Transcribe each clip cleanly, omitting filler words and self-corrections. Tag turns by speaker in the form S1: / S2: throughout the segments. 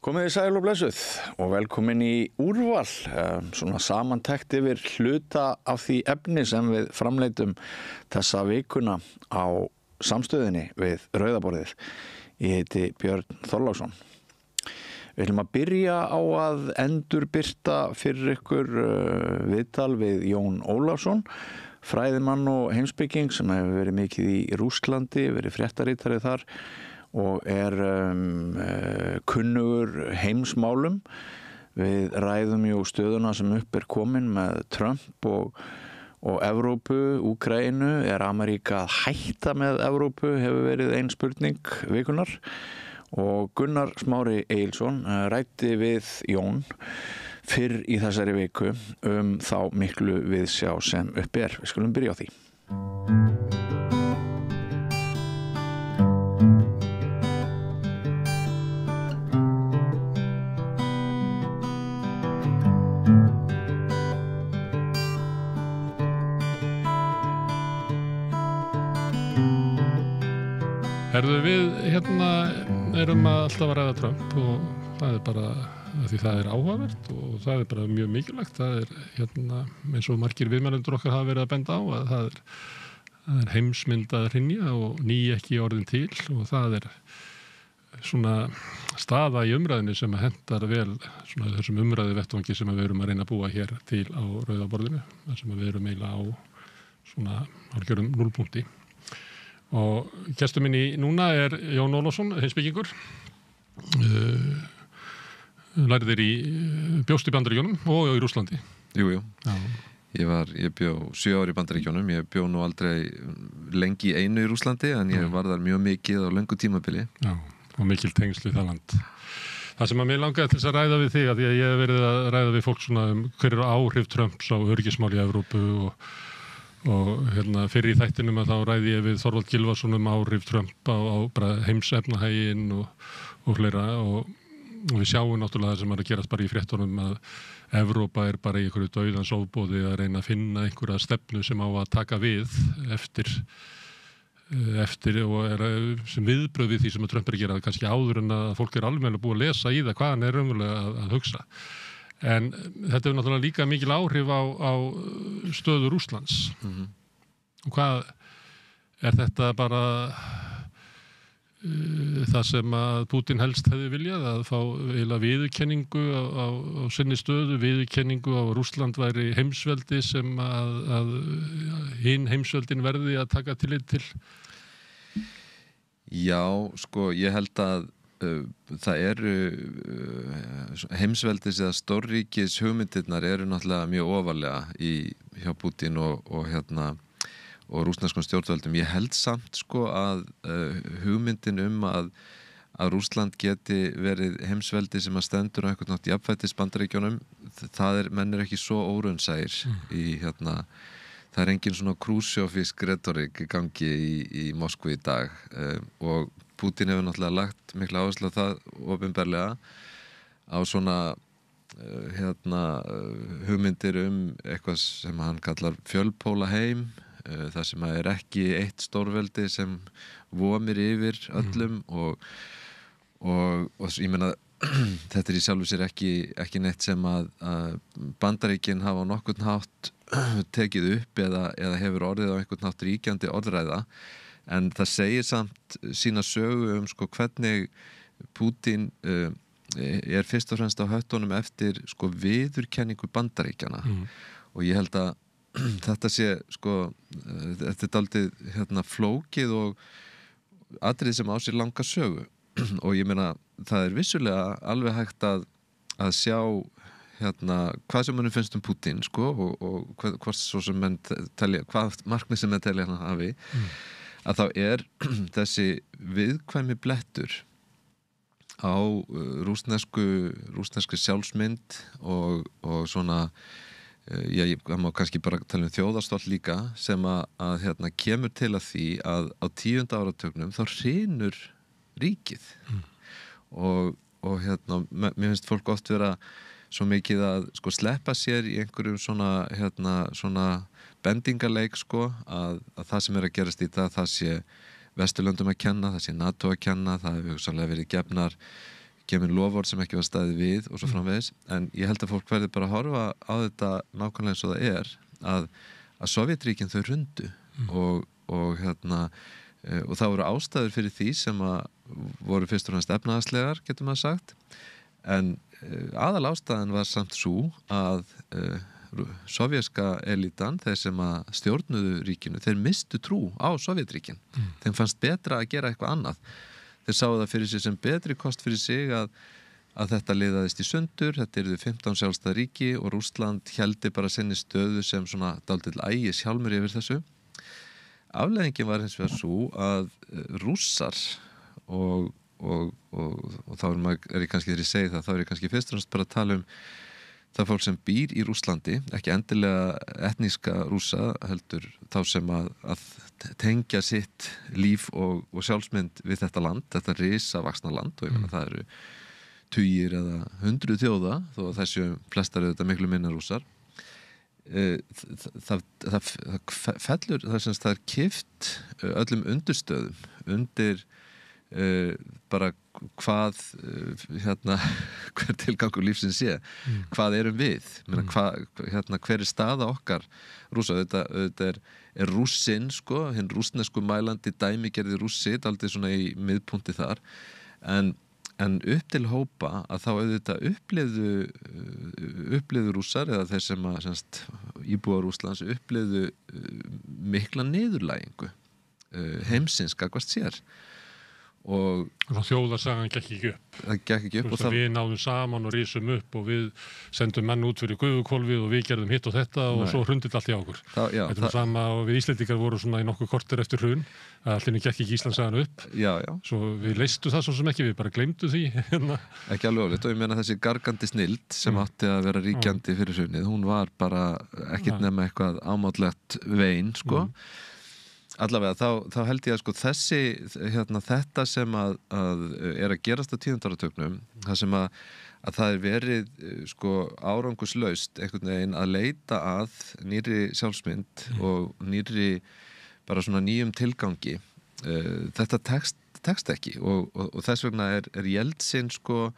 S1: Komið þið sæl og blessuð og velkomin í úrval, svona samantekt yfir hluta af því efni sem við framleitum þessa vikuna á samstöðinni við Rauðaborðið. Ég heiti Björn Þorláksson. Við ætlum að byrja á að endurbirta fyrir ykkur viðtal við Jón Ólafsson, fræðimann og heimspeking sem hefur verið mikið í Rússlandi, verið fréttaritari þar og kunnugur heimsmálum. Við ræðum jú stöðuna sem upp komin með Trump og Evrópu, Úkraínu. Ameríka að hætta með Evrópu hefur verið ein spurning vikunar. Og Gunnar Smári Egilsson ræddi við Jón fyrr í þessari viku þá miklu viðsjá sem upp Við skulum byrja á því.
S2: Herðu við erum alltaf að ræða Trump og það bara því það áhugavert og það bara mjög mikilvægt. Það eins og margir viðmælendur okkar hafa verið að benda á að það er heimsmynd að hrynja og ný ekki orðin til og það svona staða í umræðinni sem hentar vel svona þessum umræðu vettvangi sem við erum að reyna að búa hér til á Rauðaborðinu, þar sem við erum eiginlega á svona algjörum núllpunkti. Og gestur minn núna Jón Ólafsson, heimspekingur. Lærðir bjóst í Bandaríkjunum og í Rússlandi.
S3: Jú. Já. Ég bjó 7 ár í Bandaríkjunum. Ég bjó nú aldrei lengi í einu í Rússlandi, en ég var þar mjög mikið á löngu tímabili.
S2: Já, og mikil tengsl við það land. Það sem að mér langaði til þess að ræða við þig, að ég hef verið að ræða við fólk svona hver eru áhrif Trumps á öryggismál í Evrópu og fyrir í þættinum að þá ræði ég við Þorvald Gylfason áhrif Trump á bara heimsefnahaginn og fleira og við sjáum náttúrulega það sem að gerast bara í fréttunum að Evrópa bara í einhverju dauðans ofboði að reyna að finna einhverja stefnu sem á að taka við eftir og sem viðbrögð við því sem að Trump að gera kannski áður en að fólk alveg búið að lesa í það hvað hann raunverulega að hugsa. En þetta hefur náttúrulega líka mikil áhrif á stöðu Rússlands. Og hvað þetta bara það sem að Putin helst hefði viljað að fá eiginlega viðurkenningu á sinni stöðu, viðurkenningu á Rússland væri heimsveldi sem að hinn heimsveldin verði að taka tillit til?
S3: Já, sko, ég held að það heimsveldis eða stórríkis hugmyndirnar náttúrulega mjög ofarlega hjá Putin og rússneskum stjórnvöldum. Ég held samt sko að hugmyndin að Rússland geti verið heimsveldi sem að stendur á einhvern nátt jafnfætis Bandaríkjunum, menn ekki svo óraunsæir það engin svona krúsjófísk retorik í gangi í Moskvu í dag og Putin hefur náttúrulega lagt mikla áherslu á það opinberlega á svona hugmyndir eitthvað sem hann kallar fjölpóla heim, það sem ekki eitt stórveldi sem vomir yfir öllum og ég meina þetta í sjálfu sér ekki neitt sem að Bandaríkin hafa á nokkurn hátt tekið upp eða hefur orðið á einhvern hátt ríkjandi orðræða. En það segir samt sína sögu sko hvernig Putin fyrst og fremst á höttunum eftir sko viðurkenningu Bandaríkjanna og ég held að þetta sé sko þetta dálítið flókið og atriði sem á sér langa sögu og ég meina það vissulega alveg hægt að sjá hvað sem mann finnst Putin sko og hvort svo sem menn telja hvað markmið sem menn telja hann hafi að þá þessi viðkvæmi blettur á rússneski sjálfsmynd og svona ég má kannski bara tala þjóðarstolt líka sem að kemur til að því að á 10. áratugnum þá hrynur ríkið og mér finnst fólk oft vera svo mikið að sko sleppa sér í einhverjum svona bendingarleik sko að það sem að gerast í það sé Vesturlöndum að kenna, það sé NATO að kenna, það hefur hugsanlega verið gefin lofvörð sem ekki var staðið við og svo framvegis, en ég held að fólk verði bara að horfa á þetta nákvæmlega eins og það er að Sovétríkin þau hrundu og það voru ástæður fyrir því sem að voru fyrst og fremst efnahagslegar, getur maður sagt, en aðal ástæðan var samt svo að sovjerska elitan, þeir sem að stjórnuðu ríkinu, þeir mistu trú á Sovétríkin. Þeim fannst betra að gera eitthvað annað. Þeir sáu það fyrir sig sem betri kost fyrir sig að þetta liðaðist í sundur, þetta yrðu 15 sjálfstæð ríki og Rússland héldi bara sinni stöðu sem svona dálítill ægis hjálmur yfir þessu. Afleiðingin var hins vegar svo að Rússar og þá er ég kannski þegar ég segi það, þá er ég kannski fyrst og fremst bara að tala það fólk sem býr í Rússlandi, ekki endilega etníska Rússa, heldur þá sem að tengja sitt líf og sjálfsmynd við þetta land, þetta risavaxna land, og ég meina það eru tugir eða 100 þjóða, þó að þessu flestar eru þetta miklu minna Rússar. Það fellur, það er kipt öllum undirstöðum undir bara hvað hver tilgangur lífsins sé, hvað erum við, hver er staða okkar Rússa, þetta er Rússinn, sko, hinn rússnesku mælandi dæmigerði Rússi, dálítið svona í miðpunkti þar, en upp til hópa að þá auðvitað upplifðu Rússar eða þeir sem að íbúa Rússlands upplifðu mikla niðurlægingu heimsins gagnvart sér og
S2: þjóðarsagan gekk ekki upp.
S3: Það gekk ekki upp
S2: og við náðum saman og rísum upp og við sendum menn út fyrir gufuhvolfið og við gerðum hitt og þetta og svo hrundið allt í okkur. Þetta var sama og við Íslendingar voru svona í nokkuð korter eftir hrun að allinni gekk ekki Íslandssagan upp. Svo við leystum það svo sem ekki, við bara gleymdu því.
S3: Ekki alveg ólíkt og ég meina þessi gargandi snilld sem átti að vera ríkjandi fyrir hrunið, hún var bara ekkert nema eitthvað ámátlegt vein, sko. Allavega, þá held ég að sko þetta sem að er að gerast á 10. áratugnum, það sem að það er verið sko árangurslaust einhvern veginn að leita að nýrri sjálfsmynd og nýrri bara svona nýjum tilgangi. Þetta tekst ekki og þess vegna er Jeltsin sko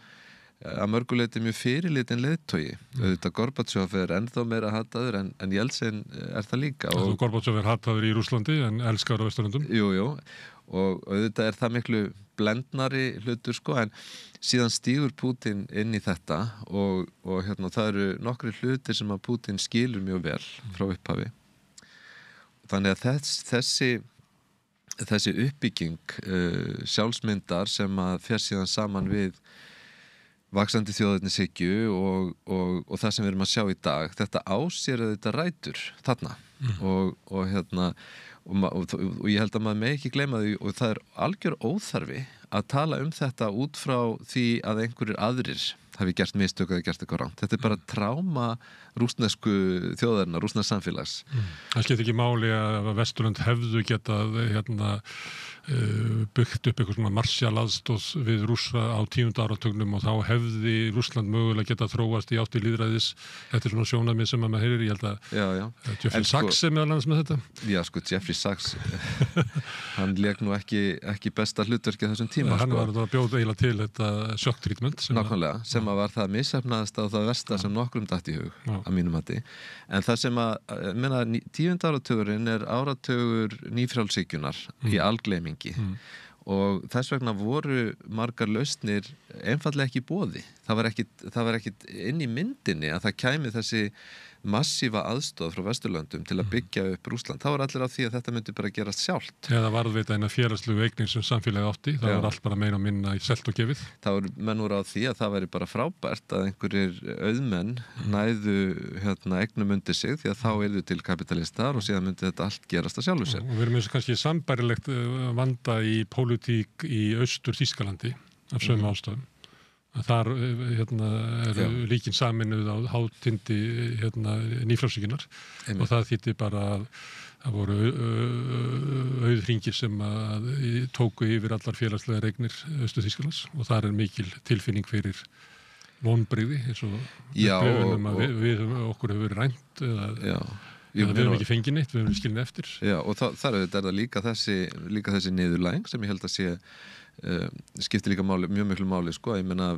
S3: að mörguleiti mjög fyrirlitin leiðtogi. Auðvitað Gorbatsjov er ennþá meira hataður en Jeltsin er það líka.
S2: Gorbatsjov er hataður í Rússlandi en elskar á Vesturlöndum.
S3: Jú, og auðvitað er það miklu blendnari hlutur, sko, en síðan stígur Pútín inn í þetta og það eru nokkri hlutir sem að Pútín skilur mjög vel frá upphafi. Þannig að þessi uppbygging sjálfsmyndar sem að fer síðan saman við vaxandi þjóðernishyggju og það sem við erum að sjá í dag, þetta ásér að þetta rætur þarna og ég held að maður megi ekki gleyma því og það er algjör óþarfi að tala þetta út frá því að einhverjir aðrir hafi gert mistök eða gert eitthvað rangt. Þetta er bara tráma rússnesku þjóðarinnar, rússnesks samfélags.
S2: Það skiptir ekki máli að Vesturlönd hefðu getað byggt upp eitthvað svona marsjalaðstóð við Rússa á 10. áratugnum og þá hefði Rússland mögulega getað þróast í átt í lýðræðis. Þetta er svona sjónarmið sem maður heyrir. Ég held að Jeffrey Sachs er meðal annars með þetta. Já, sko, Jeffrey Sachs hann lék nú ekki besta hlutverki þessum tíma. Hann var að bjóða eiginlega til þetta sjokktreatment
S3: nákvæmlega, sem að var það misheppnaðasta og það versta sem nokkrum datt í hug að mínum mati. En það sem að meina 10. áratugurinn er áratugur nýfrjálshyggjunnar í algleymingi og þess vegna voru margar lausnir einfaldlega ekki í boði. Það var ekkit inn í myndinni að það kæmi þessi massífa aðstoð frá Vesturlöndum til að byggja upp Rússland. Það var allir á því að þetta myndi bara gerast sjálft.
S2: Eða varðveita eina félagslegu eignir sem samfélagi átti. Það var allt bara meira og minna í selt og gefið.
S3: Það voru menn úr á því að það væri bara frábært að einhverjir auðmenn næðu eignum undir sig því að þá yrðu til kapitalistar og síðan myndi þetta allt gerast að sjálfu sér.
S2: Og við erum eins og kannski sambærilegt vanda í pólitík í Austur-Þýskalandi af sömu ástæðum. Þar eru ríkin saminuð á hátindi nýfrjálshyggjunnar og það þýddi bara að það voru auðhringir sem tóku yfir allar félagslegar eignir Austur-Þýskalands og þar er mikil tilfinning fyrir vonbrigði eins og upplifunum að okkur hefur verið rænt Við höfum ekki fengið neitt, við höfum skilin eftir.
S3: Já, og þar er það líka þessi niðurlæging sem ég held að sé skiptir líka mjög miklu máli sko. Ég meina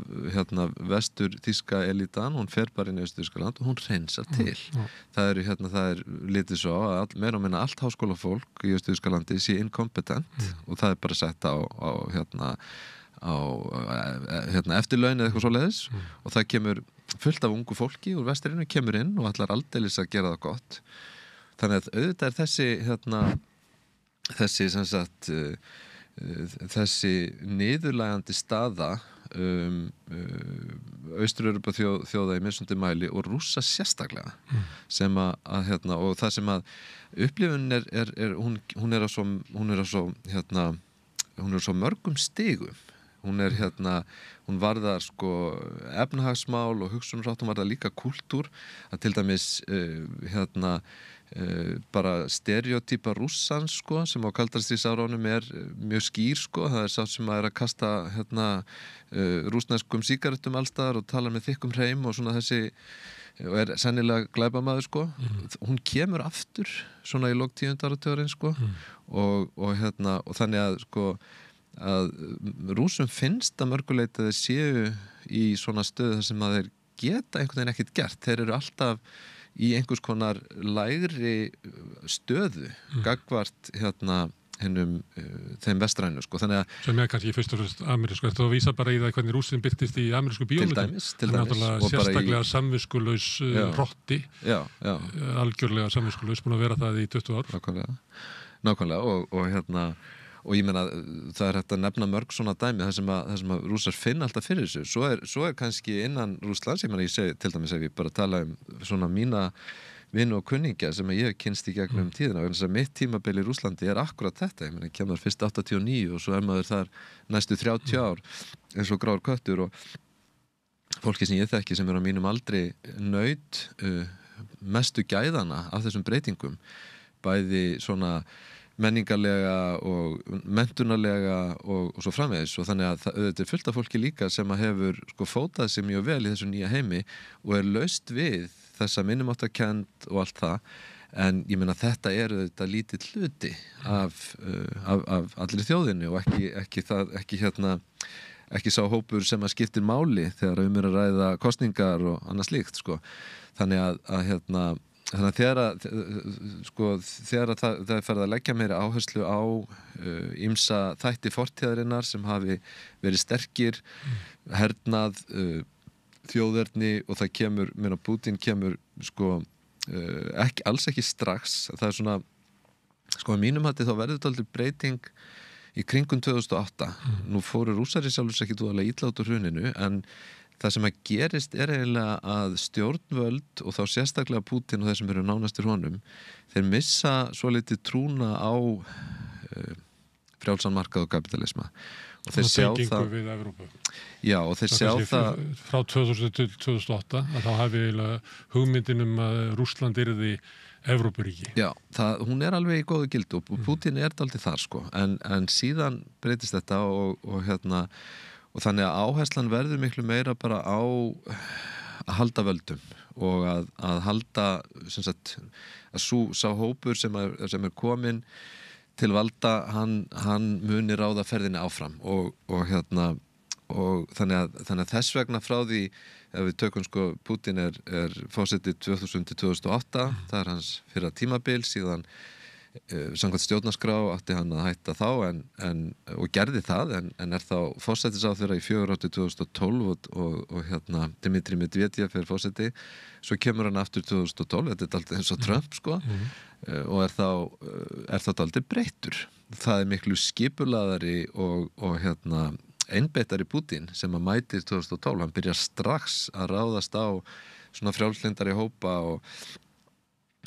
S3: vestur þýska elitan, hún fer bara inn í Austur-Þýskaland og hún hreinsar til. Það er litið svo að meira og minna allt háskólafólk í Austur-Þýskalandi sé inkompetent og það er bara sett á eftirlaun eða eitthvað svoleiðis og það kemur fullt af ungu fólki úr vesturinu kemur inn og ætlar aldeilis að gera það gott. Þannig að auðvitað er þessi sem sagt þessi niðurlægandi staða Austur-Evrópa þjóða í mismundi mæli og Rússa sérstaklega sem að og það sem að upplifunin hún er á svo mörgum stigum hún varðar sko efnahagsmál og hugsunarhátt, hún varðar líka kúltúr að til dæmis bara stereotypa Rússans sko, sem á kaldarstríðsárunum er mjög skýr sko, það er sá sem að kasta rússneskum sígarettum allstaðar og talar með þykkum hreim og svona þessi og sennilega glæpamaður sko hún kemur aftur svona í lok 10. áratugarins sko og þannig að sko að Rússum finnst að mörguleiti að þeir séu í svona stöðu þar sem að þeir geta einhvern veginn ekkert gert, þeir eru alltaf í einhvers konar lægri stöðu gagnvart þeim vestrænu sko. Þannig að
S2: sem kannski fyrst og fremst amerísku, þú vísa bara í það hvernig Rússin birtist í amerísku bíómyndum
S3: til dæmis
S2: og sérstaklega samviskulaus hrotti algjörlega samviskulaus, búin að vera það í 20 ár
S3: nákvæmlega og ég meina það er hægt að nefna mörg svona dæmi þar sem að Rússar finna alltaf fyrir þessu svo er kannski innan Rússlands, ég meina ég segi til dæmis ef ég bara tala svona mína vini og kunningja sem ég hef kynst í gegnum tíðina og þess að mitt tímabil í Rússlandi er akkurat þetta, ég meina ég kemur fyrst 89 og svo er maður þar næstu 30 ár eins og grár köttur og fólki sem ég þekki sem er á mínum aldri naut mestu gæðana af þessum breytingum bæði svona menningarlega og menntunarlega og svo framvegis og þannig að þetta er fullt af fólki líka sem að hefur sko fótað sig mjög vel í þessu nýja heimi og er laust við þessa minnumáttarkennd og allt það en ég meina þetta er þetta lítill hluti af allir þjóðinni og ekki sá hópur sem að skiptir máli þegar er að ræða kosningar og annað slíkt sko þannig að þegar það er farið að leggja meira áherslu á ýmsa þætti fortíðarinnar sem hafi verið sterkir hernað þjóðerni og það kemur meina Putin kemur sko alls ekki strax það er svona sko að mínum hætti þá verður þetta aldrei breyting í kringum 2008 nú fóru Rússar í sjálfs ekki dúðalega illa út úr hruninu en það sem að gerist er eiginlega að stjórnvöld og þá sérstaklega Putin og þeir sem eru nánastir honum þeir missa svolítið trúna á frjálsan markað og kapitalisma og þeir sjá það
S2: við Evrópu.
S3: Já og þeir sjá það
S2: frá 2000 til 2008 að þá hafi eiginlega hugmyndin að Rússland yrði Evrópuríki.
S3: Já, hún er alveg í góðu gildi og Putin er dálítið þar sko en síðan breytist þetta og þannig að áherslan verður miklu meira bara á að halda völdum og að halda sem sagt að sá hópur sem er komin til valda hann muni ráða ferðinni áfram og þannig að þess vegna frá því ef við tökum sko Putin er fórseti 2000 til 2008 það er hans fyrra tímabil síðan samkvæmt stjórnarskrá átti hann að hætta þá og gerði það en er þá forsætisráðherra í 4 ár til 2012 og Dmitri Medvedev fyrir forsæti svo kemur hann aftur 2012 þetta er alltaf eins og Trump sko og er þá alltaf breyttur það er miklu skipulaðari og einbeittari Putin sem að mætir 2012 hann byrjar strax að ráðast á svona frjálslyndari hópa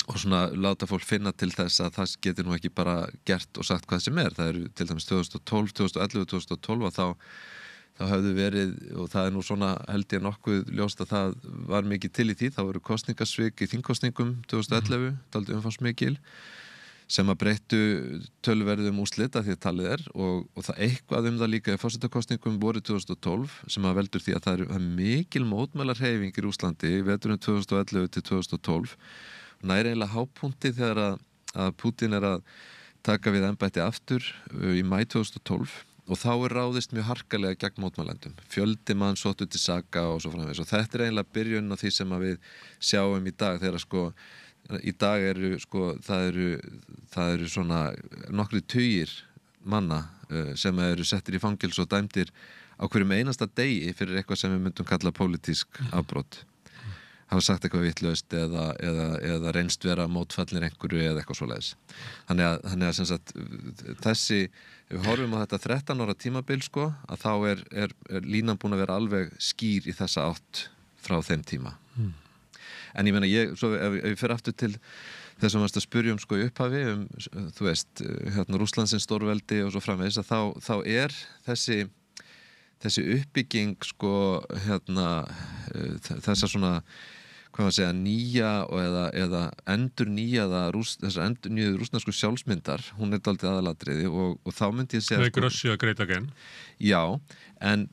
S3: og svona láta fólk finna til þess að það geti nú ekki bara gert og sagt hvað sem það eru til dæmis 2012, 2011, 2012 og þá hafði verið og það er nú svona held ég nokkuð ljóst að það var mikið til í því þá voru kosningasvik í þingkosningum 2011, dálítið umfangsmikil sem að breyttu töluverðum úrslit að því að talið er og það eitthvað það líka í forsetakosningum voru 2012 sem að veldur því að það er mikil mótmælarhreyfing í Rússlandi veturinn 2011 til 2012 nær eiginlega hápunkti þegar að Putin að taka við embætti aftur í maí 2012 og þá ráðist mjög harkalega gegn mótmælendum. Fjöldi mann sóttu til saka og svo framvegis og þetta eiginlega byrjunin á því sem að við sjáum í dag þegar í dag það eru svona nokkrir tugir manna sem eru settir í fangelsi og dæmdir á hverjum einasta degi fyrir eitthvað sem við myndum kalla pólitísk afbrot. Hafa sagt eitthvað vitlaust eða reynst vera mótfallir einhverju eða eitthvað svoleiðis. Þannig að sem sagt við horfum á þetta 13 ára tímabil að þá er línan búin að vera alveg skýr í þessa átt frá þeim tíma. En ég meina ef ég fer aftur til þess að maður spyrja í upphafi þú veist, Rússlandsins stórveldi og svo framvegis að þá er þessi uppbygging þessa svona hvað maður segja, nýja eða endurnýjaða þessar endurnýjuðu rússnesku sjálfsmyndar, hún dálítið aðalatriði og þá myndi ég segja
S2: Make Russia great again.
S3: Já, en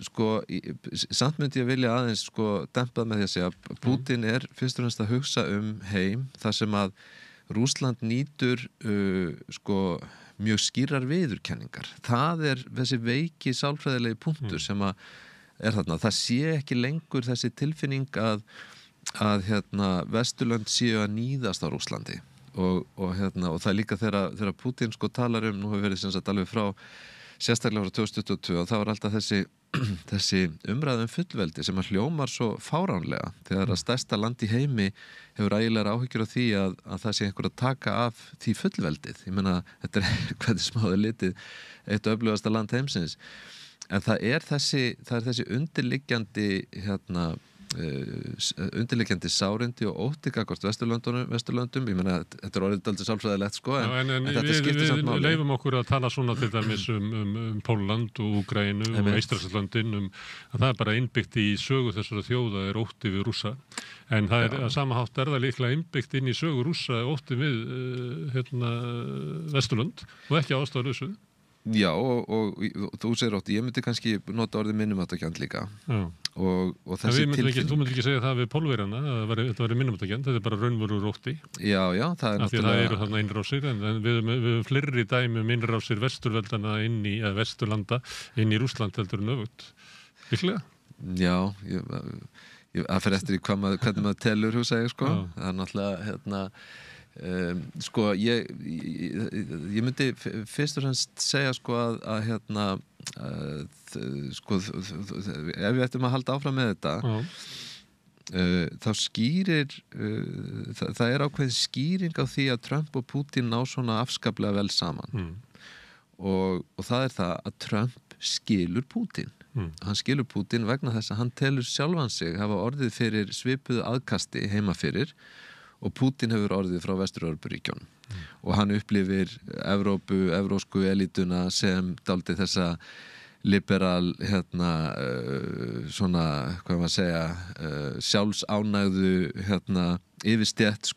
S3: samt myndi ég vilja aðeins dempað með því að segja að Putin fyrst og fremst að hugsa heim þar sem að Rússland nýtur mjög skýrar viðurkenningar. Það þessi veiki sálfræðilegi punktur sem að þarna. Það sé ekki lengur þessi tilfinning að Vesturlönd séu að níðast á Rússlandi og það líka þegar Putin talar nú hefur verið sem sagt alveg frá sérstaklega frá 2022 og þá alltaf þessi umræðum fullveldi sem að hljómar svo fáránlega þegar að stærsta land í heimi hefur ægilegar áhyggjur af því að það sé einhver að taka af því fullveldið. Ég meina, þetta hvernig smáðu litið eitt öflugasta land heimsins. En það er þessi undirliggjandi sárindi og ótti gagnvart Vesturlöndum. Ég meina, þetta orðið dálítið sálfræðilegt en þetta skiptir samt máli.
S2: Við leifum okkur að tala svona til dæmis Pólland og Úkraínu og Eystrasaltslöndin að það bara innbyggt í sögu þessara þjóða ótti við Rússa. En það að sama hátt það líklega innbyggt inn í sögu Rússa ótti við Vesturlönd og ekki ástæðulausu.
S3: Já, og þú segir ótti, ég myndi kannski nota orðið minnumáttakjönd líka. Já. Og þessi tilfinning.
S2: Þú myndir ekki segja það við Pólverjana, þetta væri minnumáttakjönd, þetta bara raunverulegur ótti.
S3: Já, það náttúrulega. Því
S2: það eru þarna innrásir, en við höfum fleiri dæmi innrásir Vesturveldana Vesturlanda inn í Rússland heldur en öfugt. Virkilega?
S3: Já, það fer eftir í hvernig maður telur, hugsa ég, Það er náttúrulega, ég myndi fyrst og fremst segja ef við ættum að halda áfram með þetta þá skýrir það ákveðin skýring á því að Trump og Putin ná svona afskaplega vel saman og það það að Trump skilur Putin hann skilur Putin vegna þess að hann telur sjálfan sig hafa orðið fyrir svipuðu aðkasti heima fyrir og Putin hefur orðið frá Vestur-Evrópuríkjunum og hann upplifir evrósku elítuna sem dálítið þessa liberal svona, hvað maður segja sjálfsánægðu yfirstétt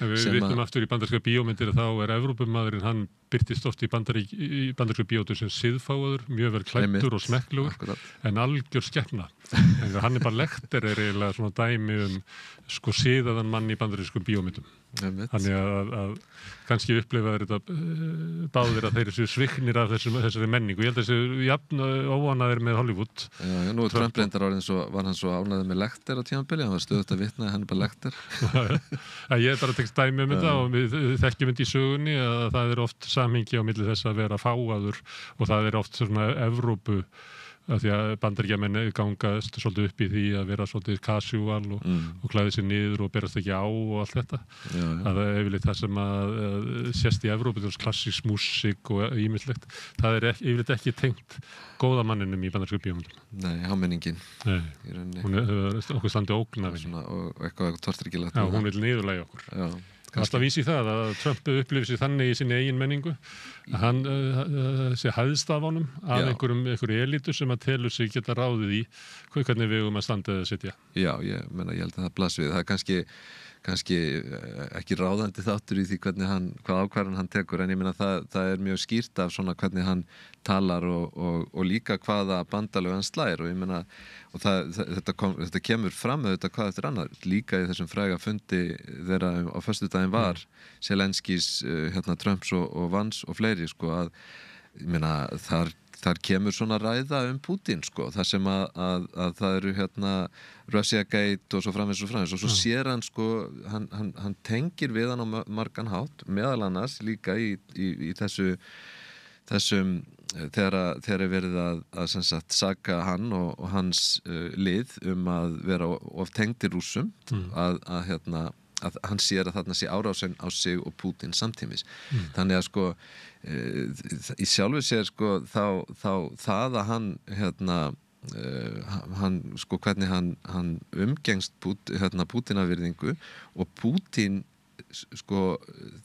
S2: Við vitnum aftur í bandaríska bíómyndir þá Evrópumaðurinn, hann birtist oft í bandaríska bíómyndir sem siðfáður, mjög vel klæddur og smekklugur en algjör skepna en Hannibal Lecter eiginlega svona dæmi siðaðan mann í bandarískum bíómyndum þannig að kannski upplifa þetta báðir að þeir séu sviknir af þessari menningu. Ég held að þessi jafn óánægðir með Hollywood.
S3: Já, nú Trump reyndar var hann svo ánægður með Lecter á tímabili, hann var stöðugt að vitna Hannibal Lecter.
S2: Ég bara tekst dæmi þetta og við þekkjum þetta í sögunni að það oft samhengi á milli þess að vera fáaður og það oft svona Evrópu að því að Bandaríkjamenn gangast svolítið upp í því að vera svolítið casual og klæði sér niður og berast ekki á og allt þetta. Það yfirleitt það sem að sést í Evrópu, klassísk músík og ýmislegt. Það yfirleitt ekki tengt góða manninum í bandarísku bíómyndum.
S3: Nei, hámenningin.
S2: Nei, hún okkur standi ógn af henni.
S3: Og eitthvað tortryggilegt.
S2: Já, hún vil niðurlægja okkur. Já. Alltaf vísi það að Trump upplifir sig þannig í sinni eigin menningu að hann sé hæðst af honum af einhverju elítu sem að telur sig geta ráðið í hvernig við að standa eða sitja.
S3: Já, ég held að það blas við. Það kannski ekki ráðandi þáttur í því hvað ákvarðan hann tekur, en ég meina það mjög skýrt af svona hvernig hann talar og líka hvaða bandalög hann slær, og ég meina og þetta kemur fram auðvitað hvað eftir annað, líka í þessum fræga fundi þeirra á föstudaginn var Zelenskís, Trumps og Vance og fleiri, sko, að ég meina þar kemur svona ræða Putin, sko, þar sem að það eru Russiagate og svo framvegis og svo sér hann, sko, hann tengir við hann á margan hátt, meðal annars líka í þessum þegar verið að sem sagt saka hann og hans lið að vera of tengdir Rússum, að hann sér að þarna sé árásin á sig og Putin samtímis. Þannig að, sko, í sjálfu sér, sko, þá það að hann sko, hvernig hann umgengst Pútinavirðingu, og Pútin, sko,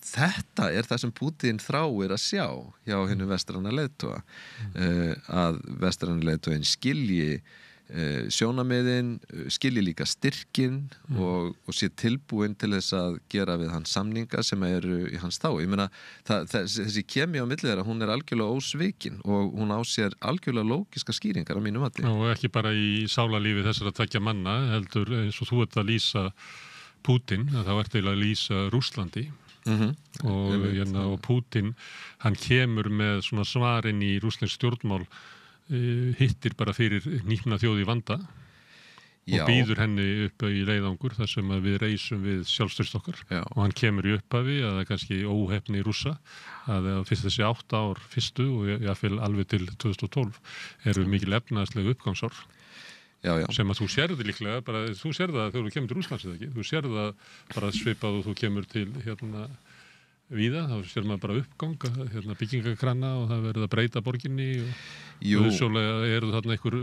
S3: þetta það sem Pútin þráir að sjá hjá hinu vestræna leiðtoga, að vestræna leiðtoginn skilji sjónarmiðin, skilji líka styrkin og sé tilbúin til þess að gera við hans samninga sem eru í hans þá. Ég meina, þessi kemja á milli þeirra, hún algjörlega ósvikin og hún á sér algjörlega lógiska skýringar á mínu mati.
S2: Og ekki bara í sálarlífi þessara tveggja manna, heldur eins og þú ert að lýsa Putin, þá ert eiginlega að lýsa Rússlandi. Og Putin, hann kemur með svona svarin í rússnesk stjórnmál, hittir bara fyrir hnípna þjóð í vanda og býður henni upp í leiðangur þar sem að við reisum við sjálfstyrst okkar. Og hann kemur í upphafi að það er kannski óheppni Rússa að fyrst þessi 8 ár fyrstu og jáfnvel alveg til 2012 eru mikil efnahagsleg uppgangsár. Sem að þú sérði líklega bara, þú sérði það þegar þú kemur til Rússlands eða ekki, þú sérði það bara svipað og þú kemur til víða, þá sér maður bara uppgang, byggingakrana og það verið að breyta borginni og auðsjólega eru þarna einhver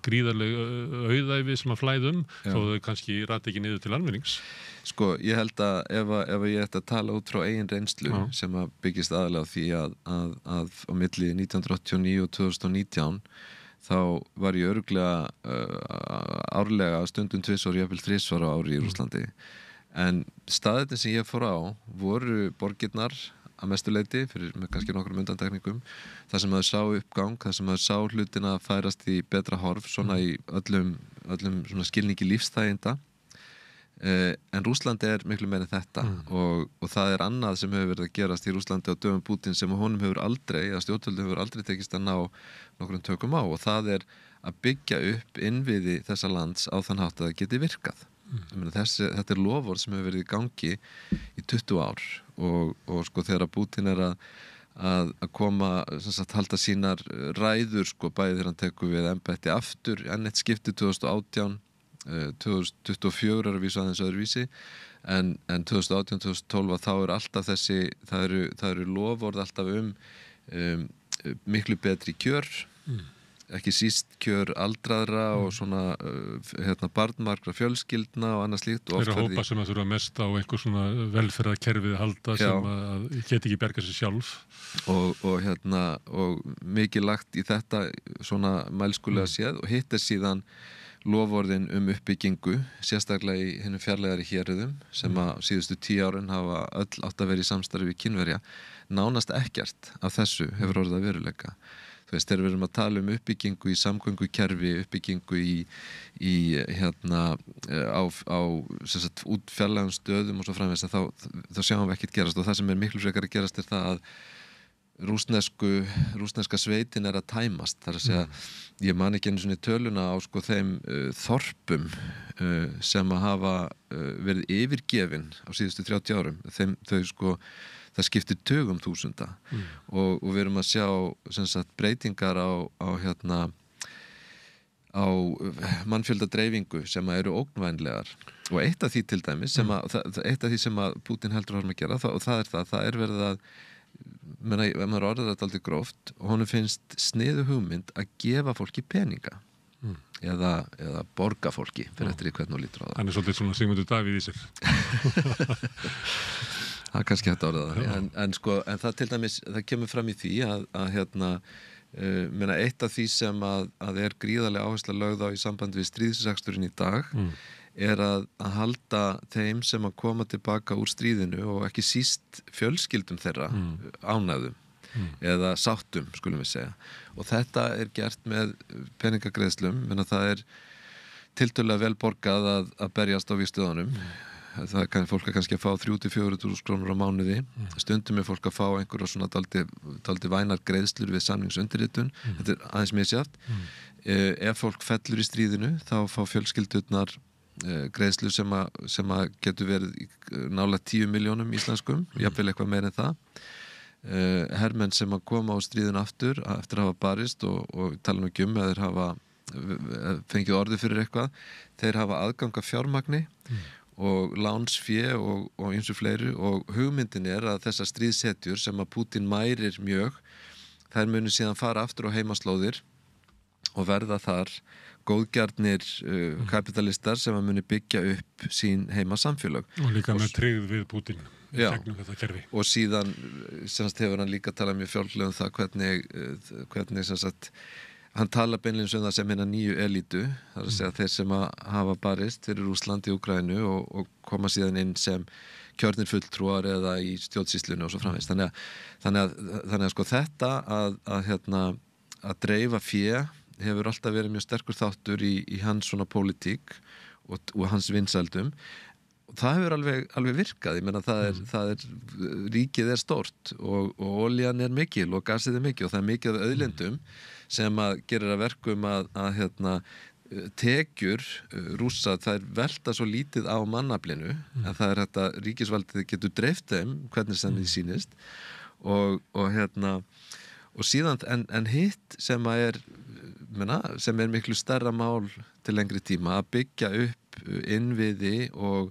S2: gríðarleg auðæfi sem að flæðum, þó þau kannski rati ekki niður til almennings.
S3: Sko, ég held að ef ég ætti að tala út frá eigin reynslu sem að byggist aðalega á því að á milli 1989 og 2019 þá var ég örugglega árlega stundum 2 og jafnvel 3 á ári í Rússlandi. En staðirnir sem ég fór á voru borgirnar að mestu leyti, með kannski nokkrum undantekningum, þar sem maður sá uppgang, þar sem maður sá hlutina færast í betra horf, svona í öllum svona skilningi lífsþæginda. En Rússlandi miklu meira en þetta og það annað sem hefur verið að gerast í Rússlandi á dögum Pútin sem honum hefur aldrei, að stjórnvöldum hefur aldrei tekist að ná nokkrum tökum á, og það að byggja upp innviði þessa lands á þann hátt að það geti virkað. Þetta loforð sem hefur verið í gangi í 20 ár og sko þegar Putin að koma, sem sagt, halda sínar ræður, sko, bæði þegar hann tekur við embætti aftur, enn eitt skipti 2018, 2024 að vísa aðeins öðruvísi, en 2018-2012 þá alltaf þessi, það eru loforð alltaf miklu betri kjör, ekki síst kjör aldraðra og svona barnmargra fjölskyldna og annað slíkt.
S2: Það eru hópa sem að þurfa mest á einhver svona velferðarkerfið halda sem að geti ekki berga sér sjálf.
S3: Og mikið lagt í þetta svona mælskulega séð, og hitt síðan loforðin uppbyggingu, sérstaklega í hinum fjarlægari héruðum sem að síðustu 10 árin hafa öll átt að vera í samstarfi við Kínverja. Nánast ekkert af þessu hefur orðið að veruleika. Þegar við erum að tala uppbyggingu í samgöngukerfi, uppbyggingu á út fjarlægum stöðum og svo framvegis, þá sjáum við ekkert gerast, og það sem miklu frekar að gerast það að rússneska sveitin að tæmast. Það að segja, ég man ekki einu svona töluna á sko þeim þorpum sem að hafa verið yfirgefin á síðustu 30 árum. Þau sko, það skiptir tugum þúsunda og við erum að sjá sem sagt breytingar á mannfjöldadreifingu sem eru ógnvænlegar, og eitt af því til dæmis eitt af því sem að Putin heldur að gera, og það er verið að maður orðar þetta aldrei gróft, og honum finnst sniðu hugmynd að gefa fólki peninga eða borga fólki fyrir eftir í hvernig hún lítur á það.
S2: Hann svolítið svona Sigmundur Davíð í sér.
S3: Það kannski hægt að orða það, en það til dæmis, það kemur fram í því að eitt af því sem að gríðarlega áhersla lögð á í sambandi við stríðsreksturinn í dag að halda þeim sem að koma tilbaka úr stríðinu og ekki síst fjölskyldum þeirra ánægðum eða sáttum, skulum við segja. Og þetta gert með peningagreiðslum, menn að það tiltölulega vel borgað að berjast á vígstöðunum. Það kann fólk kannski að fá 3-4.000 krónur á mánuði. Stundum fólk að fá einhverja svona daldi vænar greiðslur við samningsundirritun. Þetta aðeins misjafnt. Ef fólk fellur í stríðinu, þá fá fjölskyldurnar greiðslu sem að getur verið nálægt 10 milljónum íslenskum, jafnvel eitthvað meira en það. Hermenn sem að koma á stríðinu aftur, eftir að hafa barist og tala nú ekki að þeir hafa fengið orði fyrir eitthvað, þeir hafa aðgang að fjármagni og lánsfé og ýmsu fleiri, og hugmyndin að þessar stríðshetjur sem að Pútín mærir mjög, þær munu síðan fara aftur á heimaslóðir og verða þar góðgjarnir kapitalistar sem að muni byggja upp sín heimasamfélag. Og
S2: líka með tryggð við Pútín gegnum þetta kerfi. Og
S3: síðan hefur hann líka talað mjög fjálglega um það hvernig sem sagt hann tala beinlínis það sem hérna nýju elítu, það að segja þeir sem að hafa barist fyrir Rússlandi og Úkraínu og koma síðan inn sem kjörnir fulltrúar eða í stjórnsýslunni og svo framvegis. Þannig að sko þetta að dreifa fé hefur alltaf verið mjög sterkur þáttur í hans svona pólitík og hans vinsældum. Það hefur alveg virkað, ég meina ríkið stórt og olían mikil og gasið mikil og það mikið af auðlindum sem að gerir að verkum að tekjur Rússa, það velta svo lítið á mannaflinu en það þetta ríkisvaldið getur dreift þeim hvernig sem því sýnist og síðan en hitt sem er miklu stærra mál til lengri tíma að byggja upp innviði og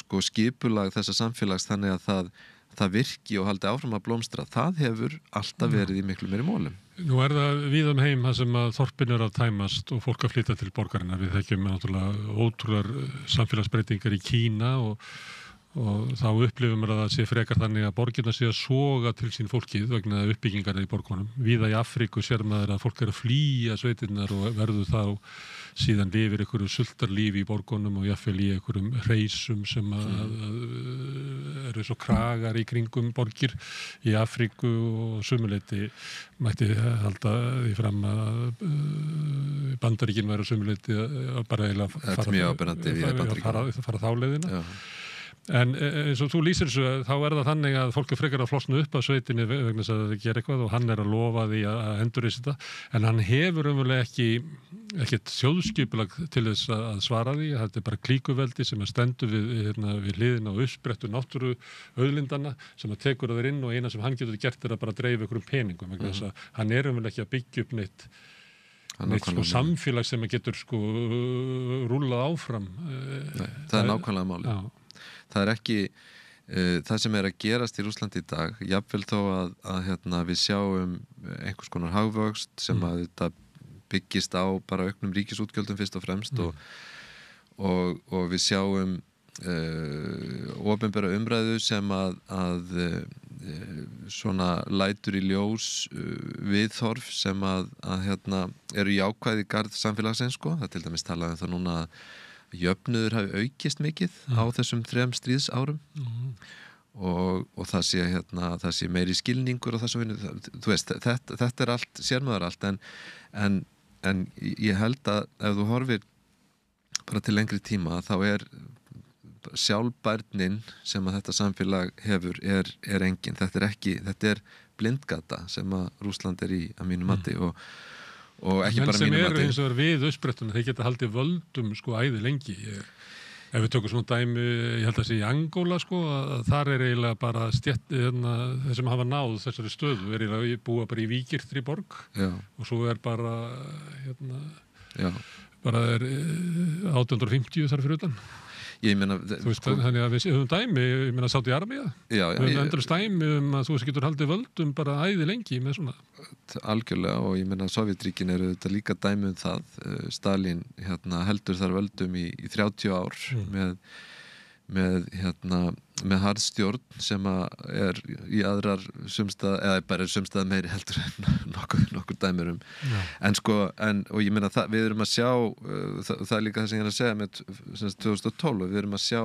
S3: sko skipulag þessa samfélags þannig að það virki og haldi áfram að blómstra, það hefur alltaf verið í miklu meiri málum.
S2: Nú það víðum heim það sem að þorpin að tæmast og fólk að flytja til borgarinnar. Við þekkjum náttúrulega ótrúlegar samfélagsbreytingar í Kína og þá upplifum við að það sé frekar þannig að borgirna sé að soga til sín fólkið vegna uppbyggingar í borgunum. Víða í Afríku sér maður að fólk að flýja sveitirnar og verður þá síðan lifir einhverju sultarlífi í borgunum og jafnvel í einhverjum reisum sem eru svo kragar í kringum borgir í Afríku og sumuleyti mætti halda því fram að Bandaríkin væru sumuleyti bara eiginlega fara þá leiðina. Já. En eins og þú lýsir þessu, þá það þannig að fólk frekar að flosna upp af sveitinni vegna þess að það gera eitthvað og hann að lofa því að endurreisa þetta, en hann hefur umverulega ekkert þjóðskipulag til þess að svara því. Þetta bara klíkuveldi sem stendur við hliðina og uppsprettu náttúru auðlindana sem að tekur það inn og eina sem hann getur gert að bara dreifa einhverjum peningum vegna þess að hann umverulega ekki að byggja upp neitt sko samfélag sem að getur sko rúllað áfram.
S3: Nei, það nákvæmlega málið. Já. Það ekki það sem að gerast í Rússlandi í dag, jafnvel þó að við sjáum einhvers konar hagvöxt sem að þetta byggist á bara auknum ríkisútgjöldum fyrst og fremst og við sjáum opinbera umræðu sem að svona lætur í ljós viðhorf sem að eru jákvæð í garð samfélagsins sko. Það til dæmis talað það núna að jöfnuður hafi aukist mikið á þessum 3 stríðsárum og það sé meiri skilningur og það sem þú veist, þetta allt, sér maður allt en ég held að ef þú horfir bara til lengri tíma þá sjálfbærnin sem að þetta samfélag hefur engin, þetta blindgata sem að Rússland í að mínu mati og ekki bara mínum mati.
S2: Menn sem eins og við uppsprettunum, þeir geta haldið völdum sko æði lengi. Ef við tökum svona dæmi, ég held að sé í Angóla sko, að þar eiginlega bara þeir sem hafa náð þessari stöðu eiginlega búa bara í vígirtri borg. Já. Og svo bara bara 1850 þar fyrir utan.
S3: Ég meina,
S2: þú veist, þannig að við höfum dæmi, ég meina Sádi-Arabía, við höfum endurist dæmi að þú getur haldið völdum bara æði lengi með svona.
S3: Algjörlega, og ég meina Sovétríkin eru þetta líka dæmi það. Stalin heldur þar völdum í 30 ár með harðstjórn sem í aðrar sumstað, eða bara sumstað meiri heldur en nokkur dæmir og ég meina við erum að sjá það er líka það sem ég er að segja með 2012, við erum að sjá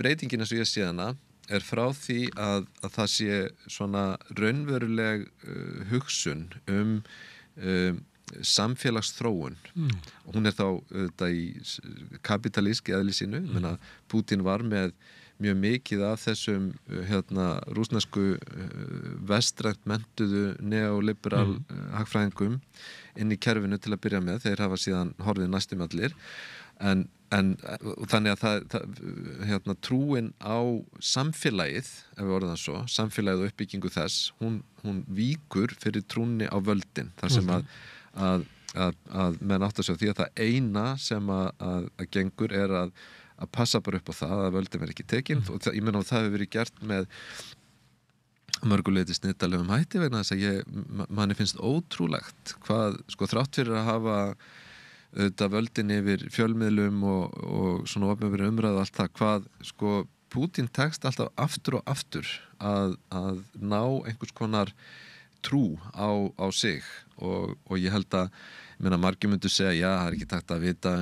S3: breytingin eins og ég sé hana er frá því að það sé svona raunveruleg hugsun samfélagsþróun og hún er þá þetta í kapitalíski eðli sínu, Putin var með mjög mikið af þessum rússnesku vestrænt menntuðu neoliberal hagfræðingum inn í kerfinu til að byrja með, þeir hafa síðan horfið næstum allir en þannig að trúin á samfélagið, ef við orðum það svo, samfélagið og uppbyggingu þess, hún víkur fyrir trúnni á völdin, þar sem að menn átt að sjá því að það eina sem að gengur er að passa bara upp á það að völdin verði ekki tekin og ég meina það hefur verið gert með mörguleiti sniddalegum hætti vegna þess að manni finnst ótrúlegt hvað, þrátt fyrir að hafa auðvitað völdin yfir fjölmiðlum og svona opinberri umræðu og allt það, hvað Putin tekst alltaf aftur og aftur að ná einhvers konar trú á sig og ég held að margir myndu segja, já, það er ekki takt að vita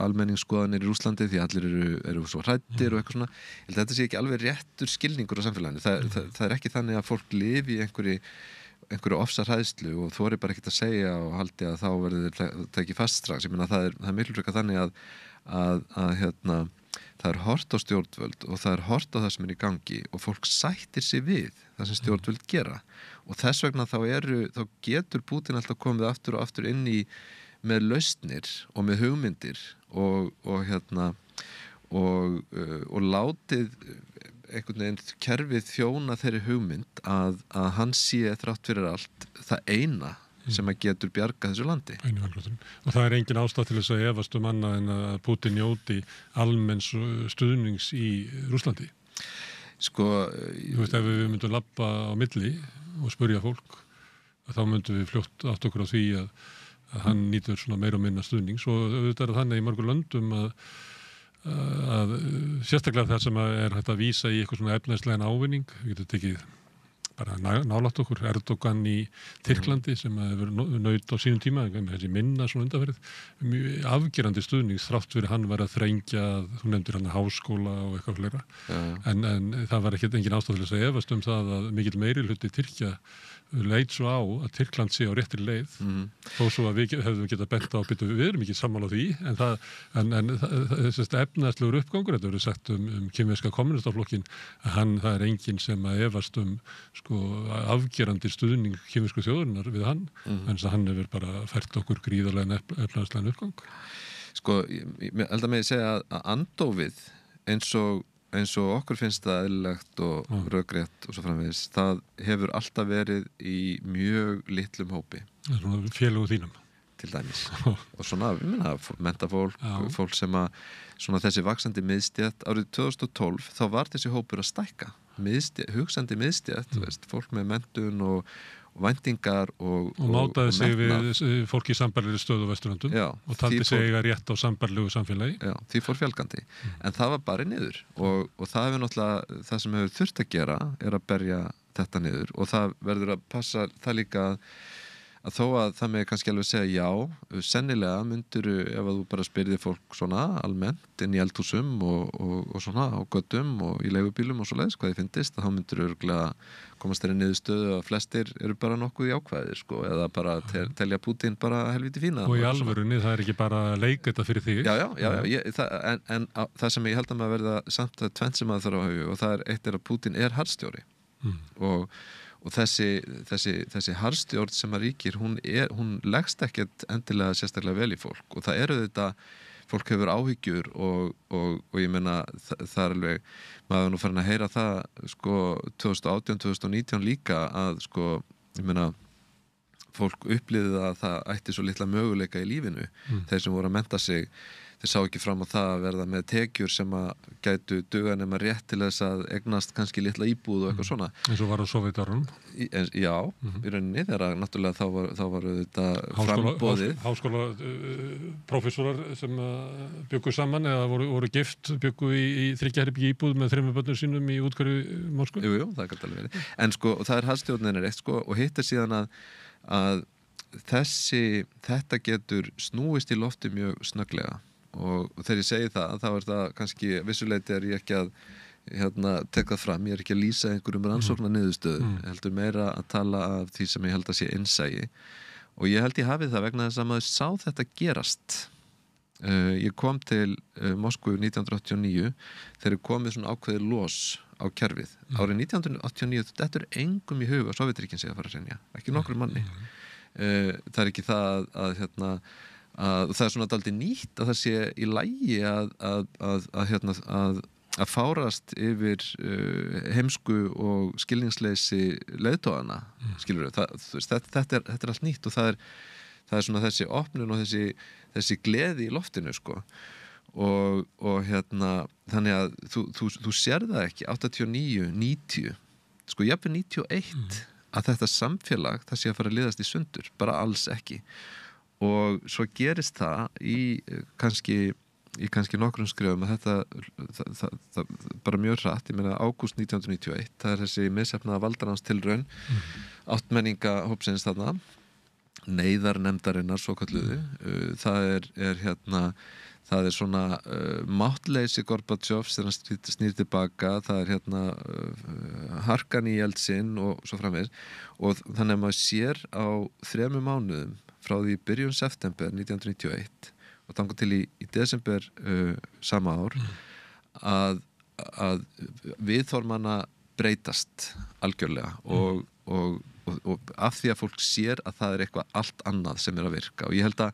S3: almenningsskoðanir í Rússlandi því allir eru svo hræddir og eitthvað svona, ég held að þetta sé ekki alveg réttur skilningur á samfélaginu, það er ekki þannig að fólk lifi í einhverju ofsahræðslu og þori bara ekkert að segja og haldi að þá verður það tekið fast strax, ég meina það er miklu frekar þannig að það er hort á stjórnvöld og það er hort á það sem er í gangi og fólk sættir sig við það sem stjórnvöld gera og þess vegna þá getur Putin alltaf komið aftur og aftur inn í með lausnir og með hugmyndir og látið einhvern veginn kerfið þjóna þeirri hugmynd að hann sé þrátt fyrir allt það eina sem að getur bjarga þessu landi.
S2: Og það er engin ástæð til þess að efast annað en að Putin njóti almenns stuðnings í Rússlandi. Þú veist, ef við myndum labba á milli og spurja fólk, þá myndum við fljótt átt okkur á því að hann nýtur svona meira og minna stuðnings og auðvitað er þannig í mörgur löndum að sérstaklega það sem er hægt að vísa í eitthvað svona efnaðslegan ávinning, við getum tekið bara nálægt okkur, Erdogan í Tyrklandi sem hefur naut á sínum tíma, þessi minna svona undanferð, mjög afgerandi stuðnings þrátt fyrir hann var að þrengja, þú nefndir hann háskóla og eitthvað fleira, en það var engin ástæð til þess að efast það að mikill meirihluti Tyrkja leit svo á að Tyrkland sé á réttri leið þó svo að við hefðum getað bent á við erum ekki sammála á því en þessi efnaðslegur uppgangur þetta verður sagt kínverska kommunistaflokkin að það er enginn sem að efast afgerandi stuðning kínversku þjóðurinnar við hann en þess að hann hefur bara fært okkur gríðarlega efnaðslegan uppgang
S3: ég held að mig segja að andófið eins og okkur finnst það eðlilegt og rökrétt og svo framvegis, það hefur alltaf verið í mjög litlum hópi.
S2: Svona félögu þínum.
S3: Til dæmis. Og svona, ég meina, mentafólk, fólk sem að, svona þessi vaxandi miðstétt, árið 2012, þá var þessi hópur að stækka. Hugsandi miðstétt, fólk með menntun og væntingar og
S2: mátaði sig við fólki í sambærilegri stöðu á Vesturlöndum og taldi sig eiga rétt á sambærilegu samfélagi.
S3: Já, því fór fjölgandi. En það var bara niður og það hefur náttúrulega, það sem hefur þurft að gera er að berja þetta niður og það verður að passa það líka að þó að það með kannski alveg segja já, sennilega myndir ef að þú bara spyrðir fólk svona almennt inn í eldhúsum og svona á göttum og í leigubílum og svo leiðis hvað þið finnist, þá myndir örgulega komast þeirri niðurstöðu að flestir eru bara nokkuð jákvæðir eða bara telja Putin bara helviti fína.
S2: Og í alvörunni það er ekki bara leik þetta fyrir þig.
S3: En það sem ég held að maður verða samt að tvennt sem maður þarf á huga og það er eitt að Putin er harðstjóri og þessi harðstjórn sem að ríkir, hún leggst ekkert endilega sérstaklega vel í fólk og það eru þetta, fólk hefur áhyggjur og ég meina það er alveg, maður nú farin að heyra það 2018, 2019 líka að ég meina fólk upplýði að það ætti svo litla möguleika í lífinu þeir sem voru að mennta sig þeir sá ekki fram á það að verða með tekjur sem að gætu duga nema rétt til þess að eignast kannski litla íbúð og eitthvað svona.
S2: eins og var á Sovétárunum.
S3: Já, í rauninni þegar náttúrulega þá var þetta frambóðið.
S2: Háskóla prófessorar sem byggu saman eða voru gift, byggu í 3 herbergja íbúð með 3 börnum sínum í úthverfi Moskvu.
S3: Jú, það gæti alveg verið. En sko, það harðstjórnin eitt sko, og hitt síðan að þetta getur snúist í lofti mjög snögglega og þegar ég segi það, þá það kannski vissuleiti ég ekki að teka fram, ég ekki að lýsa einhverjum rannsóknar niðurstöðum, heldur meira að tala af því sem ég held að sé innsæi og ég held ég hafi það vegna þess að maður sá þetta gerast. Ég kom til Moskvu 1989 þegar komið svona ákveðið los á kerfið. Árið 1989 þetta engum í hug að Sovétríkin sé að fara að hreinja, ekki nokkrum manni. Það ekki það að það svona dálítið nýtt að það sé í lagi að fárast yfir heimsku og skilningsleysi leiðtogana, skilur þetta allt nýtt og það er svona þessi opnun og þessi gleði í loftinu sko og þannig að þú sér það ekki 89, 90 sko jafnvel 91 að þetta samfélag það sé að fara að liðast í sundur, bara alls ekki og svo gerist það í kannski nokkrum skrefum að þetta bara mjög hratt, ég meina ágúst 1991 það er þessi misheppnaða valdaránstilraun áttmenningahópsins þarna neyðarnefndarinnar svokölluðu það er svona máttleysi Gorbatsjovs þegar hann snýr tilbaka, það er harkan í Jeltsin og svo framvegis og þannig að maður sér á 3 mánuðum frá því byrjun september 1991 og þangað til í desember sama ár að viðhorfmanna breytast algjörlega og af því að fólk sér að það er eitthvað allt annað sem er að virka og ég held að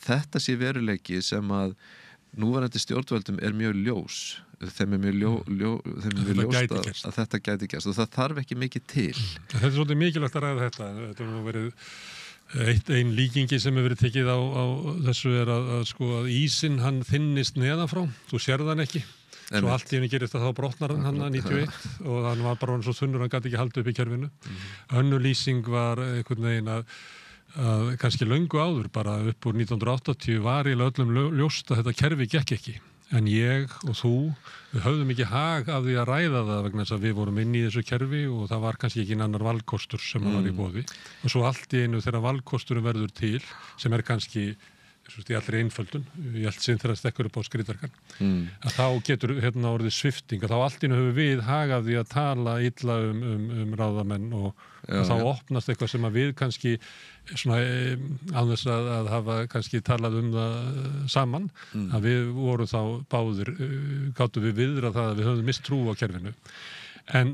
S3: þetta sé veruleiki sem að núverandi stjórnvöldum er mjög ljós þeim er mjög ljóst að þetta gæti gerst og það þarf ekki mikið til.
S2: Þetta er svolítið mikilvægt að ræða þetta hefur nú verið ein líkingi sem hefur verið tekið á þessu er að ísinn hann þynnist neðanfrá, þú sérð hann ekki svo allt í henni gerist að þá brotnar hann 91 og hann var bara svo þunnur hann gæti ekki haldið upp í kerfinu. Önnur lýsing var einhvern veginn að kannski löngu áður bara upp úr 1980 var í öllum ljóst að þetta kerfi gekk ekki en ég og þú við höfðum ekki hag af því að ræða það vegna þess að við vorum inn í þessu kerfi og það var kannski ekki annar valkostur sem var í boði og svo allt í einu þegar valkosturum verður til sem er kannski í allri einföldun, ég held sinn þegar það stekkur upp á skriðverkan að þá getur orðið svifting að þá allt í einu höfum við hag af því að tala illa um ráðamenn og þá opnast eitthvað sem að við kannski svona án þess að hafa kannski talað um það saman að við vorum þá báðir gátum við viðra það að við höfum mist trú á kerfinu en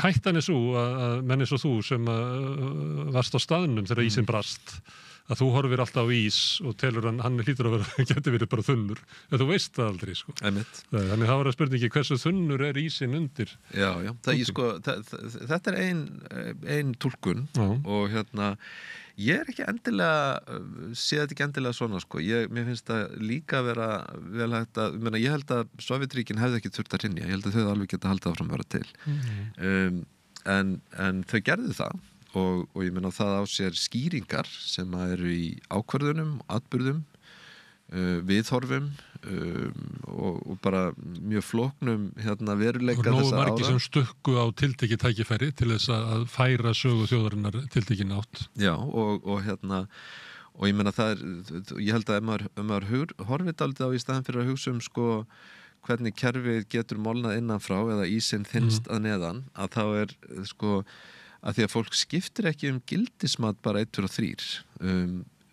S2: hættan er svo að menn eins og þú sem varst á staðnum þegar ísinn brast að þú horfir alltaf á ís og telur hann hlýtur að vera, getur verið bara þunnur en þú veist það aldrei sko. Þannig það var að spurningi hversu þunnur er ísinn undir.
S3: Já, þetta er ein túlkun og ég er ekki endilega sé þetta ekki endilega svona sko. Mér finnst það líka vera vel hægt að, ég held að Sovétríkin hefði ekki þurft að hrynja, ég held að þau alveg geta haldið áfram að vera til en þau gerðu það og ég meina það á sér skýringar sem eru í ákvörðunum, atburðum, viðhorfum og bara mjög flóknum veruleika þessa ára. Og nógu margir sem stukku á tiltekið tækifæri til þess að færa sögu þjóðarinnar tiltekið átt. Já og ég meina það ég held að ef maður horfir dálítið á í staðan fyrir að hugsa sko hvernig kerfið getur molnað innanfrá eða ísinn þynnst að neðan að þá er sko að því að fólk skiptir ekki gildismat bara 1, 2 og 3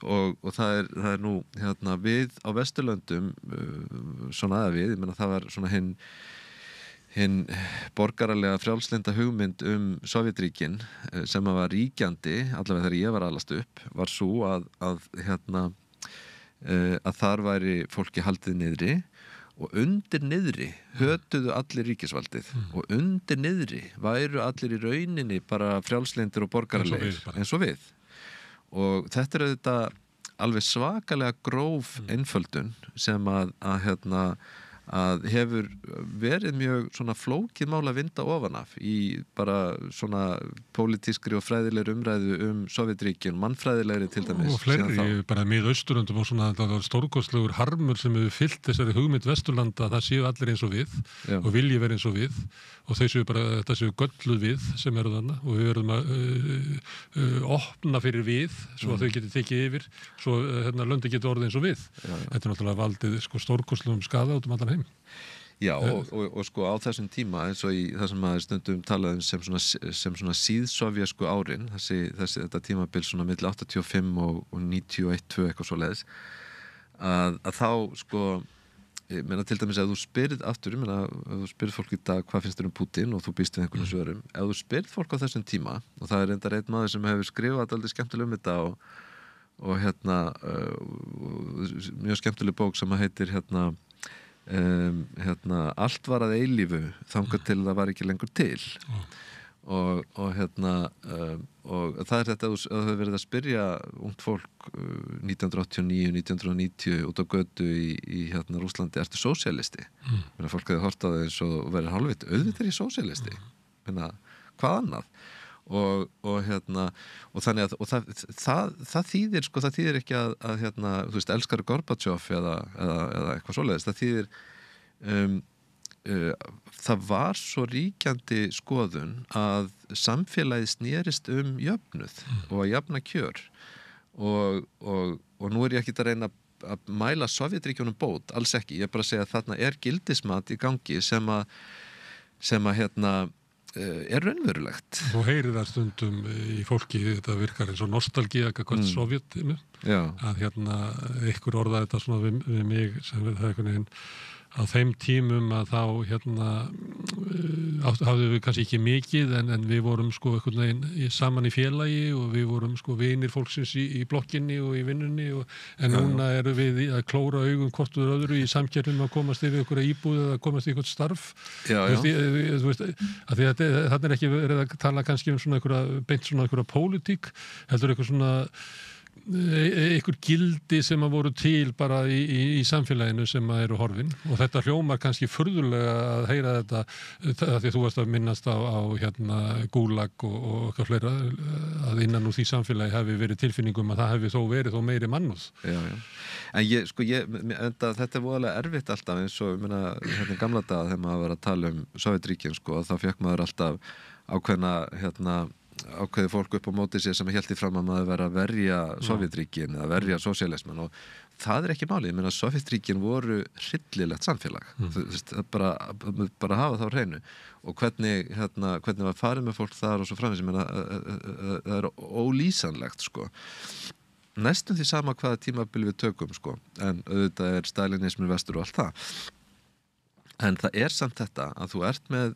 S3: og það er nú við á Vesturlöndum svona ég meina það var svona hinn borgaralega frjálslynda hugmynd Sovétríkin sem var ríkjandi allavega þegar ég var alast upp var svo að þar væri fólki haldið niðri og undir niðri hötuðu allir ríkisvaldið og undir niðri væru allir í rauninni bara frjálslyndir og borgaralegir eins og við og þetta er auðvitað alveg svakalega gróf einföldun sem að hefur verið mjög svona flókið mál að vinda ofan af í bara svona pólitískri og fræðilegri umræðu Sovétríkin, mannfræðilegri til dæmis.
S2: Og fleiri, bara Mið-Austurlöndum og svona stórkostlegur harmur sem hefur fyllt þessari hugmynd Vesturlanda, það séu allir eins og við og vilji vera eins og við og þau séu bara, þetta séu gölluð við sem eru þarna og við verðum að opna fyrir við svo að þau geti tekið yfir, svo löndi geti orðið eins og við. Þetta náttúrulega valdið stórkostlegum skaða út allan heim.
S3: Já, og sko á þessum tíma eins og í það sem maður stundum talaði sem svona síðsovjesku árin þetta tímabil svona milli 85 og 91-2 eitthvað svoleiðis að þá sko ég meina til dæmis ef þú spyrð aftur, ég meina ef þú spyrð fólk í dag hvað finnst þér Putin og þú býst við einhvern svörum, ef þú spyrð fólk á þessum tíma og það reyndar einn maður sem hefur skrifað dálítið skemmtilega þetta og mjög skemmtileg bók sem heitir allt var að eilífu þangað til það var ekki lengur til og það þetta að þú hefur verið að spyrja ungt fólk 1989, 1990 út á götu í Rússlandi, ertu sósíalisti? Fólk hefði hort á það eins og verið hálfvit, auðvitað ég sósíalisti hvað annað og þannig að það þýðir sko, það þýðir ekki að þú veist, elskar Gorbachev eða eitthvað svoleiðis, það þýðir það var svo ríkjandi skoðun að samfélagið snerist jöfnuð og að jafna kjör og nú ég ekki að reyna að mæla Sovétríkjunum bót, alls ekki, ég bara að segja að þarna gildismat í gangi sem að raunverulegt.
S2: Þú heyrir það stundum í fólki, þetta virkar eins og nostalgía gagnvart Sovétinu, að ykkur orðaði þetta svona við mig sem við það einhvern veginn á þeim tímum að þá hafðu við kannski ekki mikið en við vorum sko einhvern veginn saman í félagi og við vorum sko vinir fólksins í blokkinni og í vinnunni en núna eru við að klóra augum hvort við öðru í samkeppnum að komast yfir einhverja íbúð eða komast í eitthvað starf. Þú veist, að því þetta ekki verið að tala kannski svona einhverja pólitík, heldur eitthvað svona einhver gildi sem að voru til bara í samfélaginu sem að eru horfin og þetta hljómar kannski furðulega að heyra þetta að því að þú varst að minnast á Gulag og eitthvað fleira að innan úr því samfélagi hafi verið tilfinningum að það hafi þó verið þó meiri mannúð.
S3: Já. En þetta er voðalega erfitt alltaf eins og gamla daga þegar maður var að tala Sovétríkin sko, þá fekk maður alltaf ákveði fólk upp á móti sér sem héldi fram að maður vera að verja Sovétríkin eða verja sósíalismann og það ekki málið, ég meina Sovétríkin voru hryllilegt samfélag bara hafa þá hreinu og hvernig var farið með fólk þar og svo framins, ég meina það ólýsanlegt sko næstum því sama hvaða tímabil við tökum sko, en auðvitað stalinismin vestur og allt það en það samt þetta að þú ert með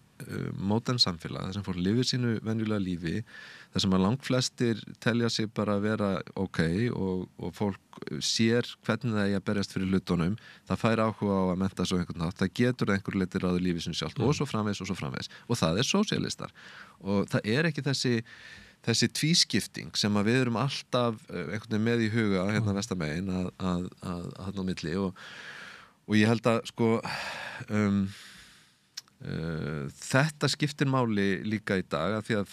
S3: móten samfélag, þar sem fólk lifir sínu venjulega lífi, þar sem að langflestir telja sig bara að vera ok og fólk sér hvernig það að berjast fyrir hlutunum, það fær áhuga á að mennta svo einhvern nátt, það getur einhver leiti ráðu lífi sínu sjálft og svo framvegis og það sósíalistar og það ekki þessi tvískipting sem að við erum alltaf einhvern veginn með í huga vestamegin að á milli og ég held að sko þetta skiptir máli líka í dag af því að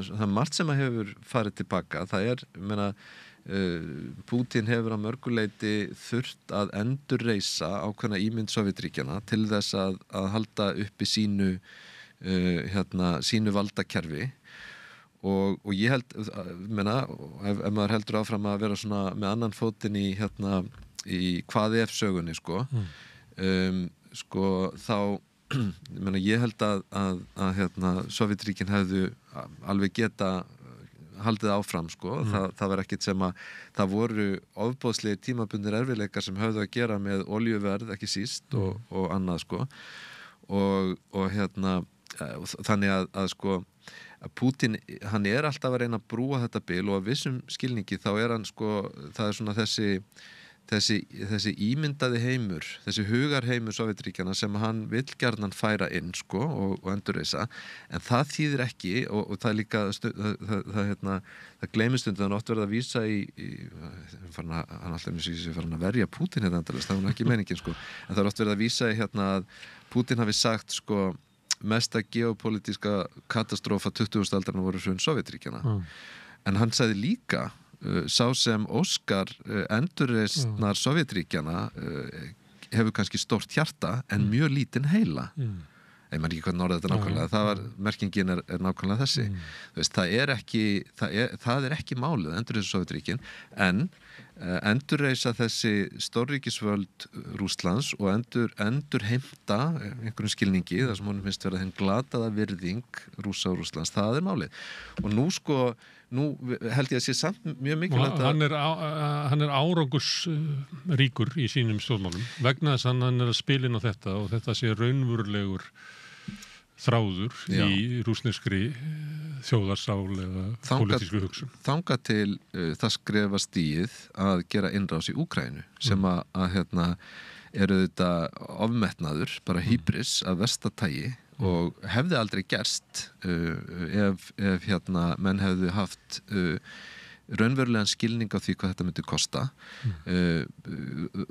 S3: það margt sem að hefur farið tilbaka, það meina Putin hefur að mörguleiti þurft að endurreisa ákveðna ímynd Sovétríkjanna til þess að halda uppi sínu valdakerfi og ég held meina, ef maður heldur áfram að vera svona með annan fótinn í hvað sögunni sko þá ég held að Sovétríkin hefðu alveg geta haldið áfram sko, það var ekkert sem að það voru ofboðslegir tímabundnir erfiðleikar sem höfðu að gera með olíuverð ekki síst og annað sko og þannig að sko að Putin, hann alltaf að reyna að brúa þetta bil og að vissum skilningi þá hann sko, það svona þessi ímyndaði heimur, þessi hugarheimur Sovétríkjanna sem hann vill gjarnan færa inn sko, og endurreisa, en það þýðir ekki og það er líka það gleymist undan oft verið að vísa í hann alltaf farin að verja Pútín hérna endalist, það var ekki meiningin sko, en það er oft verið að vísa í að Pútín hafi sagt sko mesta geopolítíska katastrófa 20. aldarinnar voru hrun Sovétríkjanna en hann sagði líka sá sem óskar endurreisnar Sovétríkjanna hefur kannski stórt hjarta en mjög lítinn heila ég man ekki hvernig orðið þetta nákvæmlega það var, merkingin er nákvæmlega þessi þú veist, það er ekki málið endurreisa Sovétríkin en endurreisa þessi stórríkisvöld Rússlands og endurheimta einhverjum skilningi þar sem honum finnst vera þeim glataða virðing Rússa og Rússlands, það er málið og nú held ég að sé samt mjög mikilvægt að
S2: hann er árangursríkur í sínum stjórnmálum vegna þess að hann er að spila inn á þetta og þetta sé raunverulegur þráður í rússneskri þjóðarsál eða pólitísku hugsun.
S3: Þangað til það skrefa stigið að gera innrás í Úkraínu sem að eru þetta ofmetnaður, bara hýbris af versta tagi og hefði aldrei gerst ef menn hefðu haft raunverulegan skilning á því hvað þetta myndi kosta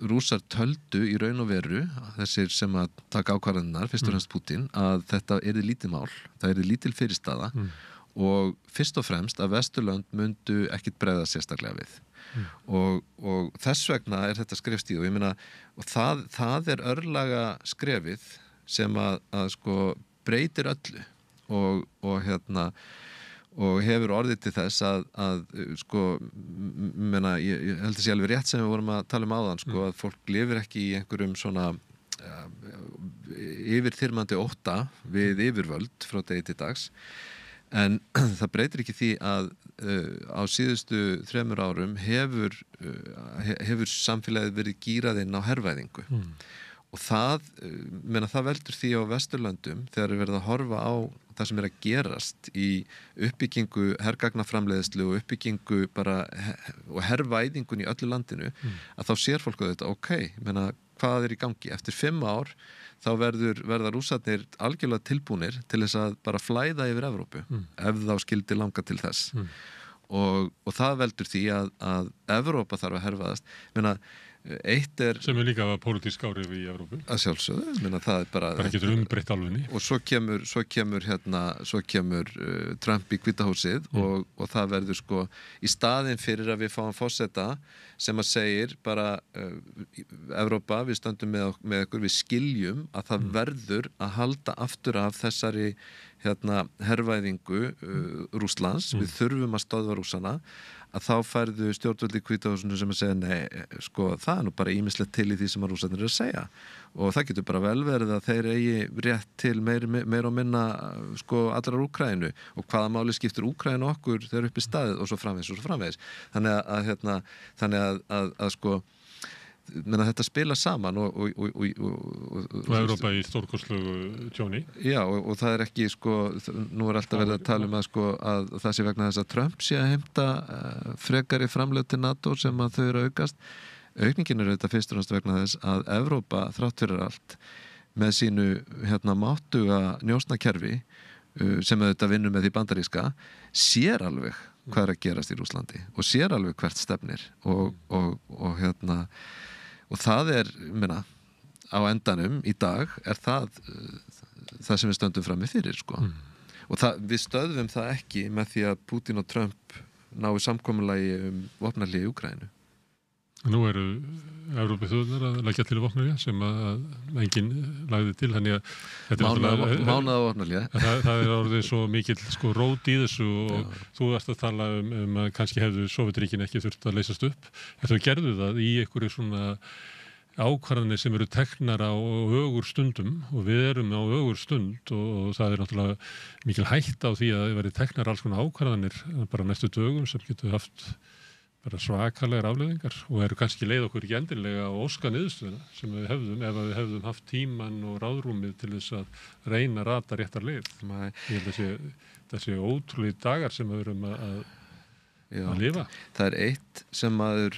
S3: Rússar töldu í raun og veru þessir sem að taka ákvarðanirnar fyrst og fremst Pútín að þetta yrði lítið mál það yrði lítil fyrirstaða og fyrst og fremst að Vesturlönd myndu ekkit bregða sérstaklega við og þess vegna er þetta skrefstíð og ég meina og það er örlaga skrefið sem að sko breytir öllu og hefur orðið til þess að sko menna, ég held að sé alveg rétt sem við vorum að tala áðan sko að fólk lifir ekki í einhverjum svona yfirþyrmandi ótta við yfirvöld frá degi til dags en það breytir ekki því að á síðustu 3 árum hefur samfélagið verið gírað inn á hervæðingu og það veldur því á Vesturlöndum þegar er verið að horfa á það sem er að gerast í uppbyggingu hergagnaframleiðslu og uppbyggingu bara og hervæðingun í öllu landinu að þá sér fólk að þetta hvað er í gangi eftir 5 ár þá verða Rússarnir algjörlega tilbúnir til þess að bara flæða yfir Evrópu ef þá skildi langa til þess og það veldur því að Evrópa þarf að herfaðast sem
S2: er líka pólitísk áhrif í Evrópu
S3: að sjálfsögðu, það er bara
S2: getur umbreytt álfunni
S3: og svo kemur Trump í Hvíta húsið og það verður sko í staðinn fyrir að við fáum forseta sem að segir bara Evrópa, við stöndum með okkur, við skiljum að það verður að halda aftur af þessari hervæðingu Rússlands, við þurfum að stöðva Rússana að þá færðu stjórnvöld í Hvíta húsinu sem að segja nei, sko, það er nú bara ýmislegt til í því sem að Rússarnir eru að segja og það getur bara vel verið að þeir eigi rétt til meira og minna sko allrar Úkraínu og hvaða máli skiptir Úkraínu okkur þegar upp í staðið og svo framvegis þannig að sko þetta spila saman og
S2: Evrópa í stórkostlegu tjóni
S3: já og það er ekki sko nú er alltaf verið að tala um að það sé vegna þess að Trump sé að heimta frekari framlög til NATO sem að þau eru aukast aukningin er auðvitað fyrst og næst vegna þess að Evrópa þrátt fyrir allt með sínu máttuga njósnakerfi sem auðvitað vinnur með því bandaríska sér alveg hvað er að gerast í Rússlandi og sér alveg hvert stefnir og það er, á endanum í dag er það sem við stöndum frammi fyrir sko. Og við stöðum það ekki með því að Pútín og Trump nái samkomulagi vopnahlé í Úkraínu.
S2: Nú eru Evrópuþjóðirnar að leggja til vopnahlé sem að enginn lagði til þannig að þetta er
S3: mánaða vopnahlé.
S2: Það er orðið svo mikill sko rót í þessu og þú varst að tala að kannski hefðu Sovétríkin ekki þurft að leysast upp en þau gerðu það í einhverju svona ákvarðanir sem eru teknar á ögur stundum og við erum á ögur stund og það er náttúrulega mikil hætta á því að það verið teknar alls konar ákvarðanir bara næstu dögum sem getur haft bara svakalegar afleiðingar og eru kannski leið okkur ekki endilega á óska niðurstöðuna sem við hefðum ef við hefðum haft tíman og ráðrúmið til þess að reyna að rata réttar leið. Ég held að þessi ótrúlega dagar sem við erum að að lifa.
S3: Það er eitt sem maður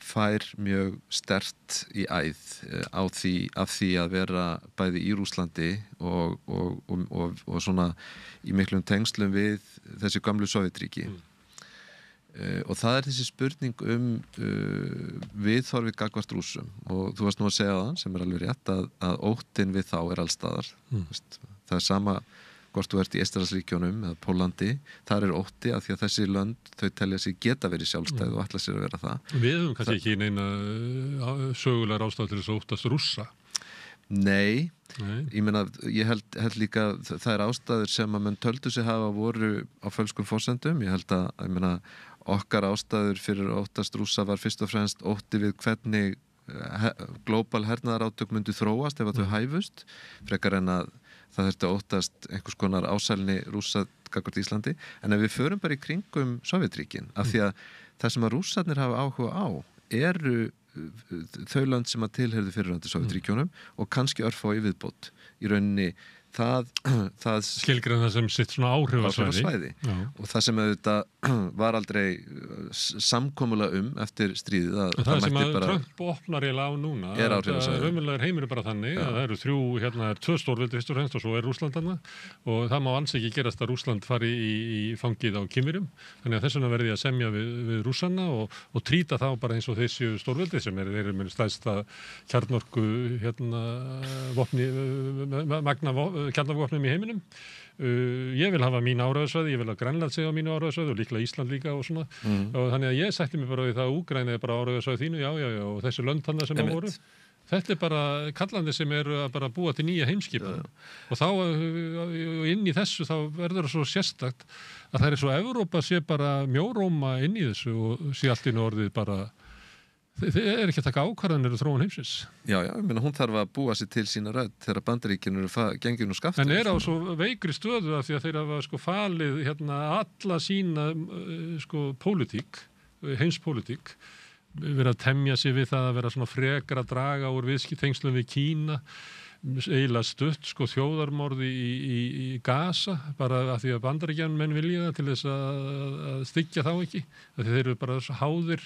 S3: fær mjög sterkt í æð af því að vera bæði í Rússlandi og svona í miklum tengslum við þessi gamlu Sovétríki. Og það er þessi spurning viðhorfið gagnvart Rússum, og þú varst nú að segja það sem er alveg rétt að óttinn við þá er allstaðar. Það er sama hvort þú ert í Eystrasaltsríkjunum eða Pólandi, þar er ótti af því að þessi lönd, þau telja sig geta verið sjálfstæð og ætla sér að vera það.
S2: Við höfum kannski ekki neina sögulegar ástæður til þess að óttast Rússa.
S3: Nei. Ég held líka það er ástæður sem að menn töldu sig hafa voru á fölskum forsendum. Ég held að okkar ástæður fyrir óttast Rússa var fyrst og fremst ótti við hvernig global hernaðarátök myndu þróast ef að þau hæfust, frekar en að það þurfti að óttast einhvers konar ásælni Rússa gagnvart Íslandi. En ef við förum bara í kringum Sovétríkin, af því að það sem að Rússarnir hafa áhuga á eru þau lönd sem að tilheyrðu fyrrverandi Sovétríkjunum og kannski örfá í viðbót. Í rauninni það
S2: skilgrein það sem sitt svona áhrifasvæði.
S3: Og það sem auðvitað var aldrei samkomulega eftir stríðið að
S2: það sem að Trump opnar eiginlega á núna
S3: er áhrifasvæði.
S2: Raunverulega heimur bara þannig að það eru tvö stórveldi fyrst og fremst og svo er Rússland þarna og það má alls ekki gerast að Rússland fari í fangið á Kínverjum, þannig að þess vegna verði að semja við Rússanna og trýta þá bara eins og þessi stórveldi sem þeir eru með stærsta kjarnorku vopni kjarnavopnum í heiminum. Ég vil hafa mín áhrifasvæði, ég vil að Grænland segja á mínu áhrifasvæði og líklega Ísland líka og svona. Og þannig að ég sætti mig bara við það að Úkraína er bara áhrifasvæði þínu, já, og þessi lönd þarna sem voru. Þetta er bara kallandi sem eru að bara búa til nýja heimskipan. Og þá inn í þessu þá verður það svo sérstakt að það er svo Evrópa sé bara mjóróma inn í þessu og sé allt í orðið bara þið er ekki að taka ákvarðanir og þróun heimsins.
S3: Já, hún þarf að búa sér til sína rödd þegar Bandaríkin eru gengin og skaftur.
S2: En er á svo veikri stöðu af því að þeir hafa falið alla sína pólitík, heimspólitík, verið að temja sig við það að vera svona frekar að draga úr viðskiptengslum við Kína, eiginlega stutt þjóðarmorði í Gaza, bara af því að Bandaríkjamenn vilja það til þess að styggja þá ekki, af því þeir eru bara svo háðir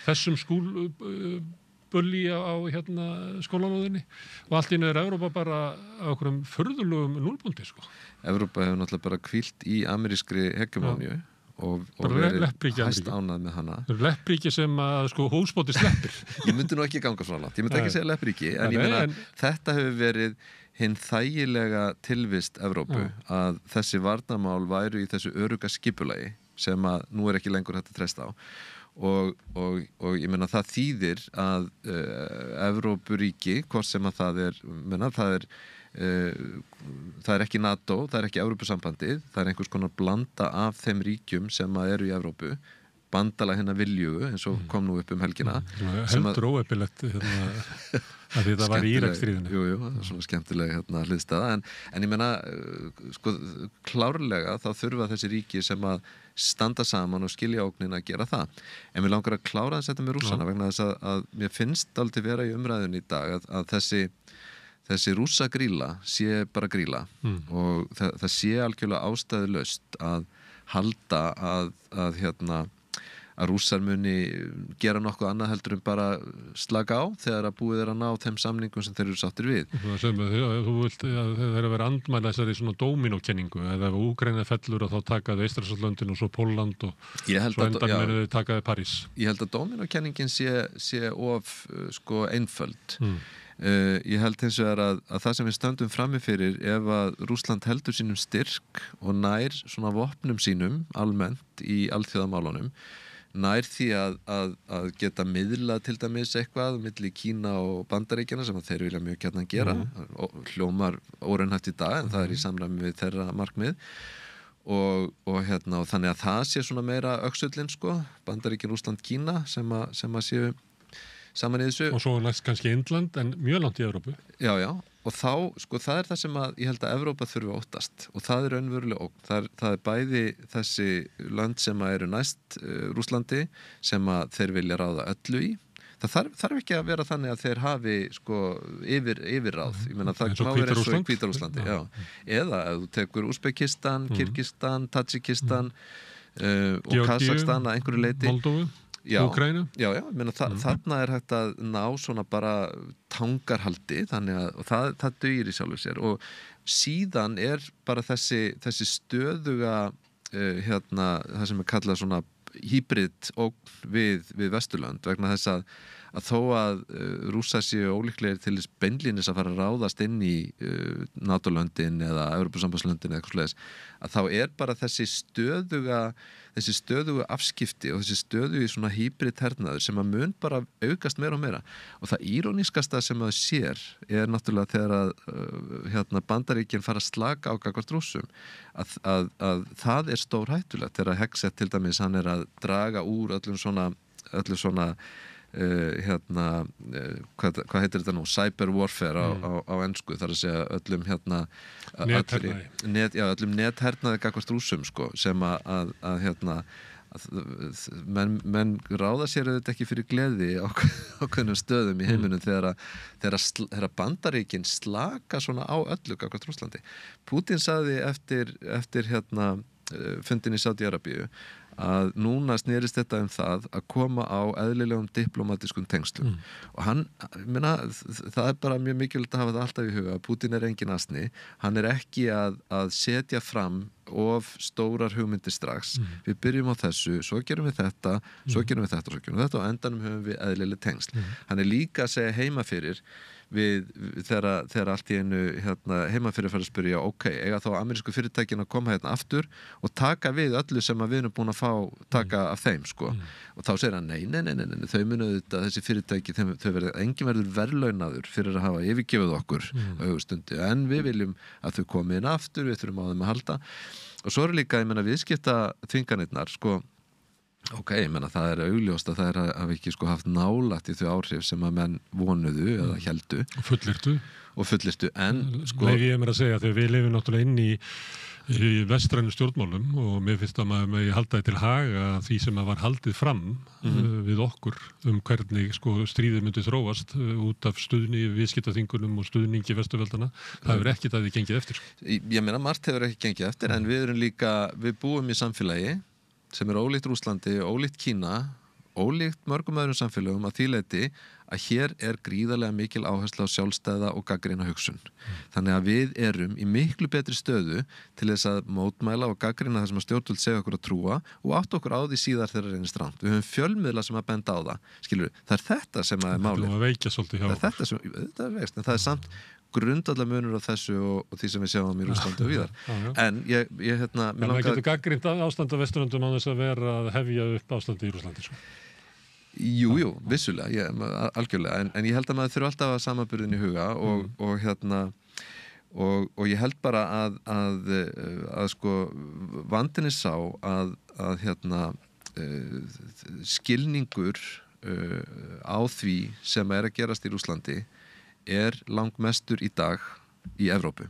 S2: þessum skúlbulli á skólanóðinni og allt í einu er Evrópa bara á okkurum furðulegum núlbúndi.
S3: Evrópa hefur náttúrulega bara hvílt í amerískri hegemóníu og verið hæst ánað með hana.
S2: Það eru leppríki sem að húsbóti sleppir.
S3: Ég myndi nú ekki ganga svo langt, ég myndi ekki segja leppríki, en ég meina þetta hefur verið hinn þægilega tilvist Evrópu að þessi varnarmál væru í þessu örugga skipulagi sem að nú er ekki lengur hægt að treysta á. Og ég meina það þýðir að Evrópuríki, hvort sem að það er ekki NATO, það er ekki Evrópusambandið, það er einhvers konar blanda af þeim ríkjum sem að eru í Evrópu, bandalag hennar viljugu eins og kom nú upp helgina.
S2: Heldur óeppilegt að þetta var í Íraksstríðinu.
S3: Jú, það er svona skemmtileg hliðstæða, en ég meina klárlega þá þurfa þessi ríki sem að standa saman og skilja ógnin að gera það. En mér langar að klára þetta með Rússana vegna þess að mér finnst dálítið vera í umræðunni í dag að þessi Rússa gríla sé bara gríla og það sé algjörlega ástæðulaust að halda að Rússar muni gera nokkuð annað heldur bara slaka á þegar að búið er að ná þeim samningum sem þeir eru sáttir við.
S2: Þú vilt að þeir eru að vera andmæla þessari svona dóminókenningu eða ef Úkraína fellur að þá takaði Eystrasaltslöndin og svo Pólland og svo endan verður þau takaði París.
S3: Ég held að dóminókenningin sé of einföld. Ég held hins vegar að það sem við stöndum frammi fyrir ef að Rússland heldur sínum styrk og nær svona vopnum sínum almennt í alþjóðamálunum, nær því að geta miðlað til dæmis eitthvað milli Kína og Bandaríkjanna sem að þeir vilja mjög gjarnan gera hljómar óraunhæft í dag en það er í samræmi við þeirra markmið og þannig að það sé svona meira öxullinn Bandaríkin, Rússland, Kína sem að séu saman í þessu.
S2: Og svo næst kannski Indland en mjög langt í Evrópu.
S3: Já, og þá, það er það sem að ég held að Evrópa þurfi að óttast og það er raunverulega ógn. Það er bæði þessi lönd sem að eru næst Rússlandi sem að þeir vilja ráða öllu í. Það þarf ekki að vera þannig að þeir hafi yfirráð. Ég meina það má vera eins og í Hvíta-Rússlandi. Eða ef þú tekur Úsbekistan, Kirgistan, Tadjikistan, og Kazakstan að einhverju leyti
S2: Moldóvu, Úkraínu.
S3: Já, meina, þarna er hægt að ná svona bara tangarhaldi þannig að það dugir í sjálfu sér og síðan er bara þessi stöðuga það sem er kallað svona hýbrid ógn við Vesturlönd vegna þess að þó að Rússar séu ólíklegir til þess beinlínis að fara að ráðast inn í NATO-löndin eða Evrópusambandslöndin eða eitthvað svoleiðis að þá er bara þessi stöðuga afskipti og þessi stöðugi svona hýbrid hernaður sem að mun bara aukast meira og meira og það írónískasta sem að sér er náttúrulega þegar að Bandaríkin fara að slaka á gagnvart Rússum að það er stór hættulegt þegar Hegseth til dæmis hann er að draga úr öllum svona hvað heitir þetta nú cyber warfare á ensku þar að segja öllum öllum nethernaði gagnvart Rússum sko sem að menn ráða sér auðvitað ekki fyrir gleði á ákveðnum stöðum í heiminum þegar Bandaríkin slaka svona á öllu gagnvart Rússlandi. Putin sagði eftir fundin í Sádi-Arabíu að núna snerist þetta það að koma á eðlilegum diplomatískum tengslum og það er bara mjög mikilvægt að hafa það alltaf í huga að Putin er engin asni, hann er ekki að setja fram of stórar hugmyndir strax við byrjum á þessu, svo gerum við þetta svo gerum við þetta og endanum höfum við eðlileg tengsl. Hann er líka að segja heima fyrir þegar allt í einu heima fyrir fara að spyrja eiga þá amerísku fyrirtækin að koma aftur og taka við öllu sem við erum búin að taka af þeim sko og þá segir hann nei, þau munu þetta þessi fyrirtæki, enginn verður verðlaunaður fyrir að hafa yfirgefið okkur á augustundu, en við viljum að þau komi inn aftur, við þurfum á þeim að halda og svo líka, viðskipta þvinganirnar sko það er augljóst að það hafi ekki haft nálægt í þau áhrif sem að menn vonuðu eða héldu og fullyrtu en
S2: Leyfi ég mér að segja þegar við lifum náttúrulega inn í vestrænu stjórnmálum og mér finnst að maður megi halda til haga því sem að var haldið fram við okkur hvernig stríðið myndi þróast út af viðskiptaþvingunum og stuðningi vesturveldana, það hefur ekkert að því gengið eftir.
S3: Ég meina margt hefur ekki gengið eftir en við búum í samfélagi sem er ólíkt Rússlandi, ólíkt Kína, ólíkt mörgum öðrum samfélögum að því leyti að hér er gríðarlega mikil áhersla á sjálfstæða og gagnrýna hugsun. Þannig að við erum í miklu betri stöðu til þess að mótmæla og gagnrýna það sem að stjórnvöld segja okkur að trúa og átta okkur á því síðar þegar reynist rangt. Við höfum fjölmiðla sem að benda á það. Skilur, það er þetta sem að er málið.
S2: Það veikja svolítið hjá okkur.
S3: Það er veikst, en það er samt grundallar munur á þessu og því sem við sjáum í Rússlandi og víðar. En
S2: maður getur gagnrýnt ástand á Vesturlöndum á þess að vera að hefja upp ástandi í Rússlandi svo.
S3: Jú, vissulega, algjörlega, en ég held að maður þurfa alltaf að hafa samanburðin í huga og ég held bara að vandinn er sá að skilningur á því sem er að gerast í Rússlandi er langmestur í dag í Evrópu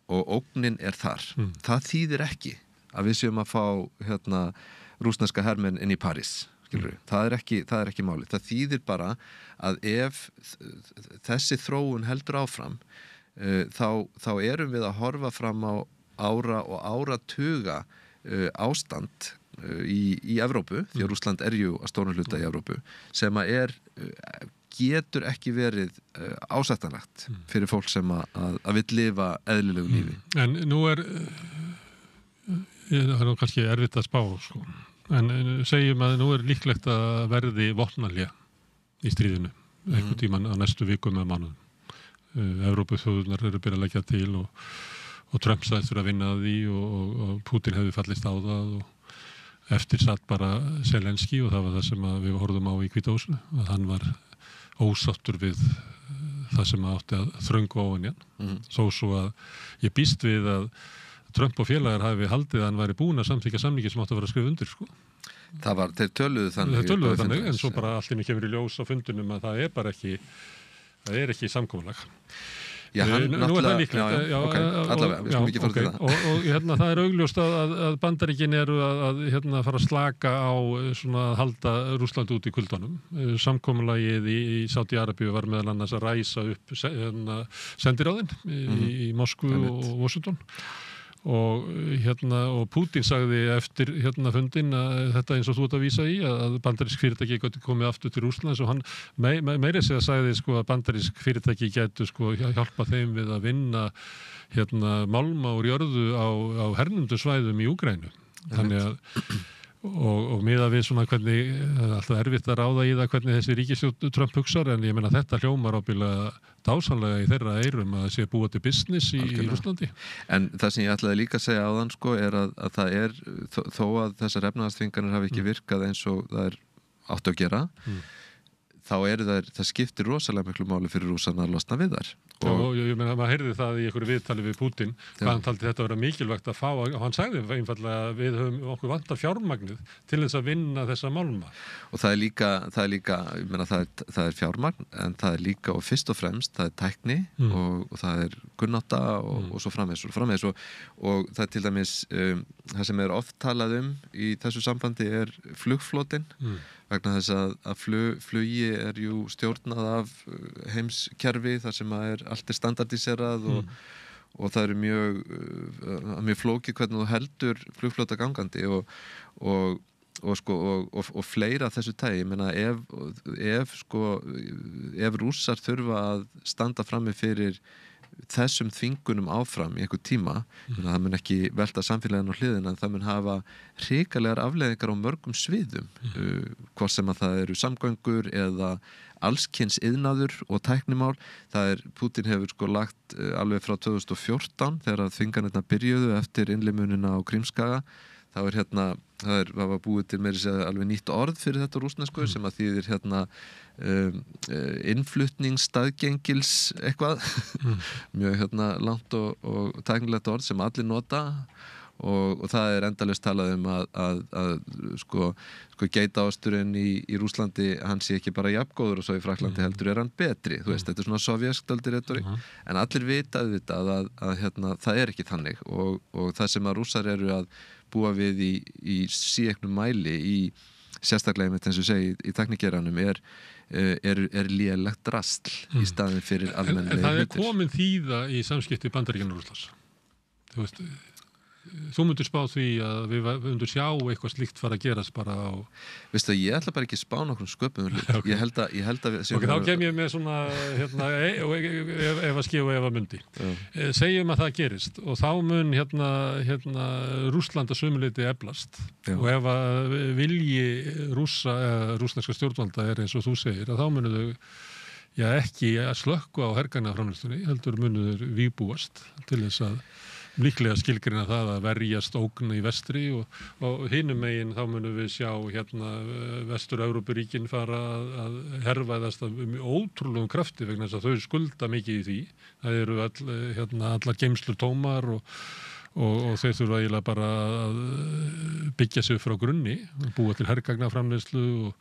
S3: og ógnin er þar. Það þýðir ekki að við séum að fá rússneska hermenn inn í París. Það er ekki málið. Það þýðir bara að ef þessi þróun heldur áfram þá erum við að horfa fram á ára og áratuga ástand í Evrópu, því að Rússland er jú að stórum hluta í Evrópu, sem að getur ekki verið ásættanlegt fyrir fólk sem að vill lifa eðlilegu lífi.
S2: En nú það er kannski erfitt að spá sko. En segjum að nú er líklegt að verði vopnahlé í stríðinu einhvern tímann á næstu vikum eða mánuðum. Evrópuþjóðurnar eru byrjað að leggja til og Trump sagðist fyrir að vinna að því og Putin hefði fallist á það og eftir satt bara Zelenski og það var það sem við horfðum á í Hvíta húsinu, að hann var ósáttur við það sem átti að þröngu á hann svo að ég býst við að Trump og félagar hafi haldið að hann væri búin að samþykja samningi sem átti að vera að skrifa undir sko.
S3: Þeir töluðu þannig
S2: en svo bara allt inni kemur í ljós á fundunum að það er bara ekki samkomulag. Nú er það líklegt
S3: allavega, við skulum ekki fara til það
S2: og það er augljóst að Bandaríkin eru að fara að slaka á svona að halda Rússland út í kuldunum. Samkomulagið í Sádi-Arabíu var meðal annars að ræsa upp sendiráðin í Moskvu og Washington og Putin sagði eftir fundinn að þetta eins og þú ert að vísa í að bandarísk fyrirtæki gætu komið aftur til Rússlands og hann meira segja sagði sko að bandarísk fyrirtæki gætu sko hjálpa þeim við að vinna málma úr jörðu á hernumdu svæðum í Úkraínu. Þannig að og miðað við svona hvernig alltaf erfitt að ráða í það hvernig þessi ríkisstjórn Trump hugsar en ég meina þetta hljómar ábyggilega dásamlega í þeirra eyrum að sé búa til business í Rússlandi.
S3: En það sem ég ætlaði líka að segja áðan sko er að það er þó að þessar efnahagsþvinganir hafi ekki virkað eins og það er átt að gera þá það skiptir rosalega miklu máli fyrir Rússana að losna við þar.
S2: Og ég meina, maður heyrði það í einhverju viðtali við Putin, hvað hann taldi þetta að vera mikilvægt að fá, og hann sagði einfallega að við höfum okkur vantar fjármagnið til þess að vinna þessa málma. Og það er líka, ég meina, það er fjármagn, en það er líka og fyrst og fremst, það er tækni og það er kunnátta og svo framvegis og það er til dæmis, það sem er oft talað í þessu sambandi er flugflotinn, vegna þess að flugi er jú stjórnað af heimskerfi þar sem allt er standardiserað og það eru mjög flókið hvernig þú heldur flugflota gangandi og fleira þessu tagi. Ég meina ef Rússar þurfa að standa frammi fyrir þessum þvingunum áfram í einhver tíma, það mun ekki velta samfélaginu á hliðina en það mun hafa hrikalegar afleiðingar á mörgum sviðum, hvort sem að það eru samgöngur eða allskyns iðnaður og tæknimál. Putin hefur lagt alveg frá 2014 þegar þvinganirnar byrjuðu eftir innlimunina á Krímskaga. Það var búið til meira segja alveg nýtt orð fyrir þetta rússnesku sem að þýðir innflutningsstaðgengils eitthvað mjög langt og tæknilegt orð sem allir nota og það er endalaust talað að geitaosturinn í Rússlandi hann sé ekki bara jafngóður og svo í Frakklandi heldur hann betri, þú veist, þetta er svona sovjaskdöldi retórik, en allir vita að það er ekki þannig og það sem að Rússar eru að búa við í síeknum mæli í sérstaklega með eins og segi í tæknigeranum er lélegt drasl í staðin fyrir almennlega hlutir. En það er komin þýða í samskipti Bandaríkjanna og Rússlands. Þú veist, þú myndir spá því að við myndir sjá eitthvað slíkt fara að gerast bara á...
S3: Veistu að ég ætla bara ekki að spá nokkur sköpum hlut. Okay. Ég held að við...
S2: þá kem ég með svona ef að ski og ef að mundi. Segjum að það gerist og þá mun Rússland að sömuleyti eflast og ef að vilji rússneska stjórnvalda er eins og þú segir að þá munu þau ekki að slökkva á herganaframleiðslunni heldur munu þau vígbúast til þess að líklega skilgrina það að verjast ógn í vestri og hinum megin þá munum við sjá Vestur-Evrópuríkin fara að herfaðast af ótrúlegum krafti vegna þess að þau skulda mikið í því. Það eru allar geymslur tómar og þeir þurfa eiginlega bara að byggja sig frá grunni, búa til hergagnaframleiðslu og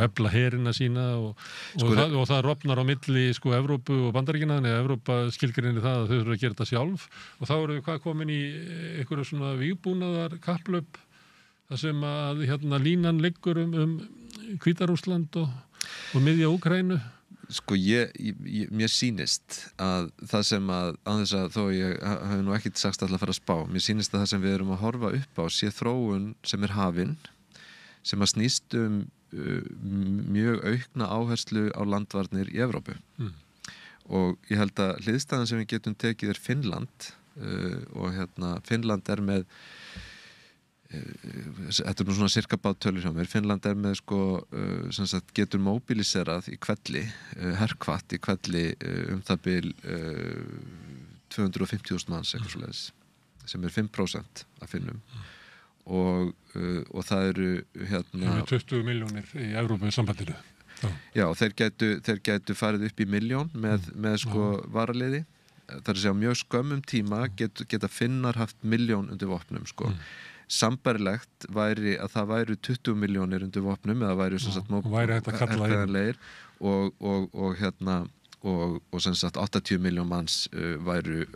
S2: efla herina sína og það rofnar á milli Evrópu og Bandaríkjanna, en Evrópa skilgreinir það að þau þurfa að gera þetta sjálf og þá eru við komin í einhverju svona vígbúnaðar kapplöp þar sem að línan liggur Hvíta-Rússland og miðja Úkraínu.
S3: Mér sýnist að það sem að þess að þó ég hafi nú ekkert sagst alltaf að fara að spá, mér sýnist að það sem við erum að horfa upp á sé þróun sem er hafin sem að snýst mjög aukna áherslu á landvarnir í Evrópu og ég held að hliðstæðan sem við getum tekið er Finnland og Finnland er með þetta nú svona cirka báttölur hjá mér. Finnland er með sem sagt getur móbiliserað í hvelli, herkvatt í hvelli það bil 250.000 manns eitthvað svoleiðis, sem er 5% af Finnum og það eru
S2: 20 milljónir í Evrópusambandinu.
S3: Já, þeir gætu farið upp í 1 milljón með varaliði. Það er að segja mjög skömmum tíma geta Finnar haft 1 milljón undir vopnum Sambarilegt væri að það væru 20 milljónir undir vopnum eða væri sem sagt
S2: herkvæðanlegir
S3: og sem sagt 80 miljón manns væru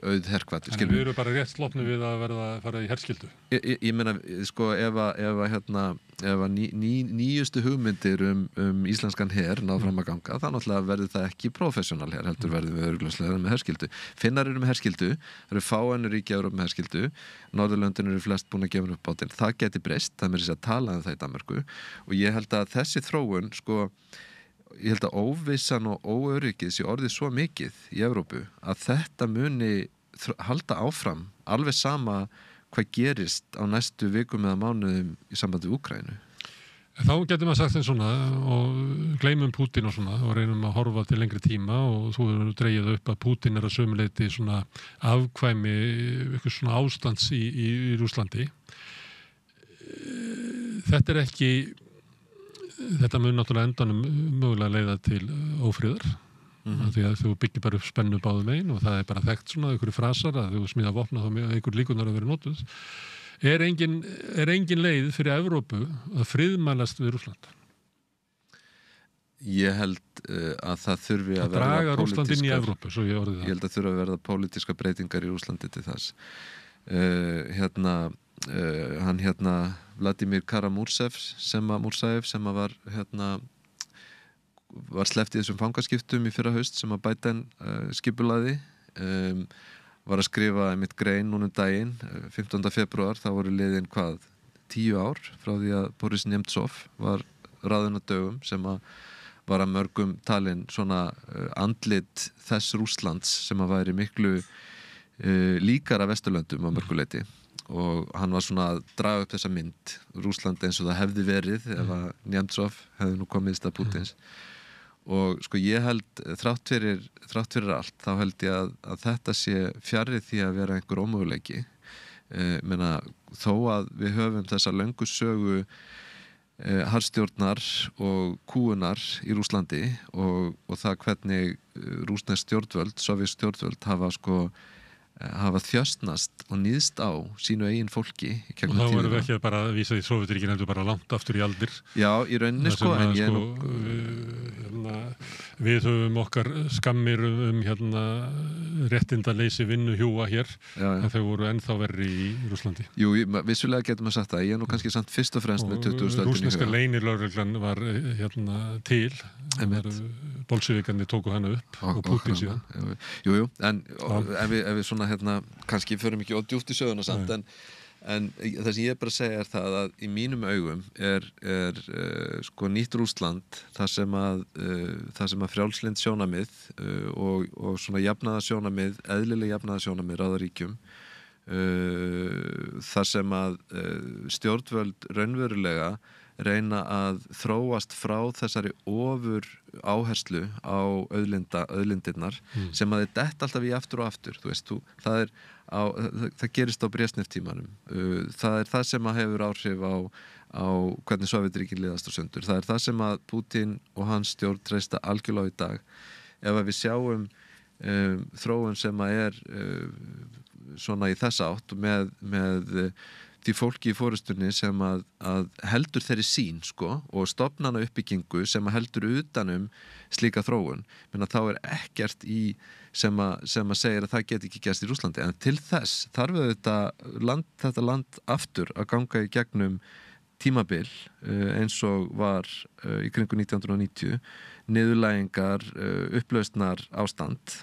S3: auð herkvættur.
S2: Þannig við erum bara rétt slopni við að fara í herskildu.
S3: Ég meina, sko, ef nýjustu hugmyndir íslenskan her ná fram að ganga, þá náttúrulega verður það ekki professional her, heldur verður við örugglega með herskildu. Finnar eru með herskildu, það eru fáeinir ríki með herskildu, Norðurlöndin eru flest búin að gefa upp bátinn. Það geti breyst, það er að tala um það í Danmörku og ég held að þessi þróun, sko, ég held að óvissan og óöryggið sé orðið svo mikið í Evrópu að þetta muni halda áfram alveg sama hvað gerist á næstu vikum eða mánuðum í sambandi við Úkraínu.
S2: Þá getur maður sagt þeim svona og gleymum Pútín og svona og reynum að horfa til lengri tíma og þú hefur dregið upp að Pútín að sömuleyti svona afkvæmi eitthvað svona ástands í Rússlandi. Þetta mun náttúrulega endanum mögulega leiða til ófriðar því að þú byggir bara upp spennu báðum megin og það er bara þekkt svona einhverju frasar að þú smíða vopna þá einhver líkunar að vera notuð. Er engin leið fyrir Evrópu að friðmælast við Rússland?
S3: Ég held að það þurfi að
S2: draga Rússland inn í Evrópu, svo ég orðið það.
S3: Ég held að þurfi að verða pólitíska breytingar í Rússlandi til þess. Vladimir Kara-Murzaev sem var sleppt í þessum fangaskiptum í fyrra haust sem að Biden skipulaði var að skrifa einmitt grein núna daginn 15. febrúar, þá voru liðin 10 ár frá því að Boris Nemtsov var ráðinn á dögum sem að var að mörgum talin svona andlit þess Rússlands sem að væri miklu líkara Vesturlöndum á mörguleiti og hann var svona að draga upp þessa mynd Rússland eins og það hefði verið ef að Nemtsov hefði nú komið í stað Pútins og sko ég held þrátt fyrir allt þá held ég að þetta sé fjarri því að vera einhver ómöguleiki menna þó að við höfum þessa löngu sögu harðstjórnar og kúunar í Rússlandi og það hvernig rússnesk stjórnvöld, sovjísk stjórnvöld hafa þjösnast og níðst á sínu eigin fólki og
S2: þá vorum við ekki bara að vísa því Sovétríkin heldur bara langt aftur í aldir
S3: já, í rauninni sko
S2: við höfum okkar skammir réttindaleysi vinnuhjúa hér en þau voru ennþá verri í Rússlandi
S3: Jú, vissulega getum við sagt það ég er nú kannski samt fyrst og fremst með 20. öldinni
S2: rússneska leynilögreglan var til bolsjevikarnir tóku hana upp og Pútín síðan
S3: Jú, en ef við svona kannski förum ekki ódjúpt í söguna samt en það sem ég bara segja er það að í mínum augum er sko nýtt Rússland það sem að frjálslynd sjónamið og svona jafnaðarsjónamið, eðlileg jafnaðarsjónamið ráðaríkjum þar sem að stjórnvöld raunverulega reyna að þróast frá þessari ofur áherslu á auðlindirnar sem að þetta alltaf í aftur og aftur þú veist, það gerist á Brezhnev-tímanum það er það sem að hefur áhrif á hvernig Sovétríkin liðast á sundur það er það sem að Pútín og hans stjórn treysta algjörlega í dag ef að við sjáum þróun sem að er svona í þessa átt með því fólki í fórustunni sem að heldur þeirri sín sko og stofnana uppbyggingu sem að heldur utanum slíka þróun menn að þá er ekkert í sem að segja að það geti ekki gerst í Rússlandi en til þess þarf þetta land aftur að ganga í gegnum tímabil eins og var í kringu 1990 niðurlægingar, upplausnar ástand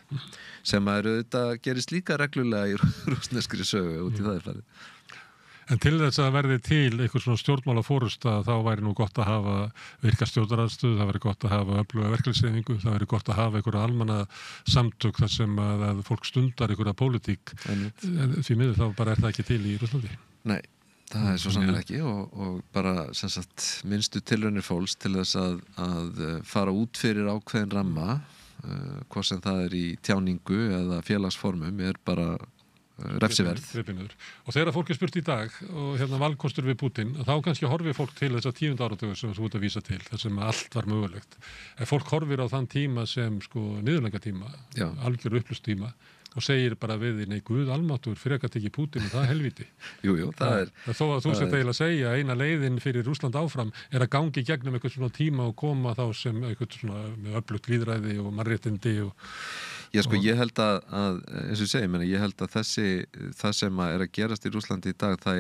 S3: sem að þetta gerist líka reglulega í rússneskri sögu út í það farið
S2: En til þess að verði til eitthvað svona stjórnmálafórusta þá væri nú gott að hafa virka stjórnaraðstöðu, það væri gott að hafa öfluga verkefnishreyfingu, það væri gott að hafa einhverja almanna samtök þar sem að fólk stundar einhverja pólitík því miður þá bara er það ekki til í Rússlandi.
S3: Nei, það er svo sannlega ekki og bara sem sagt minnstu tilraunir fólks til þess að fara út fyrir ákveðin ramma hvort sem það er í tjáningu eða félagsformum er bara refsiverð.
S2: Og þegar fólk er spurt í dag og valkostur við Pútín þá kannski horfir fólk til þess að 10. áratugur sem þú ert að vísa til, þar sem allt var mögulegt. Ef fólk horfir á þann tíma sem niðurlægingatíma, algjör upplust tíma og segir bara við því, nei, Guð almáttugur frekar tekið Pútín það helvíti.
S3: Jú, það er...
S2: Þó að þú sért eiginlega að segja að eina leiðin fyrir Rússland áfram er að gangi gegnum eitthvað svona tíma og koma þá sem eitthvað svona með öflugt lýðræði og mannréttindi og...
S3: Já, sko, ég held að eins og ég segi, ég held að það sem er að gerast í Rússlandi í dag, það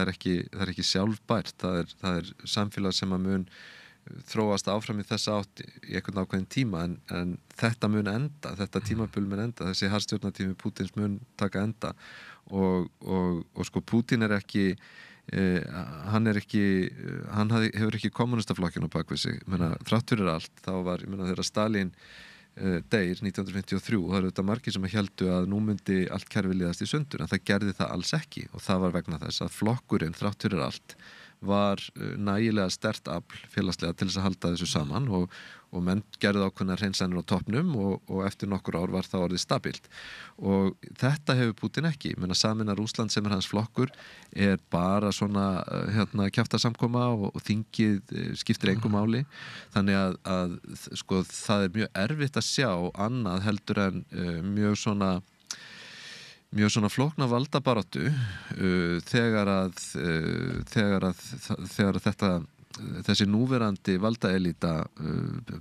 S3: er ekki sjálfbært, það er samfélag sem að mun þróast áfram í þessa átt í einhvern ákveðin tíma en þetta mun enda, þetta tímabil mun enda, þessi harðstjórnartími Pútins mun taka enda og sko Pútín er ekki hann hefur ekki kommunistaflokkinn á bakvið sig, þrátt fyrir allt, þá var, þegar Stalin deyr 1953 og það eru þetta margir sem héldu að nú myndi allt kerfi liðast í sundur en það gerði það alls ekki og það var vegna þess að flokkurinn þrátt fyrir allt var nægilega sterkt afl félagslega til þess að halda þessu saman og menn gerðu ákveðnar hreinsanir á toppnum og eftir nokkur ár var það orðið stabilt og þetta hefur Pútín ekki sameina Rússland sem er hans flokkur er bara svona kjaftasamkoma og þingið skiptir engu máli þannig að sko það er mjög erfitt að sjá annað heldur en mjög svona flókna valdabaráttu þegar þessi núverandi valdaelíta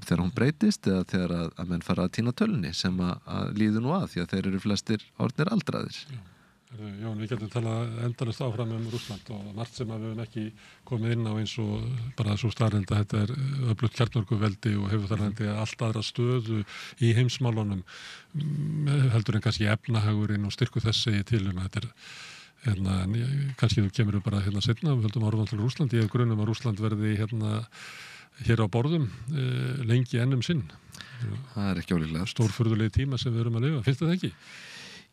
S3: þegar hún breytist eða þegar að menn fara að týna tölunni sem að líður nú að því að þeir eru flestir orðnir aldraðir.
S2: Jón, við getum talað endalaust áfram Rússland og margt sem við höfum ekki komið inn á eins og bara svo staðreynd að þetta er öflugt kjarnorkuveldi og hefur þar allt aðra stöðu í heimsmálunum heldur en kannski efnahagurinn og styrku þessi til þetta kannski þú kemur bara seinna, við höldum að horfa til Rússland, ég hef grunum að Rússland verði hér á borðum lengi ennum sinn.
S3: Það er ekki ólíklegt.
S2: Stórfurðulegi tíma sem við erum að lifa, finnst það ekki?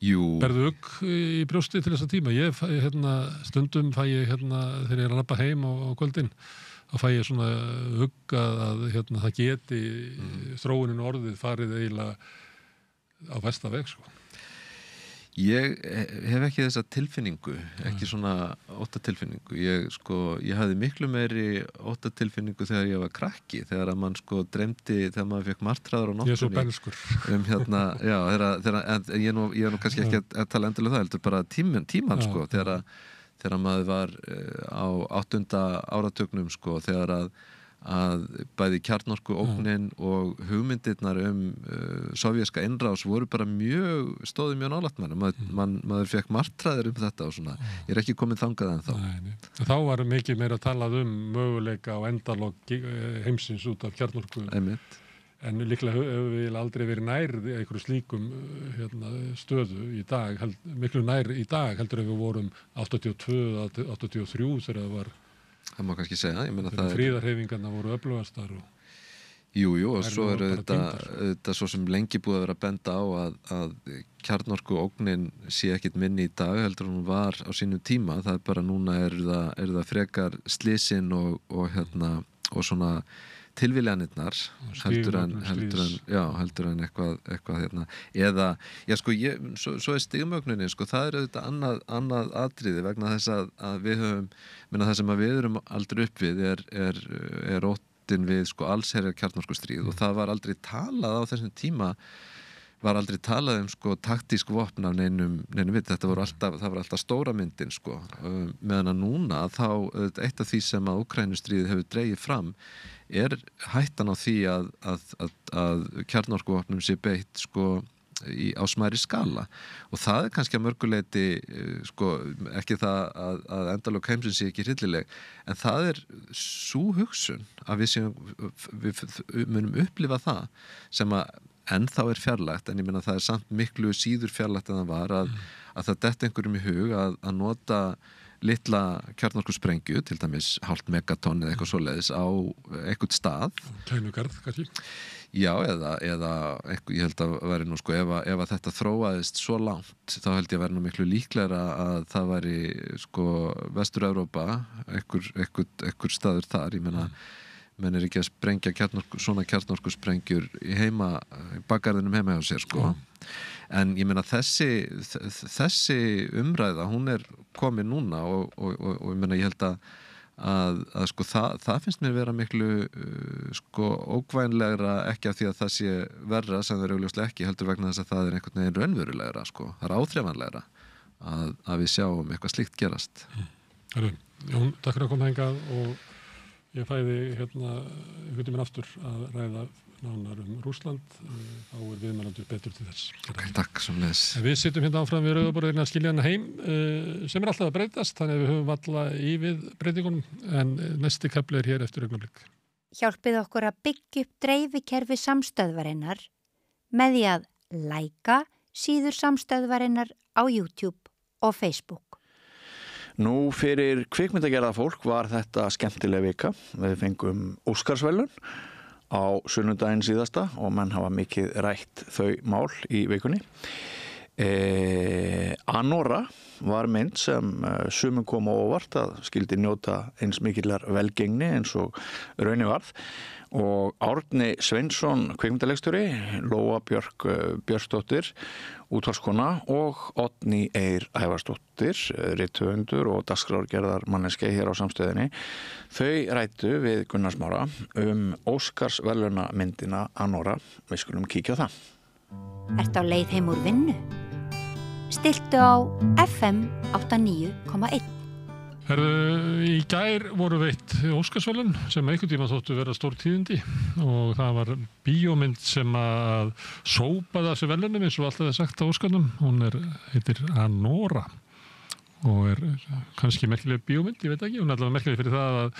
S3: Jú.
S2: Berðu ugg í brjósti til þessa tíma? Ég stundum fæ ég þegar ég er að labba heim á kvöldin þá fæ ég svona ugg að það geti þróunin orðið farið eiginlega á versta veg sko.
S3: Ég hef ekki þessa tilfinningu, ekki svona óttatilfinningu. Ég hafði miklu meiri óttatilfinningu þegar ég var krakki, þegar að mann dreymdi, þegar maður fekk martraður á nóttunni.
S2: Ég er svo benskur.
S3: Ég er nú kannski ekki að tala endilega það, heldur bara tíman þegar maður var á 8. áratugnum þegar að bæði kjarnorku ógnin og hugmyndirnar sovjerska innrás voru bara stóðu mjög nálægt maður fekk martraðir þetta og svona, ég er ekki komin þangað en þá.
S2: Nei. Þá var mikið meira talað möguleika á endalok heimsins út af kjarnorku.
S3: Einmitt.
S2: En líklega hefur við aldrei verið nær einhverju slíkum stöðu í dag, miklu nær í dag heldur ef við vorum 82-83 þegar það var
S3: það má kannski segja,
S2: fríðarhreyfingarnar voru öflugastar
S3: Jú, og svo er þetta svo sem lengi búið að vera að benda á að kjarnorku ógnin sé ekkit minni í dag heldur hún var á sínu tíma, það er bara núna er það frekar slysinn og svona tilviljanirnar heldur en eitthvað eða, svo er stigmögnunin það er auðvitað annað atriði vegna þess að við höfum það sem að við erum aldrei upp við er óttin við allsherjar kjarnorkustríð og það var aldrei talað á þessum tíma var aldrei talað taktísk vopn af neinum við, það var alltaf stóra myndin meðan að núna þá eitt af því sem að Úkraínustríðið hefur dregið fram er hættan á því að kjarnorkuvopnum sé beitt á smærri skala og það er kannski að mörguleyti ekki það að endalok heimsins sé ekki hryllileg en það er sú hugsun að við munum upplifa það sem að ennþá er fjarlægt en ég meina það er samt miklu síður fjarlægt en það var að það detti einhverjum í hug að nota litla kjarnorkusprengju til dæmis 0,5 megatonn eða eitthvað svoleiðis á einhvern stað
S2: Kænugarð kannski
S3: já eða ég held að væri nú ef að þetta þróaðist svo langt þá held ég að væri nú miklu líklegra að það væri Vestur-Evrópa einhver staður þar ég meina menn er ekki að sprengja svona kjarnorkusprengjur í bakgarðinum heima hjá sér en ég meina þessi umræða hún er komin núna og ég meina ég held að sko það finnst mér vera miklu sko ókvænlegra, ekki af því að það sé verra sem það er augljóslega ekki, heldur vegna þess að það er einhvern veginn raunverulegra sko, það er áþreifanlegra að við sjáum eitthvað slíkt gerast.
S2: Herru, Jón, takk fyrir að koma hingað og ég fæði einhvern tímann aftur að ræða nánar Rússland, þá viðmælendur betur til þess.
S3: Okay, takk sömuleiðis.
S2: Við sitjum áfram við rauðaborðinu að skilja hana heim sem alltaf að breytast, þannig að við höfum alla í við breytingunum, en næsti kafli hér eftir augnablik.
S4: Hjálpið okkur að byggja upp dreifikerfi samstöðvarinnar með því að læka síður samstöðvarinnar á YouTube og Facebook.
S1: Nú fyrir kvikmyndagerða fólk var þetta skemmtileg vika. Við fengum Óskarsverðlaun á sunnudaginn síðasta og menn hafa mikið rætt þau mál í vikunni. Anora var mynd sem sumum kom á óvart að skildi njóta eins mikillar velgengni eins og raunin varð. Og Árni Sveinsson, kvikmyndaleikstjóri, Lóa Björk Björnsdóttir, útvarpskona og Oddný Eir Ævarsdóttir, rithöfundur og dagskrárgerðar manneskja hér á Samstöðinni. Þau ræddu við Gunnar Smára Óskarsverðlauna myndina Anora. Við skulum kíkja á það.
S4: Ertu á leið heim úr vinnu? Stilltu á FM 89,1.
S2: Herðu, í gær voru veitt Óskarsverðlaun sem einhvern tíma þóttu vera stór tíðindi og það var bíómynd sem að sópaði þessu verðlaunum eins og alltaf er sagt á Óskarnum. Hún heitir Anora og kannski merkileg bíómynd, ég veit ekki. Hún allavega merkileg fyrir það að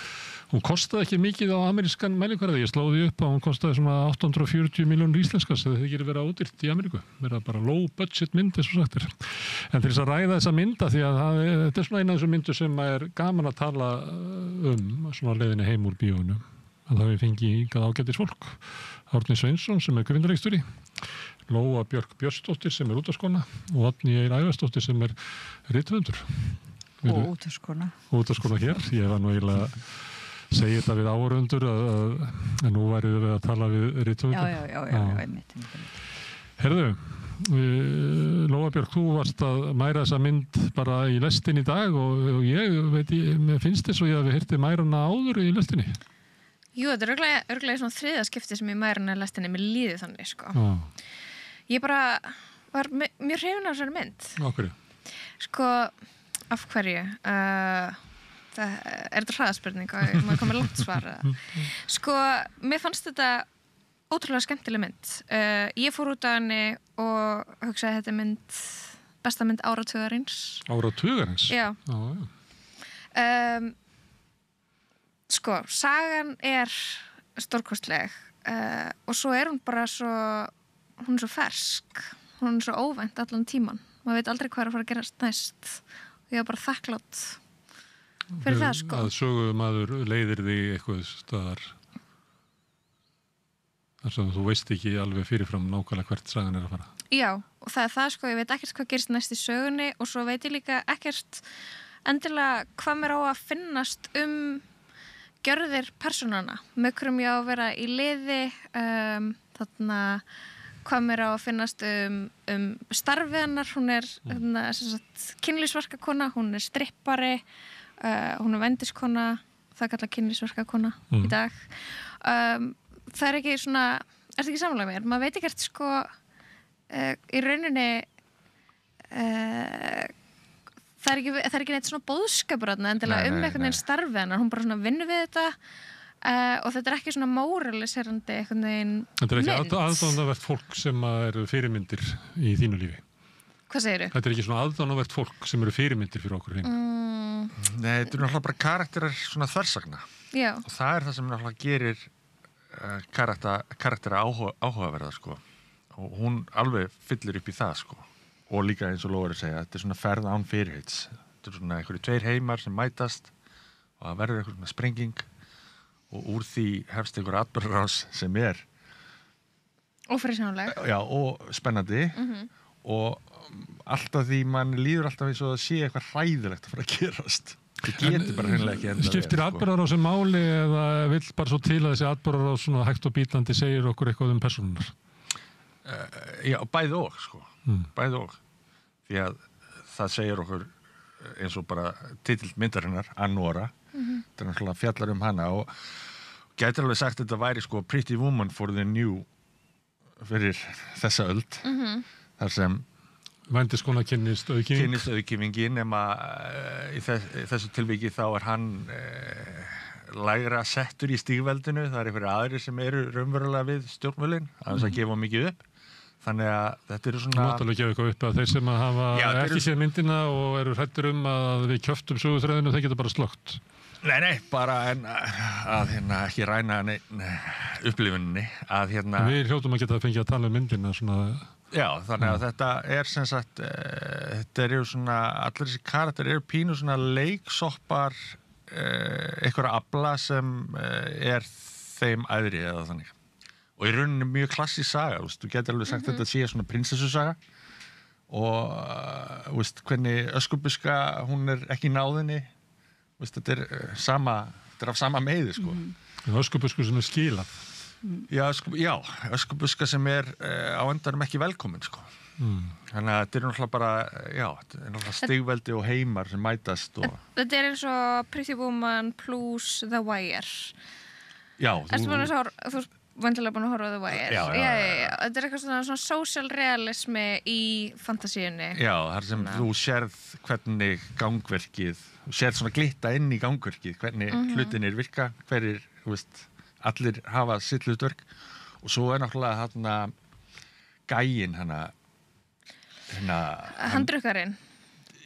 S2: hún kostaði ekki mikið á amerískan mælikvarða. Ég slóði upp að hún kostaði svona 840 milljónir íslenskar sem það gerir vera ódýrt í Ameríku. Vera bara low budget mynd eins og sagt er. En til þess að ræða þessa mynda því að þetta svona eina af þessum myndu sem er gaman að tala svona leiðinni heim úr bíóinu. Að það við fengi hingað ágætis fólk. Árni Sveinsson sem kvikmyndaleikstjóri, Lóa Björk Björnsdóttir sem útvarpskona og Oddný Eir Ævarsdóttir sem rithöfundur.
S5: Og útvarpskona
S2: hér. Ég var nú eiginlega að segja þetta við áhorfendur að nú væri við að tala við rithöfundur.
S5: Já, einmitt.
S2: Herðu, Lóa Björk, þú varst að mæra þessa mynd bara í lestinni í dag og mér finnst þess að ég hafi heyrt mærana áður í lestinni.
S6: Jú, þetta er örglega svona þriðja skipti sem ég mærana í lestinni, mér líði þannig, sko. Ég bara var mjög hrifin af þessari mynd.
S2: Af hverju?
S6: Sko, af hverju? Það þetta hraðaspurning og maður komið langt svar. Sko, mér fannst þetta ótrúlega skemmtileg mynd. Ég fór út af henni og hugsaði að þetta er besta mynd áratugarins.
S2: Áratugarins?
S6: Já. Sko, sagan er stórkostleg og svo er hún bara hún er svo fersk, hún er svo óvænt allan tíman. Maður veit aldrei hvað er að fara að gerast næst og ég var bara þakklátt fyrir það, sko.
S2: Að sögumaður leiðir þig eitthvað staðar þar sem þú veist ekki alveg fyrirfram nákvæmlega hvert sagan er að fara.
S6: Já, og það er það, sko, ég veit ekkert hvað gerist næst í sögunni og svo veit ég líka ekkert endilega hvað mér á að finnast gjörðir persónana, með hverjum ég á að vera í liði, þarna hvað mér á að finnast starfið hennar. Hún er kynlífsverkakona, hún er strippari, hún er vendiskona, það kallar kynlífsverkakona í dag. Það er ekki svona, er þetta ekki sammála mér? Maður veit ekkert, sko, í rauninni það er ekki neitt svona boðskapur endilega einhvern veginn starfið hennar, hún bara svona vinnur við þetta og þetta er ekki svona móraliserandi einhvern veginn mynd.
S2: Þetta er ekki aðdánavert fólk sem eru fyrirmyndir í þínu lífi.
S6: Hvað segirðu?
S2: Þetta er ekki svona aðdánavert fólk sem eru fyrirmyndir fyrir okkur hinn.
S7: Nei, þetta er náttúrulega bara karakterar svona þversagna.
S6: Já.
S7: Og það er það sem náttúrulega gerir karaktera áhugaverða, sko. Og hún alveg fyllir upp í það, sko. Og líka eins og Lóa segja, þetta er svona ferð án fyrirheits. Þetta er svona einhverju tveir heimar sem mætast og það verður einhver svona sprenging og úr því hefst einhver atburðarás sem er
S6: ófyrirsjáanleg.
S7: Já, og spennandi og alltaf því mann líður alltaf eins og að sé eitthvað hræðilegt að fara að gerast. Það getur bara hreinlega ekki enda.
S2: Skiptir atburðarás máli eða vill bara svo til að þessi atburðarás svona hægt og bítandi segir okkur eitthvað persónunar?
S7: Já, bæði og, sko. Bæði og. Því að það segir okkur eins og bara titill myndarinnar, Anora, þetta náttúrulega fjallar hana og gæti alveg sagt að þetta væri sko Pretty Woman for the New fyrir þessa öld þar sem
S2: Vændiskona kynnist
S7: auðkýfingin nema í þessu tilviki þá hann lægra settur í stígveldinu, það einhverjir aðrir sem eru raunverulega við stjórnvölin að gefa mikið upp þannig að þetta eru svona
S2: Máttalega gefa eitthvað upp að þeir sem hafa ekki séð myndina og eru hræddir að við kjöftum söguþræðinu, þeir geta bara slökkt
S7: Nei, bara en að ekki ræna upplifuninni að
S2: Við hljótum að geta fengið að tala um myndina svona
S7: Já, þannig að þetta sem sagt þetta eru svona, allir þessi karakter eru pínu svona leiksoppar einhverja afla sem þeim æðri eða þannig og í rauninni mjög klassísk saga, þú getur alveg sagt þetta sé svona prinsessusaga og hvernig Öskubuska, hún ekki í náðinni þetta er af sama meiði sko.
S2: Öskubusku sem skilað
S7: Já, Öskubuska sem á endanum ekki velkomin sko. Þannig að þetta er náttúrulega bara þetta er náttúrulega stigveldi og heimar sem mætast
S6: Þetta er eins og Pretty Woman plus The Wire
S7: Já,
S6: þú vantilega búin að horfa á The Wire
S7: Já.
S6: Þetta er eitthvað svona social realismi í fantasíunni
S7: Já, þar sem þú sérð hvernig gangverkið þú sérð svona glitta inn í gangverkið hvernig hlutinir virka hverjir, allir hafa sitt hlutverk og svo er náttúrulega gæinn
S6: handrukkarinn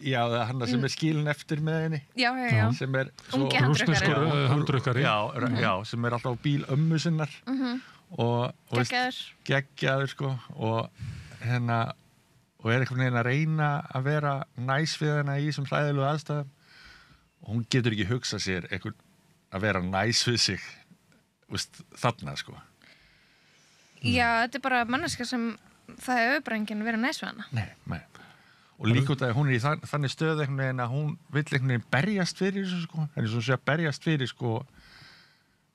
S7: Já, hann sem skilin eftir með henni
S6: Já.
S7: sem
S6: Ungi
S2: handrukkari
S7: Já, sem alltaf á bíl ömmu sinnar og geggjaður sko og og er einhvern veginn að reyna að vera næs við hennar í þessum hræðilegu aðstæðum og hún getur ekki hugsað sér að vera næs við sig þarna sko
S6: Já, þetta er bara manneska sem það hefur bara enginn verið næs við hana
S7: Nei og líka út að hún er í þannig stöð einhvern veginn að hún vill einhvern veginn berjast fyrir þessu sko en eins og sé að berjast fyrir sko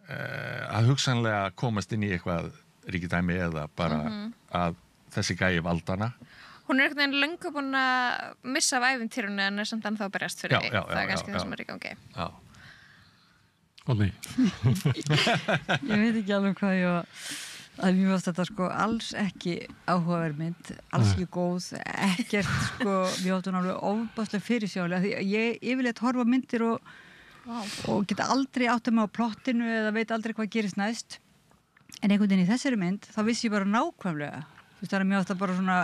S7: að hugsanlega komast inn í eitthvað ríkidæmi eða bara að þessi gæi valdana
S6: Hún er einhvern veginn löngu búin að missa af ævintýrunni en er samt ennþá að berjast fyrir því það er kannski það sem er í gangi
S7: Já
S2: Olli
S5: Ég veit ekki alveg hvað að mjög oft þetta sko alls ekki áhugaverð mynd, alls ekki góð ekkert sko, mjög oft hún alveg ofbáslega fyrirsjálega, því ég yfirleitt horfa myndir og geta aldrei átt mig á plottinu eða veit aldrei hvað gerist næst en einhvern veginn í þessari mynd, þá vissi ég bara nákvæmlega, það er mjög oft að bara svona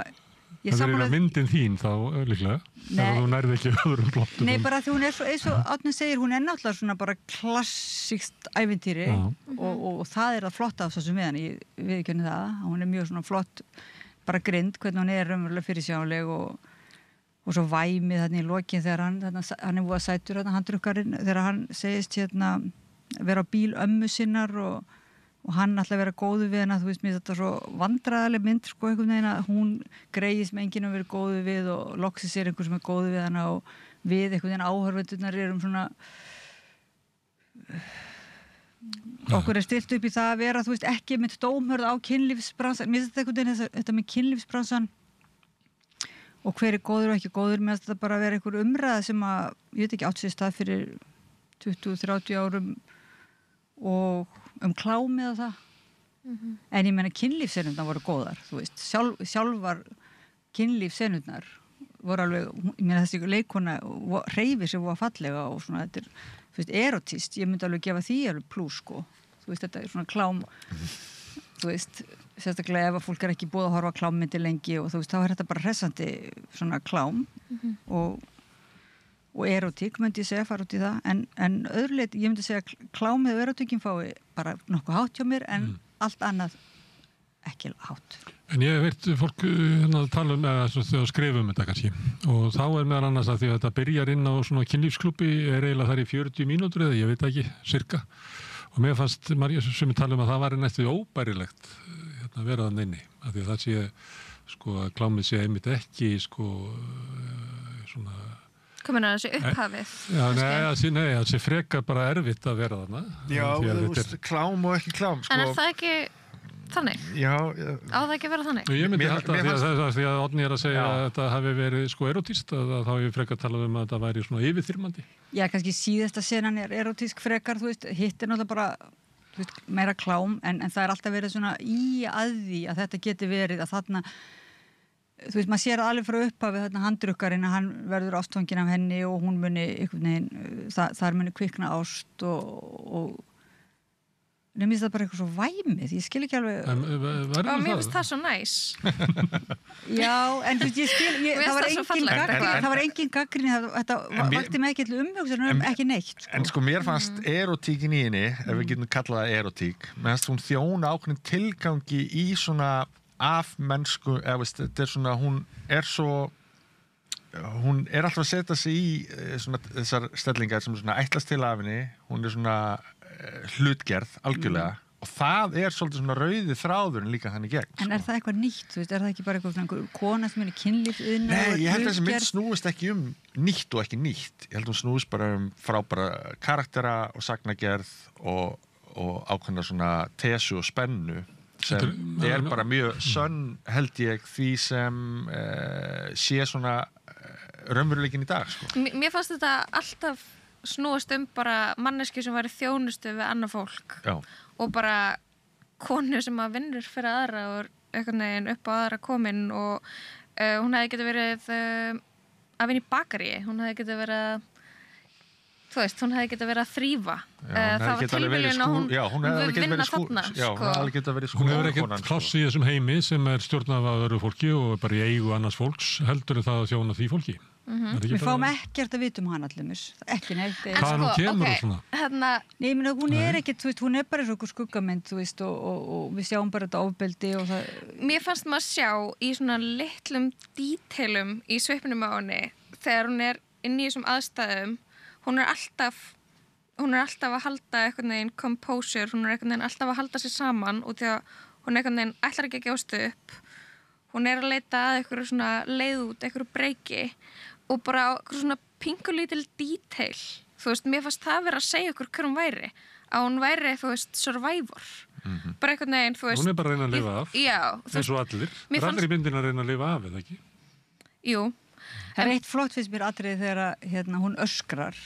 S2: Það er myndin þín þá líklega ef þú nærði ekki öðrum plottum
S5: Nei, bara því hún er svo, eins og Árni segir, hún er náttúrulega svona bara klassískt ævintýri og það er að flotta af þessum við hann, ég viðurkenni það hún er mjög svona flott, bara grind hvernig hún er raunverulega fyrirsjáanleg og svo væmið þarna í lokin þegar hann er búið að sætur handrukkarinn, þegar hann segist vera á bíl ömmu sinnar og hann ætla að vera góðu við hana, þú veist mér þetta svo vandræðaleg mynd sko einhvern veginn að hún greiðist með enginn að vera góðu við og loksist sér einhver sem er góðu við hana og við einhvern veginn áhorfendurnar erum svona okkur er stilt upp í það að vera, þú veist, ekki mynd dómhörð á kynlífsbransan, mér finnst þetta einhvern veginn þetta með kynlífsbransan og hver er góður og ekki góður, mér finnst þetta bara að vera einhver umræða sem að, ég veit ekki átt sér stað fyrir 20-30 árum og klámið og það en ég meina kynlífssenurnar voru góðar þú veist, sjálfar kynlífssenurnar voru alveg, ég meina þessi leikona hreyfir sem var fallega og svona þetta er, þú veist, erotist, ég myndi alveg gefa því alveg plús sko, þú veist, þetta er svona klám þú veist, sérstaklega ef að fólk er ekki búið að horfa klámmyndi lengi og þú veist, þá er þetta bara hressandi svona klám og erotík myndi ég segja, fara út í það en öðruleit, ég myndi segja klámið og erotíkin fái bara nokkuð hátt hjá mér en allt annað ekki hátt.
S2: En ég hef veit fólk tala þegar skrifum þetta kannski og þá er meðal annars að því að þetta byrjar inn á svona kynlífsklúbbi er eiginlega þar í 40 mínútur eða ég veit ekki, cirka og mér fannst sem ég tala um að það var næstu óbærilegt að vera þann inni af því að það sé sko að klámið sé einmitt ekki sko svona
S6: komin að þessi upphafið
S2: það sé frekar bara erfitt að vera þarna
S7: Já, þú veist, klám og ekki klám sko.
S6: En er það ekki þannig?
S7: Já,
S6: Á það ekki að vera þannig?
S2: Ég myndi
S7: Mér-
S2: halda
S7: mér
S2: því að Oddný að segja
S7: Já.
S2: að þetta hafi verið sko erotíst, að þá hef ég frekar talað að þetta væri svona yfirþyrmandi.
S5: Já, kannski síðasta senan erotísk frekar, þú veist, hitt náttúrulega bara þú veist, meira klám, en það alltaf verið svona að því að þetta geti verið að þarna, þú veist, maður sér alveg frá upphafi þarna handrukkarinn að hann verður ástfangin af henni og hún muni einhvern veginn, þar muni kvikna ást og nefnist það bara eitthvað svo væmið, ég skil ekki alveg
S6: Og mér finnst það svo næs.
S5: Já, en þú veist, ég skil
S6: Mér finnst það svo fallegt.
S5: það var engin gagnrýni, þetta vakti mig ekki til umhugsun ekki neitt,
S7: En sko mér fannst erotíkin í henni, ef við getum kallað það erotík, mér fannst hún þjóna ákveðin tilgangi í svona afmennsku, eða veist, þetta er svona, hún er alltaf að setja sig í svona þessar stellingar sem er svona ætlast til af henni, hún er svona hlutgerð, algjörlega, og það er svolítið svona rauði þráðurinn líka þannig gegn.
S5: En er það eitthvað nýtt, þú veist, er það ekki bara eitthvað svona kona sem er í kynlífsiðnaði
S7: Nei,
S5: og
S7: ég held að þessi mynd
S5: hlutgerð?
S7: snúist ekki um nýtt og ekki nýtt. Ég held að hún snúist bara um frábæra karaktera og sagnagerð og ákveðna svona tesu og spennu sem
S2: Þetta
S7: er bara mjög sönn, held ég, því sem sé svona raunveruleikin í dag, sko.
S6: Mér fannst þetta alltaf snúast bara manneski sem væri þjónustu við annað fólk
S7: Já.
S6: og bara konu sem að vinnur fyrir aðra og er einhvern veginn upp á aðra komin og hún hefði getið verið að vinna í bakari, hún hefði getið verið þú veist, hún hefði getið verið að þrýfa það var tilviljun að hún vinna þarna
S7: Já, hún hefði getið verið
S2: Hún hefur
S7: skúrkonan,
S2: ekkert pláss í þessum heimi sem er stjórnað af öðru fólki og bara í eigu annars fólks, heldur það að þjóna því fólki.
S5: Við fáum ekkert að vita hann allumis, ekki neitt.
S2: Hvaðan hún kemur og svona?
S6: Hérna,
S5: Nei, ég meina, hún er ekkert, þú veist, hún er bara eins og okkur skuggamynd, þú veist, og við sjáum bara þetta ofbeldi og það...
S6: mér fannst maður sjá í svona litlum dítelum í svipnum á henni þegar hún er inn í þessum aðstæðum, hún er alltaf að halda einhvern veginn composure, hún er einhvern veginn alltaf að halda sér saman og því að hún einhvern veginn ætlar ekki að gefast upp, hún er að leita að einhverju svona leið út, einhverju breyki og bara einhverju svona pingulítil detail, þú veist, mér fannst það vera að segja ykkur hver hún væri, að hún væri, þú veist, survivor, bara einhvern veginn, þú veist.
S2: Hún er bara að reyna að lifa af,
S6: Já.
S2: eins og allir. Það er allir í myndin að reyna að lifa af, eða ekki?
S6: Jú.
S5: Það er eitt flott fyrst mér atriði þegar hún öskrar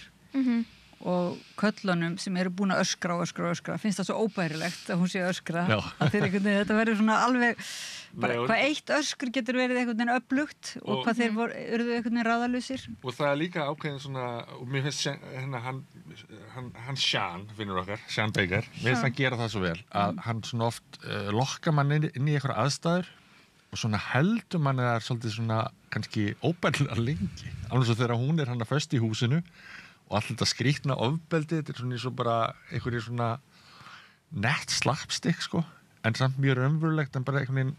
S5: og köllunum sem eru búin að öskra finnst það svo óbærilegt að hún sé að öskra að þetta verður svona alveg hvað eitt öskur getur verið einhvern veginn öflugt og hvað þeir eruðu einhvern veginn ráðalausir
S7: og það er líka ákveðin svona og mér finnst hann Sean, vinnur okkar, Sean Baker mér finnst hann gera það svo vel að hann svona oft lokka mann inn í einhverja aðstæður og svona heldur mann það er svolítið svona kannski óbærilega lengi alveg svo þegar hún er hann að föst í húsinu og allt þetta skrýtna ofbeldi þetta er svona eins og bara einhverjir svona nett slapstick sko en samt mjög raunverulegt en bara einhvern veginn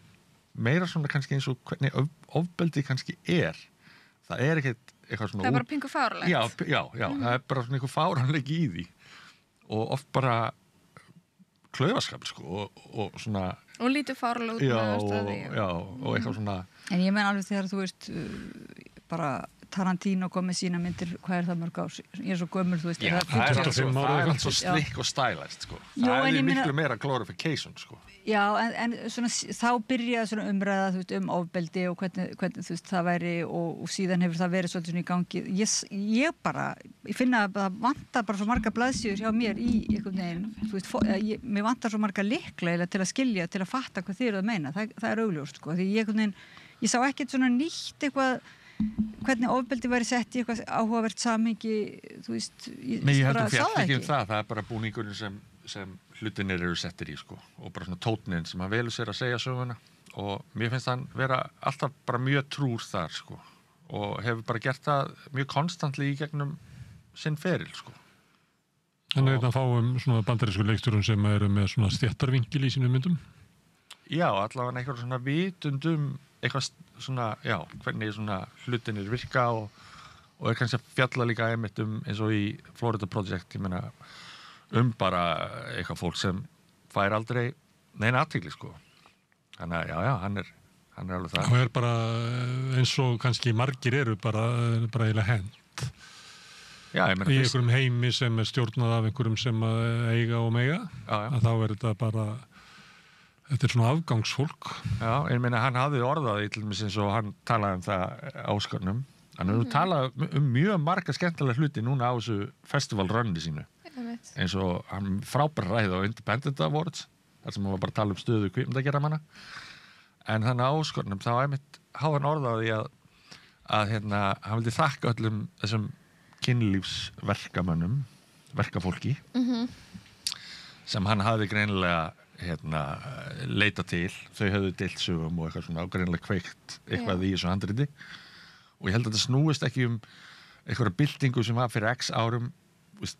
S7: meira svona kannski eins og hvernig ofbeldi kannski það er ekkert eitthvað svona
S6: það er bara pingu fáralegt
S7: já, það er bara svona einhver fáranleiki í því og oft bara klaufaskap sko og svona
S6: og lítið fáralegt
S7: og eitthvað svona
S5: en ég menn alveg þegar þú veist bara Tarantino kom með sína myndir, hvað er það mörg ár? Ég er svo gömul, þú veist.
S7: Já, það er allt svo slikk og stælist, sko. Það er miklu meira glorification, sko.
S5: Já, en svona, þá byrjaði svona umræða, þú veist, ofbeldi og hvernig þú veist, það væri og síðan hefur það verið svolítið svona í gangi. Ég finna að það vantar bara svo marga blaðsíður hjá mér í einhvern veginn, þú veist, mér vantar svo marga lykla til að skilja, til að fatta hvað þið eru að meina. Það er augljóst, sko, því ég sá ekkert svona nýtt eitthvað hvernig ofbeldi væri sett í eitthvað áhugavert samhengi, þú veist,
S7: ég bara sá það ekki. Það er bara búningurinn sem hlutinir eru settir í, sko, og bara svona tóninn sem hann velur sér að segja söguna og mér finnst hann vera alltaf bara mjög trúr þar, sko, og hefur bara gert það mjög konstantli í gegnum sinn feril, sko.
S2: En er þetta að fáum svona bandarísku leikstjórun sem eru með svona stjættarvingil í sínum myndum?
S7: Já, allavega eitthvað svona vitundum eitthvað svona, já, hvernig svona hlutinir virka og er kannski að fjalla líka einmitt eins og í Florida Project, ég meina bara eitthvað fólk sem fær aldrei neina athygli, sko. Þannig að, já, hann er alveg það.
S2: Og er bara eins og kannski margir eru bara eiginlega hent.
S7: Já, ég meina
S2: í einhverjum heimi sem er stjórnað af einhverjum sem eiga og mega, að þá er þetta bara þetta er svona afgangsfólk.
S7: Já, ég meina hann hafði orðaði til dæmis eins og hann talaði það Áskarnum. Hann hefur talað mjög marga skemmtilega hluti núna á þessu festivalrönni sínu. Eins og hann frábær ræði á Independent Awards, þar sem hann var bara að tala stöðu kvikmyndagerðamanna. En þannig á Áskarnum þá einmitt hafði hann orðaði að hann vildi þakka öllum þessum kynlífsverkamönnum, verkafólki, sem hann hafði greinilega leita til. Þau höfðu deilt sögum og eitthvað svona greinilega kveikt eitthvað í þessu handriti. Og ég held að þetta snúist ekki einhverja byltingu sem var fyrir X árum,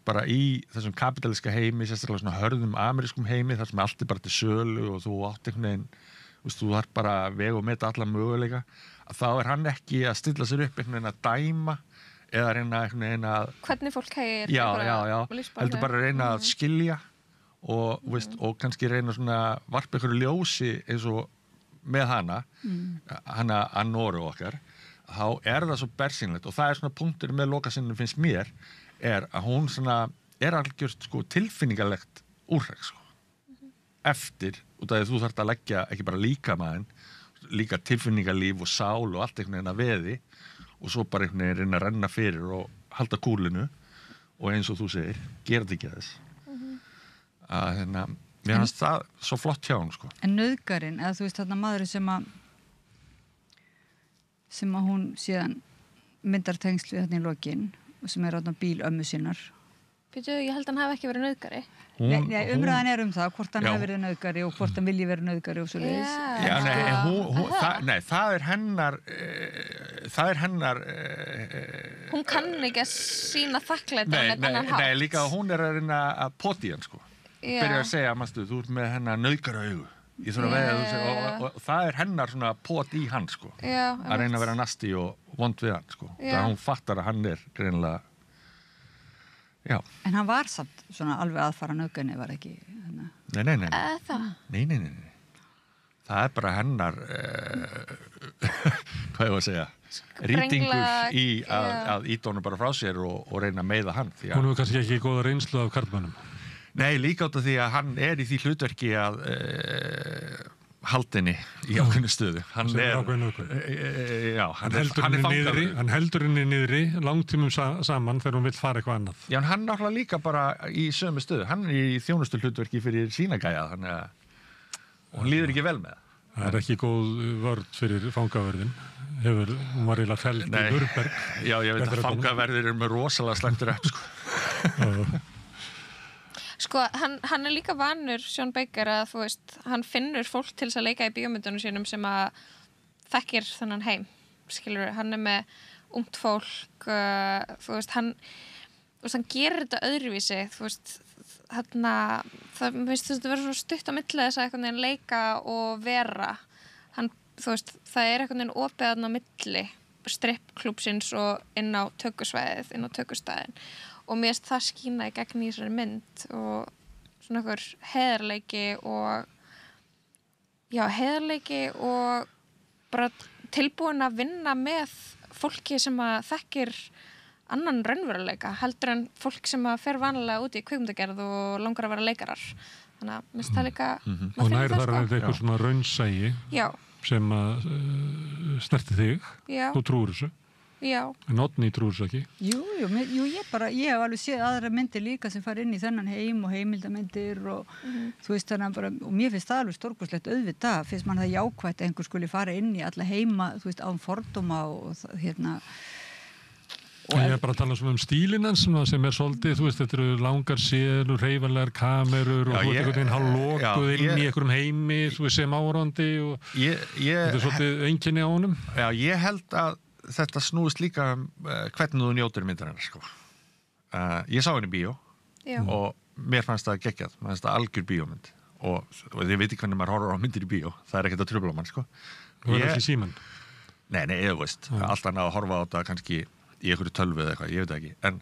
S7: bara í þessum kapitalíska heimi, sérstaklega svona hörðum amerískum heimi, þar sem allt er bara til sölu og þú átt einhvern veginn, þú þarf bara að vega og meta alla möguleika, að þá er hann ekki að stilla sér upp einhvern veginn að dæma eða reyna einhvern veginn að...
S6: Hvernig fólk hegir.
S7: Já, heldur bara að reyna að skilja og kannski reyna svona varpa einhverju ljósi eins og með hana Annoru okkar, þá er það svo bersýnlegt og það er svona punktur með lokasinnum finnst mér, er að hún svona er algjört tilfinningalegt úrrek eftir, út af því þú þarft að leggja ekki bara líkamæðin, líka tilfinningalíf og sál og allt einhvern veginn að veði og svo bara einhvern veginn reyna að renna fyrir og halda kúlinu og eins og þú segir, gera þetta ekki að þess að mér finnst það svo flott hjá hún
S5: En nauðgarinn, eða þú veist þarna maðurinn sem að hún síðan myndar tengsl við þarna í lokin og sem er á bíl ömmu sinnar.
S6: Býtu, ég held að hann hafi ekki verið nauðgari.
S5: Nei, umræðan er það, hvort hann hafi verið nauðgari og hvort hann vilji verið nauðgari og svo leiðis.
S7: Það er hennar
S6: hún kann ekki að sýna þakklæti á neitt annan hátt.
S7: Nei, líka hún er að reyna að poti hann byrja að segja, manstu, þú ert með hennar nauðgara augu. Ég þurfa að veða og það er hennar svona pot í hann að reyna að vera nasti og vond við hann það hún fattar að hann er greinilega
S5: En hann var samt svona alveg aðfara nauðgani var ekki
S7: Nei það er bara hennar hvað ég var að segja rýtingur í að íta honum bara frá sér og reyna að meiða hann
S2: Hún hefur kannski ekki góða reynslu af karlmönnum
S7: Nei, líka át af því að hann er í því hlutverki að haldinni í ákveðnu stöðu. Hann
S2: heldur henni niðri langtímum saman þegar hún vill fara eitthvað annað.
S7: Já, en hann náttúrulega líka bara í sömu stöðu. Hann er í þjónustu hlutverki fyrir sína gæja, þannig að hún líður ekki vel með það.
S2: Það er ekki góð vörð fyrir fangaverðin. Hún var eiginlega felld í Hurberg.
S7: Já, ég veit að fangaverðir eru með rosalega slæmtur upp,
S6: hann er líka vanur Sean Baker að þú veist, hann finnur fólk til þess að leika í bíómyndunum sínum sem að þekkir þennan heim, skilur hann er með ungt fólk þú veist, hann gerir þetta öðruvísi, þú veist það verður svo stutt á milli þess að einhvern veginn leika og vera þú veist, það er einhvern veginn opið þarna á milli strippklúbsins og inn á tökusvæðið, inn á tökustæðin og mér finnst það skína í gegn í þessari mynd og svona einhver heiðarleiki og bara tilbúin að vinna með fólki sem að þekkir annan raunveruleika heldur en fólk sem að fer vanalega út í kvikmyndagerð og langar að vera leikarar þannig að mér finnst það líka
S2: og nær þar er þetta eitthvað svona raunsæi sem að snerti þig þú trúir þessu en Oddný trúir þessu ekki
S5: Jú, ég hef alveg séð aðra myndir líka sem fara inn í þennan heim og heimildamindir og þú veist þannig bara og mér finnst það alveg stórkostlegt auðvitað finnst mann það jákvætt að einhver skuli fara inn í alla heima, þú veist, án fordóma og
S2: Ég er bara að tala um stílinn hans sem er svolítið, þú veist, þetta eru langar séður, hreyfanlegar kamerur og þú veist einhvern veginn hálflokuð inn í einhverjum heimi, þú veist, sem áhorfandi og þetta er svolítið einkenni á honum.
S7: Já, ég held að þetta snúist líka hvernig þú njótir myndarinnar, Ég sá henni í bíó og mér fannst það geggjað, mér fannst það algjör bíómynd og þið veit ekki hvernig maður horfir á myndir í bíó, það er ekkert að trufla mann,
S2: Þú er ekki símann?
S7: Nei, þú veist, alltaf að horfa á þetta kannski í einhverju tölvu eða eitthvað, ég veit ekki en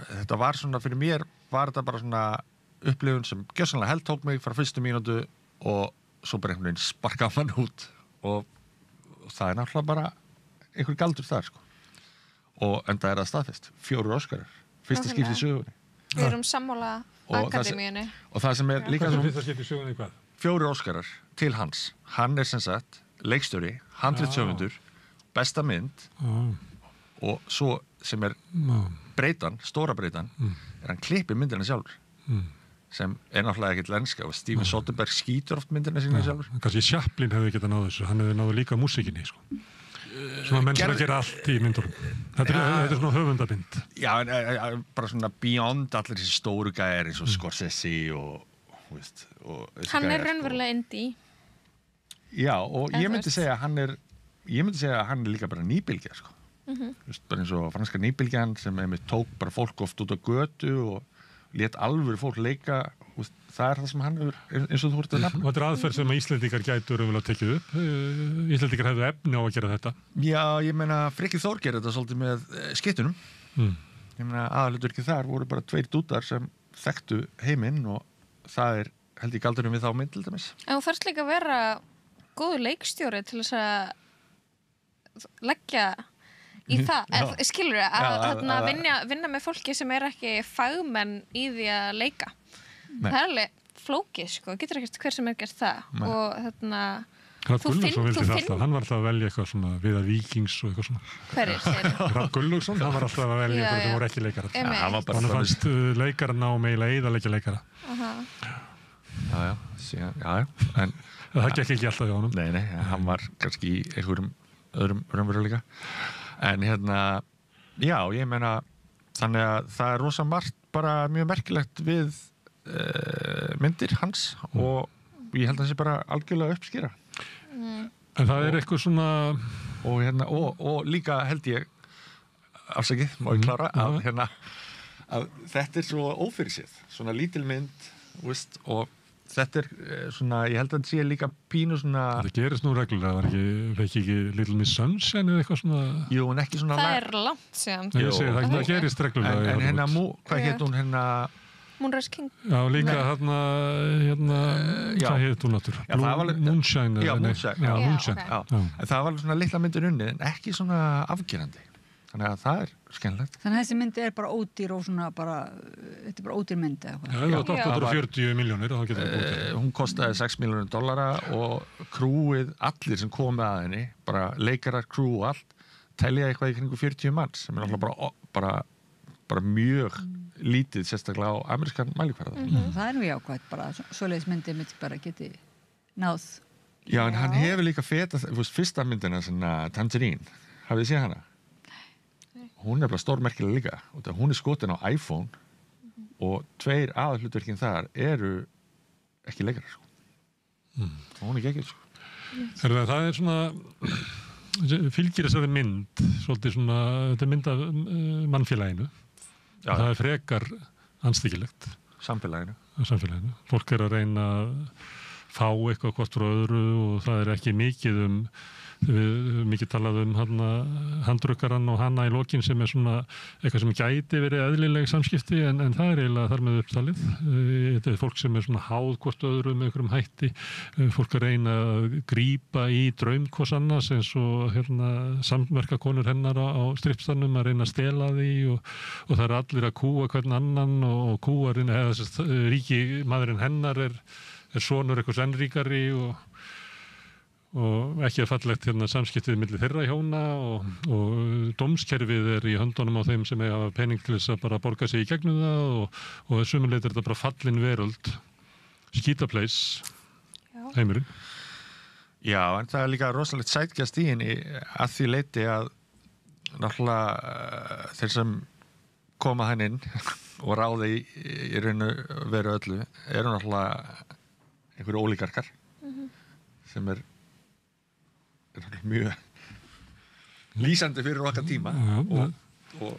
S7: þetta var svona, fyrir mér var þetta bara svona upplifun sem gjörsamlega heltók mig frá fyrstu mínútu og svo bara einhvern veginn sparka mann út og það er náttúrulega bara einhver galdur þar og enda er það staðfest 4 Óskarar, fyrsta skipti í sögunni
S6: Við erum sammála akademíunni.
S7: Og það sem er líka
S2: Hvað
S7: svo
S2: finnst það skipti sögunni hvað?
S7: 4 Óskarar til hans. Hann er sem sagt leikstjóri, handritshöfundur, besta mynd og svo sem er breytan, stóra breytan, er hann klippir myndina sjálfur. Sem er náttúrulega ekkert lenska og Steven Soderbergh skýtur oft myndina sína sjálfur.
S2: Kannski Chaplin hefði getað náð þessu, hann hefði náð líka músíkinni, sko. Svona menn sem að gera allt í myndunum. Þetta er svona höfundabind.
S7: Já, en bara svona beyond allir þessi stóru gæjar eins og Scorsese og veist, og
S6: hann er raunverulega indie.
S7: Já, og ég myndi segja að hann er líka bara nýbylgja, sko. Veist, bara eins og franska nýbylgjan sem tók bara fólk oft út á götu og lét alvöru fólk leika. Það er það sem hann hefur, eins og þú ert að nefna.
S2: Og þetta er aðferð sem að Íslendingar gætu raunverulega tekið upp. Íslendingar hefðu efni á að gera þetta.
S7: Já, ég meina, Frikki Þór gerir þetta svolítið með skittunum. Ég meina, aðalhlutverkið þar voru bara 2 dútar sem þekktu heiminn og það er, held ég, galdurinn við þá mynd til dæmis.
S6: En þú þarfst líka að vera góður leikstjóri til þess að leggja í það, skilur að vinna með fólki sem er ekki fagmenn í því að leika. Það er alveg flókið, sko, getur ekkert hver sem er gert það. Og
S2: Hrafn Gunnlaugsson vildi það alltaf, hann var alltaf að velja eitthvað svona Viðar Víkings og eitthvað svona.
S6: Hverjir, segir þú?
S2: Hrafn Gunnlaugsson, hann var alltaf að velja eitthvað sem voru ekki leikarar. Hann fannst leikarana og eiginlega eyðileggja leikara.
S7: Já, en
S2: það gekk ekki alltaf hjá honum.
S7: Nei, hann var kannski í einhverjum öðrum raunveruleika. En já, ég meina, þannig að það er rosa margt bara mjög merkilegt við myndir hans og ég held að það sé bara algjörlega uppskýra.
S2: En það er eitthvað svona
S7: og líka held ég afsakið, má ég klára að þetta er svo ófyrirséð, svona lítil mynd, veist, og þetta er svona, ég held að þetta sé líka pínu svona...
S2: Það gerist nú reglulega, var ekki Little Miss Sunshine eða eitthvað svona...
S7: Jú, en ekki svona...
S6: Það er langt síðan.
S2: Það gerist reglulega.
S7: En hvað heit hún
S6: Moonrise King.
S2: Já, líka hvað heit hún náttúr? Moonshine.
S7: Já, Moonshine. En það var svona litla myndir unnið, en ekki svona afgerandi. Þannig að það er skemmtilegt.
S5: Þannig að þessi myndi er bara ódýr og svona bara, þetta er bara ódýr myndi eða
S2: eitthvað. Já, það var 840 milljónir og það getur það ódýr.
S7: Hún kostaði $6 milljónir og krúið, allir sem komu að henni, bara leikarar, krú og allt, telja eitthvað í kringu 40 manns, sem er náttúrulega bara mjög lítið, sérstaklega á amerískan mælikvarða.
S5: Það er nú jákvæmt, bara svoleiðis myndi bara geti náð.
S7: Já, en hann hefur líka fetað, fyrsta myndina, Tangerine, hafið þið séð hana? Hún er bara stórmerkilega líka. Hún er skotin á iPhone og 2 aðalhlutverkin þar eru ekki leikarar, sko. Og hún er geggjur, sko.
S2: Það er svona, fylgir þessari mynd, svolítið svona, þetta er mynd af mannfélaginu. Já. Það er frekar anstyggilegt.
S7: Samfélaginu.
S2: Fólk er að reyna að fá eitthvað hvort frá öðru og það er ekki mikið við höfum mikið talað handrukkarann og hana í lokin sem er svona eitthvað sem gæti verið eðlileg samskipti en það er eiginlega þar með upptalið. Þetta er fólk sem er svona háð hvort öðru með einhverjum hætti, fólk að reyna að grípa í draum hvers annars eins og samverkakonur hennar á stripstannum að reyna að stela því og það er allir að kúa hvern annan og kúarinn eða þess að ríki maðurinn hennar er sonur eitthvað ennríkari og ekki að fallegt samskiptið milli þeirra hjóna og dómskerfið er í höndunum á þeim sem hafa pening til þess að bara borga sig í gegnum það og sumuleitt er þetta bara fallin veröld, skítapleis, heimurinn.
S7: Já, en það er líka rosalegt sætgjast í henni að því leyti að náttúrulega þeir sem koma hann inn og ráði í raun og veru öllu eru náttúrulega einhverju ólíkarkar sem er mjög lýsandi fyrir okkar tíma og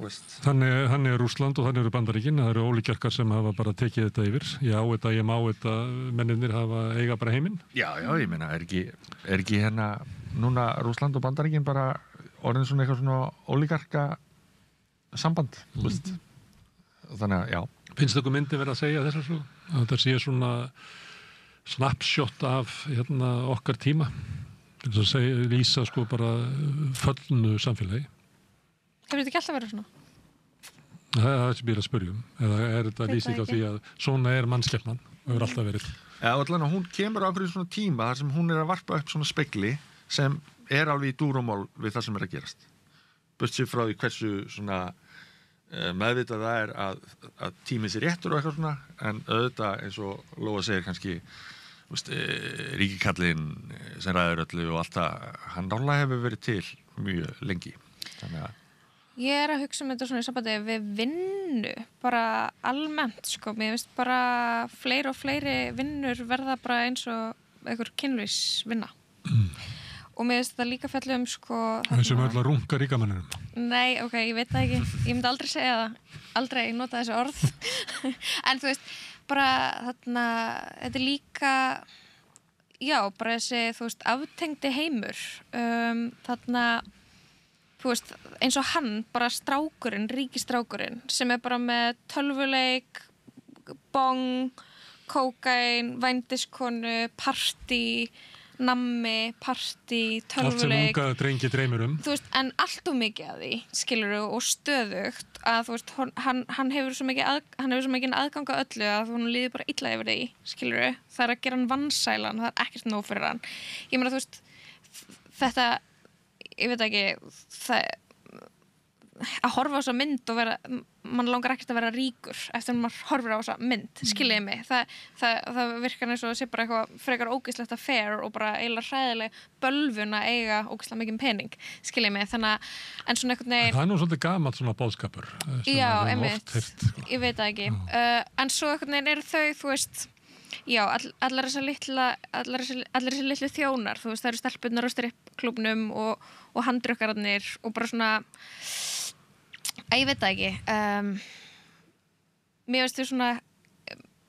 S7: veist.
S2: Þannig er Rússland og þannig eru Bandaríkin, það eru ólíkjarkar sem hafa bara tekið þetta yfir. Ég má þetta, mennirnir eiga bara heiminn.
S7: Já, ég meina, er ekki núna Rússland og Bandaríkin bara orðin svona eitthvað svona ólíkarka samband, veist. Þannig að, já.
S2: Finnst ykkur myndi verið að segja þessar svo? Að þetta sé svona snapshot af okkar tíma? Til þess að lýsa sko bara föllnu samfélagi.
S6: Hefur þetta ekki alltaf verið svona?
S2: Það er sem ég er að spyrjum. Eða er þetta lýsing á því að svona mannskepnan og hefur alltaf verið?
S7: Ja, allan að hún kemur á fyrir svona tíma þar sem hún að varpa upp svona spegli sem alveg í dúrumál við það sem að gerast. Burtséð frá því hversu svona meðvitað það að tíminn sé réttur og eitthvað svona, en auðvitað eins og Lóa segir kannski ríkikallinn sem ræður öllu og allt það, hann náttúrulega hefur verið til mjög lengi. Þannig að
S6: Ég að hugsa þetta svona í sambandi við vinnu, bara almennt, sko. Mér finnst bara fleiri og fleiri vinnur verða bara eins og einhver kynlífsvinna. Og mér finnst þetta líka fjalli sko...
S2: Eins og öll að runga ríkamanninum.
S6: Nei, ok, ég veit það ekki. Ég myndi aldrei segja það. Aldrei nota þessi orð. En þú veist, bara þarna, þetta líka, já, bara þessi, aftengdi heimur. Þarna, þú veist, eins og hann, bara strákurinn, ríkistrákurinn, sem bara með tölvuleik, bong, kókain, vændiskonu, partí, nammi, partí, tölvuleik. Allt sem
S2: unga drengi dreymir
S6: Þú veist, en allt of mikið að því, skilurðu, og stöðugt, að þú veist, hann hefur svo mikið aðgang að öllu að hún líður bara illa yfir því, skilurðu. Það að gera hann vansælan, það ekkert nóg fyrir hann. Ég meina, þú veist, þetta ég veit ekki að horfa á þessa mynd og vera mann langar ekkert að vera ríkur eftir að maður horfir á þessa mynd, skiljiði mig það virkar eins og sé bara eitthvað frekar ógeðslegt að fair og bara eiginlega hræðileg bölvun að eiga ógeðslega mikið pening, skiljiði mig, þannig að en svona einhvern veginn
S2: það nú svolítið gamalt svona boðskapur
S6: já, einmitt, ég veit það ekki en svo einhvern veginn eru þau, þú veist já, allar þessi litlu þjónar, þú veist, það eru stelpunnar á strippklúbnum og handrukkararnir og bara svona ég veit það ekki mér veist þau svona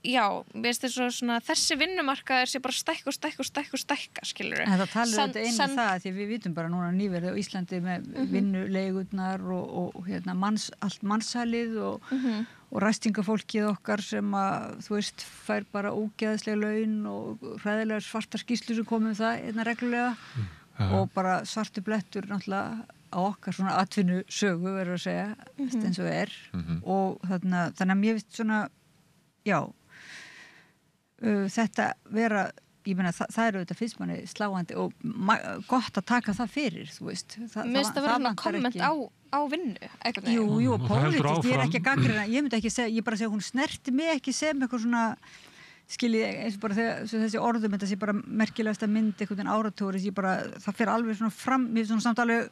S6: já, mér veist þau svona þessi vinnumarkaður sé bara stækka, skilurðu.
S5: En það talir þetta inn í það því við vitum bara núna nýverið á Íslandi með vinnuleigurnar og hérna allt mannsælið og ræstingafólkið okkar sem að, þú veist, fær bara ógeðslega laun og hræðilegar svartar skýrslur sem komum það einna reglulega og bara svartu blettur náttúrulega á okkar svona atvinnu sögu verður að segja, eins og er og þannig að mér finnst svona já þetta vera, ég meina það eru auðvitað fyrst manni sláandi og gott að taka það fyrir, þú veist
S6: Mér finnst það vera svona komment á vinnu eitthvað.
S5: Jú, pólitískt, ég er ekki að gagnrýna, ég myndi ekki segja, ég bara segja hún snerti mig ekki sem eitthvað svona skiljið, eins og bara þessi orðum þetta sé bara merkilegasta mynd einhvern veginn áratugurins, ég bara, það fer alveg svona fram, mér finnst svona samt alveg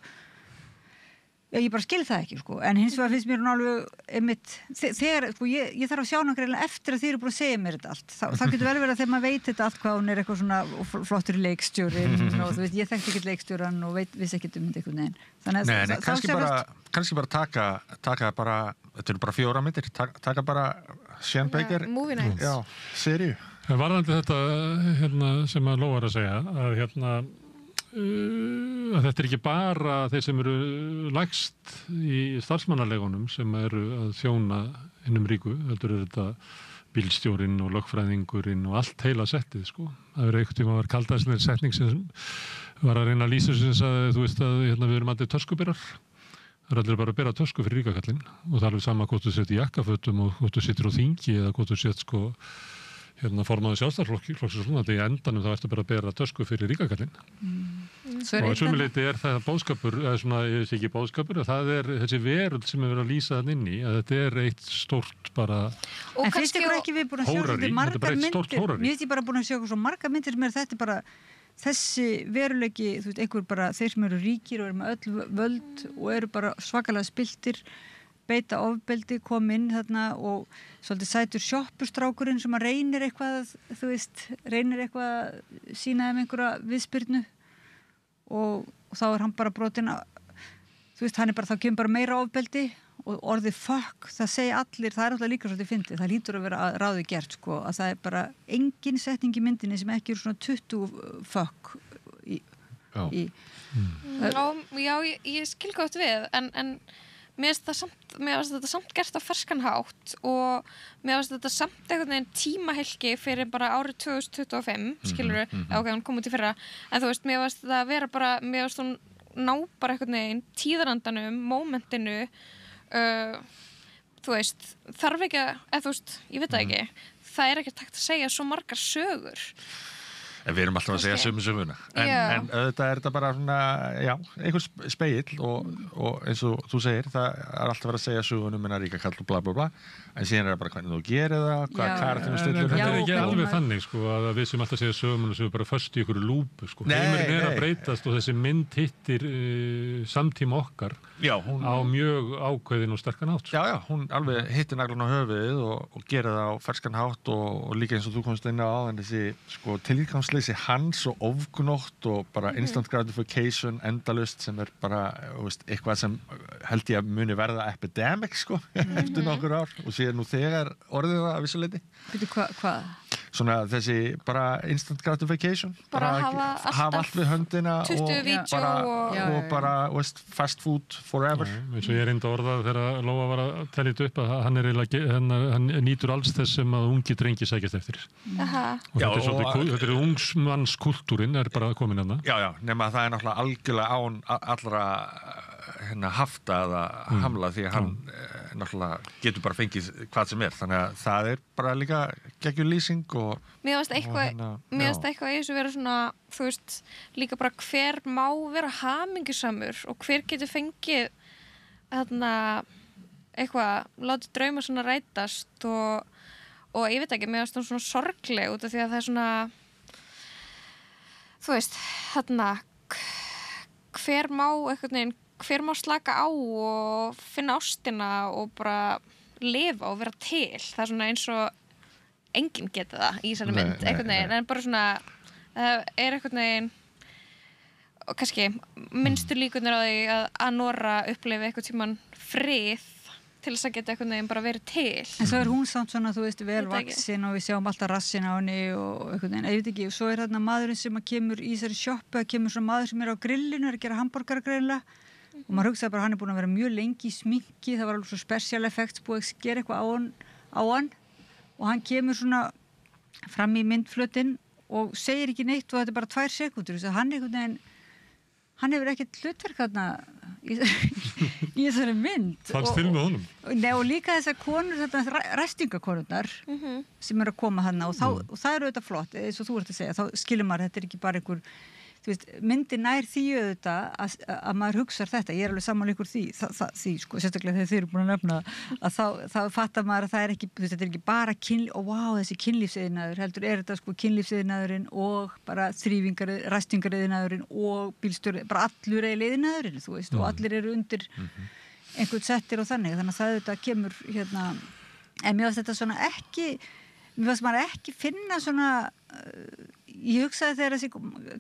S5: ég bara skil það ekki, sko, en hins vegar finnst mér hún alveg einmitt, þegar, sko, ég þarf að sjá náttúrulega eftir að þið eru búin að segja mér þetta allt, það getur vel verið að þegar maður veit þetta allt hvað hún er eitthvað svona flottur leikstjórin og þú veit, ég þekkti ekkert leikstjóran og vissi ekkert þetta einhvern veginn.
S7: Nei, kannski bara taka bara, þetta eru bara 4 myndir, taka bara Sean Baker,
S6: Movie Nights.
S7: Já, seríu.
S2: Varðandi þetta sem að Lóa er að segja, að að þetta ekki bara þeir sem eru lægst í starfsmannalegunum sem eru að þjóna hinnum ríku, heldur þetta bílstjórinn og lögfræðingurinn og allt heila settið, sko. Það verið einhvern tíma að vera kaldaðsnir setning sem var að reyna að lýsa sem sagði, þú veist að við erum allir töskuberar. Það er allir bara að bera tösku fyrir ríkakallinn og það er alveg sama hvort þú sett í jakkafötum og hvort þú sittir á þingi eða hvort þú sett, sko, formaður sjálfstæðisflokks og svona, því endanum þá ertu bara að bera tösku fyrir ríkakallinn. Og að sumuleyti er það bóðskapur, eða svona, ég sé ekki bóðskapur, það er þessi veröld sem er verið að lýsa þann inn í, að þetta er eitt stórt bara
S5: en finnst ykkur ekki við búin að sjá þetta margar myndir, mér finnst ég bara búin að sjá svo margar myndir sem er þetta bara þessi veruleiki, þú veist, einhver bara þeir sem eru ríkir og eru með öll völd og eru bara svakalega spiltir beita ofbeldi, kom inn þarna og svolítið sætur sjoppustrákurinn sem að reynir eitthvað, þú veist, reynir eitthvað að sýna þeim einhverja viðspyrnu og þá er hann bara brotinn að, þú veist, hann er bara, þá kemur bara meira ofbeldi og orðið fuck, það segja allir, það er alltaf líka svolítið fyndið, það lítur að vera að ráði gert, sko, að það er bara engin setning í myndinni sem ekki eru svona 20 fuck
S6: Já, ég skil gott við, en mér finnst þetta samt gert á ferskan hátt og mér finnst þetta samt einhvern veginn tímahelgi fyrir bara árið 2025, skilurðu, ok, hún kom út í fyrra, en þú veist, mér finnst þetta vera bara, mér finnst hún ná bara einhvern veginn tíðarandanum, mómentinu, þú veist, þarf ekki að, eða þú veist, ég veit það ekki, það ekki takt að segja svo margar sögur.
S7: En við erum alltaf að segja sömuna. En auðvitað þetta bara svona, já, einhver spegill og eins og þú segir, það alltaf verið að segja sögunum en að ríka kall og bla bla bla. En síðan það bara hvernig þú gerir það, hvað karakterinu stillir.
S2: Þetta ekki alveg þannig, sko, að við sem alltaf segja sögum sem við bara föst í ykkur lúpu, sko. Heimurinn að breytast og þessi mynd hittir samtíma okkar á mjög ákveðin og sterkan hátt.
S7: Já, hún alveg hittir naglan á höfuðið og gerir það á ferskan hátt og líka eins og þú komst inn á en þessi, sko, tilgangsleysi hans og ofgnótt og bara instant gratification endalust sem bara, veist, eitthvað sem held ég að muni verða epidemic, sko, eftir nokkur ár og síðan nú þegar orðið það að vissuleiti.
S5: Hvað?
S7: Svona þessi bara instant gratification,
S6: bara
S7: hafa allt við höndina
S6: 20 vídeó
S7: og bara, veist, fast food forever.
S2: Eins og ég reynda orðað þegar Lóa var að tellja þetta upp að hann nýtur alls þess sem að ungi drengi sækjast eftir. Og þetta er ungsmannskultúrin er bara komin hérna.
S7: Já, nema að það er náttúrulega algjörlega án allra hafta eða hamla því að hann náttúrulega getur bara fengið hvað sem er. Þannig að það er bara líka geggjur lýsing og
S6: Mér finnst eitthvað í þessu vera svona, þú veist, líka bara hver má vera hamingjusamur og hver getur fengið þarna eitthvað, látið drauma svona rætast og ég veit ekki, mér finnst það svona sorgleg út af því að það er svona, þú veist, þarna hver má slaka á og finna ástina og bara lifa og vera til. Það er svona eins og enginn geta það í þessari mynd, einhvern veginn, en bara svona það er einhvern veginn og kannski minnstu líkurnar á því að Anora upplifi einhvern tímann frið til þess að geta einhvern veginn bara verið til.
S5: En svo er hún samt svona, þú veist, vel vaksin og við sjáum alltaf rassin á henni og einhvern veginn, ég veit ekki, og svo er þarna maðurinn sem kemur í þessari sjoppu, kemur svona maður sem er á grillinu, er að gera hamborgara greinilega og maður hugsaði bara hann er búin að vera mjög lengi í sminki, það var alveg svo special effects búið að gera eitthvað á hann og hann kemur svona fram í myndflötinn og segir ekki neitt og þetta er bara 2 sekúndur þess að hann einhvern veginn hann hefur ekkert hlutverk þarna í þessari mynd.
S2: Fannst til með honum?
S5: Nei, og líka þessar konur, þetta ræstingakonurnar sem eru að koma þarna og það eru auðvitað flott, eins og þú ert að segja, þá skilur maður þetta er ekki bara einhver, þú veist, myndin nær því auðvitað að maður hugsar þetta, ég er alveg sammála ykkur því, sko, sérstaklega þegar þið eru búin að nefna að þá fattar maður að það er ekki, þetta er ekki bara þessi kynlífsiðnaður, heldur er þetta sko kynlífsiðnaðurinn og bara ræstingariðnaðurinn og bílstjóri, bara allur iðnaðurinn, þú veist, og allir eru undir einhvern settir og þannig að það auðvitað kemur hérna, en mér finnst þetta svona mér finnst maður ekki finna svona ég hugsaði þegar þessi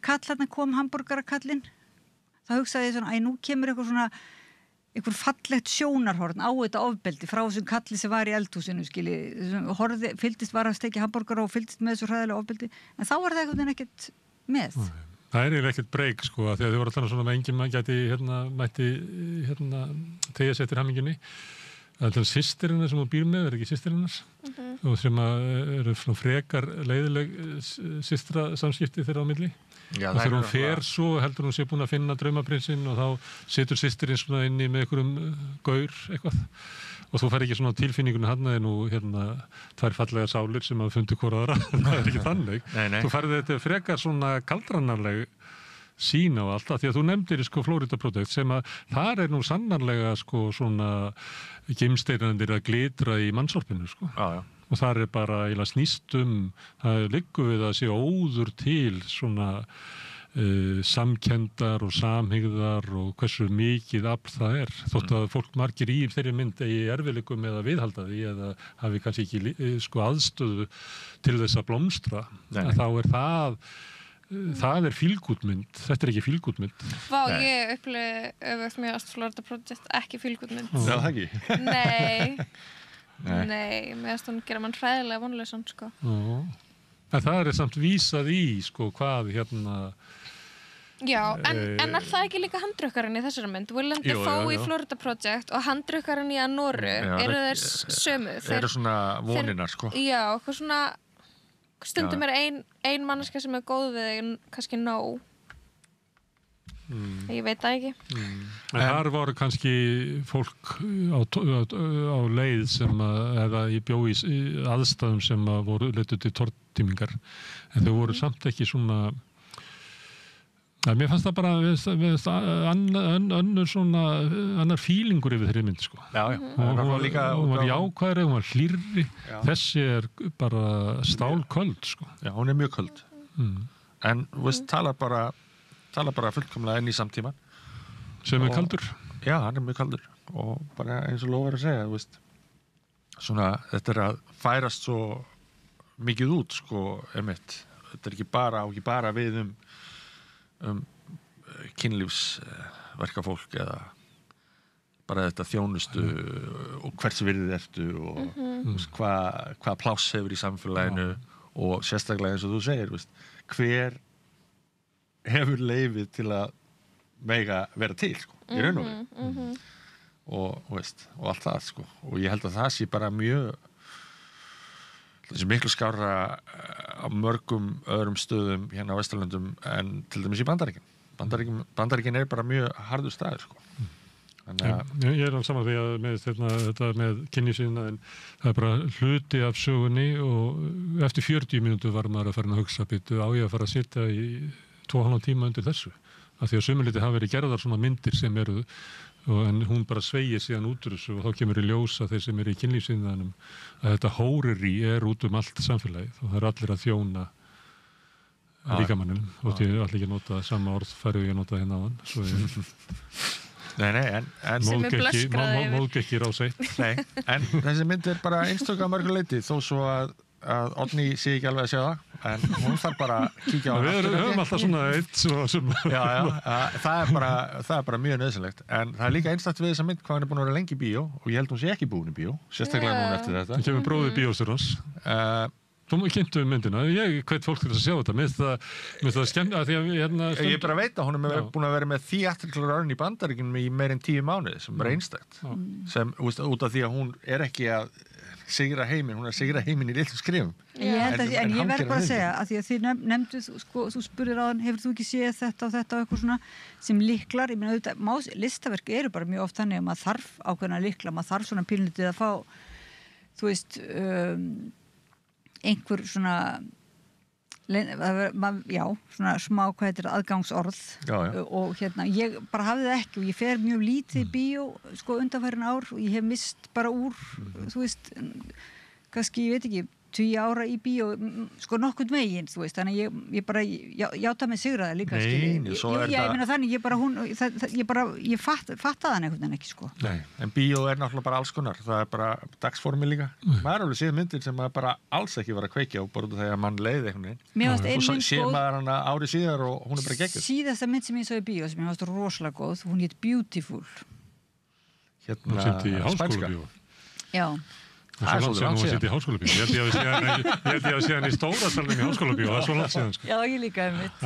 S5: kall hérna kom hamborgarakallinn þá hugsaði ég svona, nú kemur einhver fallegt sjónarhorn á þetta ofbeldi frá þessum kalli sem var í eldhúsinu fylgdist var að steikja hamborgara og fylgdist með þessu hræðilega ofbeldi en þá var það einhvern veginn ekkert með.
S2: Það er eiginlega ekkert breyk sko, því að þið voru að tala svona með enginn mætti tegja sér eftir hamingjunni. Það er systirina sem hún býr með, er ekki systirinas og sem eru frekar leiðileg systra samskipti þeirra á milli og þegar hún fer svo heldur hún sé búin að finna draumaprinsinn og þá situr systirinn svona inni með einhverjum gaur eitthvað og þú fær ekki svona tilfinningunni hann er nú 2 fallegar sálir sem að fundi hvora aðra það er ekki þannig. Þú færði þetta frekar svona kaldranarleg sín á allt því að þú nefndir sko Florida Project sem að þar er nú sannarlega sko svona gimsteinandir að glitra í mannsorpinu sko. Og þar er bara eiginlega snýstum það liggur við að sé óður til svona samkendar og samhygðar og hversu mikið afl það er þótt að fólk margir í þeirri mynd eigi erfiðleikum eða viðhalda því eða hafi kannski ekki sko aðstöðu til þess að blómstra en þá er það er fílgútmynd, þetta er ekki fílgútmynd.
S6: Vá, ég upplifði öfugt með Florida Project ekki fílgútmynd.
S7: Já, það ekki?
S6: Nei, með að hún gera mann hræðilega vonlausan, sko.
S2: En það er samt vísað í, sko, hvað
S6: Já, en er það ekki líka handrukkarinn í þessari mynd? Willem Dafoe í Florida Project og handrukkarinn í Anoru, eru þeir sömu?
S7: Þeir eru svona voninar, sko.
S6: Já, eitthvað svona stundum er ein manneska sem er góð við kannski nóg Ég veit það ekki.
S2: En þar voru kannski fólk á leið sem eða í bjó í aðstæðum sem voru leituð til tortímingar. En þau voru samt ekki svona... Mér fannst það bara annar fílingur yfir þeirri mynd, sko.
S7: Já.
S2: Hún var jákvæðri, hún var hlýrri. Þessi bara stálköld, sko.
S7: Já, hún mjög köld. En, þú veist, talar bara fullkomlega inn í samtíman.
S2: Sem kaldur?
S7: Já, hann mjög kaldur. Og bara eins og Lóa að segja, þú veist, svona, þetta að færast svo mikið út, sko, einmitt. Þetta ekki bara við kynlífsverkafólk eða bara þetta þjónustu og hvers virðið ertu og hvað pláss hefur í samfélaginu og sérstaklega eins og þú segir, veist, hver hefur leyfið til að mega vera til, sko, í raun og veru og allt það, sko, og ég held að það sé bara þessi miklu skárra á mörgum öðrum stöðum hérna á Vesturlöndum en til dæmis í Bandaríkin. Bandaríkin bara mjög harður staður, sko.
S2: Ég alveg saman því að þetta með kynlífsiðnaðinn, það bara hluti af sögunni og eftir 40 mínútur var maður að fara að hugsa býtu á ég að fara að sitja í 2,5 tíma undir þessu. Af því að sumuliti hafa verið gerðar svona myndir sem eru en hún bara sveigir síðan út úr þessu og þá kemur í ljós að þeir sem eru í kynlífsiðnaðinum að þetta hórerí út allt samfélagið og það allir að þjóna líkamannum og því allir ekki að nota sama orð færðu ég að nota hérna á hann
S7: Nei, en
S2: móðgekki rás 1.
S7: Nei, en þessi mynd bara einstök að mörgu leyti þó svo að Oddný sé ekki alveg að sjá það en hún þarf bara að kíkja á
S2: Við höfum alltaf svona eitt
S7: Já, það bara mjög nöðsynlegt en það líka einstakt við þessa mynd hvað hann búin að vera lengi í bíó og ég held hún sé ekki búin í bíó sérstaklega núna eftir þetta
S2: Það kemur bróðið bíóstur hans Þú kynntu myndina, ég hvet fólk til að sjá þetta mér það skemmt að því að
S7: Ég bara veit að hún búin að vera með theatrical run í Bandaríkjunum í meir en 10 mánuði sem er einstakt sem út af því að hún ekki að sigra heiminn, hún sigra heiminn í litlum skrifum.
S5: En ég verð bara að segja að því að þið nefndu, sko, þú spurðir á hann, hefur þú ekki séð þetta og eitthvað svona sem lyklar, ég meina auðvitað, listaverk eru bara mjög oft þannig að maður þarf ákveðna lykla, maður þarf svona pínlítið að fá, þú veist, einhver svona, svona smá hvað heitir aðgangsorð og hérna, ég bara hafði það ekki og ég fer mjög lítið í bíó sko undanfærin ár og ég hef mist bara úr þú veist, kannski, ég veit ekki 10 ára í bíó, sko nokkurn veginn, þú veist, þannig ég bara játa mig sigraði líka,
S7: ég
S5: meina þannig, ég fattaði hann einhvern veginn ekki, sko.
S7: Nei, en bíó náttúrulega bara alls konar, það bara dagsformi líka, maður alveg séð myndir sem maður bara alls ekki var að kveikja og bara þegar mann leiði einhvern veginn, og svo séð maður hana árið síðar og hún bara geggjuð.
S5: Síðasta mynd sem ég sá í bíó, sem ég fannst rosalega góð, hún hét Beautiful.
S7: Spænska.
S5: Já.
S2: Það er svo langt síðan hún var sitt í háskólabíó. Ég held ég að sé hann í stóra salnum í háskólabíó, það er svo langt síðan. Sko.
S5: Já, ég líka einmitt.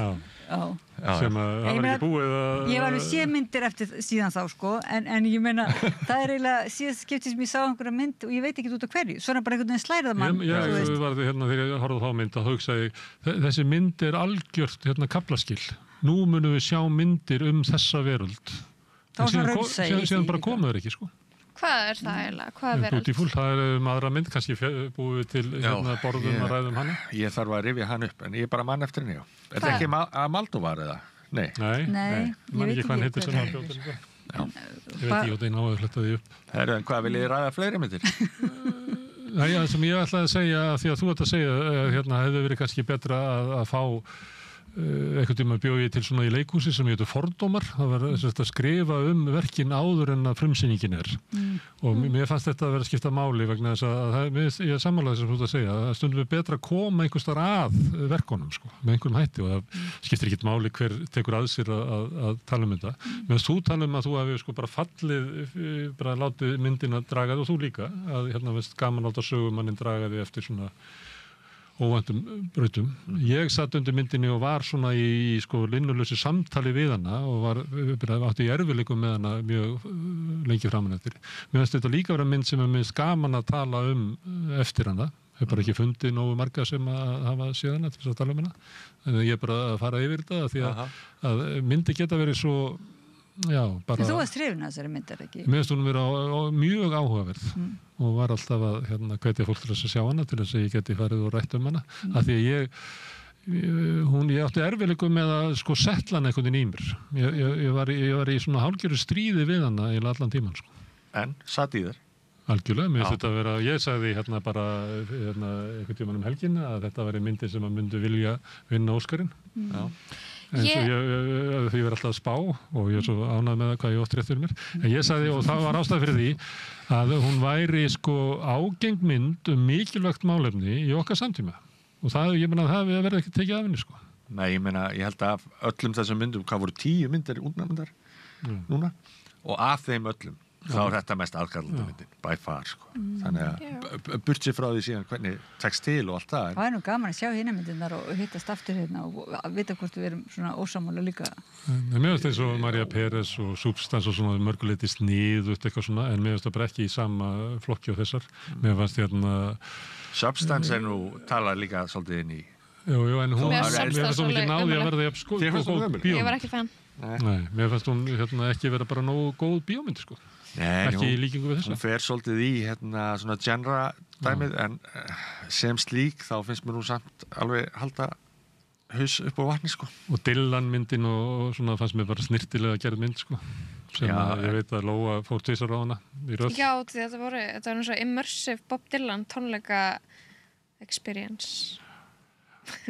S2: Sem að það var ekki búið að...
S5: Ég var alveg sé myndir eftir síðan þá, sko, en ég meina, það er eiginlega síðast skiptið sem ég sá einhverja mynd og ég veit ekki út af hverju. Svona bara einhvern veginn slærað mann.
S2: Ég var hérna þegar ég horfði á þá mynd að hugsaði, þessi mynd er algjört kaflaskil. Nú munum við sjá myndir þessa veröld. Síðan bara komu þeir ekki, sko.
S6: Hvað er það eiginlega? Hvað er veröld?
S2: Beautiful, það er aðra mynd, kannski búið við til borðum að ræðum hana.
S7: Ég þarf að rifja hann upp, en ég bara mann eftir henni, já. Er það ekki Almodóvar eða? Nei,
S5: ég veit ekki
S2: hvað hann heitir sem hann bjóður. Ég veit ekki hvort einn á að fletta því upp.
S7: Herru, en hvað vil ég ræða fleiri myndir?
S2: Nei, sem ég ætlaði að segja, því að þú ætti að segja, hefði verið kannski betra að fá einhvern tíma bjó ég til svona í leikhúsi sem heitir Fordómar, það var að skrifa verkin áður en að frumsýningin er og mér fannst þetta að vera að skipta máli vegna þess að ég er sammálaði sem þú ert að segja að stundum við betra að koma einhvers þar að verkunum sko, með einhverjum hætti og það skiptir ekkert máli hver tekur að sér að tala þetta meðan þú tala að þú hefur sko bara fallið bara látið myndina draga og þú líka, að hérna veist gaman átt að sögumannin draga þig eftir svona óvæntum brautum. Ég satt undir myndinni og var svona í sko linnulausu samtali við hana og átti í erfiðleikum með hana mjög lengi framan eftir. Mér finnst þetta líka vera mynd sem er minnst gaman að tala eftir hana, hef bara ekki fundið nógu marga sem að hafa séðana til þess að tala hana. En ég bara að fara yfir þetta því að myndi geta verið svo, já, bara...
S5: Þú varst hrifin að þessari myndar ekki?
S2: Mér finnst hún vera mjög áhugaverð og var alltaf að hvetja fólk til þess að sjá hana til þess að ég geti farið og rætt hana. Af því að ég átti erfiðleikum með að sko settla hann einhvern veginn í mér. Ég var í svona hálfgerðu stríði við hana í allan tíman sko.
S7: En, satt í þér?
S2: Algjörlega, mér finnst þetta að vera, ég sagði bara einhvern tíman helgina að þetta væri myndi sem að myndu vilja vinna Óskarinn. Já. En svo ég var alltaf að spá og ég er svo ánægð með hvað ég ótt rétt fyrir mér. En ég sagði, og það var ástæða fyrir því, að hún væri sko ágeng mynd mikilvægt málefni í okkar samtíma. Og það, ég meina, það verði ekki tekið af henni, sko.
S7: Nei, ég meina, ég held að öllum þessum myndum, hvað voru 10 myndir útnefndar núna? Og af þeim öllum, þá er þetta mest aðkallandi myndin, by far, sko. Þannig að burt sér frá því síðan hvernig tekst til og allt það.
S5: Það er nú gaman að sjá hina myndirnar og hittast aftur hérna og að vita hvort við erum svona ósammála líka.
S2: Mér finnst eins og María Pérez og Substance og svona mörguleiti sniðugt eitthvað svona, en mér finnst það bara ekki í sama flokki á þessar. Mér fannst
S7: Substance nú talar líka svolítið inn í.
S2: Jú, en hún finnst hún ekki náði að verða góð bíómynd.
S6: Ég var ekki fan.
S2: Nei, mér finnst hún ekki vera bara nógu góð bíómynd, sko.
S7: Nei,
S2: ekki í líkingu við þessa.
S7: Hún fer svolítið í svona genre dæmið, en sem slík þá finnst mér nú samt alveg halda haus upp á vatni, sko.
S2: Og Dylan myndin og svona fannst mér bara snirtilega gerð mynd, sko. Sem að ég veit að Lóa fór tvisar á hana í röð. Já,
S6: þetta var eins og immersive Bob Dylan tónleika experience.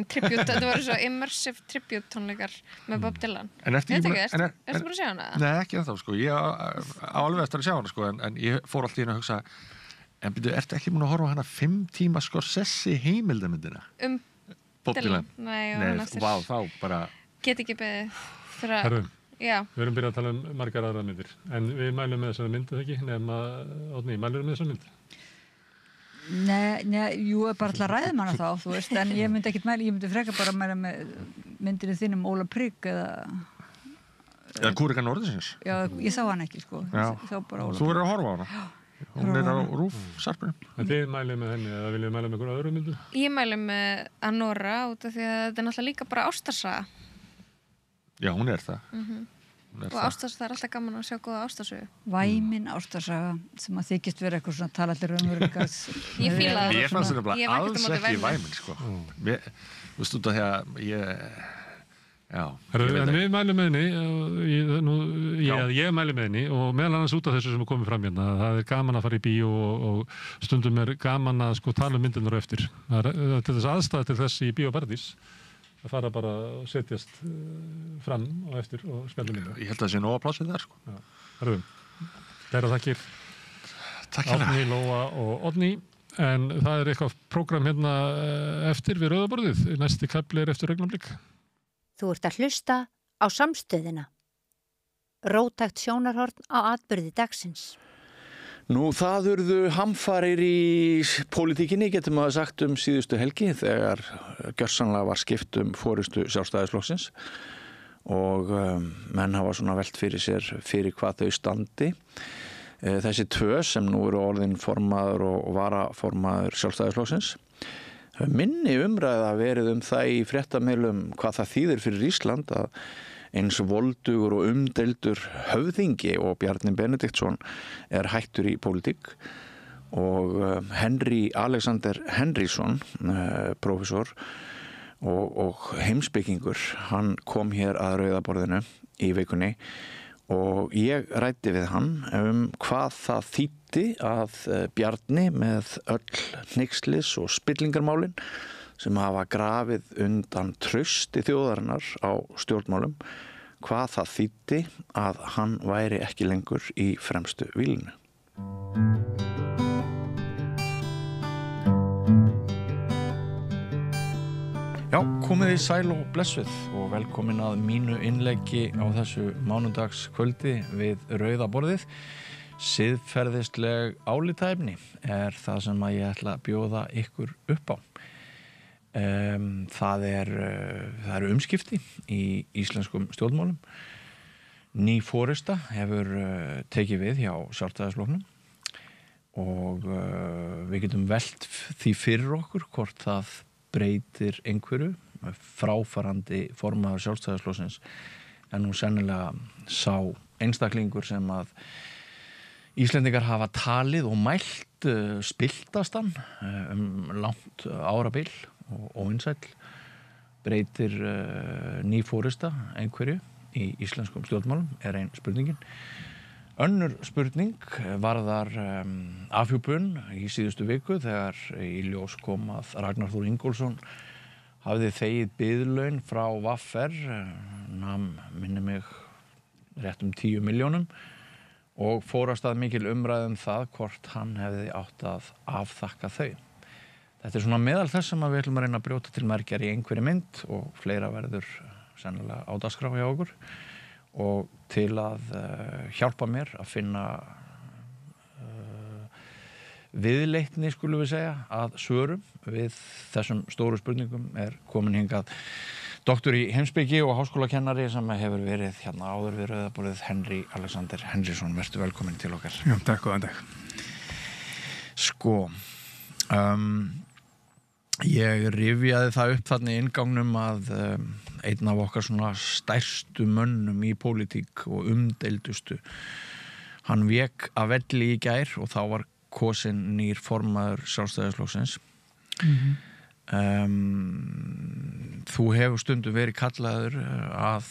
S6: Tribute, þetta voru svo immersive tribute tónleikar með Bob Dylan.
S7: Ertu
S6: búin að sjá hana?
S7: Nei, ekki ennþá, sko. Ég á alveg eftir að sjá hana, sko, en ég fór alltaf inn að hugsa, en byrju, ertu ekki búin að horfa á hana 5 tíma Scorsese heimildamyndina? Bob Dylan? Nei, vá, þá bara...
S6: Get ekki beðið fyrir að...
S2: Herru, við erum byrjað að tala margar aðra myndir, en við mælum með þessari mynd, eða ekki? Nefna, Oddný, mælum með þessari mynd?
S5: Nei, jú, bara alltaf ræðum hana þá, þú veist, en ég myndi ekkert mæla, ég myndi freka bara mæla með myndinu þínum Óla Prygg
S7: eða Kúrika Norðinsins.
S5: Já, ég sá hana ekki, sko. Sá bara Óla Prygg.
S7: Þú verður að horfa á hana. Hún er á RÚV, sarpinu.
S2: En þið mælið með henni, eða viljið mæla með einhverju öðru myndu?
S6: Ég mæli með Anora, út af því að þetta er náttúrulega líka bara ástarsaga.
S7: Já, hún er það.
S6: Og ástars, það er alltaf gaman að sjá góða ástarsögu.
S5: Væmin ástarsaga sem að þykist vera eitthvað svona talallir raunveruleikans.
S6: Ég fíla það.
S7: Ég fannst þetta bara alls ekki væmin, sko. Þú veist út af því að
S2: En við mælum með henni, ég mæli með henni og meðal annars út af þessu sem er komið fram hérna. Það er gaman að fara í bíó og stundum er gaman að sko tala myndirnar eftir. Það er til þess aðstæða til þess í Bíó Paradís. Að fara bara og setjast fram og eftir og spjalla mynda.
S7: Ég held að það sé nóga plássið þar, sko.
S2: Herðum, kæra þakkir.
S7: Takk hérna.
S2: Árný, Lóa og Oddný. En það er eitthvað prógram hérna eftir við Rauðaborðið. Næsti kafli er eftir augnablik.
S4: Þú ert að hlusta á Samstöðina. Róttækt sjónarhorn á atburði dagsins.
S1: Nú, það urðu hamfarir í pólitíkinni, getur maður sagt síðustu helgi, þegar gjörsamlega var skipt forystu Sjálfstæðisflokksins og menn hafa svona velt fyrir sér fyrir hvað þau standi. Þessi 2 sem nú eru orðin formaður og varaformaður Sjálfstæðisflokksins. Minni umræða verið það í fréttamiðlum hvað það þýðir fyrir Ísland að eins voldugur og umdeildur höfðingi og Bjarni Benediktsson er hættur í pólitík og Henry Alexander Henrysson, prófessor og heimspekingur, hann kom hér að Rauðaborðinu í vikunni og ég ræddi við hann hvað það þýddi að Bjarni með öll hneykslis og spillingarmálin sem hafa grafið undan trausti þjóðarinnar á stjórnmálum, hvað það þýddi að hann væri ekki lengur í fremstu vílinu. Já, komið í sæl og blessuð og velkomin að mínu innleggi á þessu mánudagskvöldi við Rauðaborðið. Siðferðisleg álitaefni er það sem að ég ætla að bjóða ykkur upp á. Það eru umskipti í íslenskum stjórnmálum. Ný forysta hefur tekið við hjá Sjálfstæðisflokknum og við getum velt því fyrir okkur hvort það breytir einhverju. Fráfarandi formaður Sjálfstæðisflokksins nú sennilega sá einstaklingur sem að Íslendingar hafa talið og mælt spilltastan langt árabil og vinsæll. Breytir ný fórista einhverju í íslenskum stjórnmálum ein spurningin. Önnur spurning varðar afhjúpun í síðustu viku þegar í ljós kom að Ragnar Þór Ingólfsson hafði þegið biðlaun frá VR, nam minni mig rétt 10 milljónum og fór af stað mikil umræðum það hvort hann hefði átt að afþakka þau. Þetta svona meðal þess sem við ætlum að reyna að brjóta til merkjar í einhverri mynd og fleira verður sennilega á dagskrá hjá okkur. Og til að hjálpa mér að finna viðleitni, skulum við segja, að svörum við þessum stóru spurningum komin hingað doktor í heimspeki og háskólakennari sem hefur verið hérna áður við rauðaborðið, Henry Alexander Henrysson. Vertu velkomin til okkar.
S8: Já, takk, góðan dag.
S1: Sko, ég rifjaði það upp þarna í inngangnum að einn af okkar svona stærstu mönnum í pólitík og umdeildustu, hann vék af velli í gær og þá var kosin nýr formaður Sjálfstæðisflokksins. Þú hefur stundum verið kallaður að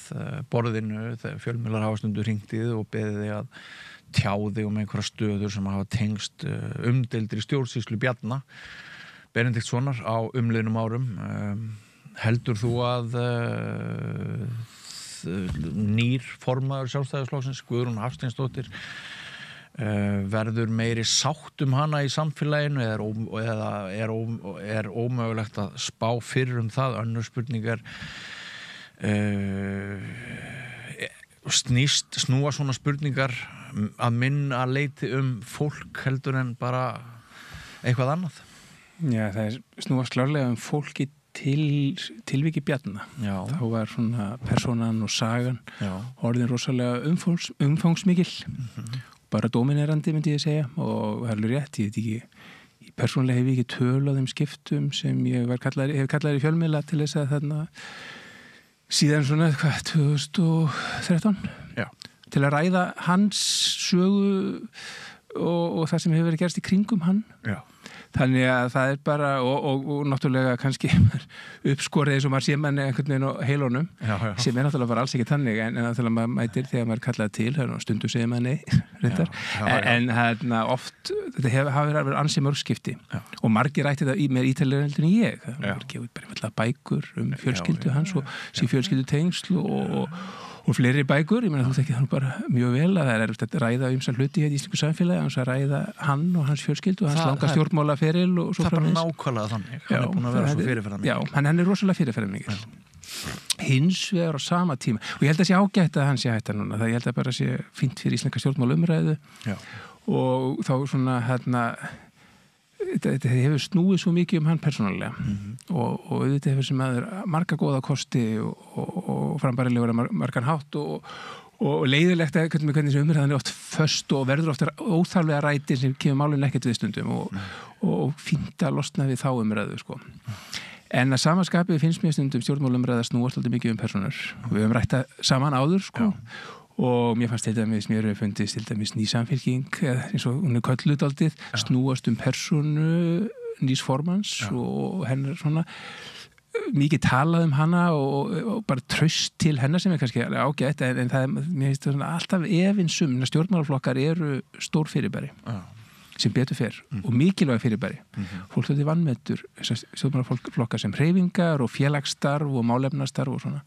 S1: borðinu þegar fjölmiðlar hafa stundum hringt í þig og beðið þig að tjá þig einhverja stöður sem hafa tengst umdeildri stjórnsýslu Bjarna Benediktssonar á umliðnum árum. Heldur þú að nýr formaður Sjálfstæðisflokksins, Guðrún Hafsteinsdóttir, verður meiri sátt hana í samfélaginu eða er ómögulegt að spá fyrir það? Önnur spurning snúa svona spurningar að minna leiti fólk heldur en bara eitthvað annað?
S8: Já, það snúast klárlega fólki tilviki Bjarna.
S1: Já.
S8: Þá var svona persónan og sagan orðin rosalega umfangsmikil. Bara dominerandi myndi ég segja og það alveg rétt, ég veit ekki persónulega hef ég ekki töl á þeim skiptum sem ég hef kallaður í fjölmiðla til þess að þarna síðan svona 2013 til að ræða hans sögu og það sem hefur verið gerst í kringum hann.
S1: Já.
S8: Þannig að það bara og náttúrulega kannski uppskorið eins og maður sé manni einhvern veginn á heilunum sem náttúrulega bara alls ekki þannig en náttúrulega maður mætir þegar maður kallaði til stundum segir maður nei reyndar. En hérna oft þetta hafi verið ansi mörg skipti og margir rætti þetta meir ítalega heldur en ég. Það var gefið bara með bækur fjölskyldu hans og síðan fjölskyldu tengsl og fleiri bækur, ég meina þú þekkir það bara mjög vel að það erfitt að ræða ýmsa hluti í íslensku samfélagi, að ræða hann og hans fjölskyldu og hans langa stjórnmálaferil og svo framvegis.
S1: Það er bara nákvæmlega þannig, hann búin að vera svo fyrirferðarmikil.
S8: Já, hann rosalega fyrirferðarmikil. Hins vegar á sama tíma, og ég held að sé ágætt að hann sé hætta núna, það ég held að bara sé fínt fyrir íslenska stjórnmálaumræðu og þá svona þetta hefur snúið svo mikið hann persónulega og þetta hefur sem aður marga góða kosti og frambærilegur margan hátt og leiðilegt að hvernig þessi umræðan oft föst og verður ofta óþarflega ræti sem kemur málun ekkert við stundum og fínt að losna við þá umræðu sko. En að samanskapið finnst mér stundum stjórnmálumræða snúast alltaf mikið persónur og við höfum rætt það saman áður sko. Og mér fannst mér hefur fundist ný samfélking eins og hún kölluð dálítið snúast persónu nýs formans og hennar svona mikið talað hana og bara traust til hennar sem kannski ágætt en það mér finnst það alltaf efinsum stjórnmálaflokkar eru stór fyrirbæri sem betur fer og mikilvæg fyrirbæri. Fólk þetta vannmetur stjórnmálaflokkar sem hreyfingar og félagsstarf og málefnastarf og svona.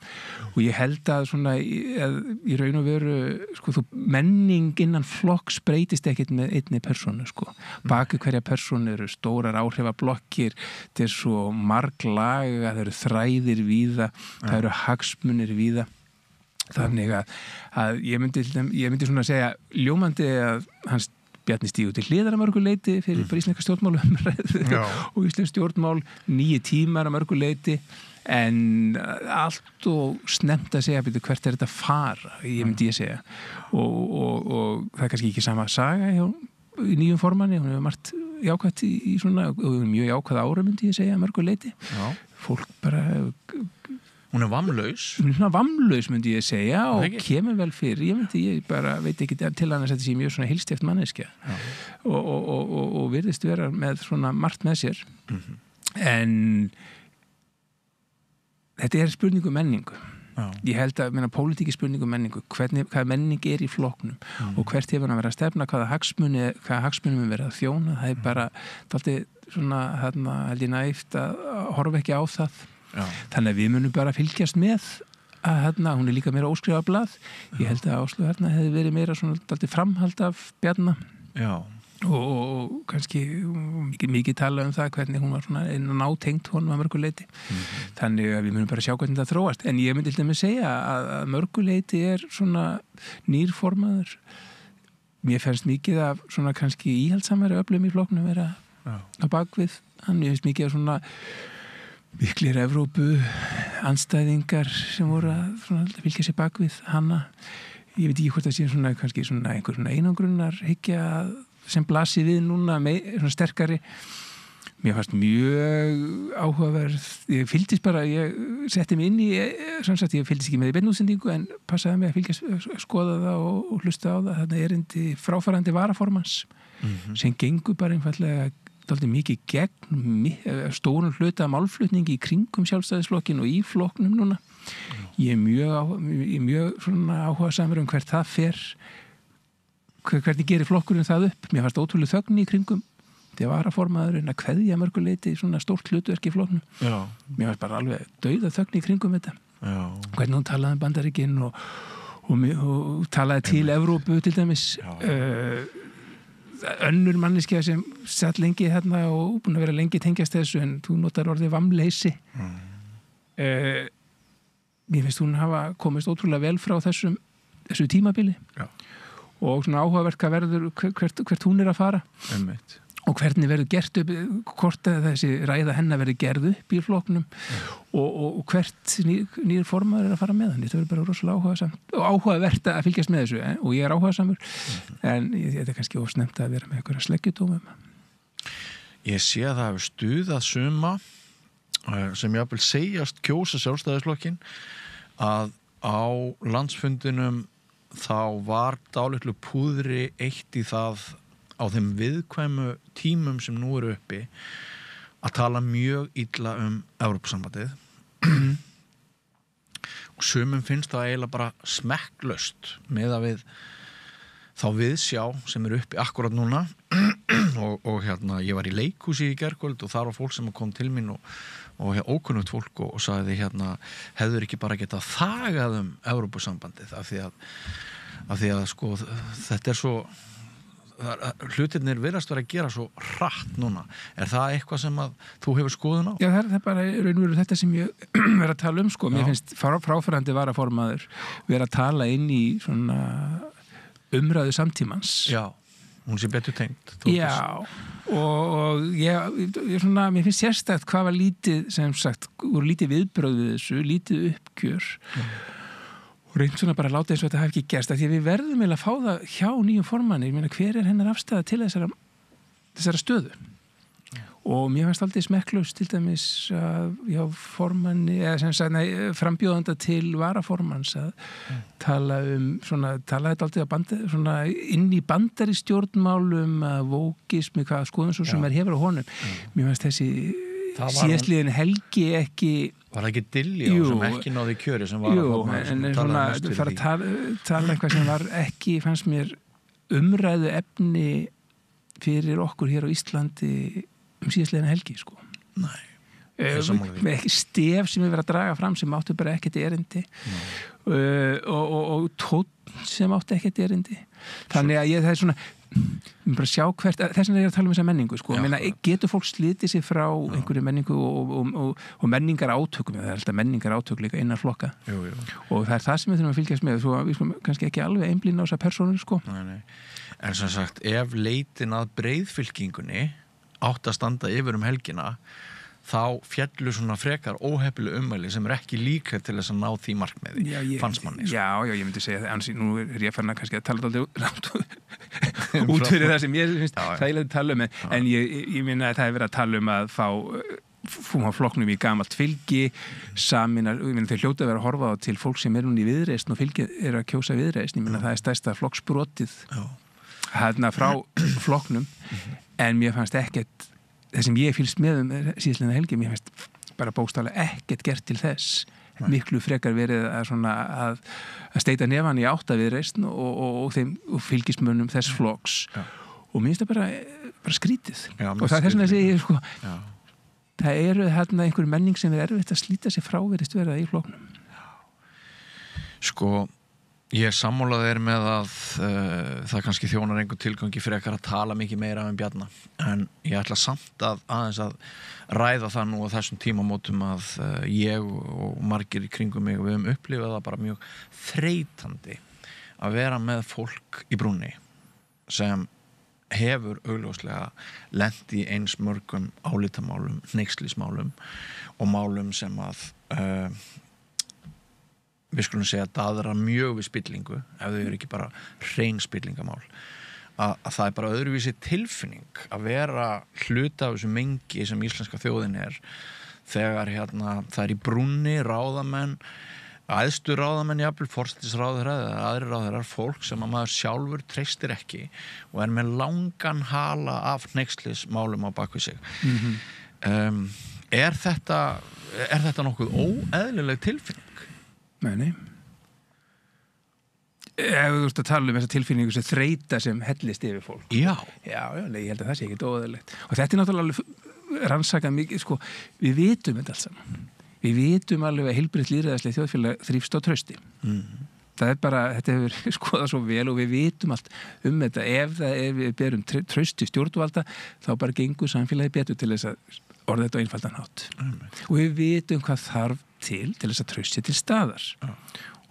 S8: Og ég held að svona í raun og veru sko, menning innan flokks breytist ekkert með einni persónu sko. Baki hverja persónu eru stórar áhrifablokkir, þetta svo marglaga, það eru þræðir víða, það eru hagsmunir víða. Þannig að ég myndi svona segja ljómandi að hans Bjarni stígu til hliðar að mörgu leiti fyrir bara íslenska stjórnmálumræðu og íslensk stjórnmál 9 tímar að mörgu leiti en allt og snemmt að segja betur hvert þetta fara, ég myndi ég segja og það er kannski ekki sama saga hjá í nýjum formanni, hún hefur margt jákvætt í svona, og mjög jákvæð ára myndi ég segja að mörgu leiti.
S1: Já.
S8: Fólk bara
S1: Hún er vamlaus.
S8: Hún er svona vamlaus myndi ég segja og kemur vel fyrir, ég bara veit ekki til hann að þetta sé mjög svona heilsteypt manneskja og virðist vera með svona margt með sér en þetta er spurning um menningu. Já. Ég held að pólitík er spurning um menningu, hvað menning er í flokknum og hvert hefur hann að vera að stefna, hvaða hagsmunum er verið að þjóna, það er bara dálítið svona, held ég næft að horfa ekki á það. Já. Þannig að við munum bara fylgjast með að hún er líka meira óskrifað blað. Ég held að Áslaug hefði verið meira svona dálítið framhald af Bjarna. Já. Og kannski mikið tala um það hvernig hún var svona nátengt honum að mörgu leiti. Þannig að við munum bara sjá hvernig það þróast. En ég myndi til dæmis segja að mörgu leiti er svona nýrformaður. Mér fannst mikið af svona kannski íhaldsamari öflum í flokknum vera á bakvið. Mér finnst mikið af svona miklir Evrópu andstæðingar sem voru að fylgja sér bakvið hana. Ég veit ekki hvort það sé svona kannski svona einhver svona einangrunnar hyggja sem blasi við núna svona sterkari. Mér fannst mjög áhugaverð. Ég fylgdist bara, ég setti mig inn í samsagt, ég fylgdist ekki með í beinútsendingu en passaði mig að fylgjast, skoða það og hlusta á það. Þarna erindi fráfarandi varaformans sem gengur bara einfallega dálítið mikið gegn stórun hluta málflutningi í kringum sjálfstæðisflokkin og í flokknum núna. Ég er mjög svona áhugasamur hvert það fer, hvernig gerir flokkurinn það upp. Mér fannst ótrúlega þögn í kringum þegar varaformaðurinn að kveðja mörgu leiti svona stórt hlutverk í flokknum. Já. Mér fannst bara alveg dauða þögn í kringum þetta. Já. Hvernig hún talaði um Bandaríkin og talaði til Evrópu til dæmis. Önnur manneskja sem satt lengi hérna og búin að vera lengi tengjast þessu en þú notar orðið vamleysi. Mér finnst hún hafa komist ótrúlega vel frá þessu tímabili. Já. Og svona áhugavert hvað verður hvert hún er að fara. Einmitt. Og hvernig verður gert upp, hvort að þessi ræða hennar verður gerð upp í flokknum og hvert nýr formaður er að fara með hann. Þetta verður bara rosalega áhugavert að fylgjast með þessu og ég er áhugasamur en þetta er kannski ósnefnt að vera með einhverja sleggjudómum.
S1: Ég sé að það hefur stuðað suma sem ég vil segjast kjósa sjálfstæðisflokkin að á landsfundinum þá var dálitlu púðri eitt í það á þeim viðkvæmu tímum sem nú eru uppi að tala mjög illa Evrópusambandið og sumum finnst það eiginlega bara smekklaust með að við þá viðsjá sem eru uppi akkurat núna og ég var í leikhúsi í gærkvöld og þar var fólk sem kom til mín og ókunnugt fólk og sagði hefur ekki bara getað þagað Evrópusambandið af því að sko þetta er svo hlutirnir virðast vera að gera svo hratt núna. Er það eitthvað sem að þú hefur skoðun á?
S8: Já, það er bara raunveru þetta sem ég verið að tala um sko. Mér finnst fráfarandi varaformaður vera að tala inn í svona umræðu samtímans.
S1: Já, hún sé betur tengt.
S8: Já, og ég svona, mér finnst sérstakt hvað var lítið, sem sagt, voru lítið viðbrögð við þessu, lítið uppgjör og reynd svona bara að láta eins og þetta hafi ekki gerst, af því að við verðum að fá það hjá nýjum formanni. Ég meina, hver er hennar afstæða til þessara stöðu? Og mér fannst aldrei smekklaust til dæmis að formanni, eða sem sagt, frambjóðanda til varaformans að tala tala þetta aldrei svona inn í bandari stjórnmálum, vókismi, hvað skoðun svo sem hefur á honum. Mér fannst þessi síðastliðin helgi ekki.
S1: Var það ekki Dilljá sem ekki náði kjöri sem var
S8: en svona fara að tala eitthvað sem var ekki, fannst mér umræðu efni fyrir okkur hér á Íslandi síðastliðin helgi sko.
S1: Nei.
S8: Ekki stef sem við verðum að draga fram sem áttu bara ekkert erindi og tónn sem áttu ekkert erindi. Þannig að það er svona bara sjá hvert, þess vegna er ég að tala um þessa menningu sko. Meina, getur fólk slitið sér frá einhverju menningu og menningar átökum, það er alltaf menningar átök líka innan flokka og það er það sem við þurfum að fylgjast með, svo við skulum kannski ekki alveg einblína á þessa persónur sko.
S1: Nei. En sem sagt, ef leitin að breiðfylkingunni átt að standa yfir helgina, þá fjallu svona frekar óheppileg ummæli sem ekki líka til þess að ná því markmiði, fannst manni.
S8: Já, ég myndi segja það, annars nú ég farin að kannski að tala alltaf rátt út fyrir það sem ég finnst þægilega að tala en ég minna að það er verið að tala að fá flokknum í gamalt fylgi saminar, ég meina þau hljóta að vera að horfa á til fólk sem núna í viðreisn og fylgi að kjósa viðreisn, ég meina það stærsta flokksbrotið hérna frá flokknum en mér fannst ekkert það sem ég fylgst með síðastliðna helgi, mér fannst bara bókstaflega ekkert gert til þess miklu frekar verið að steita nefan í átta viðreisn og þeim og fylgismönnum þess flokks og mér finnst það bara skrítið og það þess vegna að segja sko það eru hérna einhver menning sem erfitt að slíta sig frá verið vera í flokknum.
S1: Sko, ég sammála með að það kannski þjónar einhver tilgangi frekar að tala mikið meira Bjarna, en ég ætla samt aðeins að ræða það nú á þessum tímamótum að ég og margir í kringum mig við höfum upplifað það bara mjög þreytandi að vera með fólk í brúnni sem hefur augljóslega lent í eins mörgum álitamálum, hneykslismálum og málum sem að við skulum segja að daðra mjög við spillingu ef þau eru ekki bara hrein spillingamál að það er bara öðruvísi tilfinning að vera hluta af þessu mengi sem íslenska þjóðin þegar það er í brúnni ráðamenn æðstu ráðamenn jafnvel, forsætisráðherra eða aðrir ráðherrar, fólk sem að maður sjálfur treystir ekki og með langan hala af hneykslismálum á bakvið sig. Er þetta nokkuð óeðlileg tilfinning?
S8: Nei. Ef þú ert að tala þessa tilfinningu sem þreyta sem hellist yfir fólk.
S1: Já,
S8: ég held að það sé ekkert óeðlilegt. Og þetta er náttúrulega rannsakað mikið, sko, við vitum þetta alls saman. Við vitum alveg að heilbrigt lýðræðislega þjóðfélag þrífst á trausti. Það er bara, þetta hefur skoðað svo vel og við vitum allt þetta. Ef við berum trausti stjórnvalda, þá bara gengur samfélagi betur til þess að orða þetta á einfaldan hátt. Og við vitum hvað þarf til þess að trausti til staðar.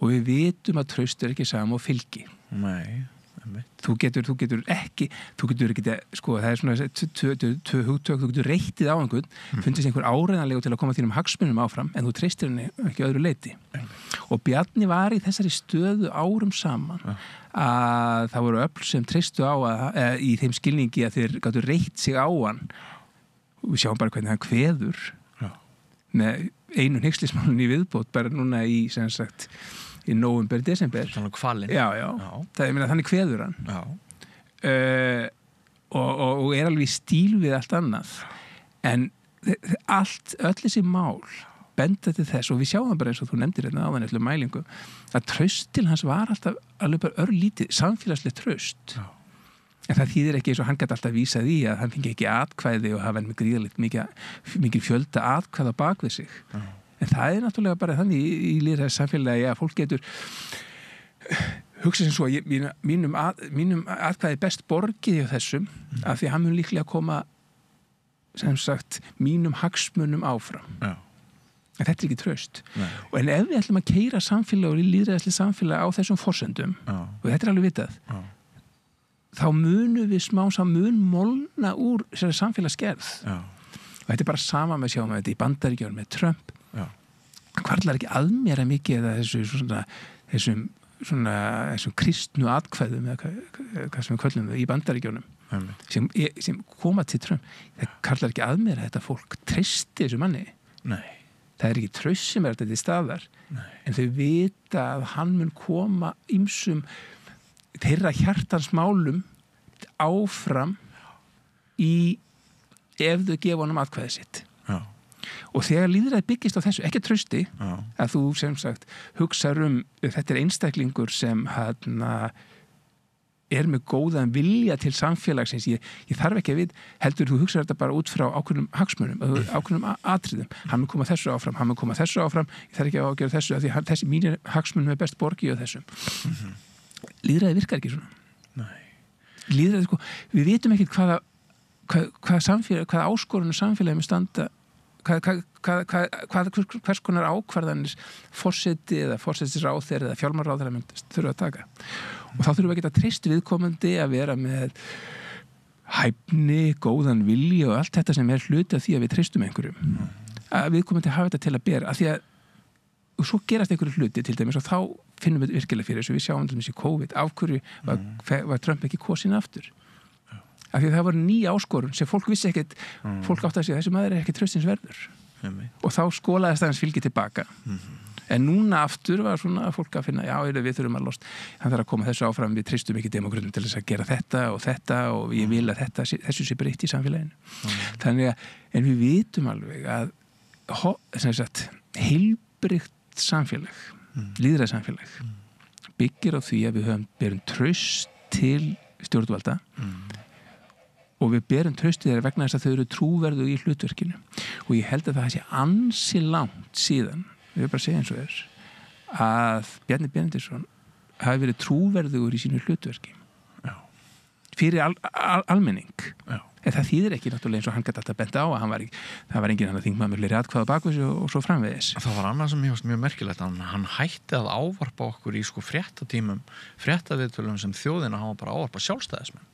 S8: Og við vitum að trausti ekki sama og fylgi.
S1: Nei.
S8: Þú getur ekki sko, það er svona tvö hugtök, þú getur reytið á einhvern fundist einhver áreiðanlegu til að koma þínum hagsmunum áfram en þú treystir henni ekki öðru leyti og Bjarni var í þessari stöðu árum saman að það voru öfl sem treystu á í þeim skilningi að þeir gátu reytt sig á hann og við sjáum bara hvernig hann kveður með einu hneykslismálun í viðbót bara núna í sem sagt í nóvember, desember.
S1: Þannig hvalinn.
S8: Já. Það er þannig kveður hann. Og er alveg í stíl við allt annað. En öll þessi mál benda til þess, og við sjáum það bara eins og þú nefndir hérna áðan eftir mælingu, að traust til hans var alltaf alveg bara örlítið, samfélagslegt traust. En það þýðir ekki eins og hann gæti alltaf vísað í að hann fengi ekki atkvæði og hafa með gríðalegt mikið fjölda atkvæða bak við sig. En það er náttúrulega bara þannig í lýðræðis samfélagi að fólk getur hugsa sem svo mínum atkvæði best borgið hjá þessum af því að hann mun líklega koma sem sagt mínum hagsmunum áfram. En þetta er ekki traust. Og en ef við ætlum að keyra samfélag og lýðræðislega samfélag á þessum forsendum og þetta er alveg vitað þá munum við mun molna úr þessari samfélagsgerð. Og þetta er bara sama með sjáum við þetta í Bandaríkjunum með Trump hvarlar ekki að mér að mikið eða þessum kristnu atkvæðum eða hvað sem við köllum þau í Bandaríkjunum sem koma til Trump það hvarlar ekki að mér að þetta fólk treysti þessu manni.
S1: Nei.
S8: Það er ekki traust sem þetta til staðar. Nei. En þau vita að hann mun koma ýmsum þeirra hjartans málum áfram ef þau gefa honum atkvæðið sitt. Og þegar lýðræði byggist á þessu, ekki trausti að þú sem sagt hugsar þetta er einstaklingur sem er með góðan vilja til samfélagsins, ég þarf ekki að við heldur þú hugsar þetta bara út frá ákveðnum hagsmunum, ákveðnum atriðum hann mun koma þessu áfram, ég þarf ekki að ágjöra þessu, af því þessi mínir hagsmunum er best borgið á þessum lýðræði virkar ekki svona. Nei. Lýðræði, sko, við vitum ekki hvaða áskorunum samfélagi með standa hvers konar ákvarðanir forseti eða forsetisráðherra eða fjármálaráðherra þurfa að taka og þá þurfum við að geta treyst viðkomandi að vera með hæfni, góðan vilja og allt þetta sem hluti af því að við treystum einhverjum að við komum til að hafa þetta til að bera af því að og svo gerast einhverju hluti til dæmis og þá finnum við virkilega fyrir þessu við sjáum til dæmis í COVID af hverju var Trump ekki kosinn aftur af því að það var ný áskorun sem fólk vissi ekkert fólk átti að segja þessi maður ekki traustins verður og þá skólaðist aðeins fylgi tilbaka en núna aftur var svona að fólk að finna já, við þurfum að lost hann þarf að koma þessu áfram, við treystum ekki demókratum til þess að gera þetta og ég vil að þessu sé breytt í samfélaginu þannig að, en við vitum alveg að heilbrigt samfélag lýðræðissamfélag byggir á því að við berum traust til stjórnvalda og við berum traust þeirra vegna þess að þau eru trúverðu í hlutverkinu og ég held að það sé ansi langt síðan við bara segja eins og þess að Bjarni Benediktsson hafi verið trúverðugur í sínu hlutverki fyrir almenning en það þýðir ekki náttúrulega eins og hann gæti alltaf bent á að það var enginn hann að þingmaður með fleiri atkvæða bakvið og svo framvegis
S1: Það var annað sem ég varst mjög merkilegt hann hætti að ávarpa okkur í fréttatímum fréttaviðtölum sem þjóðina hann var bara ávarpa sjálfstæðismenn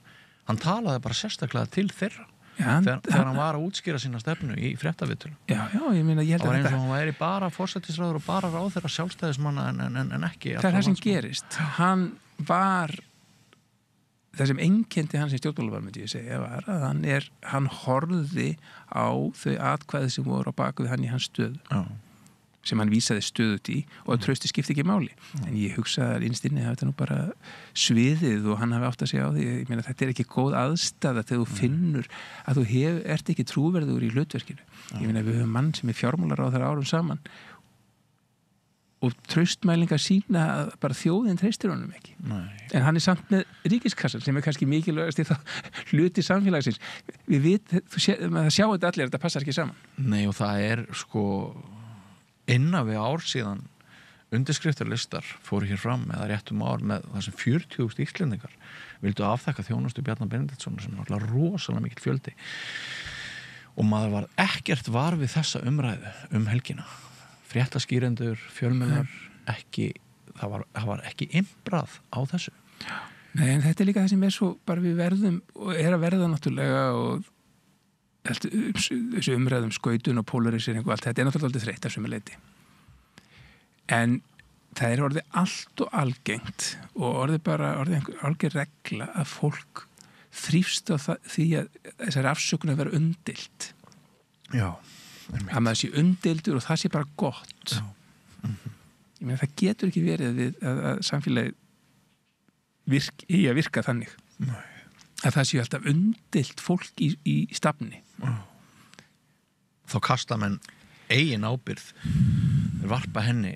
S1: hann talaði bara sérstaklega til þeirra þegar hann var að útskýra sína stefnu í fréttaviðtölum
S8: ég meina ég held að
S1: það var eins og hann væri bara forsætisráður og bara ráðherra sjálfstæðismanna en ekki
S8: það það sem gerist hann var það sem einkenndi hans í stjórnmálavar myndi ég segja var að hann horfði á þau atkvæði sem voru á baku við hann í hans stöðu sem hann vísaði stöðut í og að trausti skipti ekki máli en ég hugsa að innstinni hafi þetta nú bara sviðið og hann hafi átt að segja á því ég meina þetta ekki góð aðstæða þegar þú finnur að þú ert ekki trúverður í hlutverkinu ég meina við höfum mann sem fjármálar á þar árum saman og traustmælingar sína að bara þjóðin treystir honum ekki en hann samt með ríkiskassan sem kannski mikilvægast í það hluti samfélagsins það sjá þetta allir þetta passar ekki saman
S1: Nei og það innan við ár síðan undirskriftarlistar fóru hér fram eða réttum ár með það sem 40.000 íslendingar vildu afþakka þjónustu Bjarna Benediktsson sem var rosalega mikill fjöldi og maður var ekkert var við þessa umræðu helgina fréttaskýrendur, fjölmiðlar það var ekki imbrað á þessu
S8: Nei en þetta líka það sem svo bara við verðum og að verða náttúrulega og þessu umræðum skautun og polarisering og allt þetta náttúrulega þreytt af sömu leyti en það orðið allt og algengt og orðið alger regla að fólk þrífst á því að þessari afsökun að vera umdeilt að maður sé umdeildur og það sé bara gott ég meina það getur ekki verið að samfélagi virka þannig að það séu alltaf umdeilt fólk í stafni
S1: þá kasta menn eigin ábyrgð varpa henni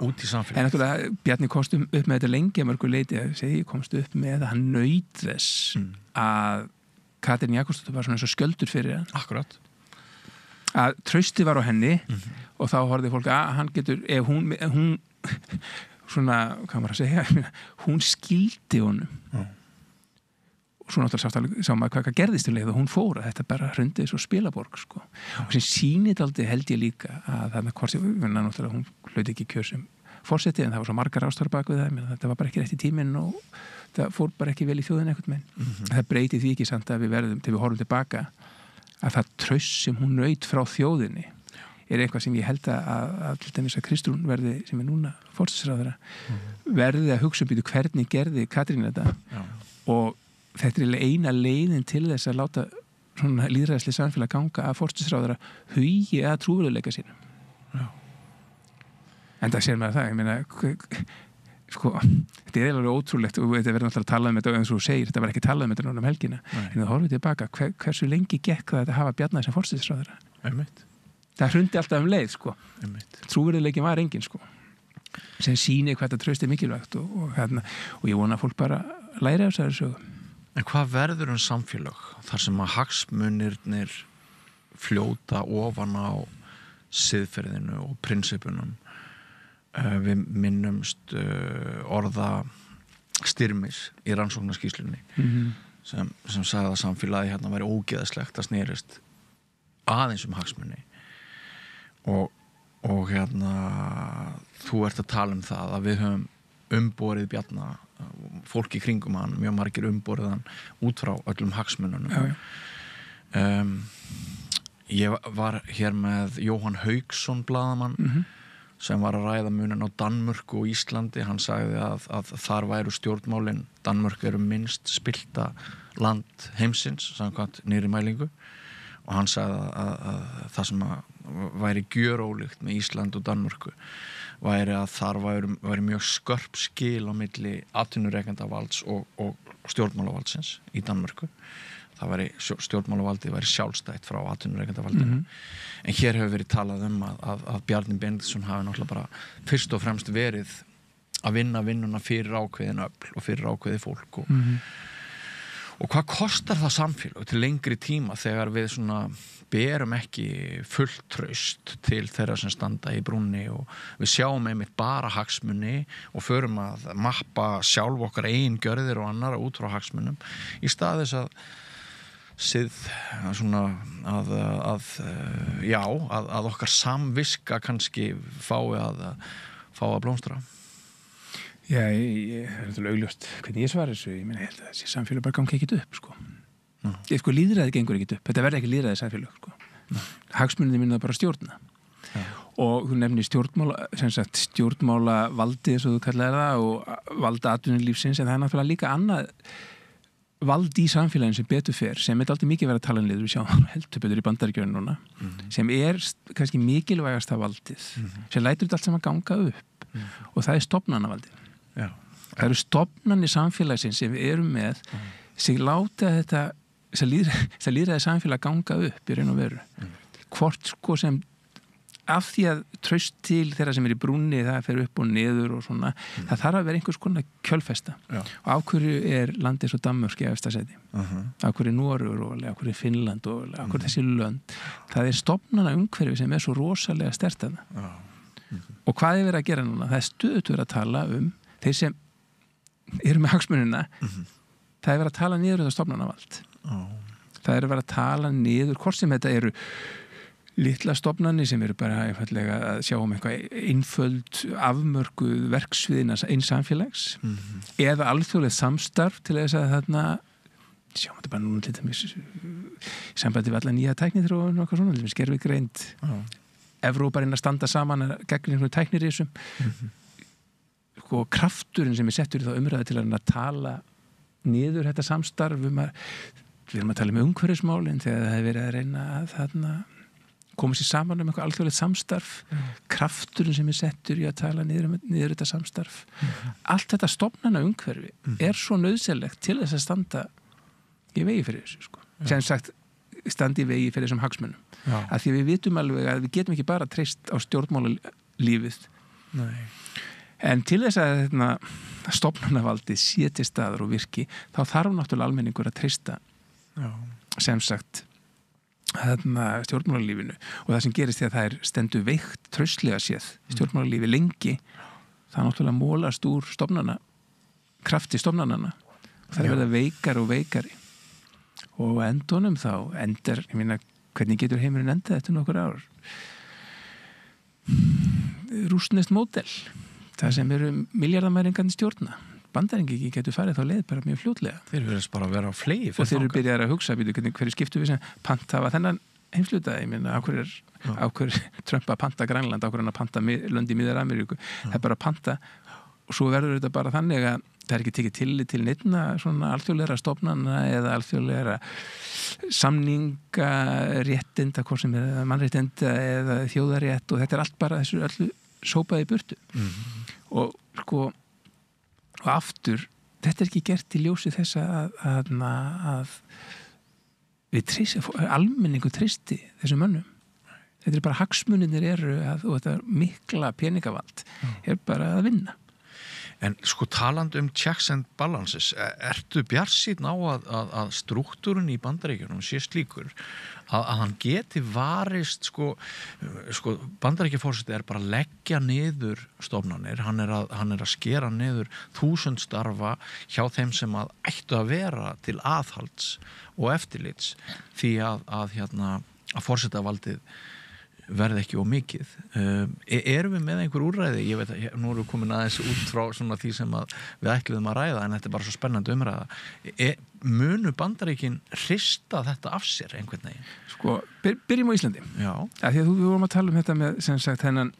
S1: út í samfélagi
S8: en náttúrulega Bjarni komst upp með þetta lengi að mörgu leiti komst upp með að hann naut þess að Katrín Jakobsdóttir var svona eins og skjöldur fyrir hann
S1: Akkurat
S8: að trausti var á henni og þá horfði fólk að hann getur ef hún svona, hvað maður að segja hún skildi honum og svo náttúrulega sá maður hvað gerðist um leið og hún fór að þetta bara hrundi svo spilaborg sko. Og sem sýnir aldrei held ég líka að þarna hvort náttúrulega hún hlaut ekki kjör sem forseti en það var svo margar ástöður bak við það þetta var bara ekki rétt í tíminn og það fór bara ekki vel í þjóðin einhvern veginn það breyti því ekki samt að við verðum til við horfum tilbaka að það traust sem hún naut frá þjóðinni eitthvað sem ég held að til dæmis að Kristrún verði sem núna forsætisráðherra verði að hugsa býtu hvernig gerði Katrín þetta og þetta eina leiðin til þess að láta svona lýðræðislega samfélag ganga að forsætisráðherra hugi að trúverðuleika sínum en það sér maður það ég meina sko, þetta alveg ótrúlegt og þetta verður náttúrulega að tala um þetta eins og þú segir, þetta var ekki talað um þetta núna helgina en það horfið tilbaka, hversu lengi gekk það að hafa Bjarna sem forsætisráðherra það hrundi alltaf leið sko trúverðuleikin var engin sko sem sýnir hvað þetta traust mikilvægt og ég vona að fólk bara læri af þessari sögu
S1: En hvað verður samfélag þar sem að hagsmunirnir fljóta ofan á siðferðinu og prinsippunum við minnumst orða Styrmis í rannsóknarskýrslunni sem sagði að samfélagi hérna væri ógeðslegt að snerist aðeins hagsmuni og hérna þú ert að tala um það að við höfum umborið Bjarna, fólk í kringum hann, mjög margir umborið hann út frá öllum hagsmununum. Ég var hér með Jóhann Hauksson blaðamann sem var að ræða munin á Danmörku og Íslandi. Hann sagði að þar væru stjórnmálin, Danmörk eru minnst spillta land heimsins samkvæmt nýrri mælingu, og hann sagði að það sem væri gjörólíkt með Ísland og Danmörku væri að þar væri mjög skörp skil á milli atvinnurekendavalds og stjórnmálavaldsins í Danmörku. Það væri stjórnmálavaldið væri sjálfstætt frá atvinnurekendavaldinu. En hér hefur verið talað að Bjarni Benediktsson hafi náttúrulega bara fyrst og fremst verið að vinna vinnuna fyrir ákveðin öfl og fyrir ákveði fólk og hvað kostar það samfélag til lengri tíma þegar við svona berum ekki fullt traust til þeirra sem standa í brúnni og við sjáum einmitt bara hagsmuni og förum að mappa sjálf okkar eigin gjörðir og annara út frá hagsmunum í stað þess að svona að okkar samviska kannski fái að blómstra.
S8: Já, ég er náttúrulega augljóst hvernig ég svara þessu, ég meina, ég held að þessi samfélag bara gangi ekkit upp, sko. Ég sko, lýðræði gengur ekkit upp, þetta verði ekki lýðræði samfélag, sko. Hagsmunni minna bara stjórna. Og þú nefnir stjórnmála valdi, eins og þú kallaðir það, og valda atvinnulífsins, en það er náttúrulega líka annað vald í samfélagin sem betur fer, sem er aldrei mikið verið að tala við sjáum heldur betur í Bandaríkjunum núna, sem er kannski mikilvægasta valdið, sem lætur þetta allt saman ganga upp, og það er stofnanavaldið. Það eru stofnanir samfélagsins sem við erum með, sem láta þetta lýðræði samfélag ganga upp í raun og veru. Hvort sko sem af því að traust til þeirra sem er í brúnni, það fer upp og niður og svona, það þarf að vera einhvers konar kjölfesta. Og af hverju er landið svo Danmörk í efsta seti? Af hverju er Noregur óvalega, af hverju er Finnland óvalega, af hverju þessi lönd? Það er stofnana umhverfi sem er svo rosalega sterkt að það. Og hvað er verið að gera núna? Það er stöðugt verið að tala þeir sem eru með hagsmunina, það er verið að tala niður þetta stofnanavald. Það er verið að tala niður, hvort sem þetta eru litla stofnanir sem eru bara einfallega að sjá eitthvað einföld afmörkuð verksviðina eins samfélags eða alþjóðlegt samstarf til þess að þarna sjáum þetta bara núna til dæmis í sambandi við alla nýja tækniþróun og eitthvað svona, til dæmis gervigreind Evrópa reyna að standa saman gegn einhverjum tæknirísum og krafturinn sem er settur í þá umræðu til að tala niður þetta samstarf við erum að tala um umhverfismálin þegar það hefur verið að reyna að þarna koma sér saman eitthvað alþjóðlegt samstarf krafturinn sem er settur í að tala niður þetta samstarf allt þetta stofnana umhverfi er svo nauðsynlegt til þess að standa í vegi fyrir þessu sko. Sem sagt standi í vegi fyrir þessum hagsmunum af því við vitum alveg að við getum ekki bara treyst á stjórnmálalífið en til þess að stofnanavaldið sé til staðar og virki þá þarf náttúrulega almenningur að treysta sem sagt stjórnmálalífinu og það sem gerist því að það er stendur veikt traustlega séð stjórnmálalífi lengi það náttúrulega mólast úr krafti stofnanana það er verið að veikari og veikari og endunum þá endar, ég meina, hvernig getur heimurinn endað eftir nokkur ár rússneskt módel það sem eru miljardamæringarnir stjórna Bandaríkjunum getur farið þá leið bara mjög fljótlega. Þeir verðast bara að vera á flegi og þeir eru byrjað að hugsa hverju skiptu við sem panthafa þennan heimsluta ég meina, á hverju Trump að panta Grænland, á hverju hann að panta lönd í Miðar-Ameríku það er bara að panta og svo verður þetta bara þannig að það er ekki tekið tillit til neinna svona alþjóðlegra stofnana eða alþjóðlegra samningaréttinda, hvort sem er mannréttinda eða þjóðarétt og þetta er allt bara þessu öllu sópað í burtu og sko og aftur, þetta er ekki gert í ljósi þess að við almenningu treysti þessum mönnum. Þetta er bara hagsmunirnir og þetta mikla peningavald er bara að vinna.
S1: En sko talandi checks and balances, ertu bjartsýnn á að strúktúrun í Bandaríkjunum sé slíkur að hann geti varist sko Bandaríkjaforseti er bara að leggja niður stofnanir, hann er að skera niður 1000 starfa hjá þeim sem að ættu að vera til aðhalds og eftirlits því að forsetavaldið verði ekki ómikið. Erum við með einhver úrræði? Ég veit að nú erum við komin aðeins út frá svona því sem að við ætluðum að ræða, en þetta er bara svo spennandi umræða. Munu Bandaríkin hrista þetta af sér einhvern veginn?
S8: Sko, byrjum á Íslandi.
S1: Já.
S8: Því að við vorum að tala um þetta með, sem sagt, hennan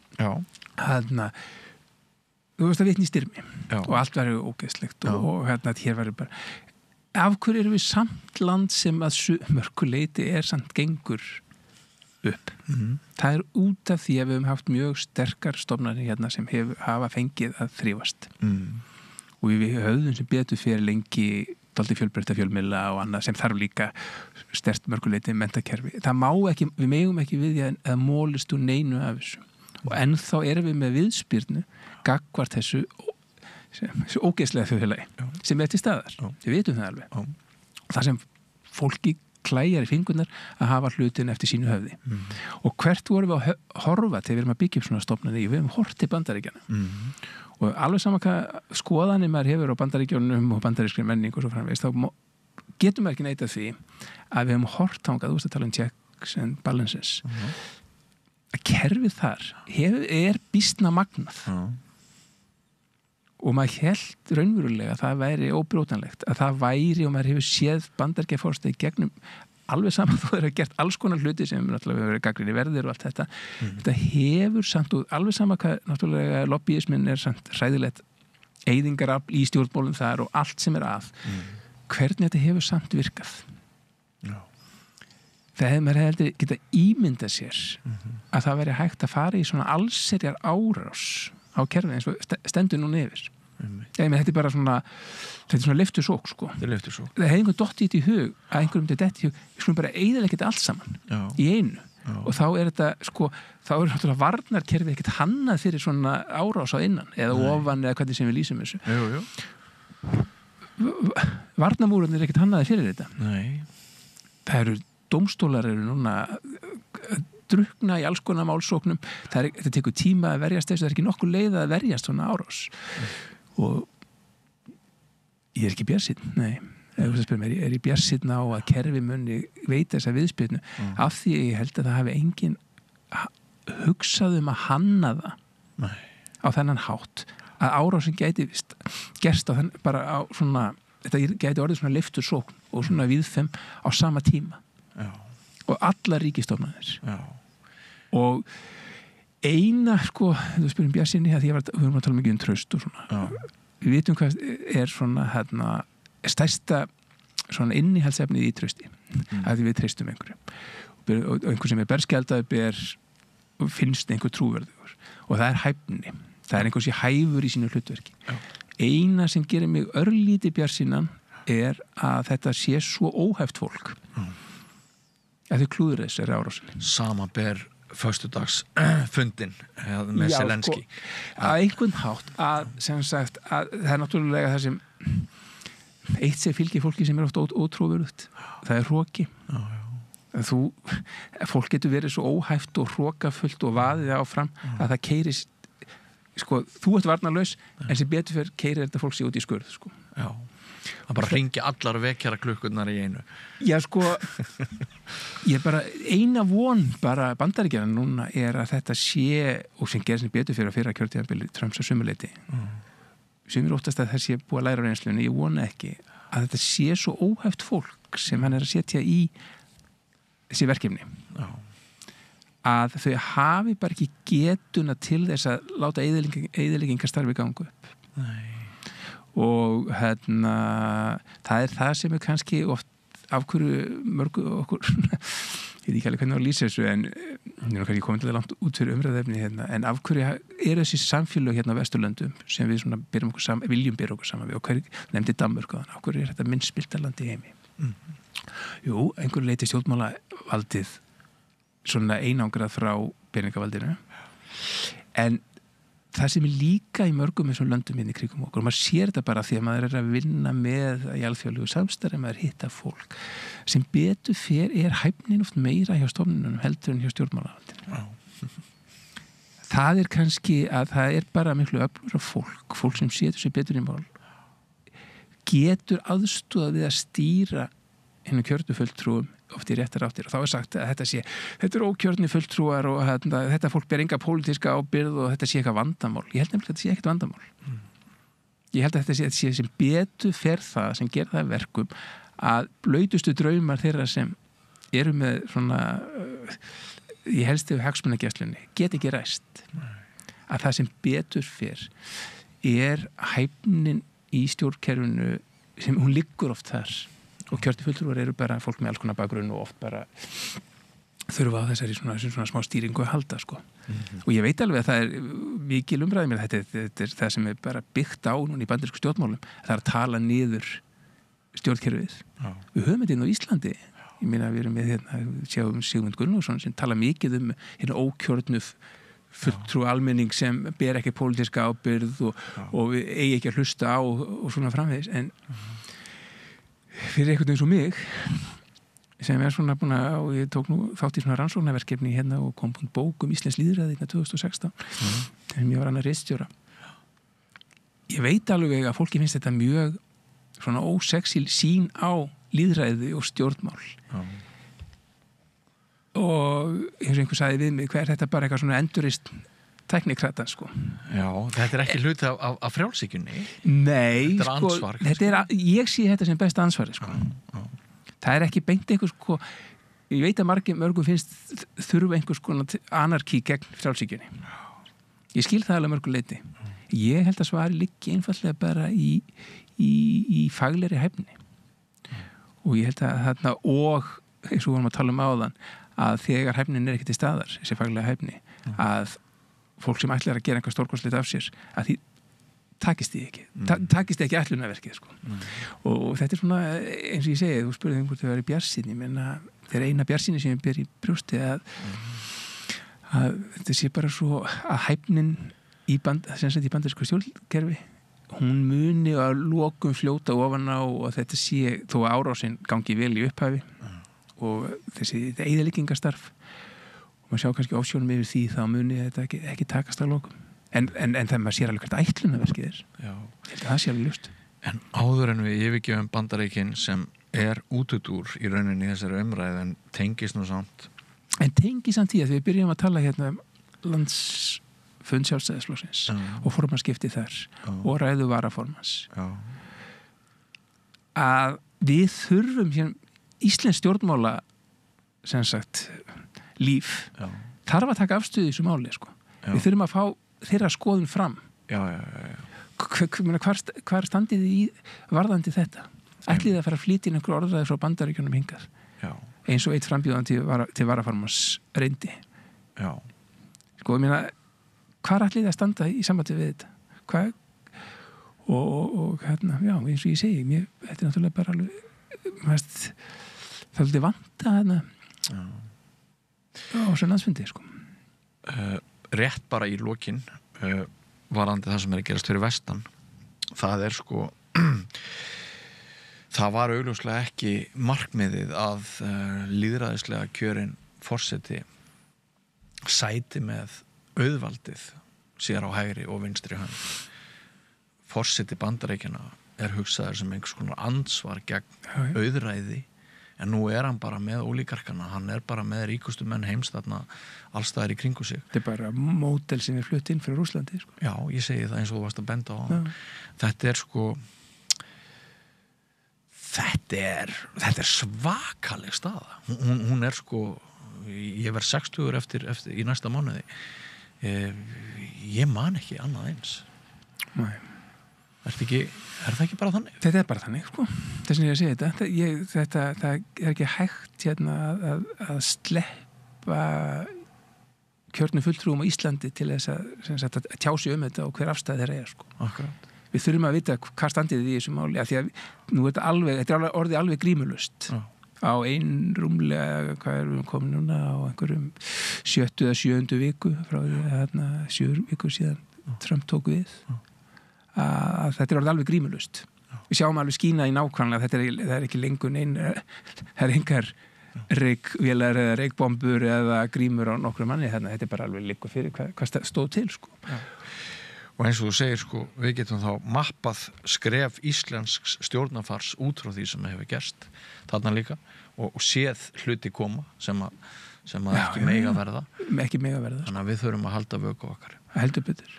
S8: þú veist að vitni í styrmi og allt verður ógeðslegt og hérna hér verður bara af hverju erum við samt land sem að mörkuleiti samt gengur upp. Það er út af því að við höfum haft mjög sterkar stofnanir hérna sem hafa fengið að þrífast og við höfðum sem betur fyrir lengi dálítið fjölbreytta fjölmiðla og annað sem þarf líka sterkt mörkuleiti menntakerfi. Það má ekki, við megum ekki við því að mólist úr neinu af þessu og ennþá erum við með viðspyrnu gagnvart þessu ógeðslega þjóðfélagi sem til staðar. Við vitum það alveg. Það sem fólki klæjar í fingurnar að hafa hlutin eftir sínu höfði. Og hvert vorum við að horfa til við erum að byggja upp svona stofnanir? Við hefum hort til Bandaríkjana. Og alveg sama hvað skoðanir maður hefur á Bandaríkjunum og bandarískri menning og svo framvegis, þá getum maður ekki neitað því að við hefum hort þangað, þú veist að tala um checks and balances. Að kerfið þar býsna magnað. Og maður hélt raunverulega að það væri óbrótanlegt, að það væri og maður hefur séð Bandaríkjaforstig gegnum alveg saman þó þeir hafa gert alls konar hluti sem náttúrulega hefur verið gagnrýni verðir og allt þetta. Þetta hefur samt og alveg sama hvað náttúrulega lobbyismin samt hræðilegt eyðingarafl í stjórnmálum þar og allt sem að. Hvernig þetta hefur samt virkað. Það hefur maður heldur geta ímyndað sér að það veri hægt að fara í svona allserjar árás á kerfið eins og stendur núna yfir. Þetta er bara svona leiftursók sko. Það hefði einhvern dottið í hug að einhverjum þetta í hug, við skulum bara eyðileggja þetta allt saman í einu. Og þá þetta sko, þá náttúrulega varnarkerfið ekkert hannað fyrir svona árás á innan eða ofan eða hvernig sem við lýsum þessu. Varnarmúrarnir ekkert hannaði fyrir þetta. Það eru dómstólar núna drukna í alls konar málsóknum. Þetta tekur tíma að verjast þessu, það ekki nokkuð leið að verjast svona árás. Og ég ekki bjartsýnn, nei. Ég bjartsýnn á að kerfi muni veita þessa viðspyrnu af því ég held að það hafi enginn hugsað að hanna það á þennan hátt að árásin gæti gerst bara á svona, þetta gæti orðið svona leiftursókn og svona viðfem á sama tíma. Og alla ríkistofnanir. Og eina sko, þú spyrum bjartsýnni að því við höfum að tala mikið traust og svona. Við vitum hvað svona stærsta svona innihaldsefnið í trausti. Að við treystum einhverju. Og einhver sem berskjaldaður finnst einhver trúverðugur. Og það hæfni. Það einhver sem hæfur í sínu hlutverki. Eina sem gerir mig örlítið bjartsýnan að þetta sé svo óhæft fólk. Að þau klúður þessari árásinni. Sama ber föstudagsfundin með Zelenski. Að einhvern hátt að, sem sagt, að það náttúrulega það sem eitt sem fylgir fólki sem ofta ótrúverðugt. Það hroki. Fólk getur verið svo óhæft og hrokafullt og vaðið áfram að það keirist, sko, þú ert varnarlaus en sem betur fyrir keirir þetta fólk sig út í skurð, sko. Það bara hringi allar vekjara klukkurnar í einu. Já, sko, ég bara, eina von bara Bandaríkjanna núna að þetta sé, og sem gerðs betur fyrir að fyrra kjörtíðanbili Trumps að sumuleyti. Sumir óttast að það sé búið að læra á reynslunni, ég vona ekki að þetta sé svo óhæft fólk sem hann að setja í þessi verkefni. Að þau hafi bara ekki getuna til þess að láta eyðileggingarstarfi ganga upp. Og það það sem kannski oft af hverju mörgu okkur ég veit ekki alveg hvernig að lýsa þessu en ég kannski komið til langt út fyrir umræðefni en af hverju þessi samfélög á Vesturlöndum sem við svona viljum byrja okkur saman við og hverju nefndi Danmörk af hverju þetta minnst spilta land í heimi Jú, einhverju leiti stjórnmálavaldið svona einangrað frá peningavaldinu en það sem líka í mörgum þessum löndum í kringum okkur og maður sér þetta bara því að maður að vinna með í alþjóðlegu samstarfi maður hitta fólk sem betur fyrir hæfnin oft meira hjá stofnunum heldur en hjá stjórnmálavaldinu það kannski að það bara miklu öflugra fólk sem setur sig betur í mál getur aðstoðað við að stýra hennu kjörtu fulltrúum oft í réttar áttir og þá sagt að þetta ókjörni fulltrúar og þetta fólk ber enga pólitíska ábyrgð og þetta sé eitthvað vandamál. Ég held nefnilega að þetta sé ekkert vandamál. Ég held að þetta sé sem betur fer það sem ger það verkum að blautustu draumar þeirra sem eru með svona í helstu hagsmunagæslunni get ekki ræst. Að það sem betur fer hæfnin í stjórnkerfinu sem hún liggur oft þar og kjörti fulltrúar eru bara fólk með alls konar bakgrunn og oft bara þurfa á þessari svona smá stýringu að halda sko. Og ég veit alveg að það mikil umræði mér þetta er það sem bara byggt á núna í bandarísku stjórnmálum það að tala niður stjórnkerfið. Við höfum þetta inn á Íslandi ég meina við erum með sjáum Sigmund Gunnlaugsson sem tala mikið ókjörnu fulltrú almenning sem ber ekki pólitíska ábyrgð og eigi ekki að hlusta á og svona framvegis en fyrir einhvern veginn svo mig sem svona búin og ég tók nú þátt í svona rannsóknarverkefni og kom bók íslensk lýðræði 2016 sem ég var annar ritstjóra ég veit alveg að fólki finnst þetta mjög svona ósexy sín á lýðræði og stjórnmál og eins og einhver sagði við mig hver þetta bara eitthvað svona endurist teknikrata sko.
S1: Já, þetta ekki hluti af frjálsíkjunni.
S8: Nei,
S1: þetta ansvar.
S8: Ég sé þetta sem besta ansvari sko. Það ekki beint einhvers sko, ég veit að mörgum finnst þurfa einhvers konar anarkí gegn frjálsíkjunni. Ég skil það alveg mörgum leiti. Ég held að svari liggi einfallega bara í faglegri hæfni. Og ég held að þarna og eins og vorum að tala áðan að þegar hæfnin ekki til staðar, þessi faglega hæfni, að fólk sem ætlar að gera einhver stórkostlegt af sér, að því takist því ekki. Takist ekki ætlunarverkið, sko. Og þetta er svona, eins og ég segi, þú spurði hvort þau væri bjartsýni, menn að þeir eina bjartsýni sem ég ber í brjósti að þetta sé bara svo að hæfnin í bandarísku stjórnkerfi, hún muni að lokum fljóta ofan á og þetta sé, þó að árásin gangi vel í upphafi, og þessi eyðileggingarstarf og maður sjá kannski ofsjónum yfir því þá muni þetta ekki takast að lokum en það maður sér alveg hvert ætlunarverkið það sé alveg ljóst.
S1: En áður en við yfirgefum Bandaríkin sem útúr í rauninni í þessari umræðu en tengist nú samt
S8: því að við byrjum að tala landsfund Sjálfstæðisflokksins og formannsskipti þar og ræðu varaformans að við þurfum íslensk stjórnmála sem sagt líf þarf að taka afstöðu í þessu máli sko. Við þurfum að fá þeirra skoðun fram hvar standið í varðandi þetta ætlið að fara að flýta inn einhver orðræði frá Bandaríkjunum hingað eins og eitt frambjóðandi til varaformans reyndi sko, ég meina hvar ætlið að standa í sambandi við þetta og hérna, já, eins og ég segi þetta er náttúrulega bara alveg það er vanta hérna á þessu landsfundi sko.
S1: Rétt bara í lokin varandi það sem að gerast fyrir vestan það sko það var augljóslega ekki markmiðið að lýðræðislega kjörin forseti sæti með auðvaldið sér á hægri og vinstri hönd forseti Bandaríkjanna hugsaður sem einhvers konar ansvar gegn auðræði en nú hann bara með ólíkarkana hann bara með ríkustu menn heims þarna allstaðar í kringu sig.
S8: Þetta bara módel sem flutt inn fyrir Rússlandi sko.
S1: Já, ég segi það eins og þú varst að benda á þetta sko þetta svakaleg staða hún sko ég verð 60 eftir í næsta mánuði ég man ekki annað eins
S8: Nei
S1: Er það ekki bara þannig?
S8: Þetta bara þannig, sko. Þess vegna ég að segja þetta. Það ekki hægt að sleppa kjörnum fulltrúum á Íslandi til þess að tjá sig þetta og hver afstæð þeirra sko.
S1: Akkurat.
S8: Við þurfum að vita hvað standið í þessu máli, af því að nú þetta er orðið alveg grímulust. Á rúmlega, hvað við komin núna á einhverjum 7. eða 7. viku frá því 7 vikur síðan Trump tók við. Að þetta er orðið alveg grímulust. Við sjáum alveg skína í nákvæmlega það er ekki lengur það er engar reykvélar eða reykbombur eða grímur á nokkru manni þetta er bara alveg liggur fyrir hvað stóð til sko.
S1: og eins og þú segir sko, við getum þá mappað skref íslensks stjórnarfars út frá því sem hefur gerst þarna líka og séð hluti koma sem að ekki mega verða þannig að við þurfum að halda vöku okkar
S8: heldur betur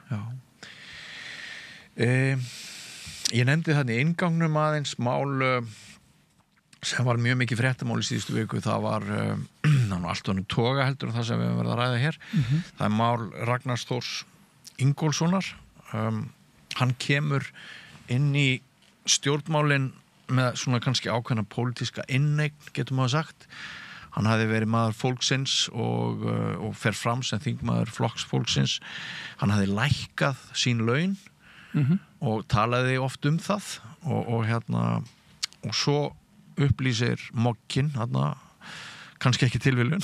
S1: ég nefndi þannig í inngangnum aðeins mál sem var mjög mikið fréttamál í síðustu viku það var allt honum toga heldur það sem við höfum verið að ræða hér það er mál Ragnars Þórs Ingólfssonar hann kemur inn í stjórnmálin með svona kannski ákveðna pólitíska inneign getum við sagt hann hafði verið maður fólksins og fer fram sem þingmaður flokks fólksins hann hafði lækkað sín laun og talaði oft það og svo upplýsir Moggin kannski ekki tilviljun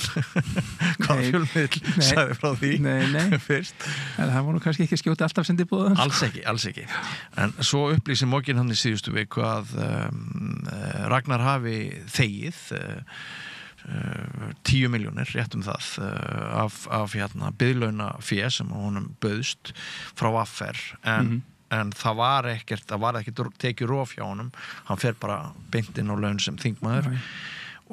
S1: hvað fjölmiðl sagði frá því fyrst
S8: en það var nú kannski ekki skjóta alltaf sendi búið
S1: alls ekki en svo upplýsir Moggin hann í síðustu viku að Ragnar hafi þegið 10 milljónir rétt það af biðlauna fé sem honum bauðst frá affer en það var ekkert tekið rof hjá honum hann fer bara beint inn á laun sem þingmaður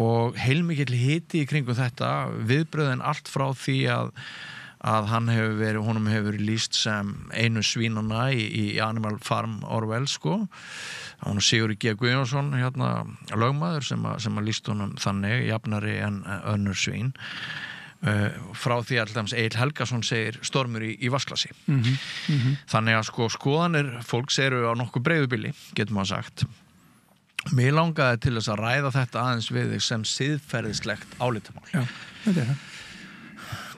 S1: og heilmikill hiti í kringum þetta viðbröðin allt frá því að honum hefur lýst sem einu svínana í Animal Farm Orwell sko hann Sigurður G. Guðjónsson lögmaður sem að lýst honum þannig jafnari en önnur svín frá því alltaf Egill Helgason segir stormur í vasklasi þannig að sko skoðanir fólks eru á nokkuð breiðu bili getum að sagt mér langaði til þess að ræða þetta aðeins við þig sem siðferðislegt álitamál
S8: þetta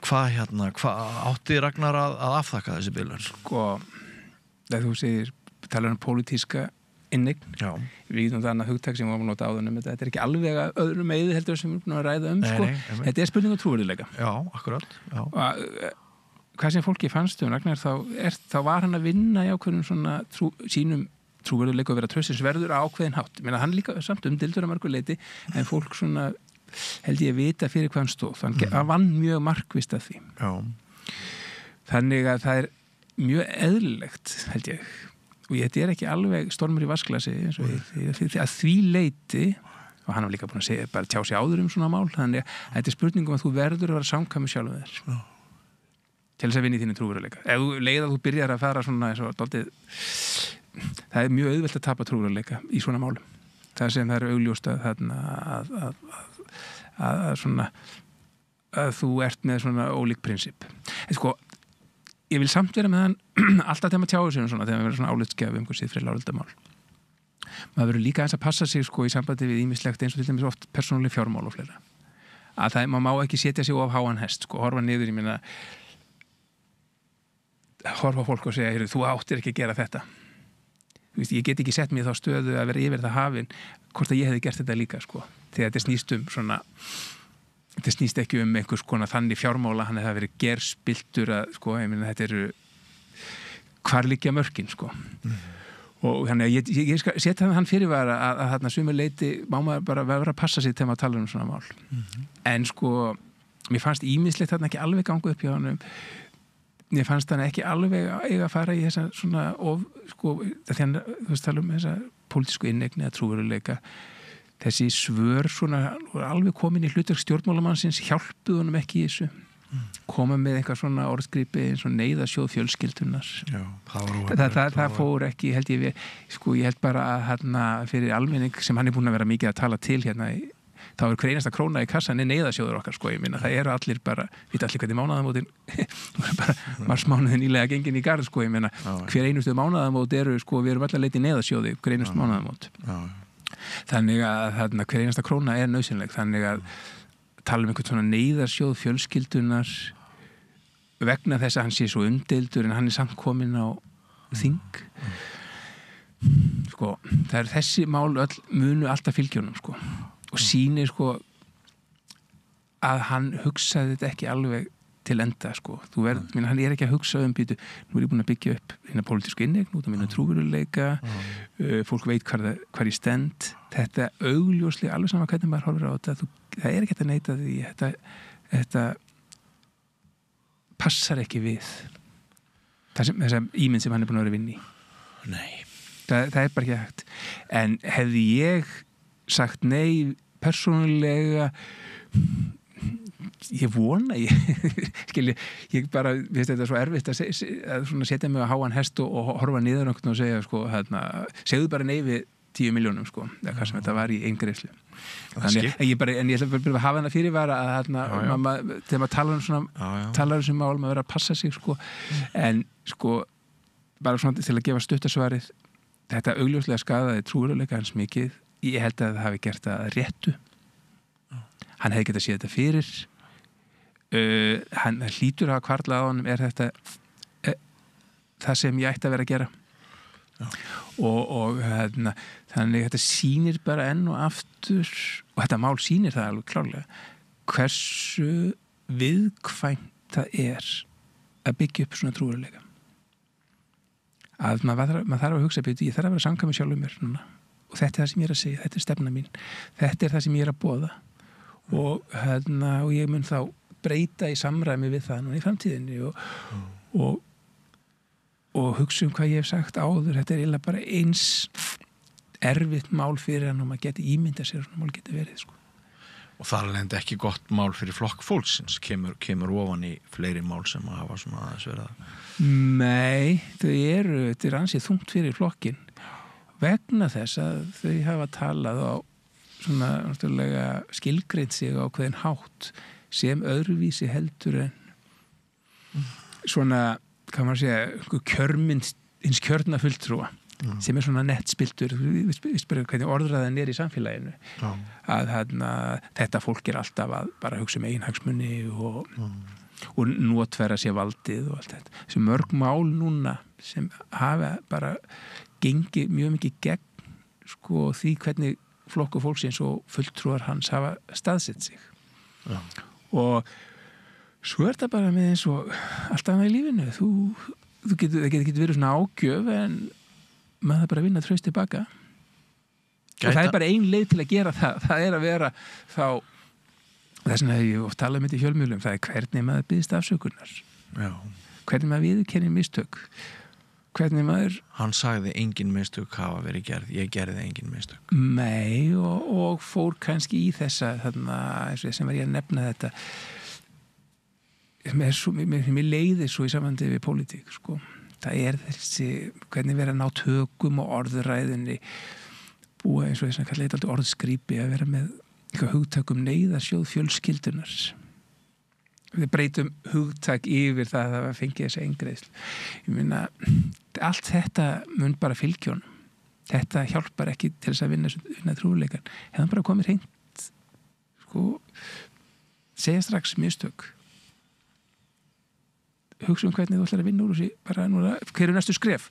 S1: það hvað átti Ragnar að afþakka þessi biðlaun
S8: sko þegar þú segir tala pólitíska inneign við getum það annað hugtak sem við varum að nota áðan þetta er ekki alveg að öðrum meiði heldur sem við erum búin að ræða sko. Þetta er spurning um trúverðileika
S1: akkurat
S8: hvað sem fólki fannst Ragnar þá var hann að vinna í ákveðnum svona sínum trúverðileika að vera traustinsverður á ákveðin hátt hann líka samt dildur að mörgu leiti en fólk svona held ég að vita fyrir hvað hann stóð hann vann mjög markvisst að því þannig að það er mjög eðlilegt held ég og þetta er ekki alveg stormur í vasklasi að því leiti og hann var líka búin að segja, bara tjá sig áður svona mál þannig að þetta er spurningum að þú verður að vera samkvæmur sjálfum þér til þess að vinna í þínu trúveruleika ef þú leið að þú byrjar að fara svona það er mjög auðvelt að tapa trúveruleika í svona málum það sem það er augljóst að þú ert með svona ólík prinsip sko ég vil samt vera með hann alltaf þegar maður tjáður sér svona þegar maður verður svona álitsgjafi hvað siðferðilega álitamál maður verður líka að passa sig sko í sambandi við ýmislegt eins og til dæmis oft persónuleg fjármál og fleira að maður má ekki setja sig of háan hest sko horfa niður horfa fólk og segja þú áttir ekki að gera þetta ég get ekki sett mér þá stöðu að vera yfir það hafin hvort að ég hefði gert þetta líka sko þegar þetta snýst svona þetta snýst ekki einhvers konar þannig fjármála hann hefði verið gerspiltur að sko, þetta eru hvar liggja mörkin sko og þannig að ég skal setja hann fyrirvara að þarna sumir leiti má maður bara vera að passa sig þegar maður tala svona mál en sko mér fannst ýmislegt þarna ekki alveg gangu upp hjá hann mér fannst hann ekki alveg eiga að fara í þessa svona sko þannig að þú veist tala þessa pólitísku inneign eða trúveruleika þessi svör svona alveg komin í hlutverk stjórnmálamannsins hjálpuð honum ekki í þessu koma með eitthvað svona orðgripi eins og neyðasjóð fjölskyldunar það fór ekki held ég sko ég held bara að fyrir almenning sem hann er búin að vera mikið að tala til þá er hver einasta króna í kassan neyðasjóður okkar sko ég minna það eru allir bara vita allir hvernig mánaðamótin bara marsmánuðin ílega gengin í garð sko ég minna hver einustu mánaðamót eru sko við erum allar leiti neyðasjóði hver einustu mánaðamót þannig að hver einasta króna er nauðsynleg þannig að tala einhvern svona neyðarsjóð fjölskyldunar vegna þess að hann sé svo umdeildur en hann er samt kominn á þing sko það er þessi mál öll munu alltaf fylgjónum sko og sýnir sko að hann hugsaði þetta ekki alveg til enda sko hann er ekki að hugsa býtu, nú er ég búin að byggja upp hérna pólitísku inneign út af mínu trúveruleika fólk veit hvar ég stend þetta augljóslega alveg sama hvernig maður horfir á þetta það er ekki að neita því þetta passar ekki við þessa ímynd sem hann búin að vera vinni.
S1: Nei.
S8: Það bara ekki hægt. En hefði ég sagt nei persónulega, ég vona ég bara, veist þetta svo erfitt að setja mig á háan hest og horfa niður og segja, segðu bara nei við 10 milljónum, eða hvað sem þetta var í eingreifslu. Þannig, en ég ætla bara að hafa hana fyrirvara að þegar maður talar sem mál, maður verður að passa sig, en bara svona til að gefa stuttasvarið, þetta augljóslega skadaði trúveruleika hans mikið. Ég held að það hafi gert það réttu. Hann hefði getað séð þetta fyrir. Hann hlýtur að hvarla á honum, er þetta það sem ég ætti að vera að gera. Og þannig þetta sýnir bara enn og aftur, og þetta mál sýnir það alveg klárlega, hversu viðkvæmt það er að byggja upp svona trúveruleika. Að maður þarf að hugsa betur, ég þarf að vera samkvæmur sjálfum mér núna, og þetta er það sem ég er að segja, þetta er stefna mín, þetta er það sem ég er að boða og ég mun þá breyta í samræmi við það núna í framtíðinni og hugsa hvað ég hef sagt áður. Þetta er eiginlega bara eins erfitt mál fyrir hann og maður geti ímyndað sér svona mál geti verið,
S1: Og það er ekki gott mál fyrir flokk fólksins, kemur ofan í fleiri mál sem að hafa svona aðeins verið að...
S8: Nei, þetta er ansið þungt fyrir flokkin vegna þess að þau hafa talað á svona náttúrulega skilgreint sig á hvernig hátt sem öðruvísi heldur en svona, hvað maður segja, kjörmynd hins kjörna fulltrúa sem er svona nettspiltur, við spyrjum hvernig orðræðan er í samfélaginu að þetta fólk er alltaf að bara hugsa eiginhagsmuni og notfæra sér valdið og allt þetta. Þessi mörg mál núna sem hafa bara gengið mjög mikið gegn því hvernig flokku fólksins og fulltrúar hans hafa staðsett sig. Og svo er þetta bara með eins og allt annað í lífinu. Það getur verið svona ágjöf en maður bara vinna traust tilbaka. Og það er bara ein leið til að gera það. Það er að vera þá, þess vegna hef ég oft talað með þetta í fjölmiðlum, það er hvernig maður biðst afsökunar. Já. Hvernig maður viðurkennir mistök. Hvernig maður...
S1: Hann sagði engin mistök hafa verið gerð, ég gerði engin mistök.
S8: Nei, og fór kannski í þessa, eins og sem var ég að nefna þetta, mér leiðir svo í samvændi við pólitík, Það er þessi, hvernig vera að ná tökum og orðræðinni, búa eins og þess að kalla þetta orðskrýpi, að vera með eitthvað hugtak neyðarsjóð fjölskyldunar. Við breytum hugtak yfir það að það fengi þessi eingreiðslu. Ég meina, allt þetta mun bara fylgjónum. Þetta hjálpar ekki til þess að vinna trúleikan. Hefðan bara komið hreint, segja strax mistök. Hugsa hvernig þú ætlar að vinna úr þessi, bara núna, hver er næstu skref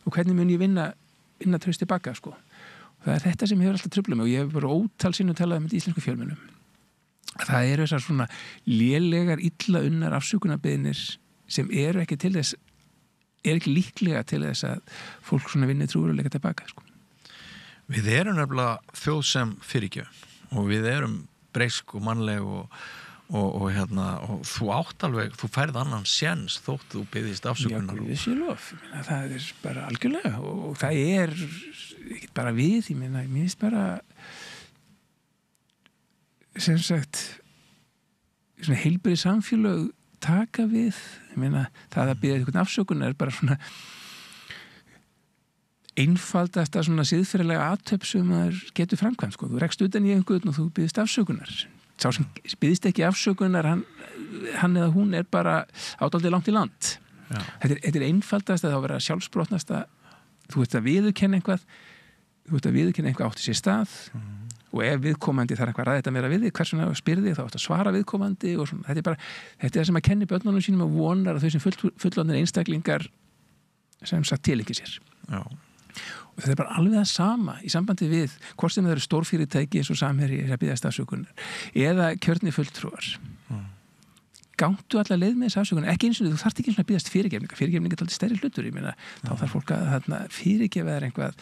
S8: og hvernig mun ég vinna traust tilbaka, Og það er þetta sem hefur alltaf truflað mig og ég hef bara ótal sinnum talað með íslensku fjölmiðlum. Það eru þessar svona lélegar, illa unnar afsökunarbeiðnir sem eru ekki til þess, ekki líklega til þess að fólk svona vinni trúveruleika tilbaka,
S1: Við erum nefnilega þjóð sem fyrirgefum og við erum breysk og mannleg og þú átt alveg, þú færð annan séns þótt þú biðist afsökunar.
S8: Já, það er bara algjörlega og það er ekki bara við, ég finnst bara sem sagt svona heilbrigð samfélög taka við, það að biðja einhvern afsökunar er bara svona einfaldasta svona siðferðilega athöfn sem maður getur framkvæmt, þú rekst utan í einhvern og þú biðist afsökunar. Sá sem byggðist ekki afsökunar, hann eða hún er bara ádaldið langt í land. Þetta er einfaldast að þá vera sjálfsbrotnasta, þú ert að viðurkenna eitthvað átti sér stað og ef viðkomandi þarf eitthvað að ræða þetta meira við þig, hversuna spyrði þá átt að svara viðkomandi og svona. Þetta er það sem að kenni börnunum sínum og vonar að þau sem fullorðnir einstaklingar sem sagt til ekki sér. Já. Og þetta er bara alveg það sama í sambandi við hvort sem það eru stórfyrirtæki eins og Samherji að biðjast afsökunar eða kjörni fulltrúar. Gangtu alla leið með þessu afsökunar, ekki eins og þú þarft ekki eins og að biðjast fyrirgefninga er alltaf stærri hlutur, þá þarf fólk að fyrirgefa þér einhvað,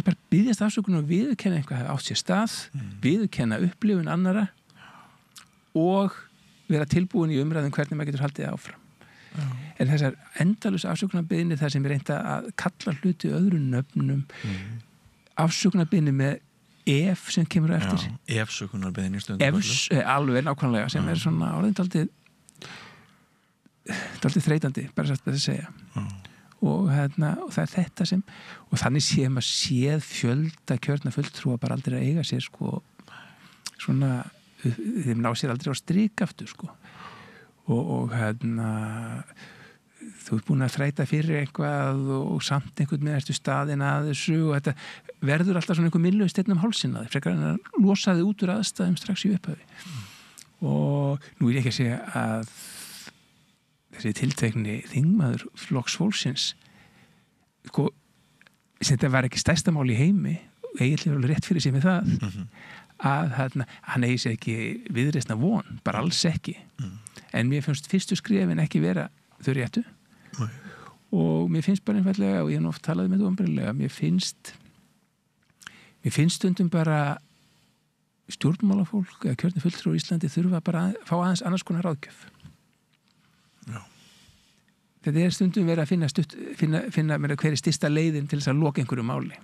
S8: bara biðjast afsökunar og viðurkenna einhvað átt sér stað, viðurkenna upplifun annara og vera tilbúin í umræðum hvernig maður getur haldið áfram. en þessar endalaus afsökunarbeðinni þar sem er reynda að kalla hluti öðru nöfnum afsökunarbeðinni með ef sem kemur á eftir
S1: efsökunarbeðinni stundum
S8: alveg nákvæmlega sem er svona orðin dálítið þreytandi bara satt að segja og það er þetta sem og þannig séum að séð fjölda kjörna fulltrúa bara aldrei að eiga sér sko svona þeim ná sér aldrei á strik aftur sko og þú ert búin að þræta fyrir eitthvað og samt einhvern með ertu staðinn að þessu og þetta verður alltaf svona einhver millust einn hálsinn að þið frekar en að losa þið út úr aðstæðum strax í upphafi og nú er ég ekki að segja að þessi tiltekni þingmaður flokks fólksins sko sem þetta var ekki stærsta mál í heimi og eiginlega alveg rétt fyrir sig með það að hann eigi sér ekki viðreisna von, bara alls ekki en mér finnst fyrstu skrefin ekki vera þau réttu og mér finnst bara einfallega og ég hef oft talað með þetta umbreyðilega mér finnst stundum bara stjórnmálafólk eða kjörni fulltrúar í Íslandi þurfa bara að fá aðeins annars konar ráðgjöf þetta er stundum verið að finna hver er stysta leiðin til þess að loka einhverju máli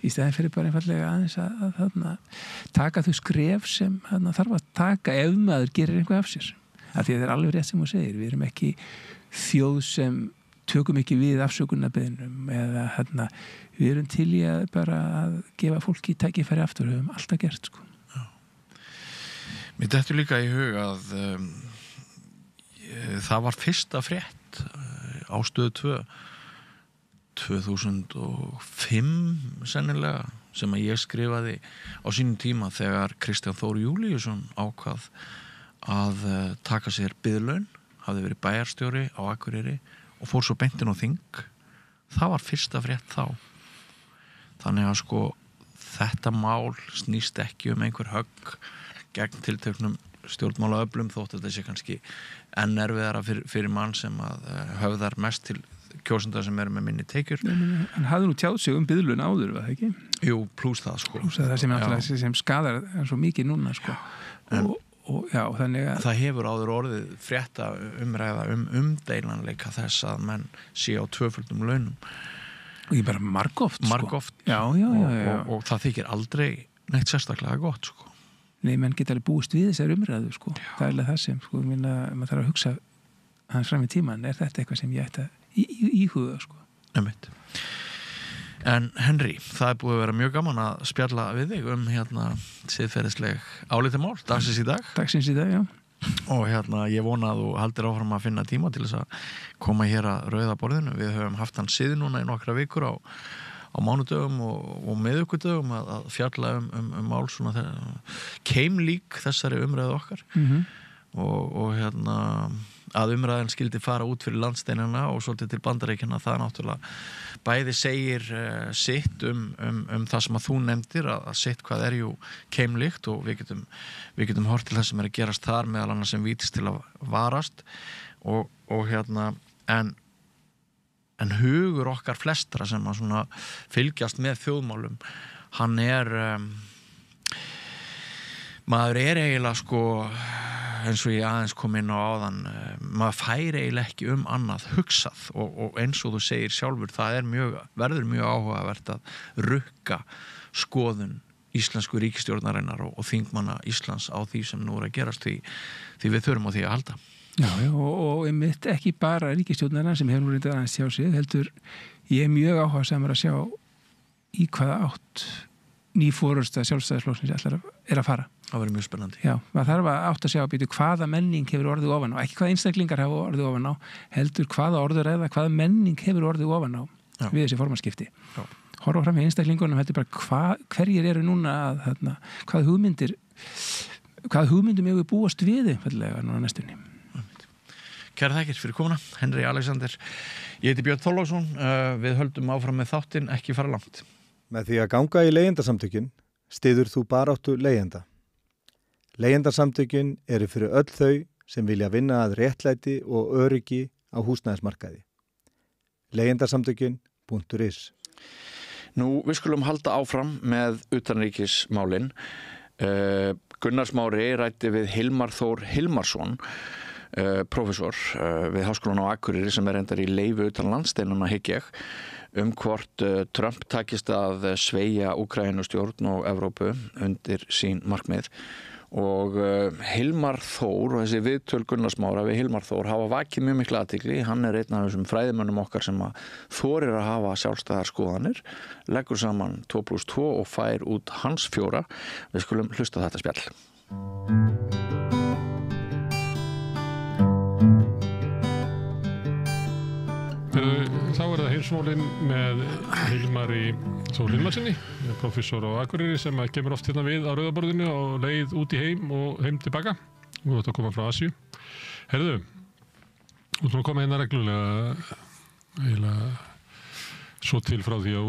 S8: í stæðin fyrir bara einfallega aðeins að taka þau skref sem þarf að taka ef maður gerir einhvað af sér af því að það er alveg rétt sem þú segir við erum ekki þjóð sem tökum ekki við afsökunarbeðinum eða við erum til í að bara að gefa fólki tækifæri aftur við höfum alltaf gert sko
S1: Mér dettur líka í hug að það var fyrsta frétt á Stöð 2 2005 sennilega sem að ég skrifaði á sínum tíma þegar Kristján Þór Júlíusson ákvað að taka sér biðlaun, hafði verið bæjarstjóri á Akureyri og fór svo beintin á þing. Það var fyrsta frétt þá. Þannig að sko þetta mál snýst ekki einhver högg gegn tilteknum stjórnmálaöflum þótt að þetta sé kannski enn erfiðara fyrir mann sem að höfðar mest til kjósenda sem eru með minni tekjur.
S8: Hann hafði nú tjáð sig biðlaun áður, var það ekki?
S1: Jú, plús það sko.
S8: Plús það sem skadar svo mikið núna sko. Og já, þannig að
S1: það hefur áður orðið frétta umræða umdeilanleika þess að menn sé á tvöföldum launum.
S8: Og ég bara margoft sko. Já.
S1: Og það þykir aldrei neitt sérstaklega gott sko.
S8: Nei, menn geta alveg búist við þessar umræðu sko. Það er alveg það sem sko, maður þarf að hugsa hans fram í tíman, er þetta eitthvað sem ég ætti að íhuga sko.
S1: En Henry, það er búið að vera mjög gaman að spjalla við þig siðferðisleg álitamál dagsins í dag.
S8: Dagsins í dag, já.
S1: Og ég vona að þú haldir áfram að finna tíma til þess að koma hér að rauða borðinu. Við höfum haft hann síði núna í nokkra vikur á mánudögum og miðvikudögum að fjalla mál svona keimlík þessari umræðu okkar. Og að umræðan skildi fara út fyrir landsteinana og svolítið til Bandaríkjanna, það náttúrulega bæði segir sitt það sem að þú nefndir að sitt hvað er jú keimlíkt og við getum hort til það sem er að gerast þar meðal annars sem vítist til að varast og en hugur okkar flestra sem að svona fylgjast með þjóðmálum hann er maður er eiginlega sko eins og ég aðeins kom inn á áðan maður færi eiginlega ekki annað hugsað og eins og þú segir sjálfur það er verður mjög áhugavert að rukka skoðun íslensku ríkisstjórnarinnar og þingmanna Íslands á því sem nú er að gerast því við þurfum á því að halda.
S8: Já, og einmitt ekki bara ríkisstjórnarinnar sem hefur nú reyndið aðeins sjá sig heldur ég er mjög áhugasamur að sjá í hvaða átt ný forysta sjálfstæðisflokksins er að fara.
S1: Það verður mjög spennandi.
S8: Já, maður þarf að átta sig á býtu hvaða menning hefur orðið ofan á, ekki hvaða einstaklingar hafa orðið ofan á, heldur hvaða orður eða hvaða menning hefur orðið ofan á við þessi formanskipti. Horfa fram í einstaklingunum, heldur bara hverjir eru núna að hvaða hugmyndum hefur búast við einfallega núna næstunni.
S1: Kæra þakkir fyrir komuna, Henry Alexander. Ég heiti Björn Þorláksson, við höldum áfram með þáttinn, ekki fara langt.
S9: Með því að ganga í leigjendasamtökin styður þú baráttu leigjenda. Leigjendasamtökin eru fyrir öll þau sem vilja vinna að réttlæti og öryggi á húsnæðismarkaði. Leigjendasamtökin.is
S1: Nú, við skulum halda áfram með utanríkismálin. Gunnar Smári ræddi við Hilmar Þór Hilmarsson prófessor við Háskólann á Akureyri sem reyndar í leyfi utan landsteinana hygg ég hvort Trump takist að sveigja Úkraínustjórn og Evrópu undir sín markmið og Hilmar Þór og þessi viðtöl Gunnars Smára við Hilmar Þór hafa vakið mjög mikla athygli. Hann einn af þessum fræðimönnum okkar sem að þorir að hafa sjálfstæðar skoðanir, leggur saman 2+2 og fær út hans 4. Við skulum hlusta þetta spjall.
S2: Þá það heimsmálinn með Hilmari Þór Hilmarsinni, professor á Akureyri sem kemur oft hérna við á Rauðaborðinu og leið út í heim og heim tilbaka. Þú ert að koma frá Asíu. Herðu, þú ert að koma hérna reglulega svo til frá því á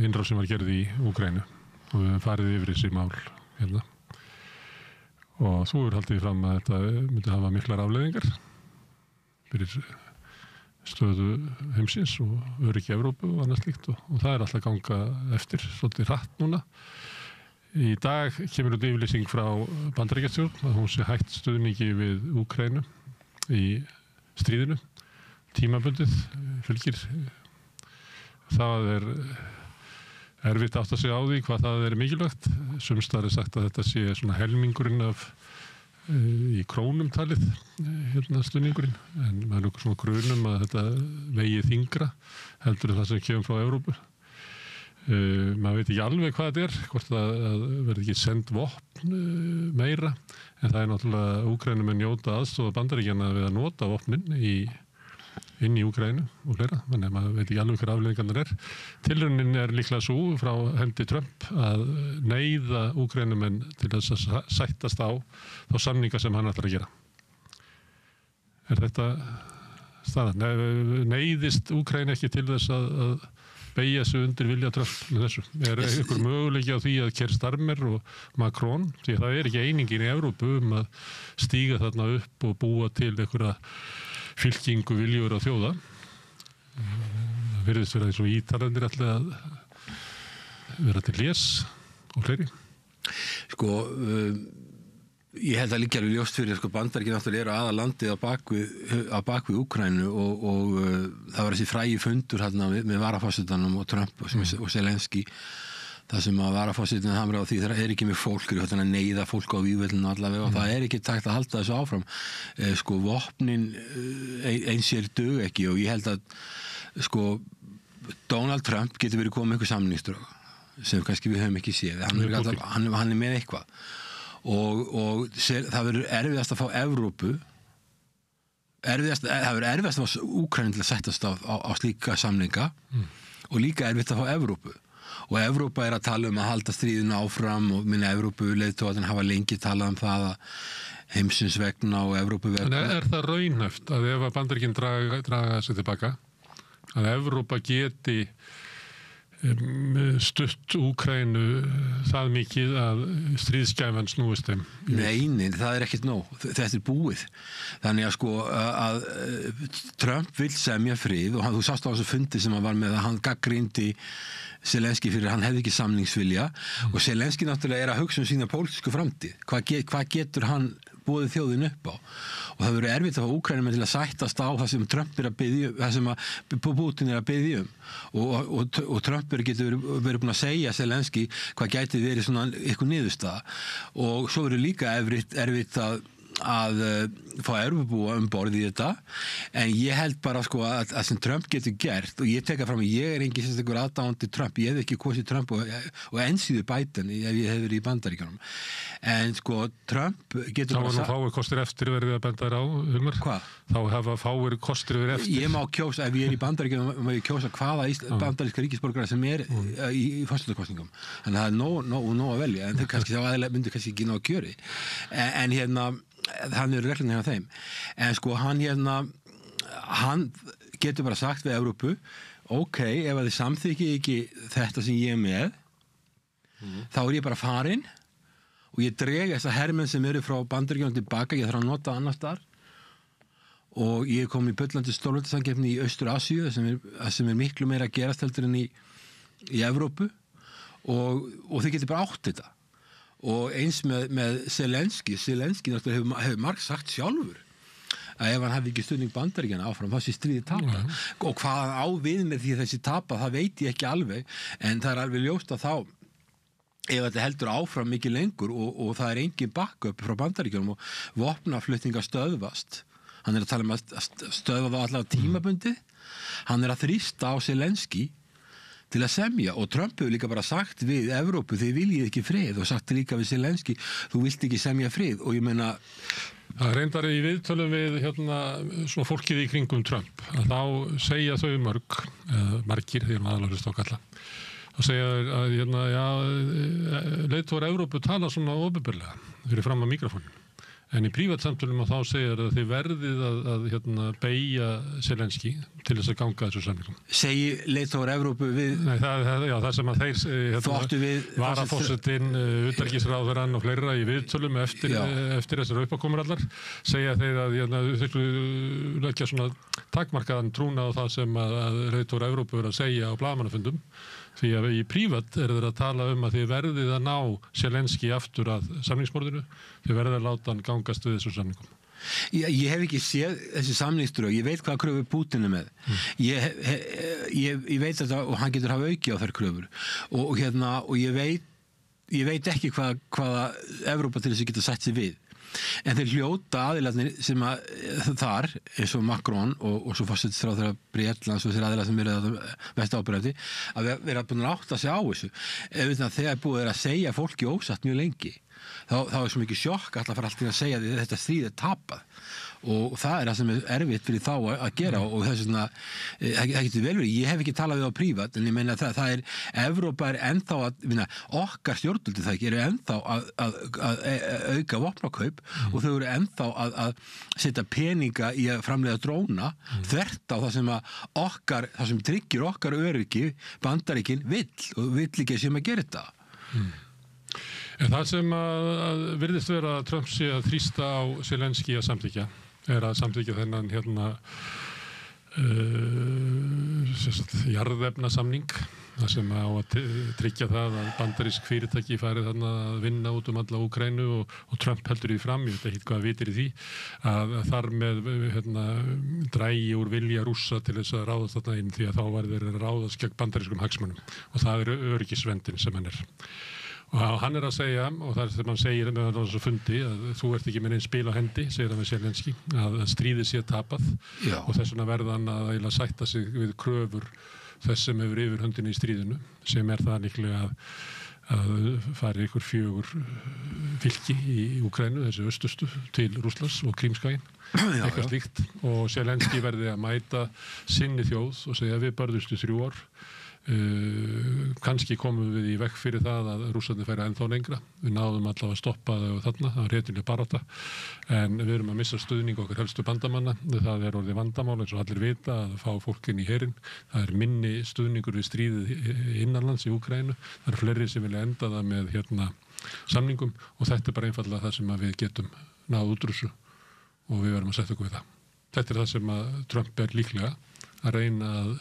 S2: innrás sem var gerð í Úkraínu og við farið yfir þessi mál hérna. Og þú hefur haldið fram að þetta myndi hafa miklar afleiðingar fyrir stöðu heimsins og öryggi Evrópu og annað slíkt og það alltaf að ganga eftir svolítið hratt núna. Í dag kemur út yfirlýsing frá Bandaríkjastjórn að hún sé hætt stuðningi við Úkraínu í stríðinu, tímabundið fylgir. Það erfitt átt að segja á því hvað það mikilvægt. Sums staðar sagt að þetta sé svona helmingurinn af í krónum talið stuðningurinn en maður er svona grunum að þetta vegi þyngra heldur það sem kemur frá Evrópu. Maður veit ekki alveg hvað þetta hvort það verði ekki send vopn meira en það náttúrulega Úkraínumenn njóta aðstoða Bandaríkjanna við að nota vopnin inn í Úkraínu og fleira, þannig að maður veit ekki alveg hver afleiðingarnar Tilraunin líklega svo frá hendi Trump að neyða Úkraínumenn til þess að sættast á þá samninga sem hann ætlar að gera. Þetta staðan? Neyðist Úkraína ekki til þess að beygja sig undir vilja Trump með þessu? Einhver möguleiki á því að Keir Starmer og Macron, því að það ekki einingin í Evrópu að stíga þarna upp og búa til einhverja fylkingu viljugur á þjóða. Það virðist vera eins og Ítalandir ætla að vera til lés og fleiri.
S10: Ég held að líka alveg ljóst fyrir Bandaríkin náttúrulega eru aðalandið á bakvið Úkraínu og það var þessi frægi fundur hérna með varaforsetanum og Trump og Zelenski. Það sem að varaforsetinn hamra á því það ekki með fólk að neyða fólk á vígvöllinu allavega og það ekki takt að halda þessu áfram. Vopnin eins sér dug ekki og ég held að Donald Trump getur verið komið einhver samningsdrög sem kannski við höfum ekki séð. Hann með eitthvað og það verður erfiðast að fá Evrópu það verður erfiðast að fá Úkraínu til að settast á slíka samninga og líka erfitt að fá Evrópu. Og Evrópa að tala að halda stríðinu áfram og minna Evrópuleiðtogarnir hafa lengi talað það að heimsins vegna og Evrópu vegna.
S2: En það raunhæft að ef að Bandaríkin draga sig tilbaka að Evrópa geti stutt Úkraínu það mikið að stríðsgæfan snúist þeim?
S10: Nei, það ekkert nóg. Þetta búið. Þannig að Trump vill semja frið og þú sást á þessu fundi sem hann var með að hann gagnrýndi Zelenski fyrir hann hefði ekki samningsvilja og Zelenski náttúrulega að hugsa sína pólitísku framtíð. Hvað getur hann boðið þjóðin upp á? Og það verður erfitt að fá Úkraínumenn til að sættast á það sem Trump að biðja það sem Putin að biðja og Trump getur verið búin að segja Zelenski hvað gæti verið svona eitthvað niðurstaða og svo verður líka erfitt að fá Evrópubúa borð í þetta en ég held bara að sem Trump getur gert og ég teka fram að ég engin sérstakur aðdáandi Trump, ég hef ekki kosið Trump og ensíðu Biden ef ég hef verið í Bandaríkjunum en Trump getur
S2: bara þá fáir kostir eftir verið að benda þér á Hilmar?
S10: Hvað?
S2: Þá hafa fáir kostir verið eftir? Ég
S10: má kjósa, ef ég í Bandaríkjunum má ég kjósa hvaða bandaríska ríkisborgara sem í forsetakosningum þannig að það nóg að velja en þau kannski þá aðeins myndu kannski ekki ná að kjöri en hann reglunni hjá þeim en hann getur bara sagt við Evrópu ok, ef þið samþykki ekki þetta sem ég með þá ég bara farin og ég dreg þessa hermenn sem eru frá Bandaríkjunum tilbaka, ég þarf að nota annars þar og ég kom í bullandi stórveldasamkeppni í Austur-Asíu sem miklu meira að gerast heldur en í Evrópu og þið getur bara átt þetta og eins með Zelenski náttúrulega hefur margt sagt sjálfur að ef hann hefði ekki stuðning Bandaríkjanna áfram, þá sé stríðið tapað. Og hvað hann á við með því þessi tapað, það veit ég ekki alveg, en það alveg ljóst að þá ef þetta heldur áfram mikið lengur og það engin backup frá Bandaríkjunum og vopnaflutningar stöðvast. Hann að tala að stöðva það allavega tímabundið. Hann að þrýsta á Zelenski til að semja og Trump hefur líka bara sagt við Evrópu, þið viljið ekki frið og sagt líka við Zelenski, þú vilt ekki semja frið og ég meina
S2: Það reyndar í viðtölum við svona fólkið í kringum Trump að þá segja þau margir, því aðalagust á kalla þá segja að leiðtogar Evrópu tala svona opinberlega fyrir fram að mikrofónum en í prívatsamtölum þá segja að þið verðið að beygja Zelenski til þess að ganga þessu samningum.
S10: Segi leiðtogar Evrópu við...
S2: Nei, það sem að þeir varaforsetinn, utanríkisráðherrann og fleira í viðtölum eftir þessar uppákomurallar segja þeir að þeir leggja svona takmarkaðan trúna á það sem að leiðtogar Evrópu eru að segja á blaðamannafundum því að í prívat eru þeir að tala að þið verðið að ná Zelenski aftur að samningsborðinu, þið verðið að láta hann gangast við þessu samningum.
S10: Ég hef ekki séð þessi samningsdrög, ég veit hvað kröfur Putin er með. Ég veit þetta og hann getur hafa auki á þær kröfur og ég veit ekki hvaða Evrópa til þess að geta sett sig við. En þeir hljóta aðilarnir sem að þar, eins og Macron og svo forsætisráðherra Bretlands og þessir aðilar sem eru mest ábyrgðandi, að vera búin að átta sig á þessu. Þegar búið að segja fólki ósatt mjög lengi, þá svo mikið sjokk að fara alltaf að segja að þetta stríð tapað. Og það það sem erfitt fyrir þá að gera og þess vegna, það getur vel verið, ég hef ekki talað við á prívat, en ég meina það Evrópa ennþá okkar stjórnvöld eru ennþá að auka vopnakaup og þau eru ennþá að setja peninga í að framleiða dróna þvert á það sem það sem tryggir okkar öryggi Bandaríkin vill ekki sem að gera þetta.
S2: En það sem að virðist vera að Trump sé að þrýsta á Zelenski að samþykja að samþykja þennan jarðefnasamning það sem á að tryggja það að bandarísk fyrirtæki farið þarna að vinna út alla Úkraínu og Trump heldur því fram, ég veit ekki hvað vitir í því að þar með drægi úr vilja Rússa til þess að ráðast þarna inn því að þá var þeir að ráðast gegn bandarískum hagsmunum og það öryggisverndin sem hann er. Og hann að segja, og það sem hann segir með þessu fundi, að þú ert ekki með einn spil á hendi, segir hann með Zelenski, að stríðið sé tapað og þess vegna verða hann að eiginlega sætta sig við kröfur þess sem hefur yfir höndinni í stríðinu, sem það líklega að fari ykkur 4 fylki í Úkraínu, þessi östustu, til Rússlands og Krímskaginn, eitthvað slíkt, og Zelenski verði að mæta sinni þjóð og segja við börðumst í 3 ár, kannski komum við í vekk fyrir það að Rússarnir færi ennþá lengra við náðum allavega að stoppa þau þarna það var réttilega barátta en við erum að missa stuðning okkar helstu bandamanna það orðið vandamál eins og allir vita að fá fólk inn í herinn það minni stuðningur við stríðið innanlands í Úkraínu það fleiri sem vilja enda það með samningum og þetta bara einfallega það sem við getum náð útrússu og við verðum að setja okkur við það þetta það sem að Trump líklega að reyna að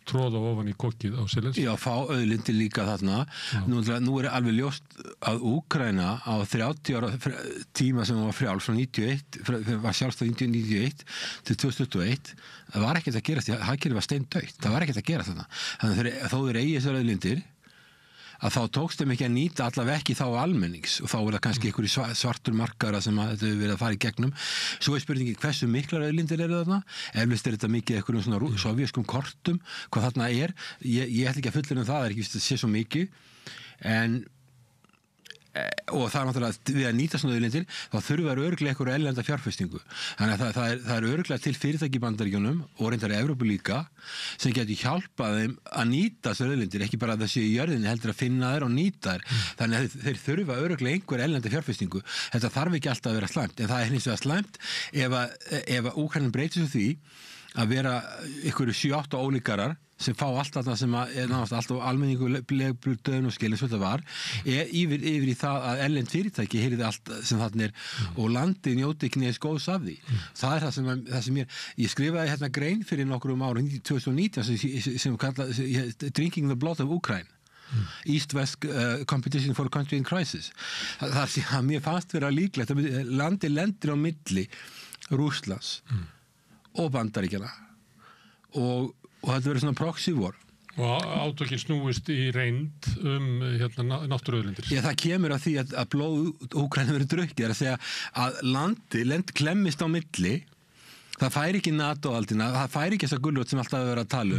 S2: tróða ofan í kokkið á Zelenski.
S10: Já, fá auðlindi líka þarna. Nú alveg ljóst að Úkraína á 30 ára tíma sem var frjáls frá 91, var sjálfstæð 1991 til 2021, það var ekkert að gera því að hagkerfið var steindautt. Það var ekkert að gera þarna. Þannig að þó þeir eigi þessar auðlindir að þá tókst þeim ekki að nýta allavega ekki þá almennings og þá það kannski einhverju svartur markara sem þetta hefur verið að fara í gegnum. Svo spurningi hversu miklar auðlindir eru þarna? Eflaust þetta mikið einhverjum svona sovjaskum kortum, hvað þarna er. Ég ætla ekki að fullyrða það er ekki að sé svo mikið. Og það náttúrulega við að nýta svona auðlindir þá þurfa örugglega einhverju erlenda fjárfestingu. Þannig að það örugglega til fyrirtæki í Bandaríkjunum og reyndar í Evrópu líka sem getur hjálpað þeim að nýta þessar auðlindir, ekki bara að það sé í jörðinni heldur að finna þær og nýta þær. Þannig að þeir þurfa örugglega einhverju erlenda fjárfestingu. Þetta þarf ekki alltaf að vera slæmt, en það hins vegar slæmt ef Úkraína breytir svo því að vera einhverju 7-8 ólíkarar sem fá allt þarna sem er náttúrulega alltaf almenningu döðun og skilin svo þetta var yfir í það að erlend fyrirtæki heyrði allt sem þarna og landið njóti ekki neðis góðs af því. Það er það sem ég skrifaði grein fyrir nokkrum árum 2019 sem kallaði Drinking the Blood of Ukraine. East-West competition for a country in crisis. Það mér fannst vera líklegt að landið lendir á milli Rússlands og Bandaríkjanna og þetta verður svona proxy war.
S2: Og átökin snúist í reynd náttúruauðlindir.
S10: Já, það kemur að því að blóð Úkraínu verður drukkið, að segja að land klemmist á milli, það fær ekki NATO-aldina, það fær ekki þessa gulrót sem alltaf verður að tala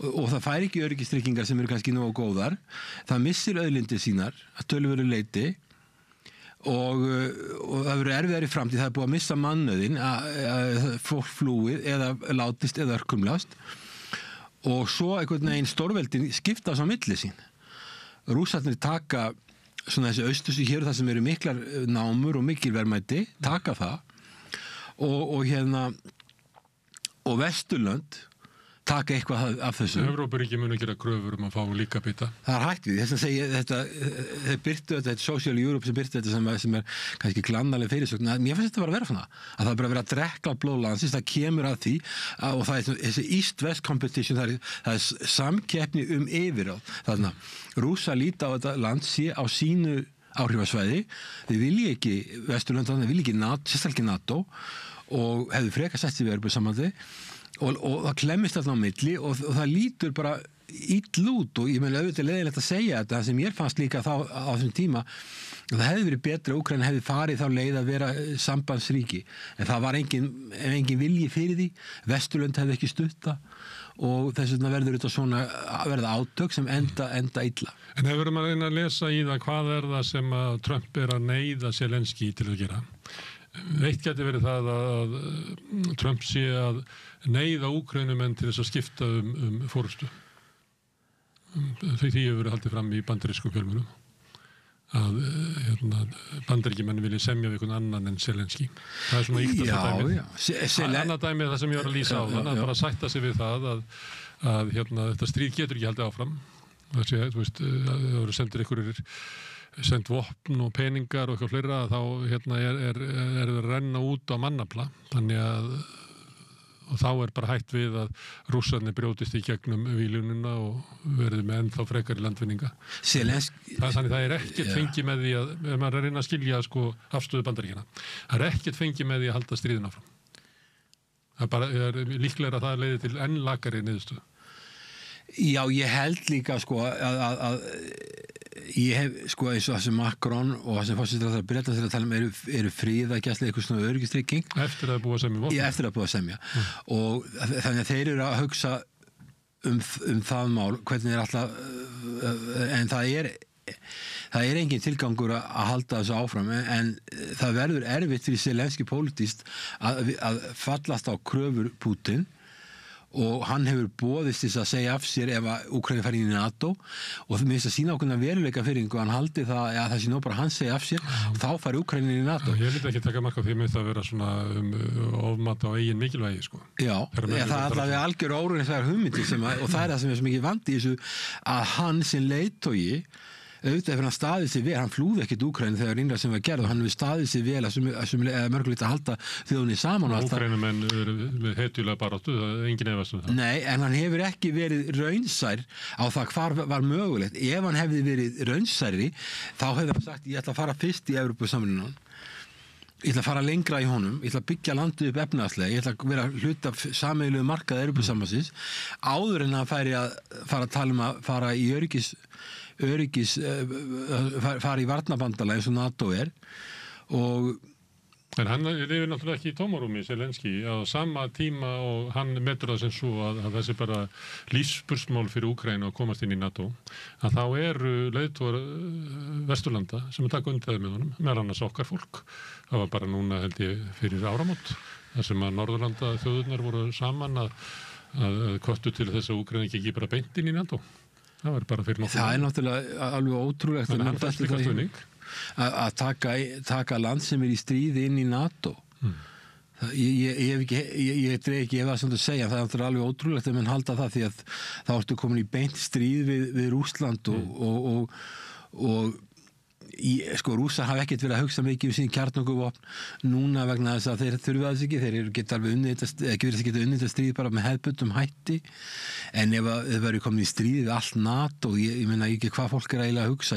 S10: og það fær ekki öryggistryggingar sem eru kannski nógu góðar, það missir auðlindir sínar að töluverðu leyti og það verður erfiðar í framtíð, það er búið að missa mannauðinn, fólk flúið eða látist eða örkumlast og svo einhvern veginn stórveldin skiptast á milli sín. Rússarnir taka svona þessi austursi hér þar sem eru miklar námur og mikil verðmæti, taka það og Vesturlönd taka eitthvað af þessu.
S2: Evrópuríki munu gera kröfur að fá líka bita.
S10: Það er hægt við. Þess að segja þeir byrtu þetta Social Europe sem byrtu þetta sem er kannski glannaleg fyrirsögn. Mér finnst þetta bara að vera svona. Að það er bara að vera að drekka blóðlandsins, það kemur að því og það er þessi East-West competition, það er samkeppni yfirráð. Þannig að Rússa líta á þetta land sé á sínu áhrifasvæði. Þeir vilja ekki Vesturlönd, þeir vilja ekki NATO, sérstaklega NATO og hefðu frekar sett sig við Evrópusambandið. Og það klemmist alltaf á milli og það lítur bara ill út og ég meina auðvitað leiðilegt að segja þetta sem ég fannst líka þá á þessum tíma það hefði verið betra að Úkraína hefði farið þá leið að vera sambandsríki en það var engin vilji fyrir því Vesturlönd hefði ekki stutta og þess vegna verður þetta svona verða átök sem enda illa.
S2: En hefur maður reyna að lesa í það hvað er það sem að Trump er að neyða Zelenský til að gera? Eitt geti verið það að Trump sé að neyða Úkraínumenn til þess að skipta fórustu. Því hefur verið haldið fram í bandarískum fjölmiðlum að bandaríkjumenn vilja semja við einhvern annan en Zelenský. Það er svona íktasta dæmið. Annað dæmið er það sem ég var að lýsa á þann að bara sætta sig við það að þetta stríð getur ekki haldið áfram. Það eru sendt vopn og peningar og eitthvað fleira þá er það að renna út á mannafla þannig að og þá er bara hætt við að Rússarnir brjótist í gegnum vílununa og verði með ennþá frekari landvinninga. Þannig það er ekkert fengið með því að ef maður er að reyna að skilja afstöðu Bandaríkjanna það er ekkert fengið með því að halda stríðin áfram. Það er líklega að það leiði til enn lakari niðurstöðu.
S10: Já, ég held líka að ég hef eins og það sem Macron og það sem forsætisráðherra Bretlands er að tala eru friðargæsla eitthvað svona öryggistrygging
S2: eftir að það er búið að semja vopn.
S10: Já, eftir að það er búið að semja og þannig að þeir eru að hugsa um það mál hvernig er alltaf en það er engin tilgangur að halda þessu áfram en það verður erfitt fyrir Zelenský pólitískt að fallast á kröfur Putin og hann hefur boðist þess að segja af sér ef að Úkraína fær inn í NATO og það minnst að sína ákveðna veruleika fyrir og hann haldi það að það sé nú bara hann segja af sér og þá fær Úkraína inn í NATO.
S2: Ég vil ekki taka mark á því að vera svona ofmat á eigin mikilvægi
S10: Já, það er alltaf algjör órunni þær hugmyndir og það er það sem er svo mikið vandi í þessu að hann sem leiðtogi auðvitað ef hann staðið sig vel, hann flúði ekkert Úkraínu þegar innrás sem var gerð og hann hefur staðið sig vel að mörgulegt að halda þjóðunni saman og
S2: Úkraínumenn eru með hetjulega baráttu, það er engin efast um það.
S10: Nei, en hann hefur ekki verið raunsær á það hvar var mögulegt. Ef hann hefði verið raunsæri, þá hefði hann sagt ég ætla að fara fyrst í Evrópusamvinnuna. Ég ætla að fara lengra í honum, ég ætla að byggja landið upp efnahagslega, ég ætla að vera hluta sameiginlegu markað Evrópusambandsins áður en að fara að tala um að fara í fara í varnarbandalag eins og NATO er
S2: En hann lifir náttúrulega ekki í tómarúmi Zelenský á sama tíma og hann metur það sem svo að þessi bara lífsspursmál fyrir Úkraínu að komast inn í NATO að þá eru leiðtogar Vesturlanda sem taka undir það með honum meðal annars okkar fólk það var bara núna held ég fyrir áramót þar sem að Norðurlanda þjóðurnar voru saman að kvöttu til þess að Úkraína ekki bara beint inn í NATO það var bara fyrir nokkuð
S10: Það er náttúrulega alveg ótrúlegt
S2: þannig að hann fæst líka stuðning
S10: að taka land sem er í stríði inn í NATO ég dreif ekki ef það sem þú segja það er alveg ótrúlegt að menn halda það því að þá ertu komin í beint stríð við Rússland og Rússar hafa ekkert verið að hugsa mikið sín kjarnorkuvopn núna vegna þess að þeir þurfa þess ekki, þeir geta alveg unnið þetta stríð bara með hefðbundum hætti en ef þeir verið komin í stríð við allt NATO ég meina ekki hvað fólk er eiginlega að hugsa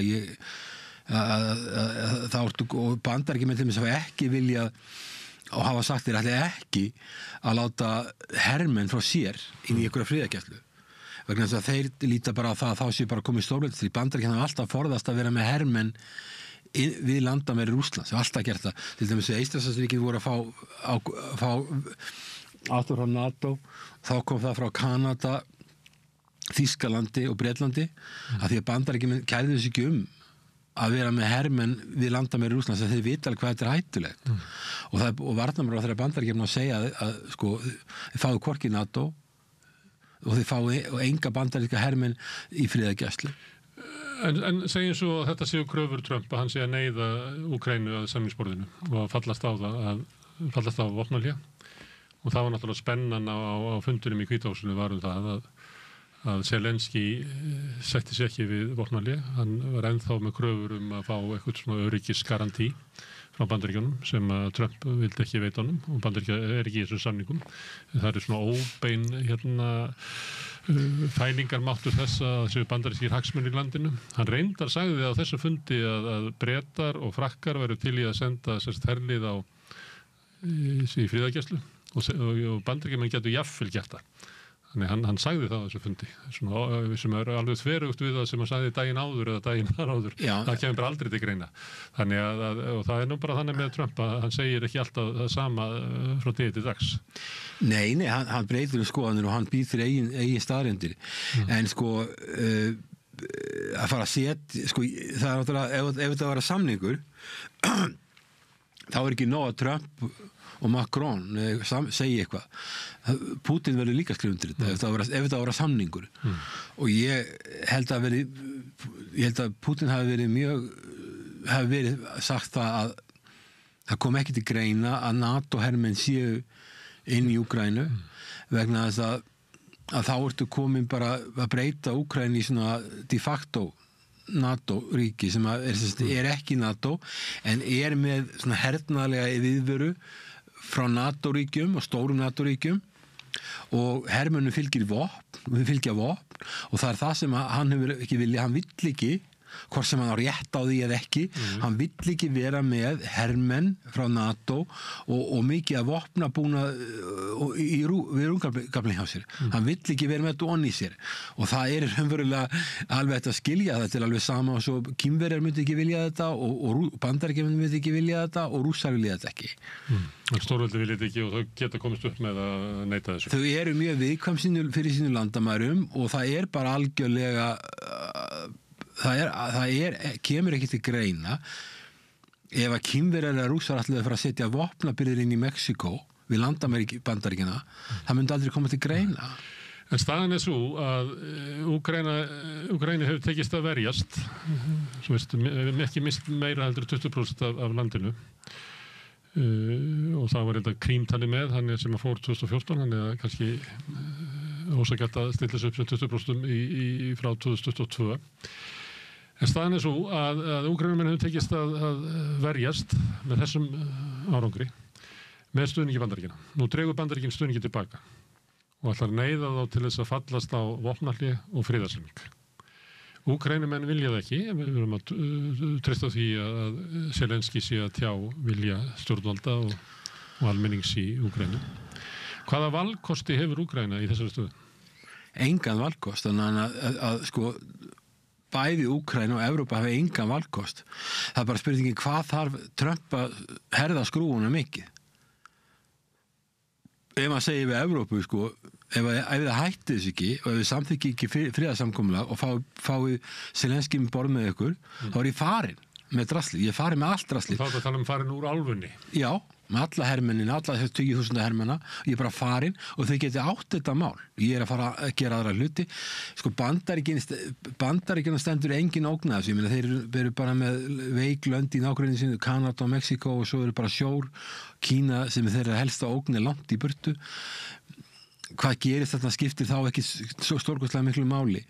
S10: þá ertu og Bandaríkjamenn til þess að ekki vilja og hafa sagt þeir ætli ekki að láta hermenn frá sér inn í einhverja friðargæslu vegna þess að þeir líta bara á það að þá sé bara komið stórveldið í Bandaríkjunum hafa alltaf forðast að vera með hermenn við landamæri Rússlands, hafa alltaf gert það til dæmis að Eystrasaltsríkin voru að fá aftur frá NATO, þá kom það frá Kanada, Þýskalandi og Bretlandi af því að Bandaríkjunum kærðu sig ekki að vera með hermenn við landamæri Rússlands að þeir vita alveg hvað þetta er hættulegt og varnarmála þeirra Bandaríkjunum að segja að sko, þið fáið hvorki NATO og þið fáið enga bandaríska hermenn í friðargæslu.
S2: En segjum svo að þetta séu kröfur Trump að hann sé að neyða Úkraínu að samningsborðinu og fallast á vopnahlé og það var náttúrulega spennan á fundunum í Hvítahúsinu var það að Zelenski setti sér ekki við vopnahlé, hann var ennþá með kröfur að fá eitthvað svona öryggisgarantí frá Bandaríkjunum sem að Trump vildi ekki veita honum og Bandaríkja ekki í þessum samningum. Það er svona óbein fælingar máttu þess að séu bandarískir hagsmunir í landinu. Hann reyndar sagði á þessu fundi að Bretar og Frakkar væru til í að senda herlið í friðargæslu og Bandaríkjamenn getur jafnvel gert það. Þannig hann sagði það á þessu fundi sem er alveg þverugt við það sem hann sagði daginn áður eða daginn þar áður. Það kemur bara aldrei til greina. Þannig og það er nú bara þannig með Trump að hann segir ekki alltaf það sama frá degi til dags. Nei,
S10: hann breytir skoðanir og hann býr fyrir eigin staðreyndir. En sko að fara að setja sko, það er náttúrulega ef þetta var samningur þá er ekki nóg að Trump og Macron segi eitthvað. Putin verður líka skrifa undir þetta ef þetta var samningur. Og ég held að Putin hafi verið sagt það að það kom ekki til greina að NATO-hermenn séu inn í Úkraínu vegna þess að þá ertu komin bara að breyta Úkraínu í svona de facto NATO-ríki sem er ekki NATO en er með svona hernaðlega viðveru frá NATO-ríkjum og stórum NATO-ríkjum og hermönnum fylgja vopn og það er það sem hann hefur ekki vilja, hann vill ekki hvort sem hann á rétt á því eða ekki hann vill ekki vera með hermenn frá NATO og mikið að vopna búna við rungafling hjá sér hann vill ekki vera með þetta onni sér og það er umverulega alveg þetta að skilja þetta er alveg sama og svo Kínverjar myndi ekki vilja þetta og Bandaríkjamenn myndi ekki vilja þetta og Rússar vilja þetta ekki
S2: Stórveldi vilja þetta ekki og þau geta komist upp með að neita þessu
S10: Þau eru mjög viðkvæm fyrir sínu landamærum og það er bara algjörlega það kemur ekki til greina ef að Kínverjar eða Rússar ætlaði að fara að setja vopnabyrðir inn í Mexíkó við landamæri Bandaríkjanna það myndi aldrei koma til greina
S2: En staðan er svo að Úkraína hefur tekist að verjast svo veist, ekki mist meira heldur 20% af landinu og það var þetta Krím-tali með hann sem að fór 2014 hann er kannski ósakjart að stilla sig upp sem 20% frá 2022 En staðan er svo að Úkraínumenn hefur tekist að verjast með þessum árangri með stuðningi Bandaríkjanna. Nú dregur Bandaríkinn stuðningi tilbaka og ætlar neyða þá til þess að fallast á vopnahlé og friðarsamning. Úkraínumenn vilja það ekki, við erum að treysta því að Zelenski sé að tjá vilja stjórnvalda og almennings í Úkraínu. Hvaða valkosti hefur Úkraína í þessari stöðu?
S10: Engan valkost, þannig að sko bæði Úkraína og Evrópa hafa engan valkost. Það er bara spurningin hvað þarf Trump að herða skrúfuna mikið. Ef maður segir við Evrópu, sko, ef það hætti þess ekki og ef við samþykki ekki friðarsamkomulag og fái Zelenski með borð með ykkur, þá er ég farin með drasli. Ég er farin með allt drasli.
S2: Þá er það tala farin úr álfunni.
S10: Já, með alla hermennina, alla þessu 20.000 hermenna. Ég er bara farin og þau geti átt þetta mál. Ég er að fara að gera aðra hluti. Sko Bandaríkjana stendur engin ógn af þessu. Ég meina þeir eru bara með veiklönd í nágrunni sínu, Kanada og Mexíkó og svo eru bara sjór, Kína sem er þeirra helsta ógn er langt í burtu. Hvað gerist þetta skiptir þá ekki svo stórkostlega miklu máli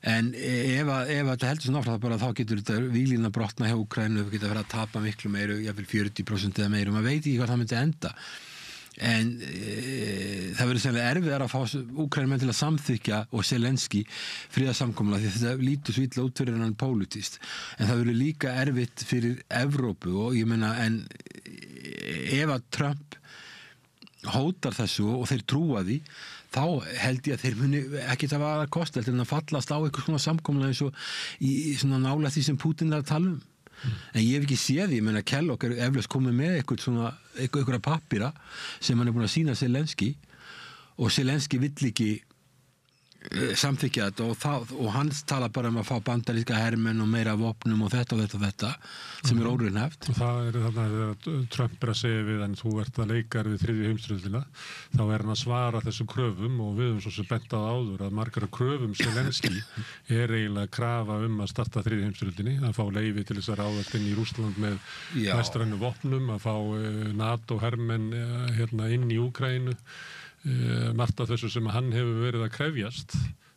S10: en ef þetta heldur svona áfram þá getur þetta víglína brotna hjá Úkraínu við getum verið að tapa miklu meiru jafnvel 40% eða meiru, maður veit ekki hvað það myndi enda en það verður sennilega erfiðar að fá Úkraínumenn til að samþykja og Zelenski friðarsamkomulag því þetta lítur svo illa út fyrir hann pólitískt en það verður líka erfitt fyrir Evrópu og ég meina en ef að Trump hótar þessu og þeir trúa því, þá held ég að þeir muni ekki það aðra kost heldur en að fallast á eitthvað svona samkomlega eins og í svona nála því sem Putin er að tala en ég hef ekki séð því, ég meina Kellogg eflaust komið með eitthvað pappíra sem hann er búin að sýna Zelenski og Zelenski vill ekki samþykja þetta og hann tala bara að fá bandaríska hermenn og meira vopnum og þetta sem óraunhæft.
S2: Og það þarna þegar Trump að segja við en þú ert að leikar við 3. heimsstyrjöldina, þá hann að svara þessu kröfum og við svo sem bentað áður að margar kröfum Zelenski eiginlega krafa að starta 3. heimsstyrjöldinni, að fá leyfi til þess að ráðast inn í Rússland með vestrænu vopnum, að fá NATO hermenn inn í Úkraínu, margt af þessu sem hann hefur verið að krefjast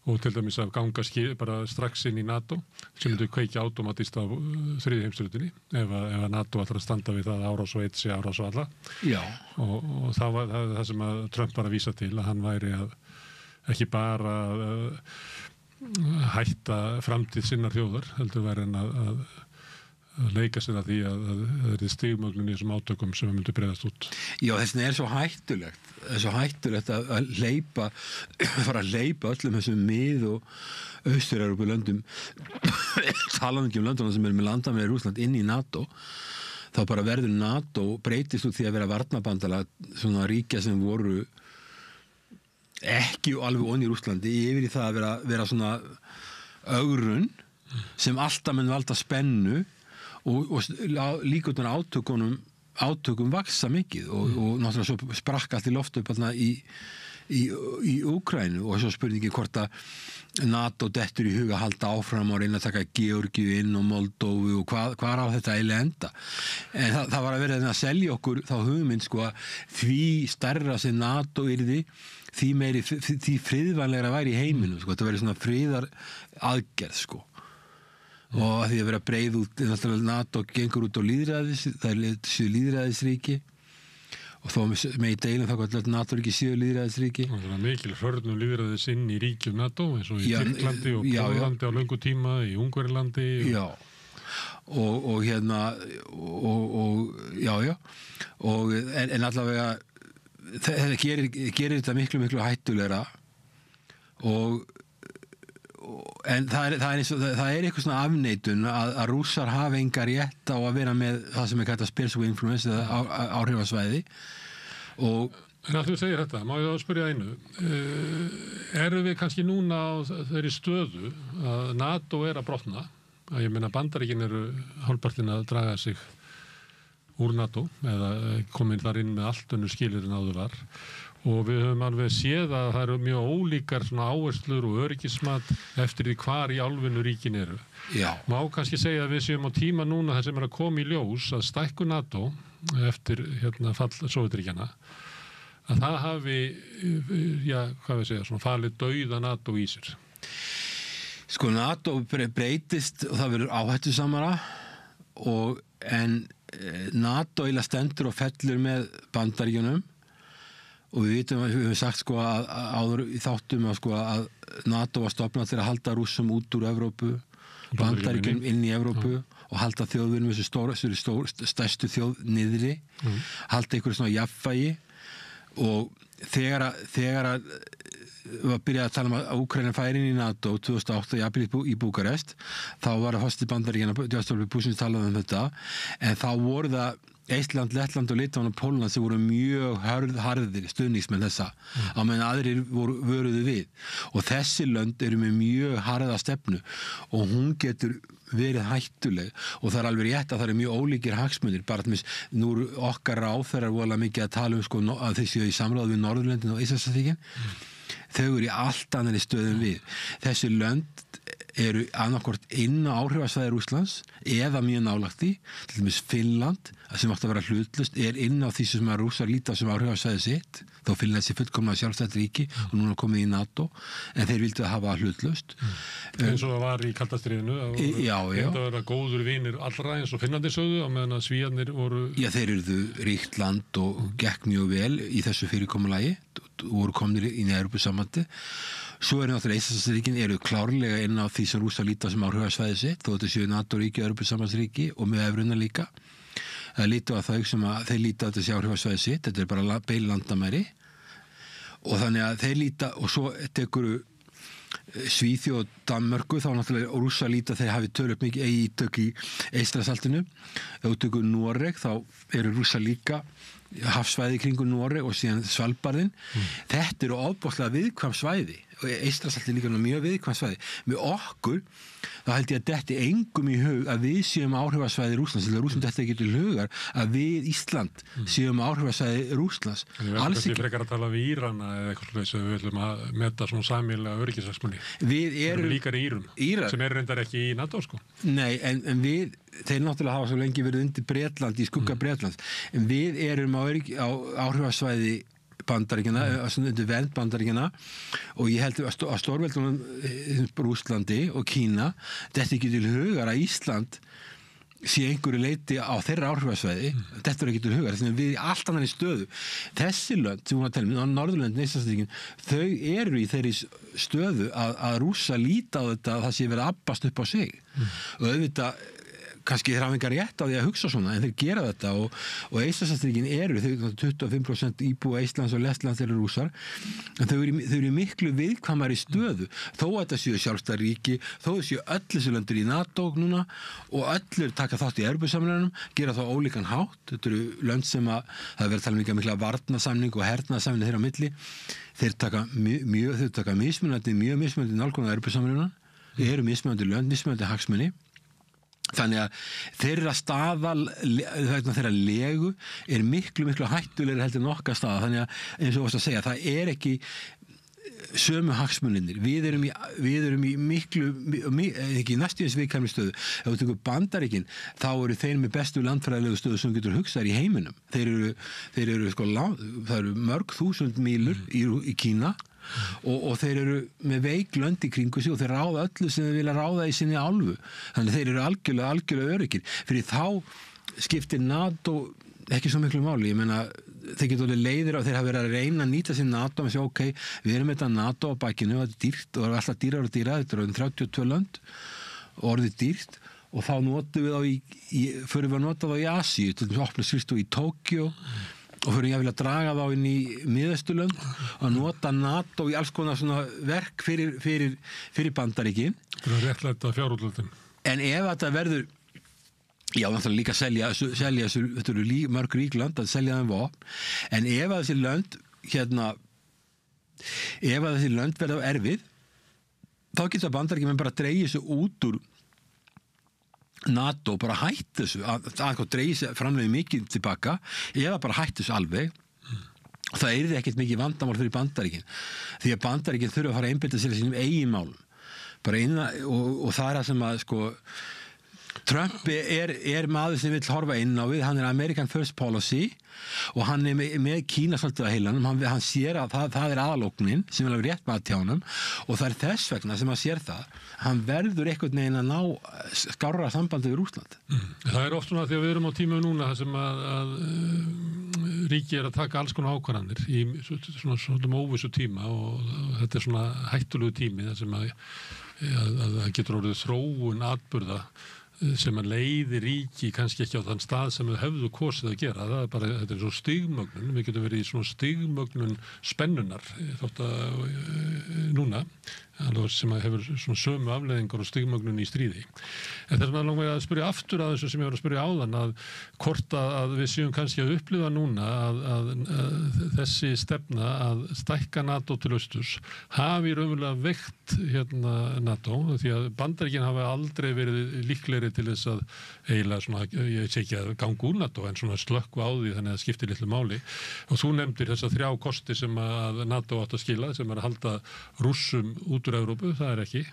S2: og til dæmis að ganga bara strax inn í NATO sem myndi kveikja automatist á 3. heimsstyrjöldinni ef að NATO ætlar að standa við það árás og eitt sé árás og alla.
S10: Já.
S2: Og það var það sem að Trump var að vísa til að hann væri að ekki bara hætta framtíð sinnar þjóðar heldur væri hann að leika sér að því að það stigmögnun í þessum átökum sem myndi breiðast út.
S10: Já, þess vegna svo hættulegt að fara að leipa öllum þessum mið- og austur-Evrópu löndum talandi ekki löndunum sem með landamæri Rússland inn í NATO, þá bara verður NATO breytist út því að vera varnarbandalag svona ríkja sem voru ekki alveg onni í Rússlandi yfir í það að vera svona ögrun sem alltaf mun valda spennu og líka átökum vaksa mikið og náttúrulega svo sprakk allt í loftu upp í Úkraínu og svo spurningi hvort að NATO dettur í huga að halda áfram og reyna að taka Georgíu inn og Moldóvu og hvað á þetta eiginlega enda en það var að vera að selja okkur þá hugmynd sko að því stærra sem NATO yrði því friðvænlegra væri í heiminum sko, þetta verið svona friðar aðgerð sko og að því að vera breið út NATO gengur út á lýðræðis það séu lýðræðisríki og þó með í deilum þá hvað NATO ekki séu lýðræðisríki
S2: og það er mikil hörnum lýðræðis inn í ríkjum NATO eins og í Tyrklandi og Pólandi á löngu tíma í Ungverjalandi
S10: og en allavega þetta gerir þetta miklu hættulegra en það er eitthvað svona afneitun að Rússar hafa enga rétt á að vera með það sem er kallað spiritual influence eða áhrifasvæði
S2: En að þú segir þetta, má ég þá spyrja einu erum við kannski núna á þeirri stöðu að NATO er að brotna að ég meina Bandaríkin eru hálfpartinn að draga sig úr NATO eða komin þar inn með allt önnur skilur en áður var og við höfum alveg séð að það eru mjög ólíkar svona áherslur og öryggismat eftir því hvar í álfinu ríkin eru.
S10: Já.
S2: Má kannski segja að við séum á tíma núna þar sem er að koma í ljós að stækku NATO eftir fall Sovétríkjanna að það hafi, hvað við segja, svona falið dauða NATO í sér.
S10: Sko NATO breytist og það verður áhættusamara en NATO eiginlega stendur og fellur með Bandaríkjunum og við höfum sagt sko að áður í þáttum að NATO var stofnað til að halda Rússum út úr Evrópu, Bandaríkjunum inn í Evrópu og halda þjóðunum þessu stærstu þjóð niðri, halda einhverju svona jafnvægi og þegar að var byrjað að tala að Úkraína færi inn í NATO 2008 í Búkarest þá var að fasti Bandaríkjanna Búsins talaði þetta en þá voru það Eistland, Lettland og Litáen og Pólland sem voru mjög harðir stuðningsmenn þessa á meðan aðrir vöruðu við og þessi lönd eru með mjög harða stefnu og hún getur verið hættuleg og það er alveg rétt að það eru mjög ólíkir hagsmunir bara til þess nú okkar ráðherrar voru mikið að tala sko, að þeir séu í samráð við Norðurlöndin og Íslandsþingin þau eru í allt annari stöðum við þessi lönd eru annarkvort inn á áhrifasvæði Rússlands eða mjög nálægt í til dæmis Finnland sem átti að vera hlutlust inn á því sem að Rússar líta sem áhrifasvæði sitt þá Finnland sé fullkomlega sjálfstætt ríki og núna komið í NATO en þeir vildu að hafa hlutlust
S2: eins og það var í kaldastriðinu þetta vera góður vinir allra eins og Finnlandir sögðu á meðan að Svíarnir voru
S10: þeir eruðu ríkt land og gekk mjög vel í þessu fyrirkomulagi og voru komnir inn í Evrópusambandið svo eru náttúrulega Íslandsríkin eru klárlega inn á því sem Rússar líta sem áhrifasvæði sitt þó þetta séu NATO-ríki, Evrópusambandsríki og með evruna líka Það er lítið á þau sem að þeir líta á þessi áhrifasvæði sitt, þetta er bara bein landamæri og þannig að þeir líta og svo tekur Svíþjóð og Danmörku, þá náttúrulega Rússa líta þeir hafi tölvöld mikið ítök í Eystrasaltinu. Ef þú tekur Noreg þá eru Rússa líka hafsvæði kringum Noreg og síðan Svalbarðin. Þetta eru ofboðslega viðkvæm svæði og Eystrasaltið líka mjög viðkvæm svæði. Með okkur þá held ég að detti engum í hug að við séum áhrifasvæði Rússlands, eða Rússland þetta ekki til hugar að við Ísland séum áhrifasvæði Rússlands.
S2: Alls ekki. Við frekar að tala við Írana eða eitthvað slúið sem við viljum að meta svona sameiginlega öryggishagsmuni. Við erum líkar Írum sem reyndar ekki í NATO sko.
S10: Nei, en við þeir náttúrulega hafa svo lengi verið undir Bretland í skugga Bretlands, en við erum á áhrifasvæði Bandaríkjanna, undir vernd Bandaríkjanna og ég held að stórveldunum Rússlandi og Kína þetta ekki til hugar að Ísland sé einhverju leiti á þeirra áhrifasvæði, þetta er ekki til hugar þannig að við allt annar í stöðu. Þessi lönd sem hún að tala um, Norðurlöndin, Eystrasaltsríkin, þau eru í þeirri stöðu að Rússa líta á þetta að það sé verið að abbast upp á sig og auðvitað kannski þeir hafa engar rétt á því að hugsa svona en þeir gera þetta og Eystrasaltsríkin eru þau 25% íbúa Íslands og Lettlands eru Rússar en þau eru miklu viðkvæmari stöðu þó að þetta séu sjálfstæð ríki þó að séu öll þessi löndur í NATO núna og öllur taka þátt í Evrópusamningnum gera þá ólíkan hátt þetta eru lönd sem að það verður tala um mikla varnarsamning og hernaðarsamning þeirra á milli þeir taka mismunandi nálgun á Evrópusamningnum eru mismunandi lönd, mismunandi hagsmuni þannig að þeirra þeirra legu er miklu hættulegri heldur en okkar staða þannig að eins og varst að segja það er ekki sömu hagsmuninir við erum í miklu ekki næstu eins viðkvæmri stöðu ef við tökum Bandaríkin þá eru þeir með bestu landfræðilegu stöðu sem getur hugsað í heiminum þeir eru sko það eru mörg þúsund mílur í Kína og þeir eru með veiklönd í kringu sig og þeir ráða öllu sem þeir vilja ráða í sinni álfu þannig þeir eru algjörlega öryggir fyrir þá skiptir NATO ekki svo miklu máli, ég meina þeir geta alveg leiðir og þeir hafa verið að reyna að nýta sér NATO og segja ok, við erum þetta NATO á bakinu og þetta er dýrt og það er alltaf dýrar og dýrar þetta er 32 lönd og orðið dýrt og þá notum við þá fyrir við að nota þá í Asíu til þess að opna skrifstofu í Tókjó og fyrir ég að draga þá inn í miðausturlönd og nota NATO í alls konar svona verk fyrir Bandaríkin.
S2: Það er réttlæta fjárútlöndin.
S10: En ef þetta verður já, náttúrulega líka selja þessu, þetta eru mörg ríklönd að selja þeim vopn, en ef að þessi lönd ef að þessi lönd verða erfið, þá getur Bandaríkjamenn bara dreigið þessu út úr NATO bara hætti þessu að dreigja sig framleiði mikið tilbaka eða bara hætti þessu alveg það yrði ekkert mikið vandamál fyrir Bandaríkin því að Bandaríkin þurfa að fara að einbeita sér sínum eigin málum bara og það er það sem að sko Trump er maður sem vill horfa inn á við, hann er American First Policy og hann er með Kína svolítið á heilanum, hann sér að það er aðalóknin sem er alveg rétt með að tjánum og það er þess vegna sem hann sér það, hann verður einhvern veginn að ná skárra sambandi við Rússland.
S2: Það er oft svona því að við erum á tíma núna þar sem að ríki er að taka alls konar ákvarðanir í svona óvissu tíma og þetta er svona hættulegu tími þar sem að það getur orðið þróun atburða sem að leiði ríki kannski ekki á þann stað sem þau hefðu kosið að gera. Það er bara, þetta er svo stigmögnun, við getum verið í svona stigmögnun spennunar þótt að núna, sem að hefur svona sömu afleiðingar og stigmögnun í stríði. En þess að langar mig að spyrja aftur að þessu sem ég var að spyrja áðan að hvort að við séum kannski að upplifa núna að þessi stefna að stækka NATO til austurs hafi raunverulega veikt NATO því að Bandaríkin hafi aldrei verið líklegri til þess að eiginlega svona, ég sé ekki að ganga úr NATO en svona slökkva á því þannig að það skiptir litlu máli og þú nefndir þessa 3 kosti sem að NATO átt að skila sem er að halda Rússum út úr Evrópu, það er ekki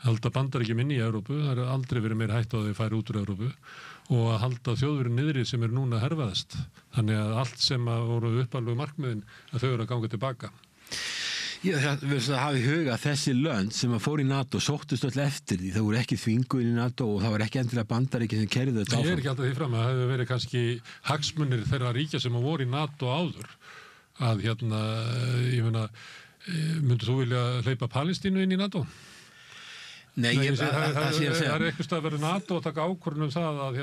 S2: halda Bandaríkjum inn í Evrópu, það er aldrei verið meira hætt á því að færa út úr Evrópu og að halda þjóðverið niðri sem er núna herfaðast þannig að allt sem að voru uppalveg markmiðin að þau eru að ganga tilbaka.
S10: Já, það verður að hafa í huga að þessi lönd sem að fór í NATO sóttust öll eftir því, það voru ekki þvinguð í NATO og það var ekki endilega Bandaríkin sem kerði þetta áfram.
S2: Ég er ekki alltaf því fram að það hefur verið kannski hagsmunir þeirra ríkja sem að voru í NATO áður að ég meina, myndir þú vilja hleypa Palestínu inn í NATO?
S8: Nei,
S2: það er eitthvað að vera NATO að taka ákvörðun það að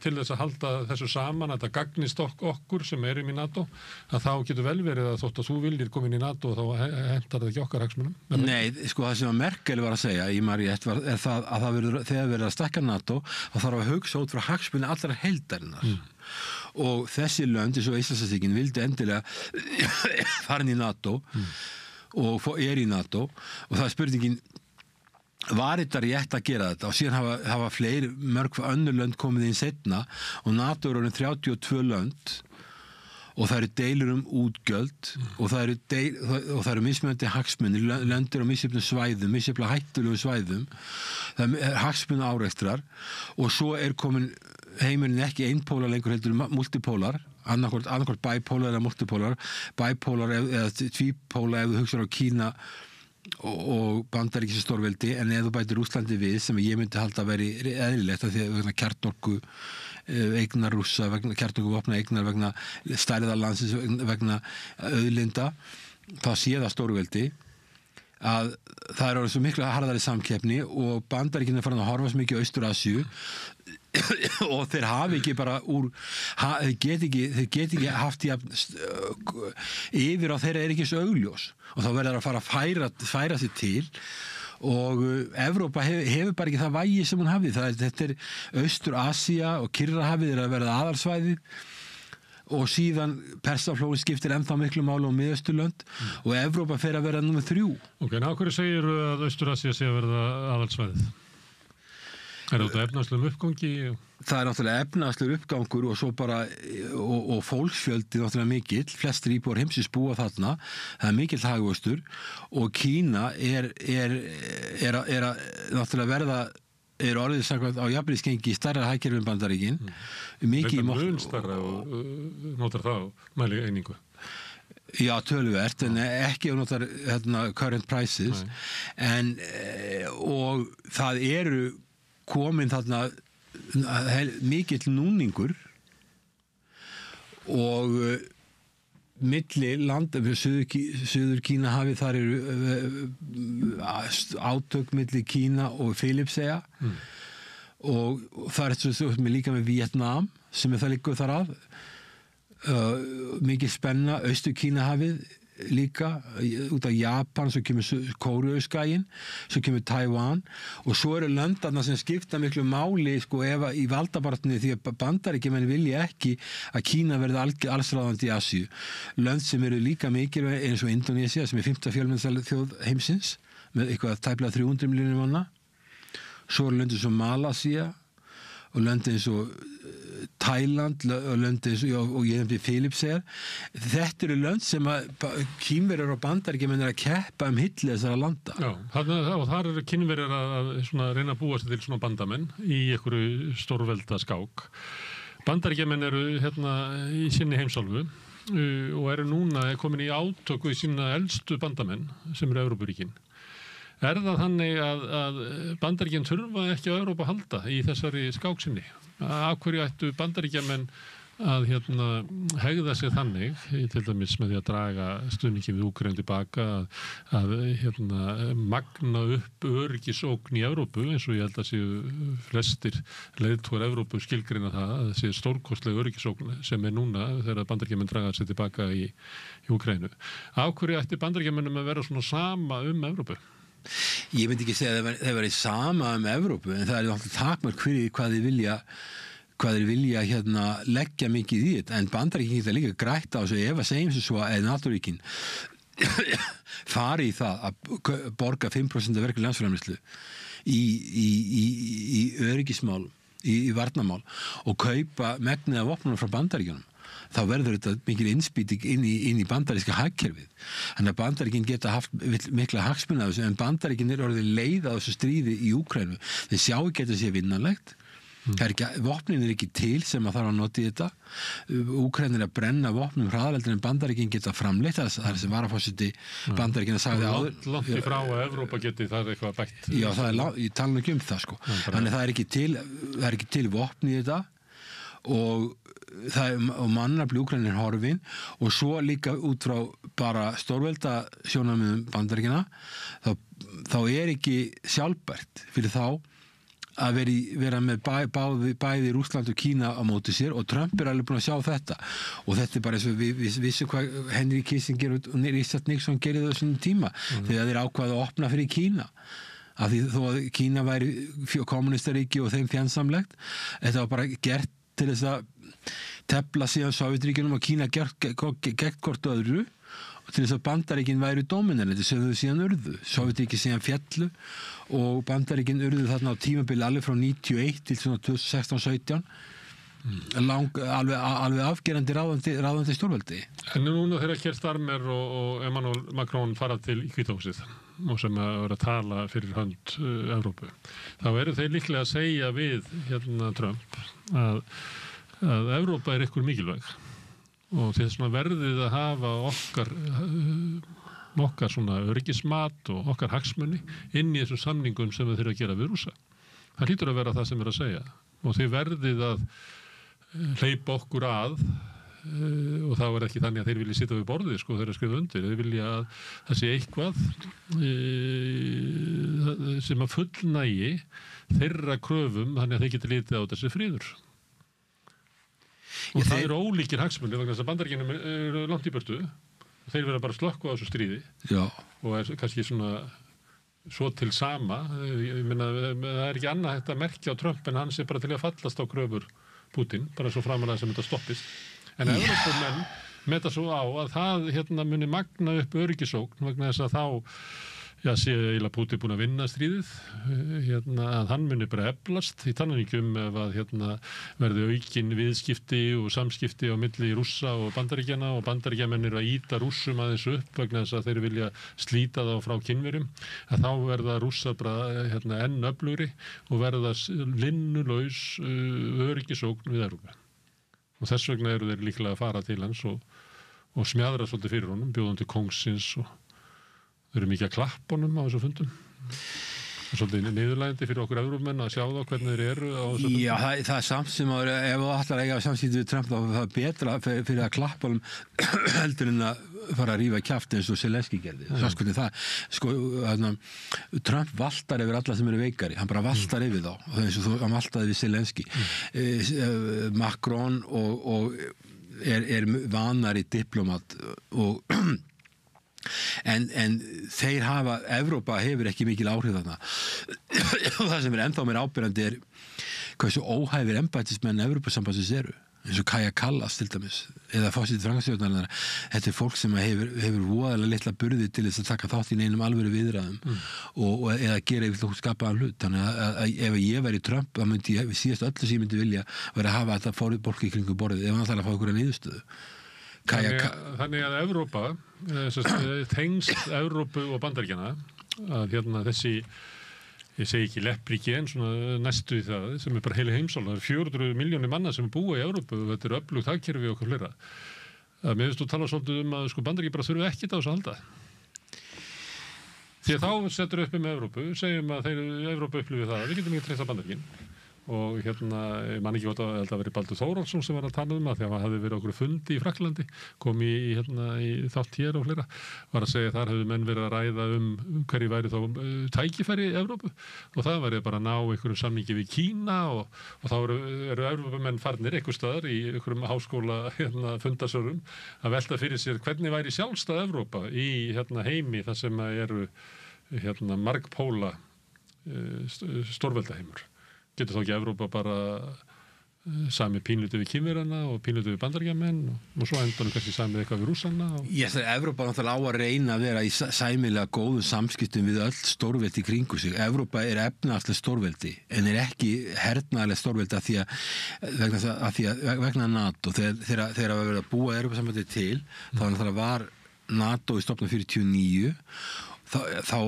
S2: til þess að halda þessu saman, að það gagnist okkur sem erum í NATO, að þá getur vel verið að þótt að þú viljir koma inn í NATO og þá hentar það ekki okkar hagsmunum.
S10: Nei, sko það sem að Merkel var að segja í Mariette er það að þegar verið að stækka NATO þá þarf að hugsa út frá hagsmunni allra heildarinnar. Og þessi lönd, eins og Íslandsríkin, vildi endilega fara inn í NATO og er í NATO og það er spurningin var þetta rétt að gera þetta og síðan hafa fleiri mörg önnur lönd komið inn seinna og NATO er orðin 32 lönd og það eru deilur útgjöld og það eru mismunandi hagsmunir, löndir á misjöfnum svæðum, misjöfnum hættulegum svæðum, það er hagsmunu árekstrar og svo er komin heimurinn ekki einpólar lengur heldur multipólar, annarkvort bipólar eða multipólar, bipólar eða tvípólar ef þú hugsar á Kína og Bandaríkis stórveldi en ef þú bætir Rússlandi við sem ég myndi halda að veri eðlilegt af því að vegna kjarnorku eignar Rússa, vegna kjarnorku vopna eignar vegna stærðar landsins vegna auðlinda þá sé það stórveldi að það er orðið svo miklu harðari samkeppni og Bandaríkin er farin að horfa svo mikið á Austur-Asíu og þeir hafi ekki bara þeir get ekki haft yfir á þeirra er ekki svo augljós og þá verður að fara að færa sig til og Evrópa hefur bara ekki það vægi sem hún hafði þetta er Austur-Asía og Kyrrahafið er að verða aðalsvæðið og síðan Persaflói skiptir ennþá miklu máli á Miðausturlönd og Evrópa fer að vera númer 3.
S2: Ok, en á hverju segir að Austur-Asía sé að verða aðalsvæðið? Er þetta efnahagslegum uppgangi?
S10: Það er náttúrulega efnahagslegur uppgangur og svo bara og fólksfjöldi náttúrulega mikill, flestir íbúar heimsins búa þarna, það er mikill hagvöxtur og Kína er náttúrulega verða orðið samkvæmt á jafnréttisgengi stærra hagkerfi en Bandaríkin mikið
S2: mun stærra og notar það mæli einingu.
S10: Já, töluvert, en ekki ef notar current prices en og það eru komin þarna mikill núningur og milli landa Suður Kína hafi þar eru átök milli Kína og Filippseyja og það er svo líka með Vietnam sem það liggur þar af mikið spenna Austur Kína hafið líka út af Japan, svo kemur Kóreauskaginn, svo kemur Taiwan og svo eru löndarna sem skipta miklu máli sko ef í valdabaráttunni því að Bandaríkjamenn vilja ekki að Kína verði allsráðandi í Asíu. Lönd sem eru líka mikilvæg eins og Indonesia sem er 5. fjölmennasta þjóð heimsins með eitthvað tæplega 300 milljónir manna. Svo eru löndin svo Malasía og löndin svo Thailand og löndin og ég nefndi Filippseyjar. Þetta eru lönd sem að Kínverjar og Bandaríkjamenn er að keppa hilli þessara landa.
S2: Já, og þar eru Kínverjar að reyna að búa sig til svona bandamenn í einhverju stórvelda skák. Bandaríkjamenn eru í sinni heimsálfu og eru núna komin í átöku í sína elstu bandamenn sem eru Evrópuríkin. Er það þannig að Bandaríkjamenn þurfa ekki á Evrópu að halda í þessari skáksinni? Af hverju ættu Bandaríkjamenn að hegða sig þannig, til dæmis með því að draga stuðningi við Úkraínu tilbaka, að magna upp öryggisógn í Evrópu, eins og ég held að séu flestir leiðtogar Evrópu skilgreina það, að séu stórkostleg öryggisógn sem er núna þegar Bandaríkjamenn draga sig tilbaka í Úkraínu. Af hverju ættu Bandaríkjamennum að vera svona sama Evrópu?
S10: Ég myndi ekki segja að það verið sama Evrópu, en það er alltaf takmark fyrir hvað þeir vilja leggja mikið í þetta, en Bandaríkin geta líka grætt á þessu ef að segjum svo að NATO-ríkin fari í það að borga 5% af verkefni landsframleiðslu í öryggismál, í varnarmál og kaupa megnið af vopnum frá Bandaríkjunum. Þá verður þetta mikil innspýting inn í bandaríska hagkerfið. Þannig að Bandaríkin geta haft mikla hagsmuni af þessu, en Bandaríkin er orðið leið á þessu stríði í Úkraínu. Þeir sjá ekki að þetta sé vinnanlegt. Vopnin er ekki til sem að þarf að nota í þetta. Úkraína er að brenna vopnum hraðveldur en Bandaríkin geta framleitt. Það er sem varaforseti Bandaríkin að sagði áður.
S2: Langt í frá að Evrópa geti það eitthvað bætt.
S10: Já, ég tala ekki um það sko. Þannig það er ekki til vopn í þetta og mannafli Úkraínu er horfin og svo líka út frá bara stórvelda sjónarmiðum Bandaríkjanna þá ekki sjálfbært fyrir þá að vera með bæði Rússland og Kína á móti sér og Trump alveg búin að sjá þetta og þetta bara eins og við vissum hvað Henry Kissinger og Richard Nixon gerði þessum tíma þegar þeir ákvaðu að opna fyrir Kína af því þó að Kína væri kommunistaríki og þeim fjandsamlegt þetta var bara gert til þess að tefla síðan Sovétríkjunum og Kína gegn hvort öðru til þess að Bandaríkin væri dóminanleiti sem þau síðan urðu. Sovétríki síðan fjallu og Bandaríkin urðu þarna á tímabili alveg frá 91 til svona 2016-17 alveg afgerandi ráðandi stórveldi.
S2: En núna þegar Keir Starmer og Emmanuel Macron fara til Hvítahúsið og sem að vera að tala fyrir hönd Evrópu, þá eru þeir líklega að segja við Trump að Evrópa ykkur mikilvæg og þess svona verðið að hafa okkar svona öryggismat og okkar hagsmuni inn í þessum samningum sem við þurfum að gera við Rússa. Það hlýtur að vera það sem er að segja og þið verðið að hleypa okkur að og það var ekki þannig að þeir vilja sitja við borðið þeir skrifa undir, þeir vilja að það sé eitthvað sem að fullnægi þeirra kröfum þannig að þeir geti litið á þessi friður. Og það eru ólíkir hagsmunir vegna þess að Bandaríkjunum eru langt í burtu og þeir vera bara slökkva á þessu stríði og kannski svona svo til sama ég meina, það ekki annað hægt að merkja á Trump en hann sé bara til að fallast á kröfur Putin, bara svo framalega sem þetta stoppist en Evrópumenn meta svo á að það muni magna upp öryggisógn vegna þess að þá sé eiginlega Putin búin að vinna stríðið að hann muni bara eflast í tannaníkjum ef að verði aukin viðskipti og samskipti á milli Rússa og Bandaríkjana og Bandaríkjamenn eru að ýta Rússum aðeins upp vegna þess að þeir vilja slíta þá frá Kínverjum að þá verða Rússar bara enn öflugri og verða linnulaus öryggisógn við Evrópu og þess vegna eru þeir líklega að fara til hans og smjadra svolítið fyrir honum, bjóðum til kongsins og þau eru mikið að klappa honum á þessu fundum. Það er svolítið niðurlægandi fyrir okkur Evrópumenn að sjá þá hvernig þeir eru á þessu fundum. Já, það er samt sem að ef þú ætlar að eiga samskipti við Trump þá er það betra fyrir að klappa honum heldur en að fara að rífa kjaft eins og Zelensky gerði. Trump valtar yfir alla sem eru veikari. Hann bara valtar yfir þá. Eins og hann valtaði við Zelensky. Macron og er vanari diplomat og en þeir Evrópa hefur ekki mikil áhrif þarna og það sem er ennþá mér ábyrjandi er hversu óhæfir embættismenn Evrópusambandsins eru eins og Kaja Kallas til dæmis eða forseti framkvæmdastjórnarinnar þetta er fólk sem hefur voðalega litla burði til þess að taka þátt í neinum alvöru viðræðum og eða gera yfirlega skapaðan hlut þannig að ef ég væri Trump þá myndi ég síðast öllu sem ég myndi vilja vera að hafa þetta fórið bólki í kringum borðið ef hann ætlar að fá einhverja niðurstöðu. Þannig að Evrópa tengst Evrópu og Bandaríkjana að þessi ég segi ekki leppríki en svona næstu í það sem er bara heili heimsálf það 400 milljónir manna sem búa í Evrópu og þetta öflugt hagkerfi og okkur fleira mér finnst þú tala svolítið að Bandaríki bara þurfi ekkert á þess að halda því að þá setur upp með Evrópu segjum að Evrópu upplifið það við getum ekki treysta Bandaríkin og ég man ekki gott að það veri Baldur Þórólfsson sem var að tala að því að hann hafði verið okkur fundi í Frakklandi kom í þátt hér og fleira var að segja að þar hefðu menn verið að ræða hverju væri þá tækifæri í Evrópu og það væri bara að ná einhverjum samningi við Kína og þá eru Evrópumenn farnir einhver staðar í einhverjum háskóla fundasörum að velta fyrir sér hvernig væri sjálfstæð Evrópa í heimi þar sem eru margpóla stórveldaheimur getur þá ekki Evrópa bara sami pínlutu við Kínverjana og pínlutu við Bandaríkjamenn og svo endanum kannski samið eitthvað við Rússana Ég þegar Evrópa náttúrulega á að reyna að vera í sæmilega góðum samskiptum við öll stórveldi kringu sig. Evrópa er efnahagslega stórveldi en er ekki hernaðarlega stórveldi vegna NATO þegar að vera að búa Evrópusambandi til þá náttúrulega var NATO í stofnun 49 þá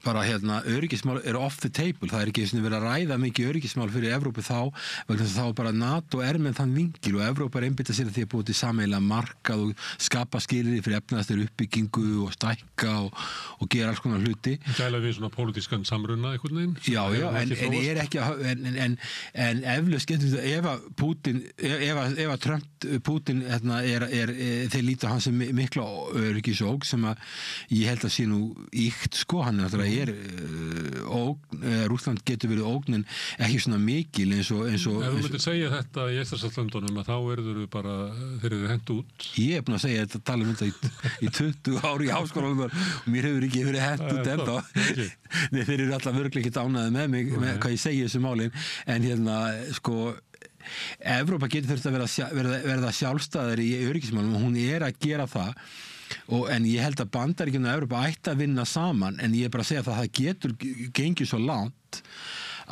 S10: bara öryggismál eru off the table, það ekki einu sinni verið að ræða mikið öryggismál fyrir Evrópu þá, vegna þess að þá bara NATO með þann vingil og Evrópa einbytta sér að því að búið til sameiginlega markað og skapa skilyrði fyrir efnaðastir uppbyggingu og stækka og gera alls konar hluti.
S2: Gæla við svona pólitískan samruna einhvern veginn?
S10: Já, en ekki en eflaust getur þetta ef að Trump Putin þeir líta hann sem mikla öryggisógn sem að ég held að sé nú íkt hann Rússland getur verið ógnin ekki svona mikil eins og
S2: ef þú myndir segja þetta í Eystrasaltslöndunum að þá verður bara þeir eru hent út.
S10: Ég búin að segja þetta tala þetta í 20 ári í háskólanum og mér hefur ekki verið hent út ennþá. Þeir eru alltaf virkilega ekki dánaði með mig með hvað ég segi þessu málin en Evrópa getur þurft að verða sjálfstæðari í öryggismálum og hún að gera það en ég held að Bandaríkjunum og Evrópa ætti að vinna saman en ég bara að segja að það getur gengið svo langt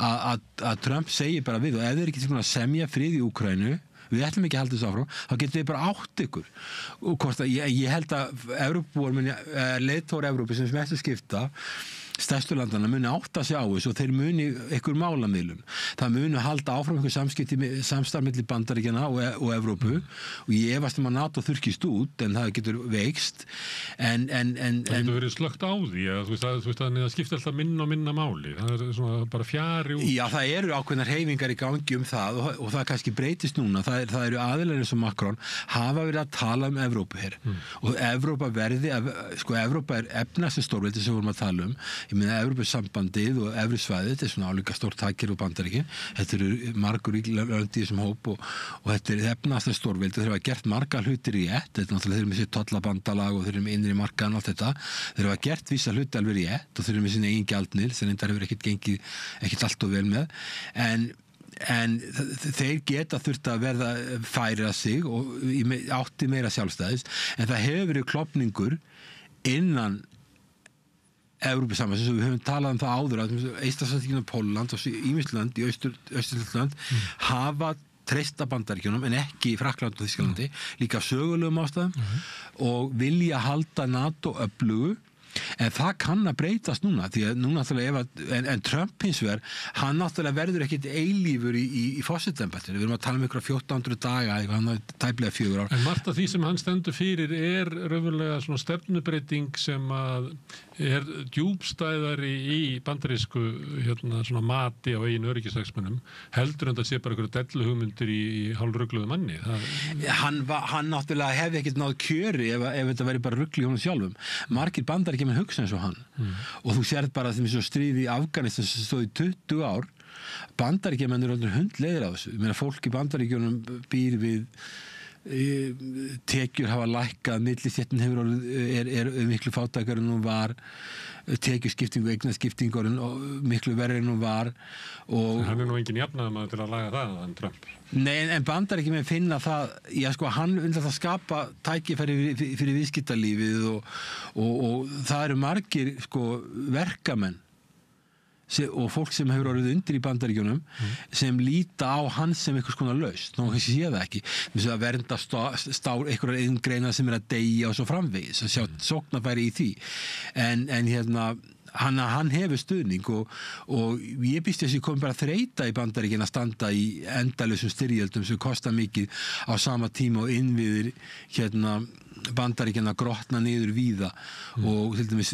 S10: að Trump segir bara við og ef þeir ekki til að semja frið í Úkraínu við ætlum ekki að halda þessu áfram þá getur við bara átt ykkur og hvort að ég held að Evrópubúar leiðtógar Evrópu sem mestu skipta stærstu landana muni átta sig á þessu og þeir muni ykkur málamiðlum. Það muni halda áfram ykkur samstarf milli Bandaríkjanna og Evrópu og ég efast að NATO þurrkist út en það getur veikst en
S2: það getur verið slögt á því að þú veist að það skipta alltaf minna og minna máli. Það svona bara fjari út.
S10: Já, það eru ákveðnar hreyfingar í gangi það og það kannski breytist núna. Það eru aðilar eins og Macron hafa verið að tala Evrópu hér og Evrópa verði Evrópa efnasti stórveldi sem við vorum að tala Ég meina Evrópusambandið og Evrusvæðið, þetta svona álíka stórt takir og Bandaríkin. Þetta eru margur lönd í þessum hóp og þetta efnasta stórveldi. Þeir hafa gert marga hlutir rétt. Þetta náttúrulega þeir eru með sér tollabandalag og þeir eru með innri markaðan og allt þetta. Þeir hafa gert vissa hluti alveg rétt og þeir eru með sína eigin gjaldnir sem þetta hefur ekkert gengið ekkert allt og vel með. En þeir geta þurft að verða færa sig og átti meira sjálfstæðis en það hefur verið klofningur innan Evrópusambandsins og við höfum talað það áður að Eystrasaltsríkin Pólland og Ímislönd í Austurlönd hafa treysta Bandaríkjunum en ekki Frakkland og Þýskalandi líka af sögulegum ástæðum og vilja halda NATO öflugu en það kann að breytast núna því að núna náttúrulega en Trump hins vegar hann náttúrulega verður ekkit eilífur í forsetembættinu við erum að tala ykkur 1400 daga hann er tæplega 4 ár
S2: En margt af því sem hann stendur fyrir raunverulega svona stefnubreyting sem að djúpstæðari í bandarísku svona mati á eigin öryggishagsmunum heldur en það sé bara ykkur delluhugmyndir í hálfrugluðu manni
S10: Hann náttúrulega hefði ekkit náð kjöri ef þetta veri bara rugl í honum sjálfum margir Bandaríkjamenn hugsa eins og hann og þú sérð bara þeim svo stríði í Afganistan sem stóð í 20 ár Bandaríkjamenn eru alveg hundleiðir á þessu ég meina fólk í Bandaríkjunum býr við tekjur hafa lækkað millistéttin er miklu fátækari en hún var tekjuskipting og eignaskipting miklu verri en hún var og
S2: hann nú engin jafnaðarmaður til að laga það hann Trump
S10: Nei, en Bandaríkjamenn finna það hann vil það skapa tækifæri fyrir viðskiptalífið og það eru margir verkamenn og fólk sem hefur orðið undir í Bandaríkjunum sem líta á hann sem einhvers konar lausn þá kannski sé það ekki að vernda einhverjar inngreinar sem að deyja og svo framvegis að sjá sóknarfæri í því en hann hefur stuðning og ég býst þess að ég kom bara þreita í Bandaríkinn að standa í endalausum styrjöldum sem kosta mikið á sama tíma og innviðir Bandaríkinn að grotna niður víða og til dæmis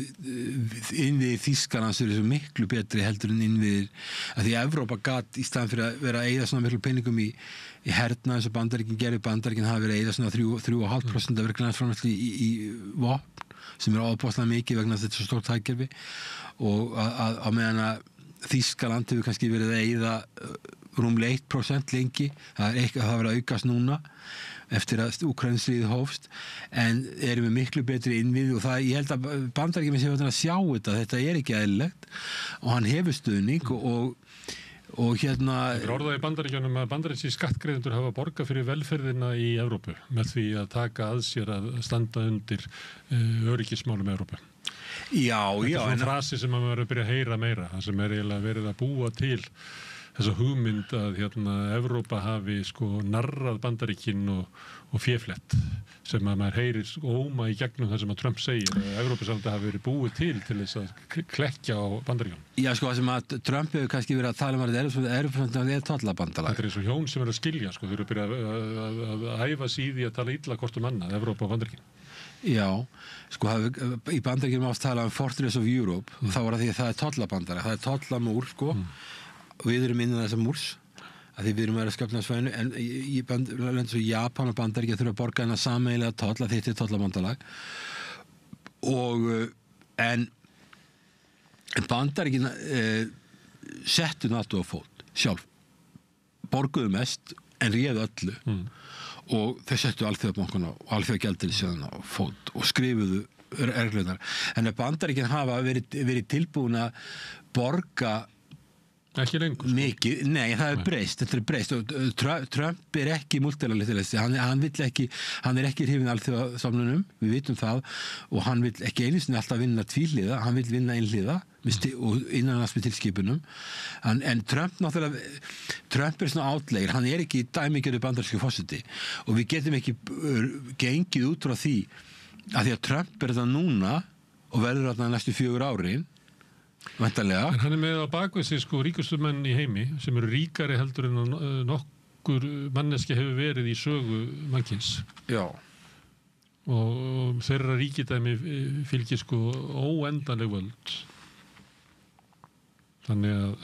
S10: innviðir Þýskalands eru svo miklu betri heldur en innviðir að því að Evrópa gat í staðan fyrir að vera að eyða svona miklu peningum í herna eins og Bandaríkinn gerir Bandaríkinn hafa verið að eyða svona 3,5% af verkefnaðarframleiðslu í vopn sem er ábúðslega mikið vegna þetta svo stórt hagkerfi og á meðan að Þýskaland hefur kannski verið að eyða rúmlega 1% lengi það verið að aukast núna eftir að Úkraínustríðið hófst en erum við miklu betri innvið og það, ég held að Bandaríkjamenn sé að sjá þetta er ekki eðlilegt og hann hefur stuðning og
S2: Það er orðað í Bandaríkjunum að bandaríski skattgreiðendur hafa borgað fyrir velferðina í Evrópu með því að taka að sér að standa undir öryggismálum Evrópu.
S10: Já.
S2: Þetta er svona frasi sem maður verður að byrja að heyra meira, það sem eiginlega verið að búa til þessa hugmynd að Evrópa hafi sko narrað Bandaríkin og féflett sem að maður heyrir óma í gegnum það sem að Trump segir að Evrópusambandið hafi verið búið til þess að klekkja á Bandaríkjunum.
S10: Já, sko, það sem að Trump hefur kannski verið að tala að Evrópusambandið tollabandalag.
S2: Þetta eins og hjón sem að skilja, sko, þau eru að byrja að æfa sig í því að tala illa hvort annað, Evrópa og Bandaríkin.
S10: Já, sko, í Bandaríkjunum ást tala Fortress of Europe og þá var það því að það er tollabandalag, það er tollamúr, sko, og við erum innan þessa múrs að því við erum að vera skapnarsvæðinu en í löndum svo Japan og Bandaríkja þurfa að borga hennar sameiginlega toll að þetta er tollabandalag og en Bandaríkin settu NATO á fót sjálf borguðu mest en réðu öllu og þau settu alþjóðabankana og alþjóðagjaldeyrissjóðina á fót og skrifuðu reglunar en að Bandaríkin hafa verið tilbúin að borga
S2: ekki lengur.
S10: Mikið, nei, það er breyst, þetta er breyst og Trump er ekki multilateralisti, hann er ekki hrifinn alþjóðastofnunum, við vitum það og hann vill ekki einu sinni alltaf vinna tvíhliða, hann vill vinna einhliða og innanlands með tilskipunum en Trump náttúrulega Trump er svona átlegir, hann er ekki dæmigerður bandarískur forseti og við getum ekki gengið út frá því að því að Trump er þetta núna og verður þarna næstu 4 árin væntanlega.
S2: En hann er með á bakvið sig sko ríkustu menn í heimi sem eru ríkari heldur en nokkur manneski hefur verið í sögu mannkyns.
S10: Já.
S2: Og þeirra ríkidæmi fylgir sko óendanleg völd. Þannig að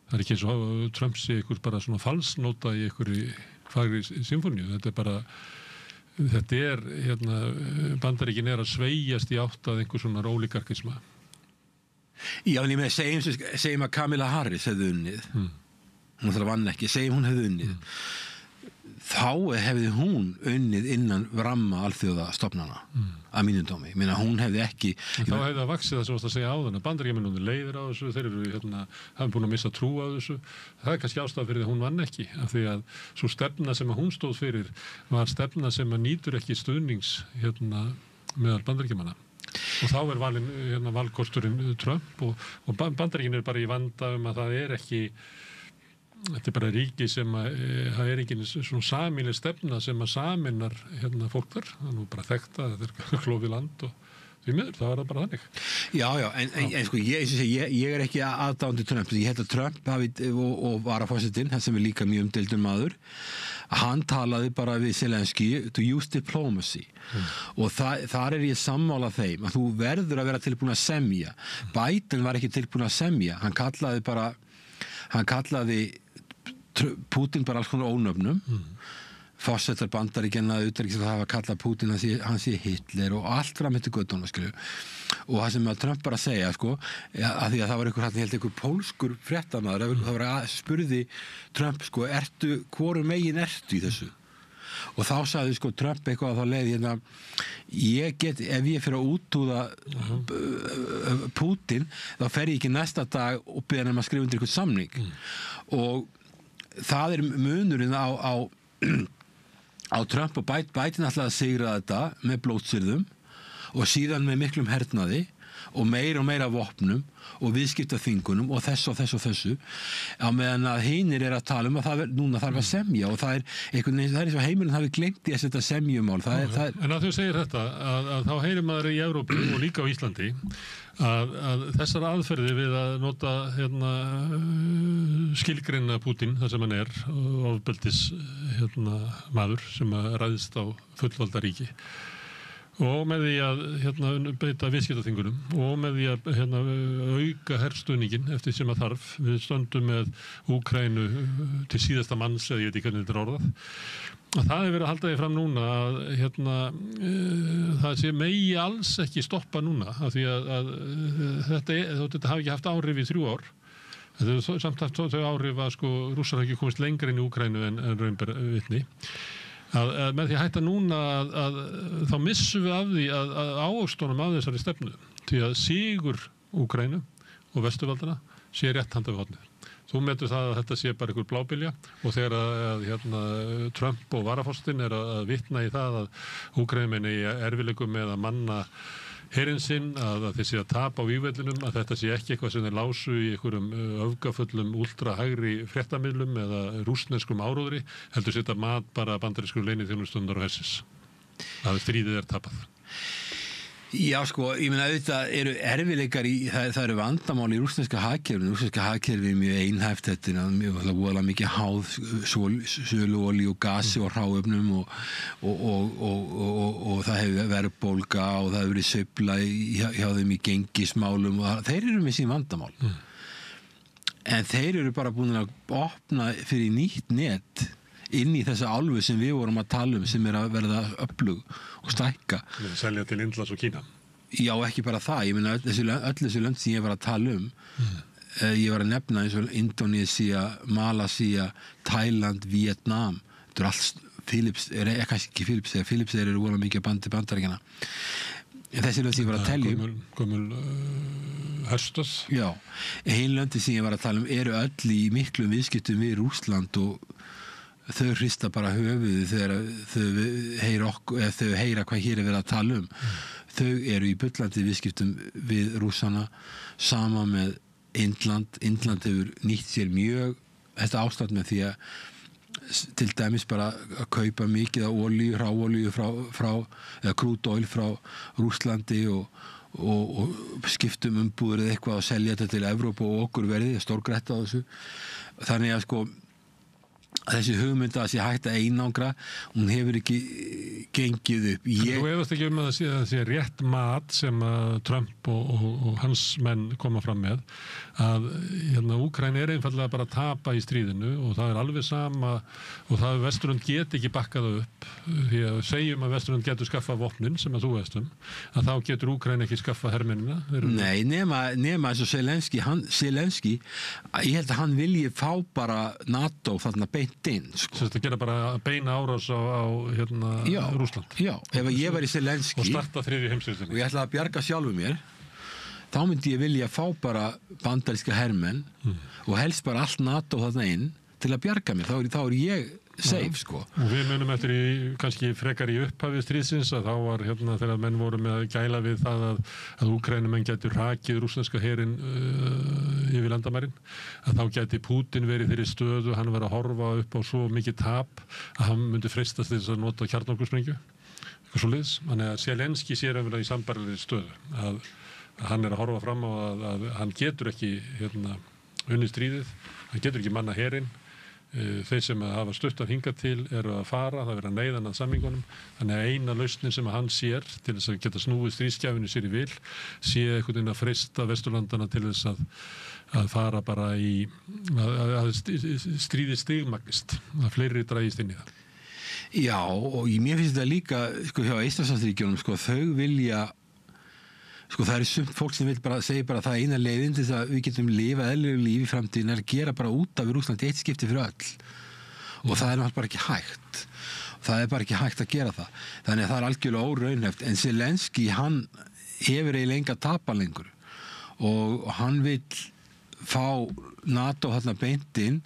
S2: það er ekki eins og Trump sé ykkur bara svona falsnóta í ykkur fagri symfóníu. Þetta er Bandaríkin er að sveigjast í átt að einhver svona ólíkarkisma.
S10: Já, en ég með segjum að Kamala Harris hefði unnið hún þarf vann ekki, segjum hún hefði unnið þá hefði hún unnið innan ramma alþjóðastofnana að mínum dómi, hún hefði ekki
S2: þá hefði það vaxið það sem varst að segja áðan að Bandaríkjamenn leiðir á þessu, þeir eru hafa búin að missa trú á þessu, það er kannski ástæða fyrir því að hún vann ekki, af því að svo stefna sem að hún stóð fyrir var stefna sem að nýtur ekki stuðnings meðal Bandaríkjamanna og þá er valkosturinn Trump og Bandaríkin er bara í vanda að það er ekki þetta er bara ríki sem það er ekki svona sameiginleg stefna sem að sameinar fólk þar, það er nú bara þekkt að þetta er klofið land og því miður, það var það bara þannig.
S10: Já, en sko, ég er ekki aðdáandi Trump, ég held að Trump og varaforsetinn, sem er líka mjög umdeildur maður, hann talaði bara við Zelensky to use diplomacy og þar er ég sammála þeim að þú verður að vera tilbúin að semja. Biden var ekki tilbúin að semja, hann kallaði Putin bara alls konar ónöfnum forsetar Bandaríkjanna utanríkisráðherra hafa kallað Putin hann sé Hitler og allt fram eftir göttunum og það sem að Trump bara segja sko, að því að það var einhver pólskur fréttamaður, það var spurði Trump sko, hvoru megin ertu í þessu og þá sagði sko Trump eitthvað að þá leiði ég get, ef ég fyrir að útúða Putin, þá fer ég ekki næsta dag og beða hann að skrifa undir eitthvað samning og það er munurinn á Trump og Biden ætlaði að sigra þetta með blótsyrðum og síðan með miklum hernaði og meira vopnum og viðskiptaþvingunum og þessu á meðan að hinir er að tala að núna þarf að semja og það er eins og heimurinn hafi gleymt í að setja semjumál
S2: En að þú segir þetta að þá heyrir maður í Evrópu og líka á Íslandi að þessar aðferði við að nota skilgreina Putin þar sem hann er ofbeldis maður sem að ræðist á fullvalda ríki og með því að beita viðskiptaþvingunum og með því að auka herstuðningin eftir sem að þarf. Við stöndum með Úkraínu til síðasta manns eða ég veit ekki hvernig þetta er orðað. Það er verið að halda því fram núna að það sé megi alls ekki stoppa núna af því að þetta hafi ekki haft áhrif í 3 ár. Þetta er samt haft þau áhrif að sko Rússar hafi ekki komist lengra inn í Úkraínu en raun ber vitni. Að með því að hætta núna að þá missum við af því að ávöxtunum af þessari stefnu því að sigur Úkraínu og vesturvaldana sé rétt handa við hornið. Þú metur það að þetta sé bara einhver blábylja og þegar að Trump og varaforsetinn er að vitna í það að Úkraínumenn í erfiðleikum með að manna herinn sinn, að þeir sé að tapa á vígvellinum, að þetta sé ekki eitthvað sem þeir lásu í einhverjum öfgafullum ultrahægri fréttamiðlum eða rússneskum áróðri, heldur setja mat bara bandarísku leyniþjónustundar og hersins. Að stríðið tapað.
S10: Já, sko, ég meina auðvitað eru erfiðleikar það eru vandamál í rússneska hagkerfinu. Rússneska hagkerfi er mjög einhæft, þetta er mjög voðalega mikið háð sölu, olíu og gasi og hráefnum og það hefur verðbólga og það hefur verið sveifla hjá þeim í gengismálum og þeir eru með sín vandamál. En þeir eru bara búin að opna fyrir nýtt net inn í þessa álfu sem við vorum að tala sem er að verða öflug og stækka.
S2: Selja til Indlands og Kína.
S10: Já, ekki bara það. Ég meina öll þessi lönd sem ég var að tala ég var að nefna eins og Indonesia, Malaysia, Thailand, Vietnam. Þetta er allt Philips, kannski ekki Philips, þegar Philips eru voru mikið bandi bandaríkjana. En þessi lönd sem ég var að telja
S2: gömul hörstöð.
S10: Já, hin löndi sem ég var að tala eru öll í miklum viðskiptum við Rússland og þau hrista bara höfuðu þegar þau heyra hvað hér er verið að tala Þau eru í bullandi viðskiptum við Rússana, sama með Indland. Indland hefur nýtt sér mjög þetta ástand með því að til dæmis bara að kaupa mikið af olíu, hráolíu eða crude oil frá Rússlandi og skiptum umbúður eða eitthvað og selja þetta til Evrópu og okkur verði stórgrætt á þessu. Þannig að sko þessi hugmynd að sé hægt að einangra, hún hefur ekki gengið upp.
S2: Þú efast ekki að það sé rétt mat sem að Trump og hans menn koma fram með, að Úkraína er einfallega bara að tapa í stríðinu og það er alveg sama og það Vesturlönd get ekki bakkað upp, því að segjum að Vesturlönd getur skaffað vopnin sem að þú veist að þá getur Úkraína ekki skaffað hermennina.
S10: Nei, nema eins og Zelenski, ég held að hann vilji fá bara NATO þarna beint inn. Sko.
S2: Þetta gera bara beina árás á Rússland.
S10: Já, ef ég var í Zelenski
S2: og starta þriðju heimsstyrjöldinni
S10: og ég ætlaði að bjarga sjálfur mér, þá myndi ég vilja fá bara bandaríska hermenn og helst bara allt NATO þarna inn til að bjarga mér. Þá er ég safe, sko.
S2: Og við munum eftir kannski frekar í upphafið stríðsins að þá var þegar menn voru með að gæla við það að Úkraínumenn gætu rakið rússneska herinn yfir landamærin, að þá gæti Pútín verið þeirri stöðu, hann var að horfa upp á svo mikið tap að hann myndi freistast til þess að nota kjarnorkusprengju, eitthvað svoleiðis. Þannig að Zelenski sér í sambærilegri stöðu að hann er að horfa fram á að hann getur ekki unnið stríðið, hann getur ekki manna herinn. Þeir sem hafa stuttar hingað til eru að fara, það verður að neyða hann að samningunum, þannig að eina lausnin sem hann sér til þess að geta snúið stríðsgjafinu sér í vil sé einhvern veginn að freista Vesturlandana til þess að fara bara í að stríði stigmagnist, að fleiri dragist inn í það.
S10: Já, og mér finnst þetta líka sko, hjá Eystrasaltsríkjunum, sko, þau vilja sko, það sumt fólk sem segir bara það eina leiðin til þess að við getum lifað eðlilegu lífi í framtíðin er að gera bara út af Rússlandi eitt skipti fyrir öll og það er náttúrulega bara ekki hægt. Það er bara ekki hægt að gera það. Þannig að það er algjörlega óraunhæft. En Zelenski, hann hefur eiginlega enga tapa lengur og hann vill fá NATO þarna beint inn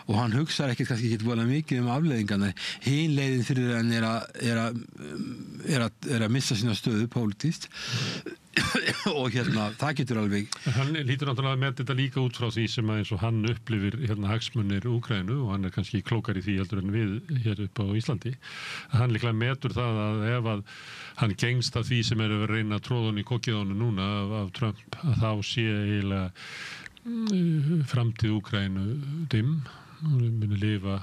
S10: og hann hugsar kannski ekki vola mikið afleiðingarna. Hin leiðin fyrir hann er að missa sína stöðu pólitískt og það getur alveg.
S2: Hann lítur náttúrulega með þetta líka út frá því sem eins og hann upplifir hagsmunir Úkraínu og hann er kannski klókari því heldur en við hér upp á Íslandi. Hann líklega metur það að ef að hann gengst af því sem er að reyna að tróða hann í kokiðánu núna af Trump, að þá sé eiginlega framtíð Úkraínu dimm og muni lifa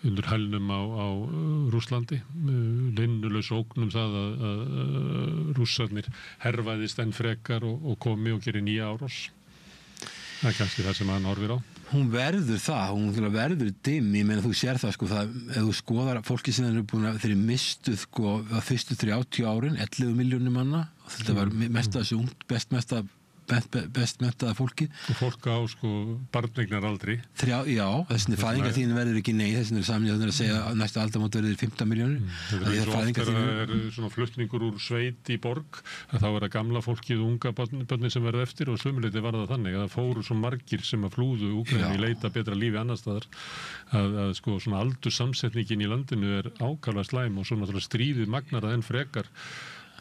S2: undir hælnum á Rússlandi, linnulaus ógnum það að Rússarnir herfaðist enn frekar og komi og gerir nýja árás. Það er kannski það sem hann horfir á.
S10: Hún verður það, hún verður dimm, ég meina þú sér það, sko, ef þú skoðar fólki sem eru búin að þeir mistuð sko að fyrstu 30 árin, 11 milljónir manna, og þetta var mest að þessu best menntaða fólki.
S2: Og fólk á sko barneignar aldri.
S10: Já, þessin fæðingartíðin verður ekki nei, þessin samnýðan að segja að næstu aldamót verður 15 milljónir.
S2: Þegar er svona flutningur úr sveit í borg, að þá er það gamla fólkið og unga börnin sem verður eftir og sömuleyti var það þannig að það fóru svo margir sem að flúðu Úkraínu í leita betra lífi annars staðar að sko svona aldursamsetningin í landinu er ákaflega slæm og svo náttúrulega stríðið magnar að enn frekar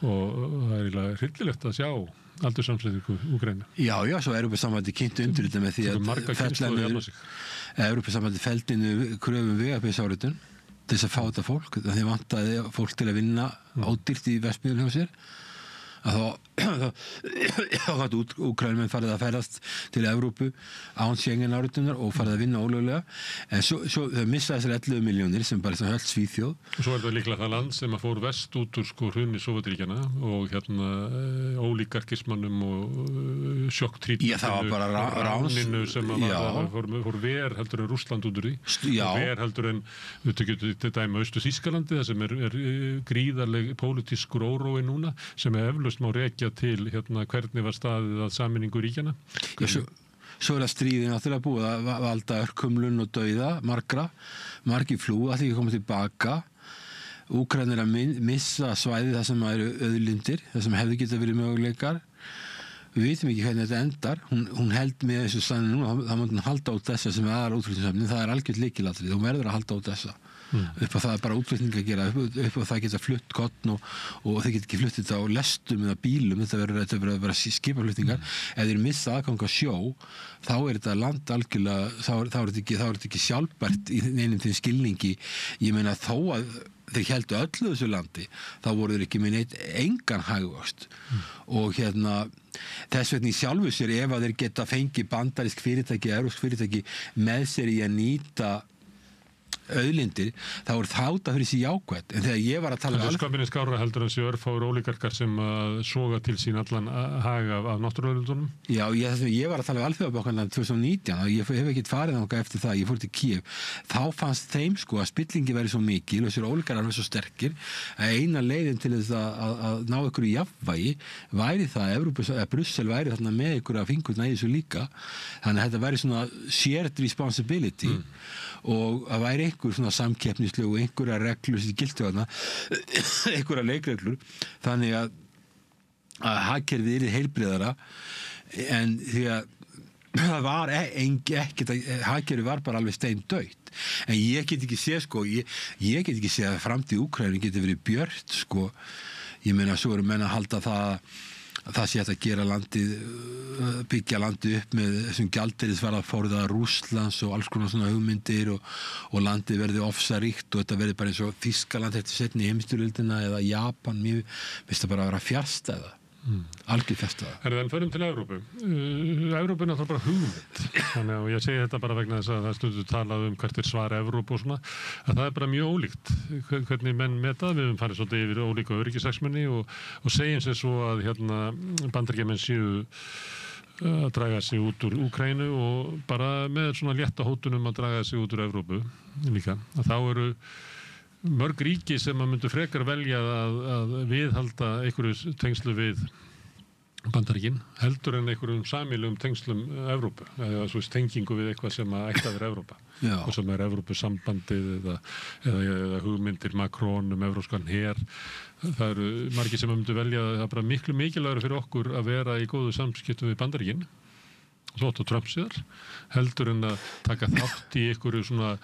S2: og það er eiginlega hryllilegt að sjá aldursamsetningu Úkraínu.
S10: Já, svo Evrópusambandið kynnti undir þetta með því að Evrópusambandið felldi niður kröfum vegabréfsáritun til þess að fá þetta fólk, því vantaði fólk til að vinna ódýrt í verksmiðjum hjá sér, að þá Úkraínumenn farið að ferðast til Evrópu án Schengen áritunar og farið að vinna ólöglega, en svo þau missaði þessar 11 milljónir sem bara höll Svíþjóð.
S2: Og svo það líklega það land sem að fór vest út úr hruni Sovétríkjanna og ólíkarkismannum og sjokktrítinu.
S10: Já, það var bara
S2: ráninu sem að fór ver heldur en Rússland út úr því. Og ver heldur en, við tökjum til dæmi Austur-Þýskalandi, það sem er gríðarleg pólitískur órói núna, sem eflaust má rekja til hvernig var staðið að sameiningu ríkjana.
S10: Svo það stríðið náttúrulega búið að valda örkumlun og dauða margir flúa, það ekki koma tilbaka. Úkraína að missa svæði þar sem eru auðlindir, þar sem hefði getað verið möguleikar. Við vitum ekki hvernig þetta endar. Hún held með þessu stæðinu núna, það múið hún halda út þessa sem aðra útflutningshöfnin, það er algjört lykilatriði, hún verður að halda út þessa. Upp á það er bara útflutning að gera, upp á það geta flutt kottn og þeir geta ekki flutt þetta á lestum eða bílum, þetta verður að vera skipaflutningar. Ef þeir missa aðgang á sjó, þá er þetta land algjörlega, þá er þetta ekki sjálfbært í neinum þeim skilningi. Ég meina þó að þeir héldu öllu þessu landi, þá voru þeir ekki með engan hagvöxt. Og þess vegna í sjálfu sér, ef að þeir geta fengið bandarísk fyrirtæki, evrópsk fyrirtæki með sér í að nýta auðlindir, þá er þátt að fyrir sér jákvætt. En þegar ég var að tala
S2: Það er skömminni skárra heldur en sér örfáir ólíkarkar sem soga til sín allan haga af náttúruauðlindunum.
S10: Já, ég var að tala alþjóðabokkanlega 2019 og ég hef ekkert farið þangað eftir það, ég fór til Kíev. Þá fannst þeim að spillingi væri svo mikil og þessir ólíkarar væri svo sterkir að eina leiðin til þess að ná ykkur í jafnvægi væri það að Brussel væri þarna með ykkur að fingurna í þessu líka. Þannig að þetta væri svona shared responsibility og að væri einhver svona samkeppnislegu og einhverja reglur sem giltu þarna, einhverja leikreglur, þannig að hagkerfið yrði heilbrigðara, en því að það var ekkert, hagkerfið var bara alveg steindautt. En ég get ekki séð ég get ekki séð að framtíð Úkraínu geti verið björt ég meina svo eru menn að halda það sé hægt að gera byggja landið upp með þessum gjaldeyrisvaraforða Rússlands og alls konar svona hugmyndir og landið verði ofsaríkt og þetta verði bara eins og Þýskaland eftir seinni heimsstyrjöldina eða Japan, mér finnst það bara að vera fjarstæða. Algjör fjarstæða.
S2: En förum til Evrópu. Evrópu er náttúrulega bara hugmynd. Þannig að ég segi þetta bara vegna þess að það stundu talað hvert svar Evrópu og svona, að það er bara mjög ólíkt hvernig menn meta. Við höfum farið svolítið yfir ólíka öryggishagsmuni og segjum sér svo að Bandaríkjamenn séu að draga sig út úr Úkraínu og bara með svona létta hótunum að draga sig út úr Evrópu líka. Að þá eru mörg ríki sem að myndu frekar velja að viðhalda einhverju tengslu við Bandaríkin heldur en einhverjum sameiginlegum tengslum Evrópu, eða svo tengingu við eitthvað sem að ætti að vera Evrópa. Og sem er Evrópusambandið eða hugmyndir Macron evrópskan her. Það eru margir sem að myndu velja að það er bara miklu mikilvægara fyrir okkur að vera í góðu samskiptum við Bandaríkin, þótt á Trump síðar, heldur en að taka þátt í einhverju svona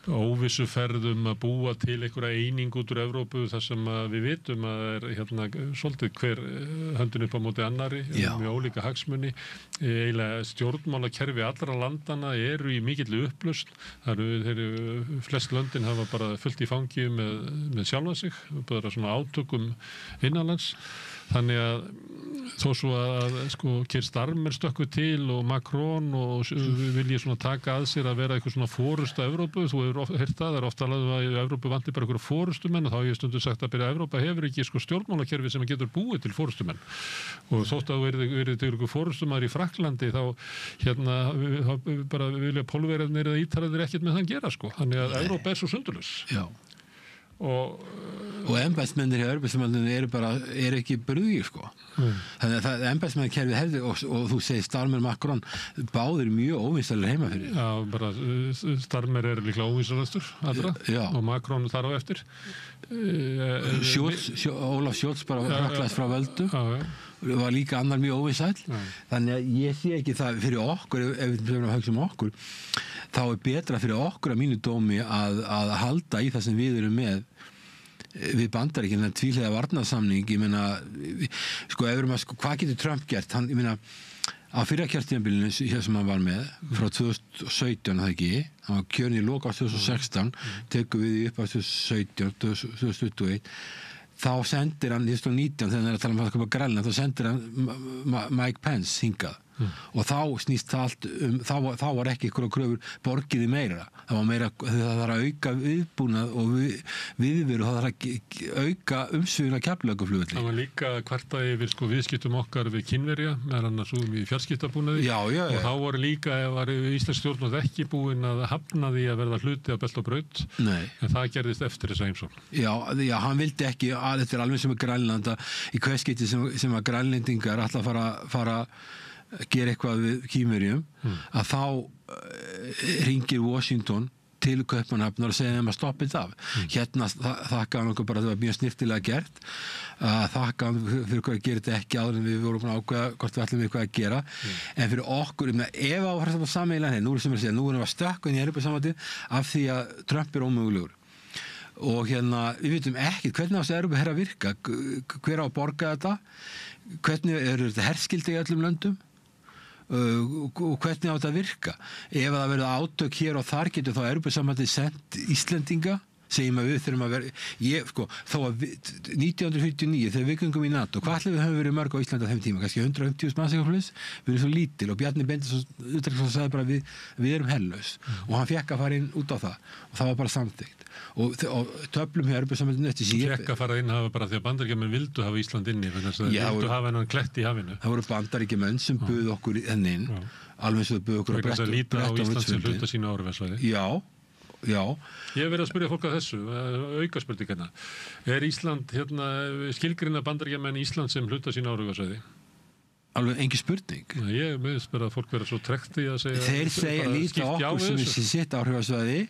S2: óvissuferðum að búa til einhverja eining út úr Evrópu þar sem við vitum að er svolítið hver höndin upp á móti annari mjög ólíka hagsmuni. Eiginlega stjórnmálakerfi allra landana eru í mikilli upplausn. Flest löndin hafa bara fullt í fangi með sjálfa sig, bara svona átökum innanlands. Þannig að þó svo að Keir Starmer stökku til og Macron og vilji svona taka að sér að vera eitthvað svona fórustu Evrópu, þú hefur heyrt það er ofta alveg að Evrópu vanti bara einhverja fórustumenn og þá hef ég stundum sagt að Evrópa hefur ekki stjórnmálakerfi sem getur búið til fórustumenn og þótt að þú verið til einhverju fórustumæður í Frakklandi þá bara vilja Pólverjarnir eða Ítalir ekkert með þann gera þannig að Evrópa er svo sundurlaus.
S10: Og embættismennir hjá Evrópusambandinu eru ekki brugðir þannig að embættismennakerfið hefði og þú segir Starmer, Macron báðir mjög óvinsalir heima fyrir.
S2: Já, bara Starmer er líklega óvinsalastur allra og Macron þar á eftir.
S10: Olaf Scholz bara hraklaðist frá völdu var líka annar mjög óvinsæll þannig að ég sé ekki það fyrir okkur ef við höfum að hugsa okkur þá er betra fyrir okkur að mínu dómi að halda í það sem við erum með við Bandaríkin en tvíhliða varnarsamning, ég meina sko, hvað getur Trump gert? Hann, ég meina, á fyrra kjörtímabilinu sem hann var með frá 2017, það ekki, hann var kjörinn í lok á 2016, tekur við upp á 2017, 2021, þá sendir hann, 2019, þegar hann að tala um að koma Grænland, þá sendir hann Mike Pence hingað. Og þá snýst það allt þá var ekki einhverja kröfur borgiði meira, það var meira, það þarf að auka viðbúnað og viðveru, það þarf að auka umsvifin á Keflavíkurflugvelli.
S2: Það var líka kvartaði yfir sko viðskiptum okkar við Kínverja, meðan annars í fjarskiptabúnaði.
S10: Já.
S2: Og þá voru líka, var íslensk stjórnvöld ekki búin að hafna því að verða hluti af Belt og Braut.
S10: Nei.
S2: En það gerðist eftir þessa heimsókn.
S10: Já, hann vildi ekki, þetta alveg sem Grænland, í hvert skipti sem að grænlendingar ætla að fara gera eitthvað við Kínverjum, að þá hringir Washington til Kaupmannahafnar og segja þeim að stoppa þetta af. Hérna þakka hann okkur bara, það var mjög snirtilega gert, þakka hann fyrir hvað að gera þetta ekki áður en við vorum búin að ákveða hvort við ætlum við hvað að gera, en fyrir okkur, ef á það sameiginlega nú erum við að stökkva inn í Evrópusambandið af því að Trump ómögulegur. Og við vitum ekki hvernig á þessu Evrópu að virka, hver á að borga þetta, hvernig eru þetta herskildi í öllum löndum, og hvernig á þetta að virka. Ef það verður átök hér og þar getur þá Evrópusambandið sent Íslendinga, segjum að við þurfum að vera þó að 1949 þegar við gengum í NATO, hvað ætlum við höfum verið mörg á Íslandi á þeim tíma, kannski 150.000 manns eitthvað, við erum svo lítil og Bjarni Benediktsson utanríkisráðherra sagði bara við erum herlaus og hann fekk að fara inn út á það og það var bara samþykkt og töflum hjá Evrópusambandinu eftir síðan
S2: fekk að fara inn hafa bara því að Bandaríkjamenn vildu hafa Ísland inni, vildu hafa hennan klett í hafinu.
S10: Það voru Bandaríkjamenn sem buðu okkur inn, alveg eins og buðu okkur
S2: að líta á Ísland sem hluta sína áruvesvæði.
S10: Já.
S2: Ég hef verið að spyrja fólk að þessu, auka spurningina. Er Ísland, skilgreina Bandaríkjamenn Ísland sem hluta sína áruvesvæði?
S10: Alveg engin spurning.
S2: Ég veist bara að fólk vera svo trekt í að segja...
S10: Þeir segja líta okkur sem við sitt áruvesvæði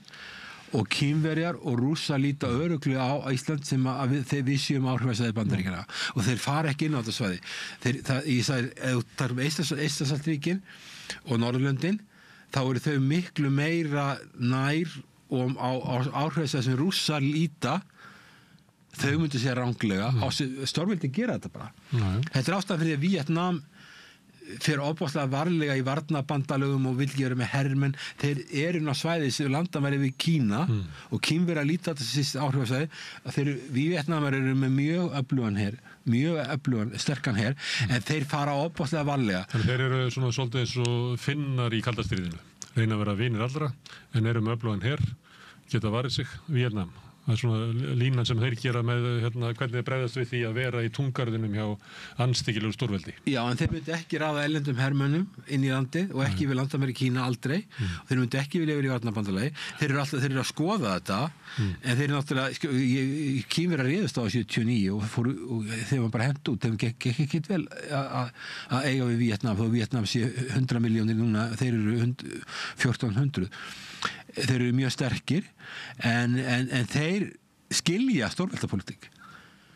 S10: og Kínverjar og Rússa líta örugglega á Ísland sem að við séum áhrifasvæði Bandaríkjanna og þeir fara ekki inn á þetta svæði. Ég sagði, ef þú tarum Eystrasaltsríkin og Norðurlöndin, þá eru þau miklu meira nær og á áhrifasvæði sem Rússar líta, þau myndu segja ranglega, stórveldin gera þetta bara. Þetta er ástæðan fyrir að Víetnam fyrir ofboðslega varlega í varnarbandalögum og vil gera með hermenn, þeir eru á svæði sem landamæri við Kína og Kínverjar líta þetta síst áhrifasvæði að Víetnamar eru með mjög öflugan sterkan her, en þeir fara ofboðslega varlega.
S2: Þannig þeir eru svona svolítið eins og Finnar í kalda stríðinu, reyna að vera vinir allra en eru með öflugan her, geta varið sig Víetnam. Það er svona línan sem þeir gera með hvernig þeir bregðast við því að vera í túngarðinum hjá andstyggilegu stórveldi.
S10: Já, en þeir myndi ekki ráða erlendum hermönnum inn í landi og ekki við landamæri Kína aldrei. Þeir myndi ekki vilja vera í varnarbandalagi. Þeir eru að skoða þetta, en þeir eru náttúrulega, Kínverjar réðust á 79 og þeir var bara hent út. Þeim gekk ekki vel að eiga við Víetnam, þó Víetnam sé 100 milljónir núna, þeir eru 1400. Þeir eru mjög sterkir en þeir skilja stórveldapólitík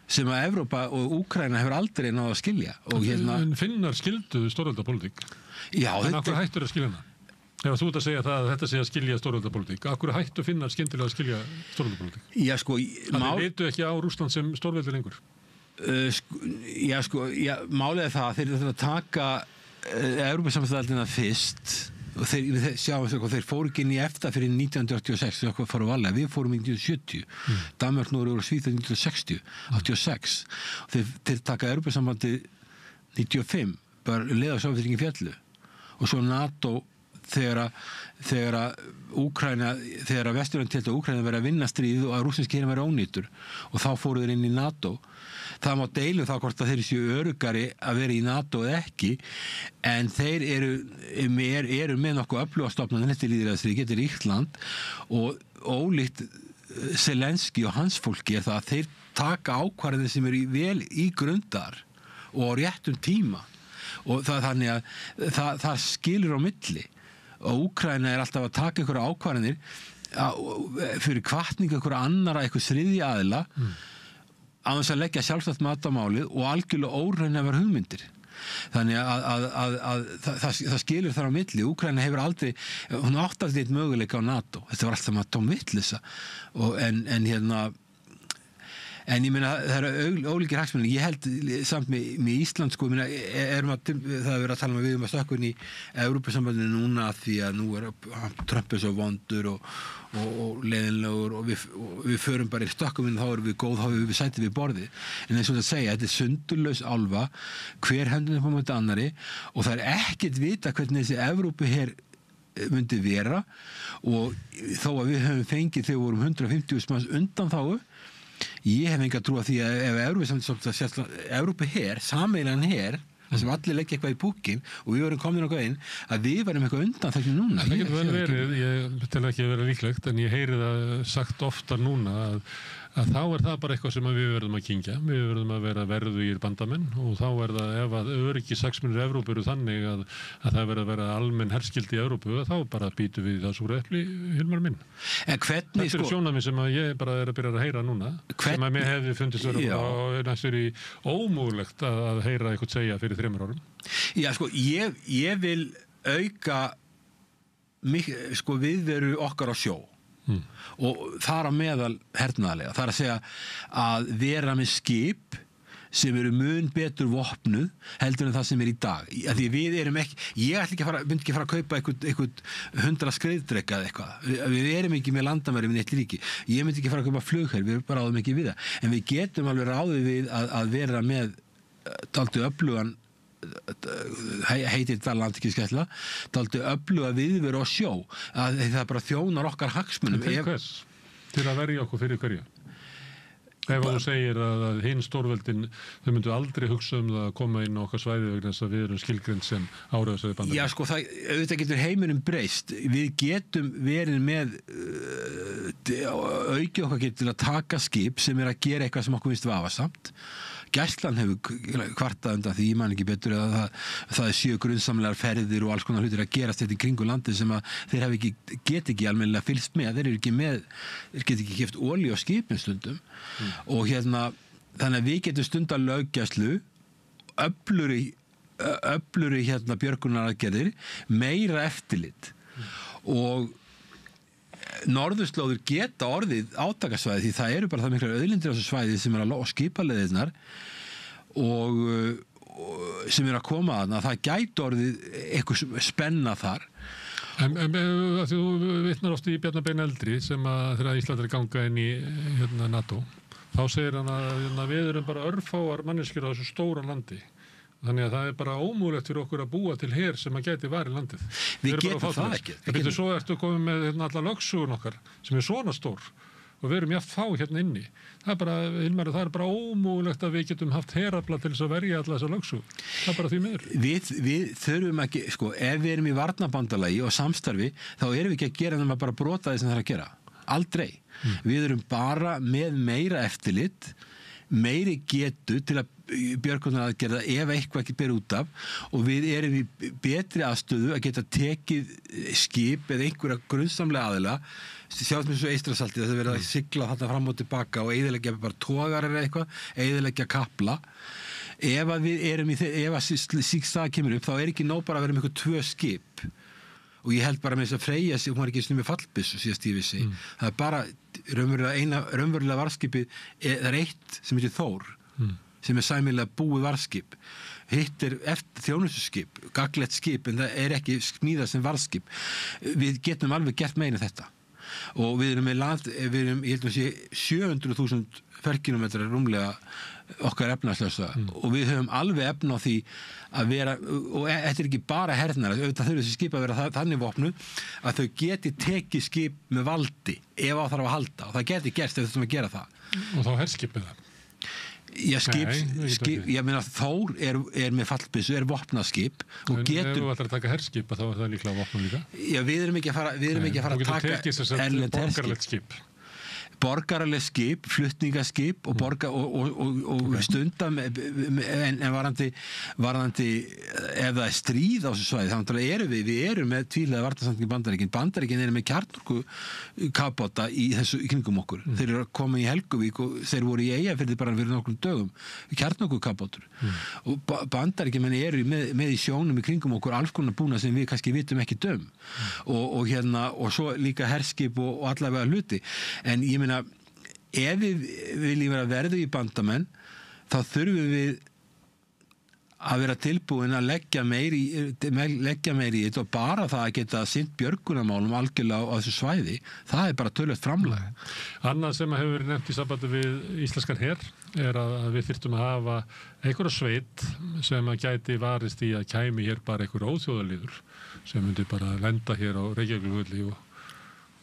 S10: sem að Evrópa og Úkraína hefur aldrei náð að skilja.
S2: En Finnar skildu stórveldapólitík?
S10: Já.
S2: En af hverju hættur að skilja hana? Ef þú ert að segja það að þetta sé að skilja stórveldapólitík, af hverju hættu Finnar skyndilega að skilja stórveldapólitík?
S10: Já,
S2: þeir vitu ekki á Rússland sem stórveldi lengur?
S10: Málið er það að þeir þurfa að taka Evrópusambandsveldina fyrst og þeir fóru ekki inn í EFTA fyrir 1986 við fórum í 1970 Danmörk, Noregur og Svíþjóð 1960 86 og þeir taka Evrópusambandi 95 bara leið á Sovétríkin fjallu og svo NATO þegar Vesturlönd teltu að Úkraína verið að vinna stríð og að rússneski herinn verið ónýtur og þá fóru þeir inn í NATO. Það má deilum þá hvort að þeir séu öruggari að vera í NATO eða ekki, en þeir eru með nokkuð öfluga stofnanir eftir lýðræðisríki, þetta er Írland og ólíkt Zelenski og hans fólki er það að þeir taka ákvarðanir sem eru vel í grundar og á réttum tíma og þannig að það skilur á milli og Úkraína er alltaf að taka einhverja ákvarðanir fyrir hvatningu einhverja annara, einhver þriðja aðila á þess að leggja sjálfstætt mat á málið og algjörlega óraunhæfar hugmyndir. Þannig að það skilur þar á milli. Úkraína hefur aldrei, hún átti aldrei eitt möguleika á NATO. Þetta var alltaf maður tóm vitleysa. En ég meina, það eru ólíkir hagsmunir. Ég held samt með Ísland, sko, það er verið að tala við að stökkva inn í Evrópusambandinu núna því að nú Trump svo vondur og leiðinlegur og við förum bara í stökkum inn, þá erum við góð, þá erum við sætið við borðið. En eins og það segja, þetta sundurlaus álfa, hver hendun upp á móti annarri og það ekkert vita hvernig þessi Evrópuher myndi vera og þó að við höfum fengið þegar við vorum 150.000 manns undan þáu ég hef enga trú að því að ef Evrópuher, sameiginlegan her þar sem allir leggja eitthvað í púkinn og við vorum komin okkur inn að við varum eitthvað undan þegar núna.
S2: Það getur vel verið, ég tel ekki að vera líklegt en ég heyri það sagt oftar núna að þá það bara eitthvað sem við verðum að kyngja. Við verðum að vera verðugir bandamenn og þá það ef að öryggi hagsmunir Evrópu eru þannig að það verður að vera almenn herskildi í Evrópu þá bara býtum við það súra epli, Hilmar minn.
S10: En hvernig
S2: þetta sjónarmið sem ég bara að byrja að heyra núna sem að mér hefði fundist vera næstur í ómögulegt að heyra eitthvað segja fyrir 3 árum.
S10: Já, sko, ég vil auka viðveru okkar á sjó. Og þar á meðal hernaðarlega, það að segja að vera með skip sem eru mun betur vopnuð heldur en það sem í dag því við erum ekki, ég myndi ekki fara að kaupa eitthvað 100 skriðdreka eða eitthvað, við erum ekki með landamæri með eitt ríki, ég myndi ekki fara að kaupa flugherr, við bara ráðum ekki við það en við getum alveg ráðið við að vera með dálítið öflugan heitir það landhelgisgæsla dálítið öfluga viðveru á sjó að það bara þjónar okkar hagsmunum
S2: til hvers? Til að verja okkur fyrir hverju? Ef þú segir að hinn stórveldin þau myndu aldrei hugsa það að koma inn á okkar svæði vegna þess að við erum skilgreind sem áreiðsvæði bandamenn. Já, sko, auðvitað getur heiminum breyst. Við getum verið með auki okkar getur til að taka skip sem að gera eitthvað sem okkur finnst vafasamt. Gæslan hefur kvartað undan því, ég man ekki betur að það séu grunnsamlegar ferðir og alls konar hlutir að gerast þetta í kringu landið sem að þeir get ekki almennilega fylgst með, þeir get ekki keypt olíu á skipin stundum og þannig að við getum stundar löggæslu öfluri björgunaraðgerðir, meira eftirlit og norðurslóður geta orðið átakasvæði því það eru bara það miklar auðlindir á þessu svæði sem á skipaleðirnar og sem að koma að það gæti orðið eitthvað spenna þar. En þú vitnar oft í Bjarna Ben Eldri sem að þegar Ísland ganga inn í NATO þá segir hann að við erum bara örfáar manneskjur á þessu stóra landi. Þannig að það bara ómögulegt fyrir okkur að búa til her sem að gæti varið landið.
S10: Við getum það ekki.
S2: Svo ertu komið með alla lögsugun okkar sem svona stór og við erum jafn fá inni. Það er bara ómögulegt að við getum haft herafla til þess að verja alla þessa lögsugun. Það bara því miður.
S10: Við þurfum ekki, ef við erum í varnarbandalagi og samstarfi, þá erum við ekki að gera nema bara brota því sem það er að gera. Aldrei. Við erum bara með meira eftirlit, meiri getu til að björgunaraðgerða ef eitthvað ekki ber út af og við erum í betri aðstöðu að geta tekið skip eða einhverja grunnsamlega aðila sjáum við svo Eystrasaltið þess að vera að sigla þarna fram og tilbaka og eyðileggja bara togar eða eitthvað, eyðileggja kapla ef að slík stað kemur upp þá ekki nóg bara að vera með eitthvað 2 skip og ég held bara með þess að Freyja sig, hún var ekki með fallbyssu síðast ég vissi, það er bara raunverulega varðskipið það eitt sem heitir Þór sem sæmilega búið varðskip hitt þjónustuskip, gaglegt skip en það ekki smíðað sem varðskip við getum alveg gert meina þetta og við erum með land ég held að sé 700.000 ferkilometrar rúmlega okkar efnahagslösa og við höfum alveg efna á því að vera og þetta ekki bara hernar auðvitað þurfa þessi skip að vera þannig vopnu að þau geti tekið skip með valdi ef á þarf að halda og það geti gerst ef þurfum að gera það
S2: og þá herskipið það
S10: Já, ég meina Þór með fallbyssu, vopnaskip og getur...
S2: Ef þú ætlar að taka herskipa þá það líklega vopnum líka.
S10: Já, við erum ekki að fara að taka erlend herskip. Borgaraleg skip, flutningaskip og stunda en varðandi ef það stríð á þessu svæði þá við erum með tvíhliða varnarsamning Bandaríkin eru með kjarnorkukafbáta í kringum okkur þeir eru að koma í Helguvík og þeir voru í Eyjafirði bara fyrir nokkrum dögum kjarnorkukafbátur og Bandaríkin eru með í sjónum í kringum okkur alls konar búna sem við kannski vitum ekki og svo líka herskip og allavega hluti en ég meina ef við viljum vera verðu í bandamenn þá þurfum við að vera tilbúin að leggja meiri í þetta og bara það að geta sinnt björgunarmálum algjörlega á þessu svæði, það bara tölvöld framlag.
S2: Annað sem hefur verið nefnt í sambandi við íslenskan her að við þyrftum að hafa einhverja sveit sem að gæti varist í að kæmi hér bara einhverja óþjóðalíður sem myndi bara lenda hér á Reykjavíkurflugvelli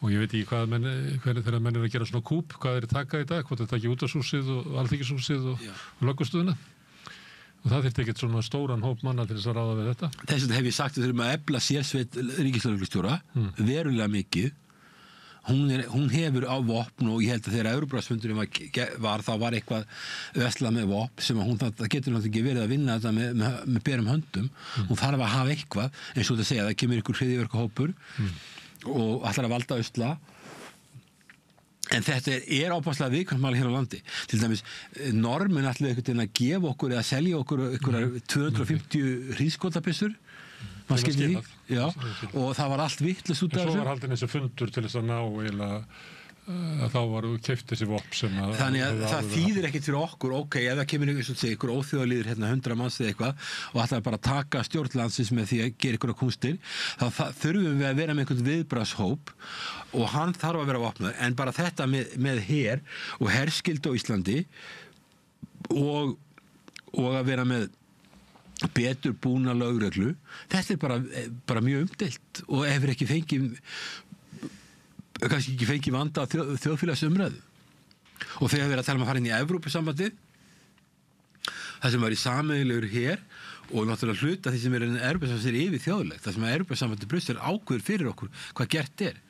S2: og ég veit ekki hvernig þeirra menn að gera svona kúp, hvað taka í dag, hvort það taki útvarpshúsið og Alþingishúsið og löggustuðuna. Og það þyrfti ekkert svona stóran hóp manna til þess að ráða við þetta.
S10: Þess vegna hef ég sagt að við þurfum að efla sérsveit ríkislögreglustjóra, verulega mikið. Hún hefur á vopn og ég held að þegar Evrópuráðsfundurinn var þá var eitthvað veslað með vopn sem að það getur náttúrulega ekki verið að vinna þetta með berum höndum. Hún þarf að hafa eitthvað, eins og það segja, það kemur ykkur hryðjuverkahópur og ætlar að valda usla. En þetta ábúðslega viðkvæmsmál hér á landi. Til dæmis, normin ætlaði einhvern veginn að gefa okkur eða selja okkur 250 hríðskotapissur. Maður skildi því. Já, og það var allt vitlaust út af þessu.
S2: En svo var haldinn þessi fundur til þess að ná eiginlega að þá var keypt þessi vopn sem að...
S10: Þannig að það þýðir ekkert fyrir okkur, ok, ef það kemur einhver óþjóðalíður 100 manns eða eitthvað og ætlar bara að taka stjórnlandsins með því að gera einhverja kúnstir, þá þurfum við að vera með einhvern viðbragðshóp og hann þarf að vera vopnaður, en bara þetta með her og herskyldu á Íslandi og að vera með betur búna lögreglu, þetta bara mjög umdeilt og hefur kannski ekki fengið vanda þjóðfélagsumræðu. Og þegar við erum að tala um að fara inn í Evrópusambandið, það sem var í sameiginlegur her og náttúrulega hluta því sem er Evrópusambandið yfir þjóðlegt, það sem er Evrópusambandið Brussel ákveður fyrir okkur hvað gert er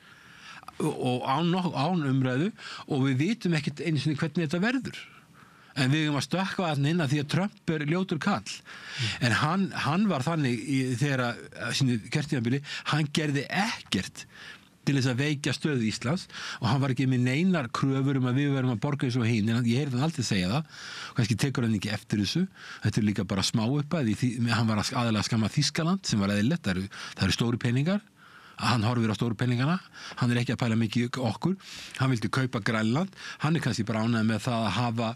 S10: og án umræðu og við vitum ekkert einu sinni hvernig þetta verður. En við erum að stökkva þarna inn að því að Trump er ljótur kall. En hann var þannig þegar sínu kjörtímabili, hann gerði ekkert til þess að veikja stöðu Íslands og hann var ekki með neinar kröfur að við verum að borga þessu á hinn, en ég heyrði hann aldrei segja það og kannski tekur hann ekki eftir þessu, þetta líka bara smá uppað, hann var aðalega að skamma Þýskaland sem var eðlilegt, það eru stóri peningar, hann horfir á stóru peningana, hann er ekki að pæla mikið okkur, hann vildi kaupa Grænland, hann er kannski bara ánægð með það að hafa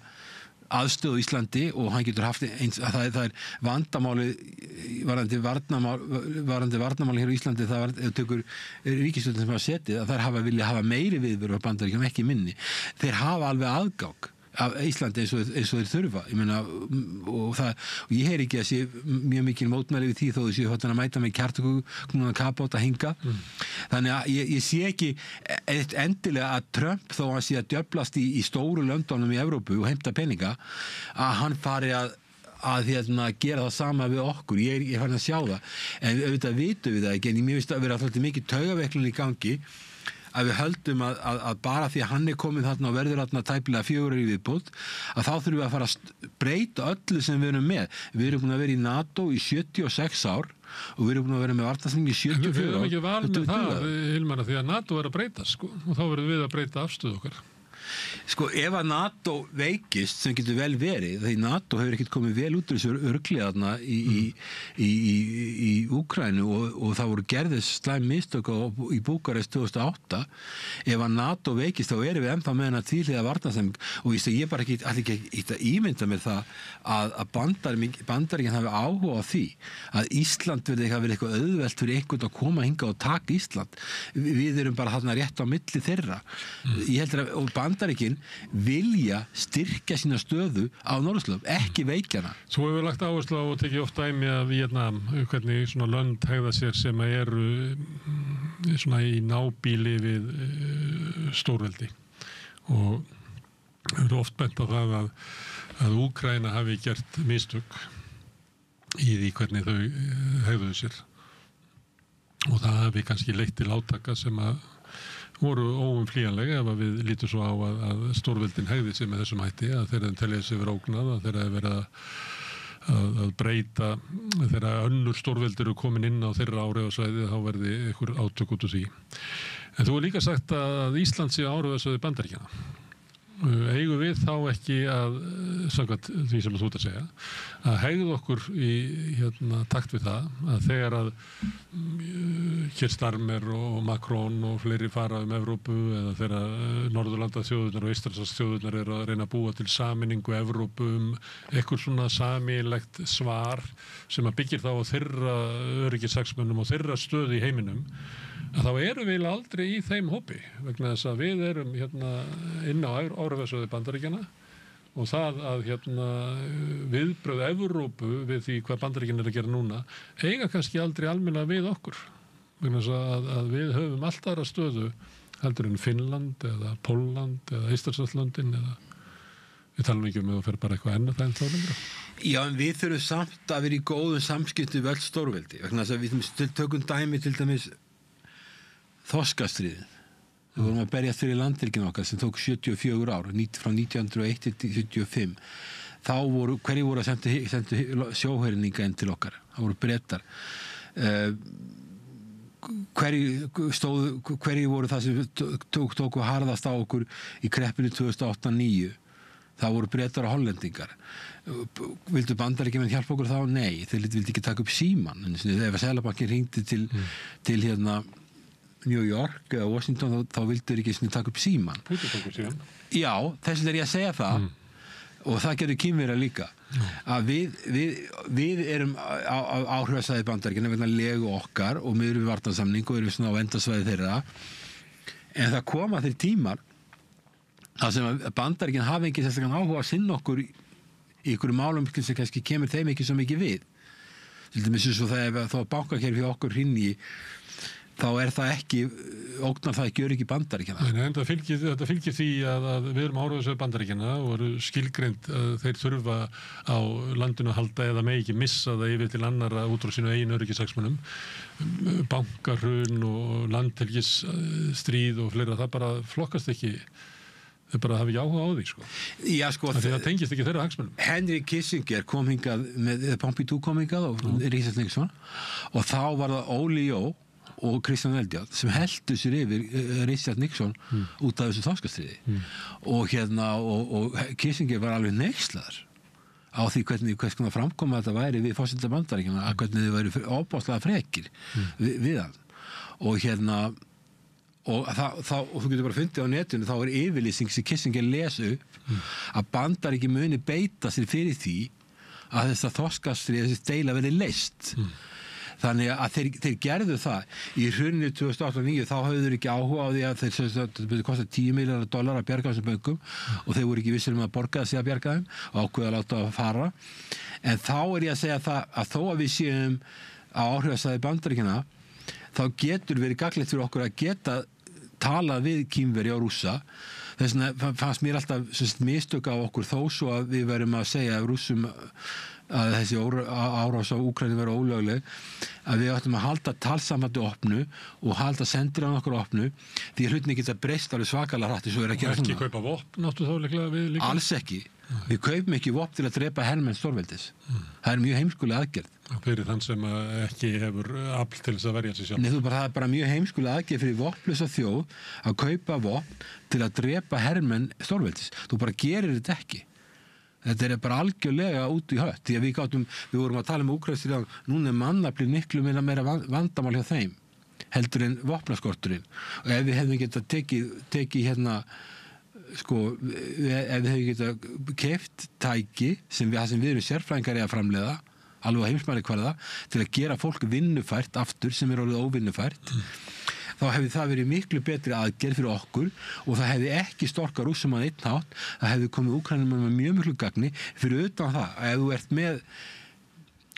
S10: aðstöðu Íslandi og hann getur haft eins að það er vandamáli varandi varnarmáli hér á Íslandi, það var tökur ríkisstjórnin sem hafa setið að þær vilja hafa meiri viðveru á Bandaríkjunum, ekki minni. Þeir hafa alveg aðgang af Íslandi eins og þeir þurfa. Ég meina, og ég heyri ekki að sé mjög mikil mótmæli við því þó þessi að mæta með kjartakúknuna kapáta hinga. Þannig að ég sé ekki endilega að Trump þó hann sé að djöflast í stóru löndunum í Evrópu og heimta peninga að hann fari að gera það sama við okkur. Ég er farin að sjá það. En auðvitað vitum við það ekki, en mér finnst að vera alltaf mikið taugaveiklun í gangi að við höldum að bara því að hann er komið þarna og verður þarna tæpilega 4 ára í viðbót, að þá þurfum við að fara að breyta öllu sem við erum með. Við erum búin að vera í NATO í 76 ár og við erum búin að vera með varnarsamning í 74 ár.
S2: Við erum ekki val með það, Hilmar, því að NATO er að breyta, sko, og þá verðum við að breyta afstöðu okkar.
S10: Sko, ef að NATO veikist, sem getur vel verið, því NATO hefur ekkert komið vel út úr þessu örglið þarna í Úkraínu og það voru gerðis slæm mistök í Búkarest 2008, ef að NATO veikist þá erum við ennþá með hennar tvíhliða varnarsamning og ég bara ekki að ímynda mér það að Bandaríkinn hafi áhuga á því að Ísland verði eitthvað auðvelt fyrir einhvern að koma hingað og taka Ísland. Við erum bara þarna rétt á milli þeirra. Ég heldur að Bandaríkin vilja styrkja sína stöðu á norðurslóðum, ekki veikjana.
S2: Svo hefur við lagt áherslu á og tekið oft dæmi að Víetnam, hvernig svona lönd hegða sér sem eru svona í nábýli við stórveldi og eru oft bent á það að Úkraína hafi gert mistök í því hvernig þau hegðuðu sér og það hafi kannski leitt til átaka sem að voru óumflýjanlega ef við lítum svo á að stórveldin hegði sig með þessum hætti, að þeirra telja sig vera ógnað, að þeirra vera að breyta, þeirra önnur stórveldir eru komin inn á þeirra áhrifasvæði, þá verði einhver átök út úr því. En þú hefur líka sagt að Ísland sé áhrifasvæði Bandaríkjanna eigum við þá ekki að, samkvæmt því sem þú ert að segja, að hegða okkur í takt við það, að þegar að Keir Starmer og Macron og fleiri fara Evrópu eða þegar Norðurlanda þjóðurnar og Eystrasalts þjóðurnar eru að reyna að búa til sameiningu Evrópu eitthvað svona sameiginlegt svar sem að byggir þá á þeirra öryggishagsmunum og þeirra stöðu í heiminum, að þá erum við aldrei í þeim hópi vegna þess að við erum inn á árafessuði Bandaríkjanna og það að viðbrögð Evrópu við því hvað Bandaríkjann er að gera núna eiga kannski aldrei almennilega við okkur vegna þess að við höfum allt aðra stöðu heldur en Finnland eða Pólland eða Eystrasaltslöndin eða við talum ekki að fer bara eitthvað ennað það en þá lengra.
S10: Já, en við þurfum samt að vera í góðum samskipti við öll stórveldi vegna þess að við tökum dæmi til dæmis Þorskastríðin. Við vorum að berjast fyrir landhelgin okkar sem tók 74 ár, frá 1901 til 75. Þá hverjir voru að senda sjóherninga inn til okkar? Það voru Bretar. Hverjir voru það sem tóku harðast á okkur í kreppinu 2008-2009? Það voru Bretar og hollendingar. Vildu Bandaríkjamenn hjálpa okkur þá? Nei, þeir vildi ekki taka upp síman. Ef Seðlabankinn hringdi til New York eða Washington þá vildur ekki taka upp síman.
S2: Pútín tók upp síman.
S10: Já, þess vegna ég að segja það og það gerði Kínverjar líka að við erum áhrifasvæði Bandaríkjanna vegna legu okkar og við erum við varnarsamning og erum svona á endasvæði þeirra en það koma þeir tímar að sem að Bandaríkjanna hafi ekki sérstaklega áhuga að sinna okkur í ykkur málum sem kannski kemur þeim ekki svo mikið við. Til dæmis eins og þegar þá bankakerfi hjá okkur hrinni þá það ekki, ógnar það ekki öryggi Bandaríkjanna.
S2: En þetta fylgir því að við erum áhrifasvæði Bandaríkjanna og eru skilgreind að þeir þurfa á landinu að halda eða megi ekki missa það yfir til annarra út frá sínu eigin öryggishagsmunum. Bankahrun og landhelgisstríð og fleira, það bara flokkast ekki. Þau bara hafi ekki áhuga á því, sko.
S10: Já, sko.
S2: Það tengist ekki þeirra hagsmunum.
S10: Henry Kissinger kom hingað Pompidou kom hingað og Richard Nixon og þá var það Óli Jó og Kristján Eldjárn sem heldu sér yfir Richard Nixon út af þessu þorskastríði og Kissinger var alveg neykslaður á því hvers konar framkoma þetta væri við forseta Bandaríkjanna að hvernig þau væri óbáslega frekir við hann og þú getur bara fundið á netinu þá yfirlýsing sem Kissinger lesu að Bandaríki muni beita sér fyrir því að þessa þorskastríði þessi deila verið leyst þannig að þeir gerðu það í hruninu 2008-2009 þá höfðu þeir ekki áhuga á því að þeir kostið $10 miljarder að bjarga þessum bönkum og þeir voru ekki vissir að borga sig að bjarga þeim og ákveða að láta að fara en þá ég að segja það að þó að við séum á áhrifasvæði Bandaríkjanna þá getur verið gagnlegt fyrir okkur að geta talað við Kínverja og Rússa þess vegna fannst mér alltaf mistök á okkur þó svo að við verum að segja Rússum að þessi árás á Úkraínu vera ólögleg að við ættum að halda talsambandi opnu og halda sendiráðin okkur opnu því hlutinni geta breyst alveg svakalega hratt og
S2: ekki kaupa vopn áttu þá líka?
S10: Alls ekki, við kaupum ekki vopn til að drepa hermenn stórveldis það er mjög heimskuleg aðgerð
S2: fyrir þann sem ekki hefur afl til þess að verja sig sjálf.
S10: Nei, það er bara mjög heimskuleg aðgerð fyrir vopnlausa þjóð að kaupa vopn til að drepa hermenn stórveldis þú bara gerir þetta ekki. Þetta bara algjörlega út í hött því að við vorum að tala um Úkraínu núna mannaflið miklu meira vandamál hjá þeim heldur en vopnaskorturinn og ef við hefðum getað tekið sko, ef við hefðum getað keypt tæki sem við erum sérfræðingar að framleiða alveg heimsmælikvarða til að gera fólk vinnufært aftur sem orðið óvinnufært þá hefði það verið miklu betri aðgerð fyrir okkur og það hefði ekki storkað Rússum á einn hátt, það hefði komið Úkraínum með mjög miklu gagni fyrir utan það að ef þú ert með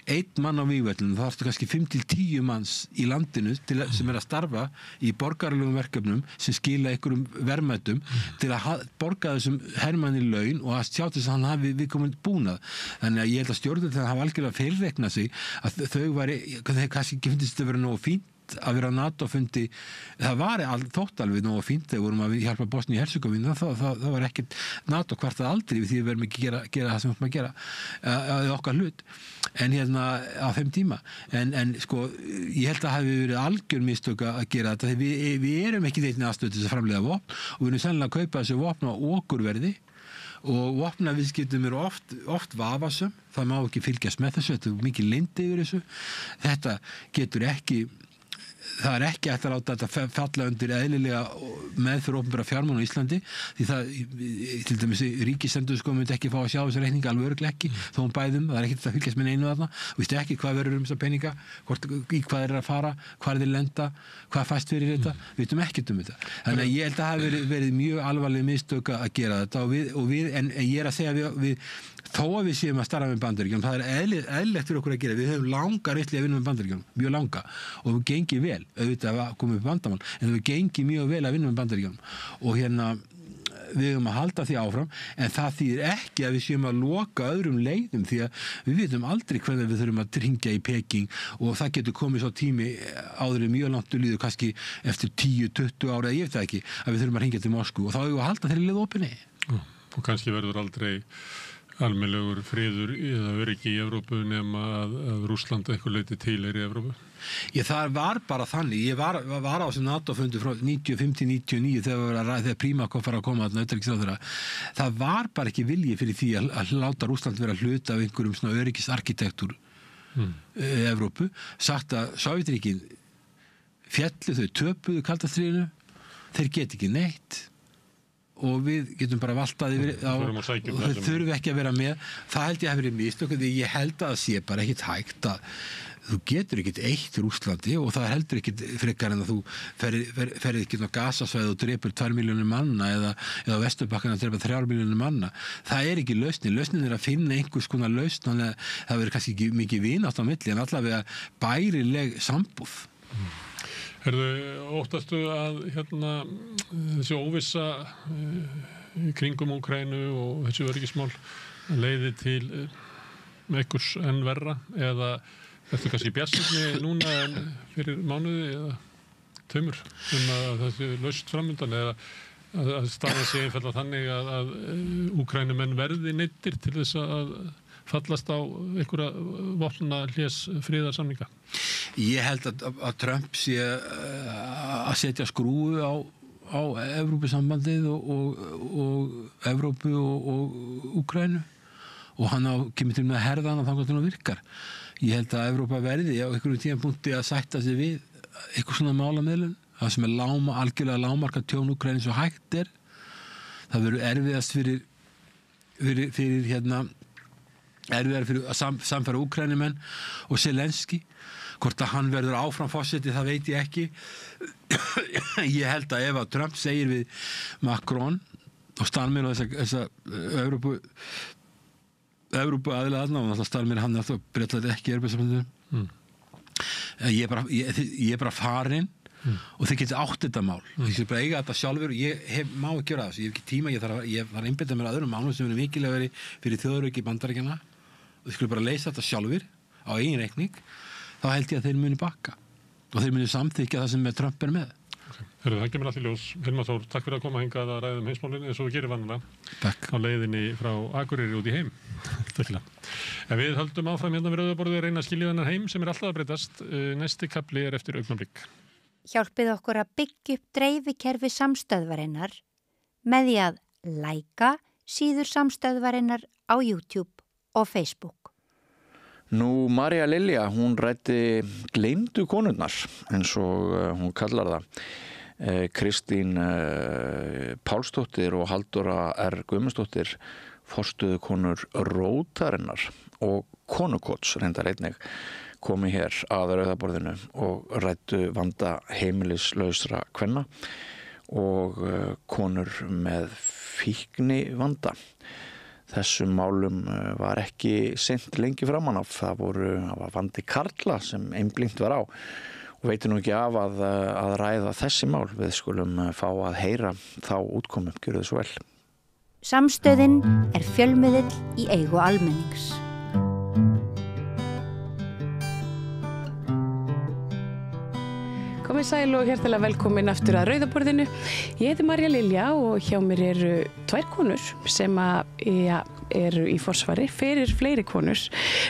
S10: einn mann á vígvellinu þá ertu kannski 5-10 manns í landinu sem að starfa í borgaralegum verkefnum sem skila einhverjum verðmætum til að borga þessum hermanni laun og að sjá þess að hann hafi viðkomandi búnað. Þannig að ég held að stjórnvöld hafa algjörlega feilreiknað sig að þau kannski ekki finnst þetta að vera nógu fínt að vera á NATO-fundi, það var þótt alveg nógu fínt þegar vorum að hjálpa Bosníu-Hercegovínu, það var ekkert NATO kvartað aldrei við því við verðum ekki gera það sem við ætlum að gera okkar hlut, en á 5 tíma en sko, ég held að hafi verið algjör mistök að gera þetta, því við erum ekki þeirni aðstöðu til þess að framleiða vopn og við erum sennilega að kaupa þessu vopn á okurverði og vopnaviðskiptum eru oft vafasum, það má ekki fylgjast með þessu, þetta er mikið leynd yfir þessu, þetta getur ekki, það er ekki hægt að láta þetta falla undir eðlilega meðferð opinbera fjármál á Íslandi, því það, til dæmis ríkisendurskoðun myndi ekki fá að sjá þessi reikninga alveg örugglega ekki, þó bæðum, það er ekkert að fylgjast með neinu þarna, vistu ekki hvað verður þessa peninga, í hvað er að fara, hvað þeir lenda, hvað fæst fyrir þetta, við veitum ekkert þetta. Þannig að ég held að hafi verið mjög alvarleg mistök að gera þetta en ég er að segja við þó að við séum að starfa með Bandaríkjunum, það er eðlilegt fyrir okkur að gera, við höfum langa reynslu að vinna með Bandaríkjunum, mjög langa og við gengið vel, auðvitað að koma upp vandamál en við gengið mjög vel að vinna með Bandaríkjunum og við höfum að halda því áfram en það þýðir ekki að við séum að loka öðrum leiðum því að við vitum aldrei hvernig við þurfum að hringja í Peking og það getur komið svo tími áður mjög langt líður kannski eftir 10-20 ára ég veit það ekki að við þurfum að hringja til Moskvu og þá höfum við að halda þeirri leið opinni.
S2: Og kannski verður aldrei almennilegur friður eða öryggi í Evrópu nema að Rússland eitthvað leyti til í Evrópu?
S10: Það var bara þannig. Ég var á þessum NATO-fundi frá 95-99 þegar Prímakov var að koma að utanríkisráðherra. Það var bara ekki vilji fyrir því að láta Rússland vera hluta af einhverjum svona öryggisarkitektúr Evrópu. Sagt að Sovétríkin féllu, þau töpuðu kalda stríðinu, þeir geti ekki neitt og við getum bara valtað yfir og þau þurfum ekki að vera með það held ég að vera mistök því ég held að það sé bara ekkit hægt að þú getur ekkit eitt Rússlandi og það heldur ekkit frekar en að þú ferð ekki á Gazasvæði og drepur 2 milljónir manna eða á Vesturbakkann að drepa 3 milljónir manna það er ekki lausnin er að finna einhvers konar lausn þannig að það verður kannski ekki mikið vinátt á milli en allavega bærileg sambúð.
S2: Óttastu að þessi óvissa kringum Úkraínu og þessi öryggismál leiði til einhvers enn verra eða ertu kannski bjartsýnni núna en fyrir mánuði eða 2 að þessi laust framundan eða að staða sig einfallega þannig að Úkraínumenn verði neyddir til þess að fallast á einhverja vopna hlés friðarsamninga?
S10: Ég held að Trump sé að setja skrúfu á Evrópusambandið og Evrópu og Úkraínu og hann kemur til með að herða hann þangað til hann virkar. Ég held að Evrópa verði á einhverjum tímapunkti að sætta sig við eitthvað svona málamiðlun, það sem er algjörlega lágmarka tjón Úkraínu svo hægt er. Það verður erfiðast fyrir erfiðar fyrir að samfæra Úkraínumenn og Zelenski hvort að hann verður áfram forseti það veit ég ekki ég held að ef að Trump segir við Macron og Steinmeier og þessa Evrópu aðilega aðna og náttúrulega Steinmeier hann alltaf breytlaði ekki Evrópusambandinu ég er bara farinn og þeir geti átt þetta mál ég skal bara eiga þetta sjálfur ég má ekki gera þessu, ég hef ekki tíma ég þarf að einbeita mér að öðrum málum sem eru mikilvægari fyrir þjóðaröryggi Bandaríkjanna og þeir skulle bara leysa þetta sjálfur á eigin reikning þá held ég að þeir muni bakka og þeir muni samþykja það sem Trump er með.
S2: Það kemur allir ljós. Hilmar Þór, takk fyrir að koma hingað að ræða heimsmálin eins og við gerum vanlega á leiðinni frá Akureyri út í heim. En við höldum áfram hérna við Rauðaborðið að reyna að skilja þennan heim sem er alltaf að breytast. Næsti kafli er eftir augnablik.
S4: Hjálpið okkur að byggja upp dreifikerfi samstöðvarinnar með því að læka síður samstöðvarinnar á YouTube og Facebook.
S1: Nú, María Lilja, hún ræddi gleymdu konurnar, eins og hún kallar það. Kristín Pálsdóttir og Halldóra R. Guðmundsdóttir, forstöðukonur Rótarinnar og Konukots, reyndar einnig, komi hér að Rauðaborðinu og ræddu vanda heimilislausra kvenna og konur með fíkni vanda. Þessum málum var ekki sent lengi framan af. Það var vandi karla sem einblínt var á og veitir nú ekki af að ræða þessi mál. Við skulum fá að heyra þá útkomu. Gjörðu þið svo vel.
S4: Samstöðin er fjölmiðill í eigu almennings.
S11: Komið sæl og hjertalega velkomin aftur að Rauðaborðinu. Ég heiti Marja Lilja og hjá mér eru 2 konur sem eru í forsvari fyrir fleiri konur.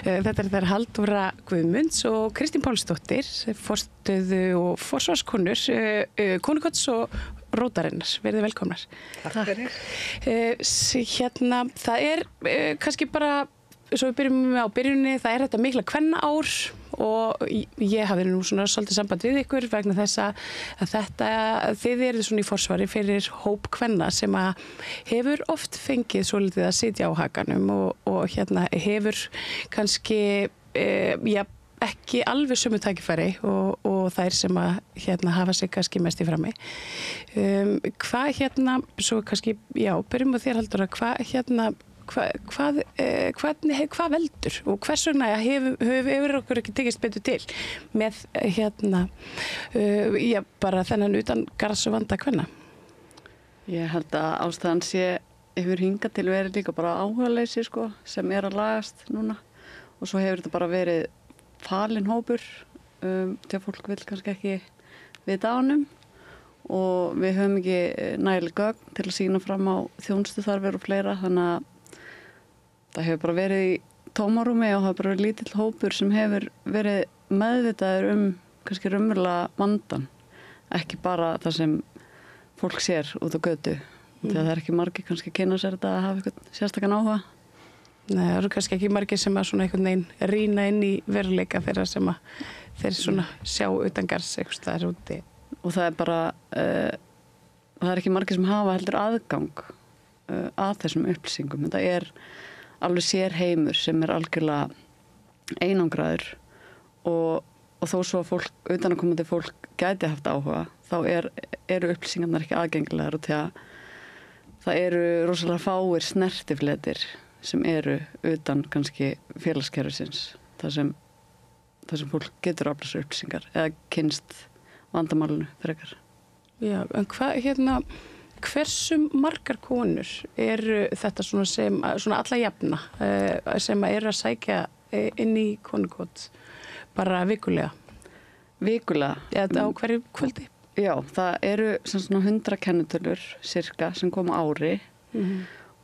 S11: Þetta þær Halldóra Guðmunds og Kristín Pálsdóttir, forstöðu og forsvarskonur, Konukots og Rótarinnar. Verið velkomnar.
S12: Takk fyrir.
S11: Það kannski bara, svo við byrjum á byrjunni, það þetta mikla kvennaár og ég hafði nú svona svolítið samband við ykkur vegna þess að þið eru svona í forsvari fyrir hóp kvenna sem hefur oft fengið svolítið að sitja á hakanum og hefur kannski ekki alveg sömu tækifæri og þær sem hafa sig kannski mest í frammi. Svo kannski, byrjum á þér Halldóra, hvað veldur og hvers vegna hefur okkur ekki tekist betur til með bara þennan utan garðsvanda kvenna?
S12: Ég held að ástæðan hefur hingað til verið líka bara áhugaleysi sem að lagast núna og svo hefur þetta bara verið falinn hópur til að fólk vil kannski ekki vita á honum og við höfum ekki nægileg gögn til að sýna fram á þjónustuþarfir og fleira, þannig að það hefur bara verið í tómarúmi og það hefur bara verið lítill hópur sem hefur verið meðvitaður kannski raunverulega vandan, ekki bara það sem fólk sér út á götu, því að það ekki margir kannski að kynna sér þetta að hafa eitthvað sérstakann áhuga.
S11: Nei, það eru kannski ekki margir sem að svona einhvern veginn rýna inn í veruleika þeirra sem að þeir svona sjá utan garðs eitthvað staðar úti.
S12: Og það bara, það ekki margir sem hafa heldur aðgang að þessum upplýsingum. Þetta alveg sér heimur sem algjörlega einangraður og þó svo að fólk, utanakomandi fólk gæti haft áhuga, þá eru upplýsingarnar ekki aðgengilegar og til að það eru rosalega fáir snertifletir sem eru utan kannski félagskerfisins, þar sem fólk getur aflað sér upplýsingar eða kynst vandamálinu frekar.
S11: Já, en hversu margar konur eru þetta svona alla jafna sem eru að sækja inn í Konukot bara vikulega?
S12: Vikulega?
S11: Eða á hverju kvöldi?
S12: Já, það eru svona 100 kennitölur cirka sem koma ári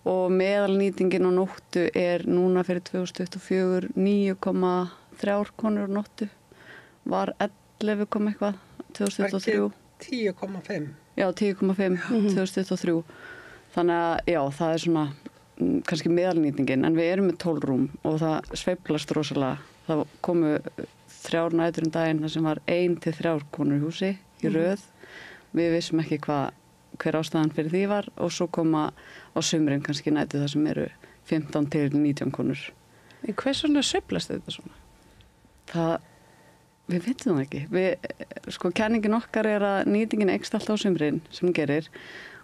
S12: og meðalnýtingin á nóttu núna fyrir 2024 9,3 konur á nóttu, var 11, eitthvað 2023.
S13: 10,5.
S12: Já, 10,5 2023. Þannig að já, það svona kannski meðalnýtingin, en við erum með 12 rúm og það sveiflast rosalega. Það komu 3 nætur daginn þar sem var 1 til 3 konur í húsi í röð. Við vissum ekki hver ástæðan fyrir því var og svo koma á sumrin kannski nætur þar sem eru 15 til 19 konur.
S11: Hvers vegna sveiflast þetta svona?
S12: Við veitum það ekki. Kenningin okkar að nýtingin eykst alltaf á sumrin sem gerir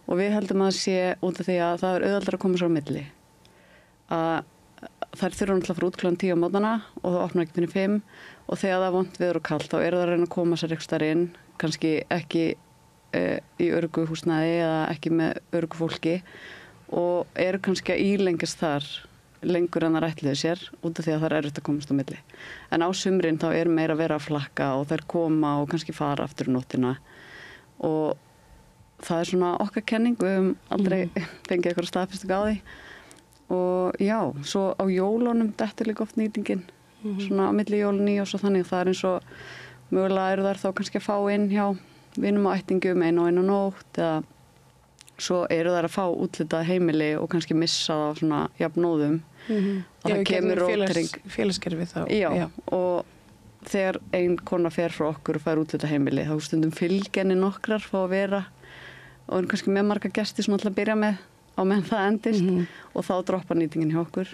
S12: og við heldum að það sé út af því að það auðveldara að koma svo á milli. Þær þurfa náttúrulega fyrir út klukkan 10 á mótnana og það opnar ekki fyrir 5 og þegar það er vont veður og kalt þá það að reyna að koma sér eitthvað inn, kannski ekki í öruggu húsnæði eða ekki með öruggu fólki og eru kannski að ílengjast þar lengur en það ætluðu sér út af því að það erfitt að komast á milli. En á sumrin þá meira að vera að flakka og þær koma og kannski fara aftur nóttina og það svona okkar kenning, við höfum aldrei fengið eitthvað staðfestingu á því og já, svo á jólunum dettur líka oft nýtingin svona á milli jól og nýjárs og þannig það eins og mögulega eru þær þá kannski að fá inn hjá vinum á ættingum einu og einu nótt eða svo eru þær að fá útlitað heimili og kannski missa það á svona jafnóðum að það kemur rótering
S11: félagskerfi þá.
S12: Já, og þegar ein kona fer frá okkur og fær útlitað heimili þá stundum fylgjenni nokkrar fá að vera og kannski með marga gesti svona alltaf að byrja með á meðan það endist og þá droppar nýtingin hjá okkur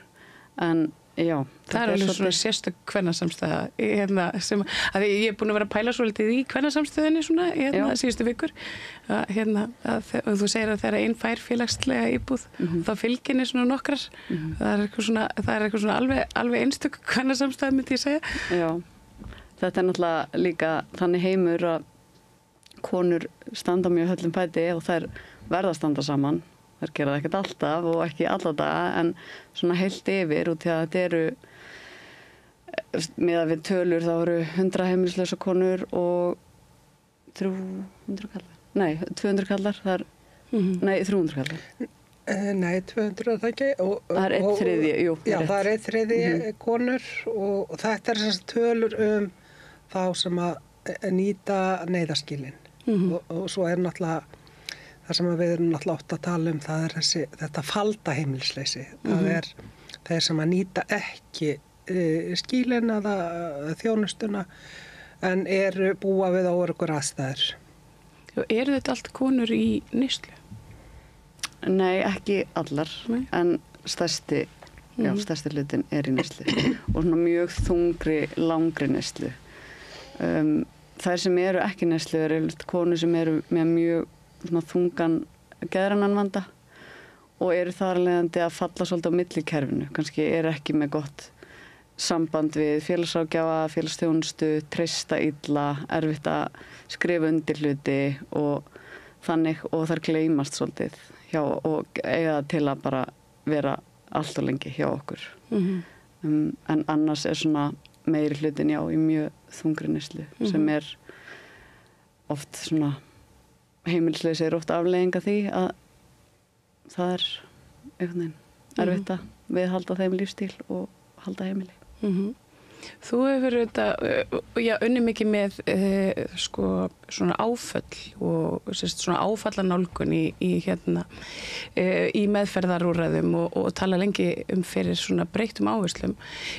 S12: en já,
S11: það er alveg svona sérstök kvennasamstæða sem að ég búin að vera að pæla svolítið í kvennasamstæðinni svona síðustu vikur þú segir að þegar einn fær félagslega íbúð þá fylginni svona nokkrar það er eitthvað svona alveg einstök kvennasamstæða myndi ég segja.
S12: Já, þetta er náttúrulega líka þannig heimur að konur standa mjög höllum fæti og þær verða að standa saman. Þær gera það ekkert alltaf og ekki alla daga en svona heilt yfir út í að þetta eru með að við tölur þá eru 100 heimilislausa konur og 300 kallar. Nei, 200 kallar, það nei, 300 kallar.
S13: Nei, 200 er það ekki.
S12: Það er 1/3, jú.
S13: Já, það er 1/3 konur og þetta er þess tölur þá sem að nýta neyðarskilin. Og svo er náttúrulega það sem við erum náttúrulega oft að tala það er þetta faldaheimilisleysi. Það er þeir sem að nýta ekki skilin eða þjónustuna en eru búa við óöruggar aðstæður.
S11: Eru þetta allt konur í neyslu?
S12: Nei, ekki allar, en stærsti hlutin er í neyslu og svona mjög þungri, langri neyslu. Þær sem eru ekki neyslu eru konur sem eru með mjög svona þungan geðrænan vanda og eru þar leiðandi að falla svolítið á milli kerfinu. Kannski eru ekki með gott samband við félagsráðgjafa, félagsþjónustu, treysta illa, erfitt að skrifa undir hluti og þannig og þær gleymast svolítið hjá og eiga til að bara vera allt og lengi hjá okkur. En annars er svona meiri hlutin í mjög þungri neyslu sem er oft svona heimilisleysi er oft afleiðing af því að það er einhvern veginn erfitt að viðhalda þeim lífstíl og halda heimili.
S11: Þú hefur unnið mikið með svona áföll og svona áfallanálgun í meðferðarúrræðum og tala lengi fyrir svona breyttum áherslum.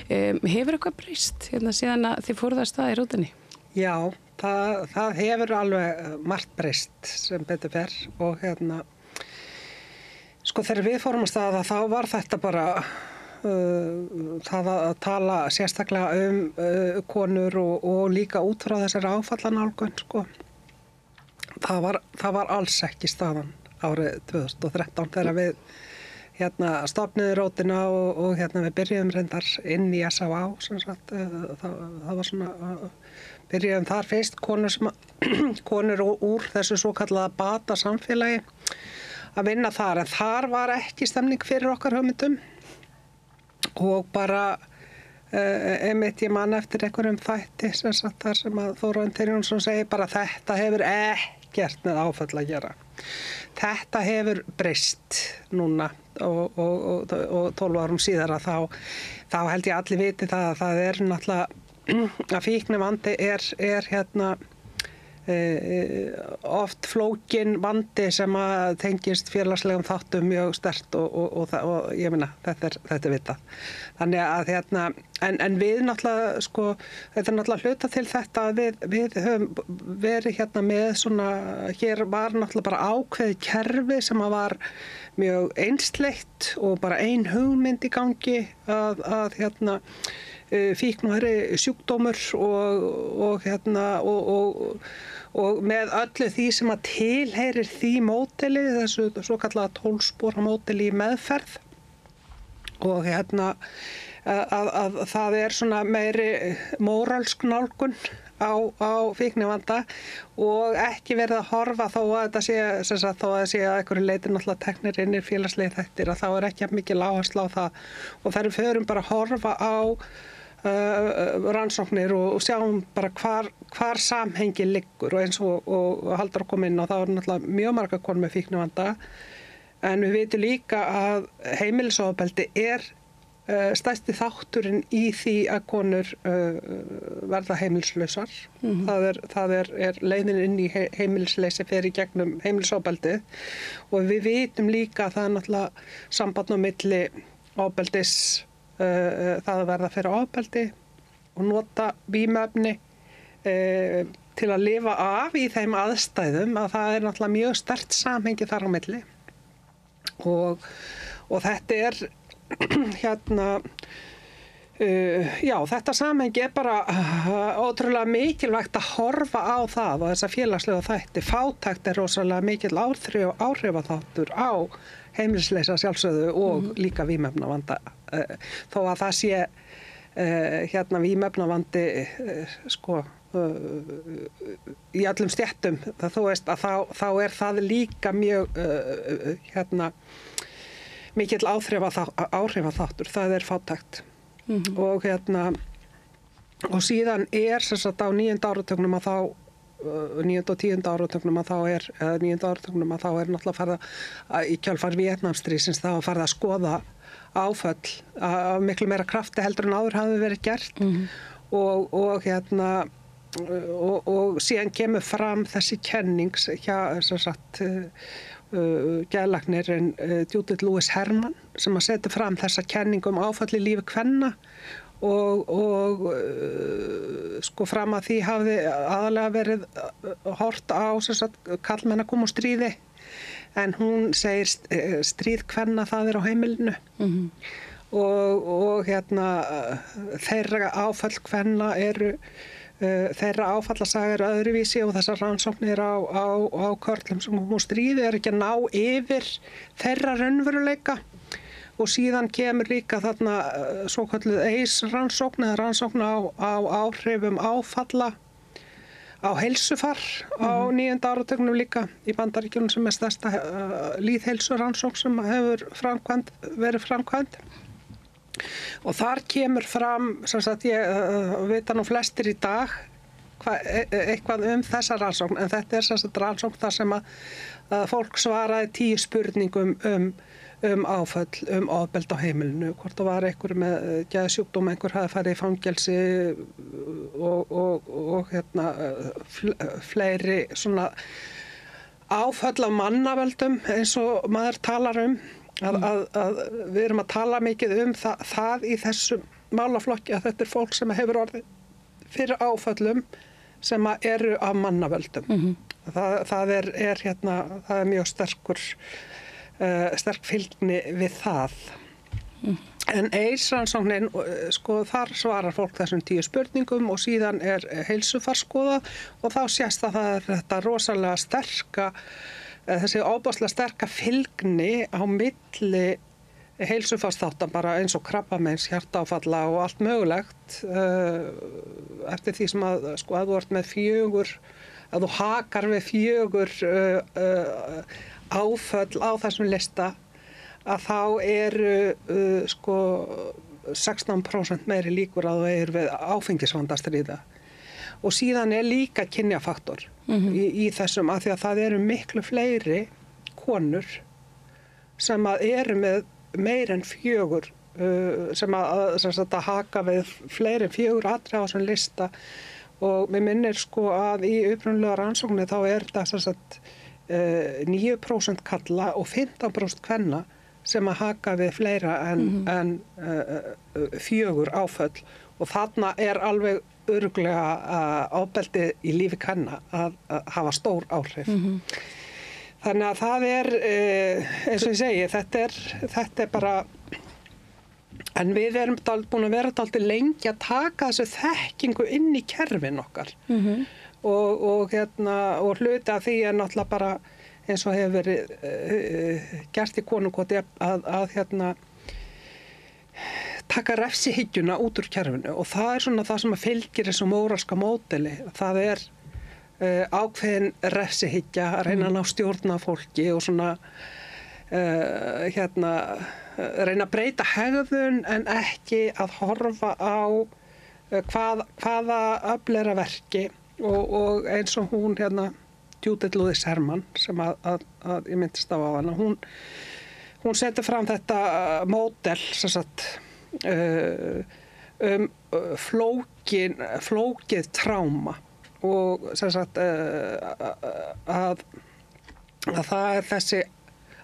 S11: Hefur eitthvað breyst síðan að þið fóruð að staða í Rótinni?
S13: Já, það hefur alveg margt breyst sem betur fer og þegar við fórum að staða þá var þetta bara það að tala sérstaklega konur og líka út frá þessari áfallanálgun það var alls ekki staðan árið 2013 þegar við stofnuðum Rótina og við byrjuðum reyndar inn í SÁÁ það var svona byrjuðum þar fyrst konur úr þessu svo kallaða bata samfélagi að vinna þar en þar var ekki stemning fyrir okkar hugmyndum og bara einmitt ég man eftir einhverjum þætti þar sem að Þórarinn Tyrjónsson segir bara þetta hefur ekkert með áföll að gera. Þetta hefur breyst núna og 12 árum síðar að þá held ég allir viti það að það er náttúrulega að fíknivandi er oft flókin vandi sem að tengist félagslegum þáttum mjög sterkt og ég meina þetta er vitað. Þannig að en við náttúrulega þetta er náttúrulega hluta til þetta að við höfum verið með svona hér var náttúrulega bara ákveðið kerfi sem að var mjög einsleitt og bara ein hugmynd í gangi að fíkn og sjúkdómur og með öllu því sem að tilheyrir því módeli, þessu svo kallaða 12 spora módeli í meðferð og að það er svona meiri móralsk nálgun á fíknivanda og ekki verið að horfa þó að þetta sé þó að það sé að einhverju leyti náttúrulega teknir inn í félagslegir þættir að þá er ekki mikil áhersla á það og þær förum bara að horfa á rannsóknir og sjáum bara hvar samhengi liggur og eins og Halldór kom inn og það er náttúrulega mjög margar konur með fíknivanda en við vitum líka að heimilisofbeldi er stærsti þátturinn í því að konur verða heimilislausar. Það er leiðin inn í heimilisleysi fer í gegnum heimilisofbeldi og við vitum líka að það er náttúrulega samband á milli ofbeldis það að verða fyrir ofbeldi og nota vímuefni til að lifa af í þeim aðstæðum að það er náttúrulega mjög sterkt samhengi þar á milli og þetta er þetta samhengi er bara ótrúlega mikilvægt að horfa á það og þessa félagslegu þætti. Fátækt er rosalega mikil áhrifaþáttur á heimilisleysi sjálfsögðu og líka vímuefnavanda þó að það sé vímuefnavandi í öllum stéttum þú veist að þá er það líka mjög mikill áhrifaþáttur, það er fátækt og síðan er sem sagt á 9. áratugnum að 9. og 10. áratugnum að þá er náttúrulega farið að í kjölfar Víetnamstríðsins þá farið að skoða áföll af miklu meira krafti heldur en áður hafi verið gert og síðan kemur fram þessi kenning hjá geðlæknirinn Judith Lewis Herman sem að setja fram þessa kenning áfall í lífi kvenna og sko fram að því hafði aðalega verið hort á karlmenn að koma úr stríði en hún segir stríð kvenna það er á heimilinu og þeirra áfall kvenna eru þeirra áfallasaga öðruvísi og þessar rannsóknir á körlum sem koma úr stríði ekki að ná yfir þeirra raunveruleika og síðan kemur líka þarna svokölluð AIDS-rannsókn eða rannsókn á áhrifum áfalla á heilsufar á 9. áratugnum líka í Bandaríkjunum sem er stærsta lýðheilsurannsókn sem hefur verið framkvæmd. Og þar kemur fram, sem sagt, ég veit nú flestir í dag eitthvað þessa rannsókn, en þetta er sem sagt rannsókn þar sem að fólk svaraði 10 spurningum áföll, ofbeldi á heimilinu, hvort það var einhver með geðsjúkdóm, einhver hafi farið í fangelsi og fleiri svona áföll af mannavöldum eins og maður talar að við erum að tala mikið það í þessum málaflokki að þetta er fólk sem hefur orðið fyrir áföllum sem eru af mannavöldum. Það er mjög sterk fylgni við það. En AIDS-rannsóknin, sko, þar svarar fólk þessum 10 spurningum og síðan er heilsufar skoðað og þá sést að það er þetta rosalega sterka þessi ofboðslega sterka fylgni á milli heilsufarsþáttan bara eins og krabbameins, hjartaáfalla og allt mögulegt eftir því sem að sko að þú ert með 4 að þú hakar við 4 áföll á þessum lista að þá eru sko 16% meiri líkur að þú eru við áfengisvanda að stríða. Og síðan er líka kynjafaktor í þessum að því að það eru miklu fleiri konur sem að eru með meir en 4 sem að haka við fleiri en 4 atriði á þessum lista og mér minnir sko að í upprunalega rannsókninni þá er þetta 9% kalla og 15% kvenna sem að haka við fleira en 4 áföll og þarna er alveg örugglega ofbeldi í lífi kvenna að hafa stór áhrif. Þannig að það er, eins og ég segi, þetta er bara, en við erum búin að vera dálítið lengi að taka þessu þekkingu inn í kerfin okkar og hluti af því er náttúrulega bara eins og hefur verið gert í konungoti að taka refsihyggjuna út úr kerfinu og það er svona það sem að fylgir þessu móralska módeli. Það er ákveðin refsihyggja að reyna að ná stjórna fólki og svona reyna að breyta hegðun en ekki að horfa á hvaða öfl er að verki og eins og hún Judith Lewis Herman sem að ég myndist á hana, hún setur fram þetta módel sem sagt flókið tráma og sem sagt að það er þessi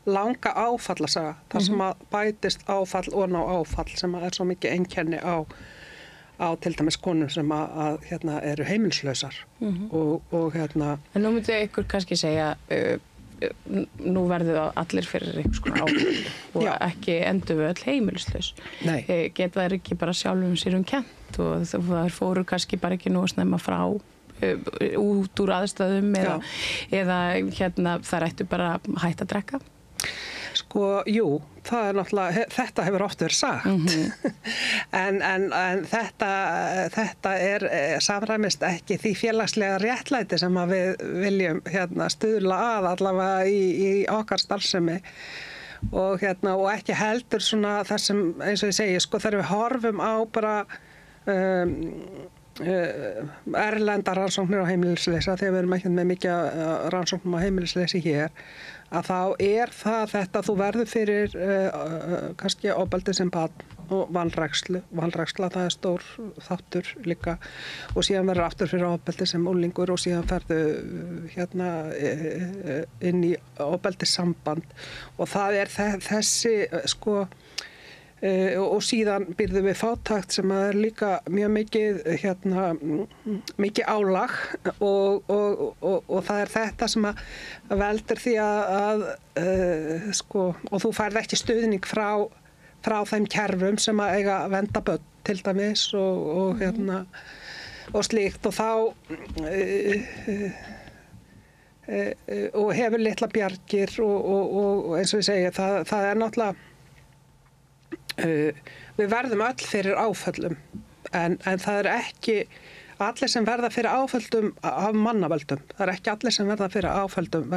S13: langa áfallasaga þar sem að bætist áfall og ná áfall sem að er svo mikið einkenni á til dæmis konum sem að eru heimilslausar og
S11: En nú myndi ykkur kannski segja nú verður allir fyrir einhvers konar áfall og ekki endur við öll heimilislaus. Geta þær ekki bara sjálfum sér kennt og þær fóru kannski bara ekki nú að snemma frá út úr aðstæðum eða þær ættu bara hætt að drekka?
S13: Sko, jú, það er náttúrulega, þetta hefur oft verið sagt, en þetta er samræmist ekki því félagslega réttlæti sem að við viljum stuðla að allavega í okkar starfsemi og ekki heldur svona það sem, eins og ég segi, sko, þegar við horfum á bara erlendar rannsóknir á heimilisleysi, þegar við erum ekki með mikið rannsóknum á heimilisleysi hér, að þá þetta þú verður fyrir kannski ofbeldi sem barn og vanræksla, það er stór þáttur líka, og síðan verður aftur fyrir ofbeldi sem unglingur og síðan ferðu inn í ofbeldissamband og það er þessi sko og síðan byrðum við fátækt sem er líka mjög mikið álag og það er þetta sem að veldur því að sko, og þú færð ekki stuðning frá þeim kerfum sem að eiga að vernda börn til dæmis og slíkt og þá og hefur litla bjargir og eins og ég segi það er náttúrulega við verðum öll fyrir áföllum en það er ekki allir sem verða fyrir áföllum af mannavöldum. Það er ekki allir sem verða fyrir áföllum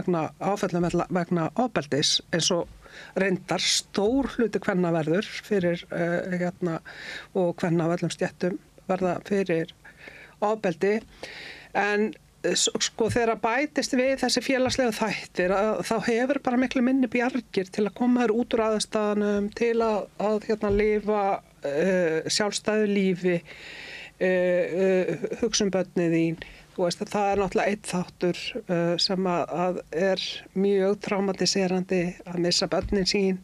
S13: vegna ofbeldis eins og reyndar stór hluti kvenna verður fyrir og kvenna af öllum stéttum verða fyrir ofbeldi en sko þegar bætist við þessi félagslegu þættir þá hefur bara miklu minni bjargir til að koma þér út úr aðstæðanum til að lifa sjálfstæðu lífi hugsa börnin þín þú veist að það er náttúrulega einn þáttur sem að er mjög traumatiserandi að missa börnin sín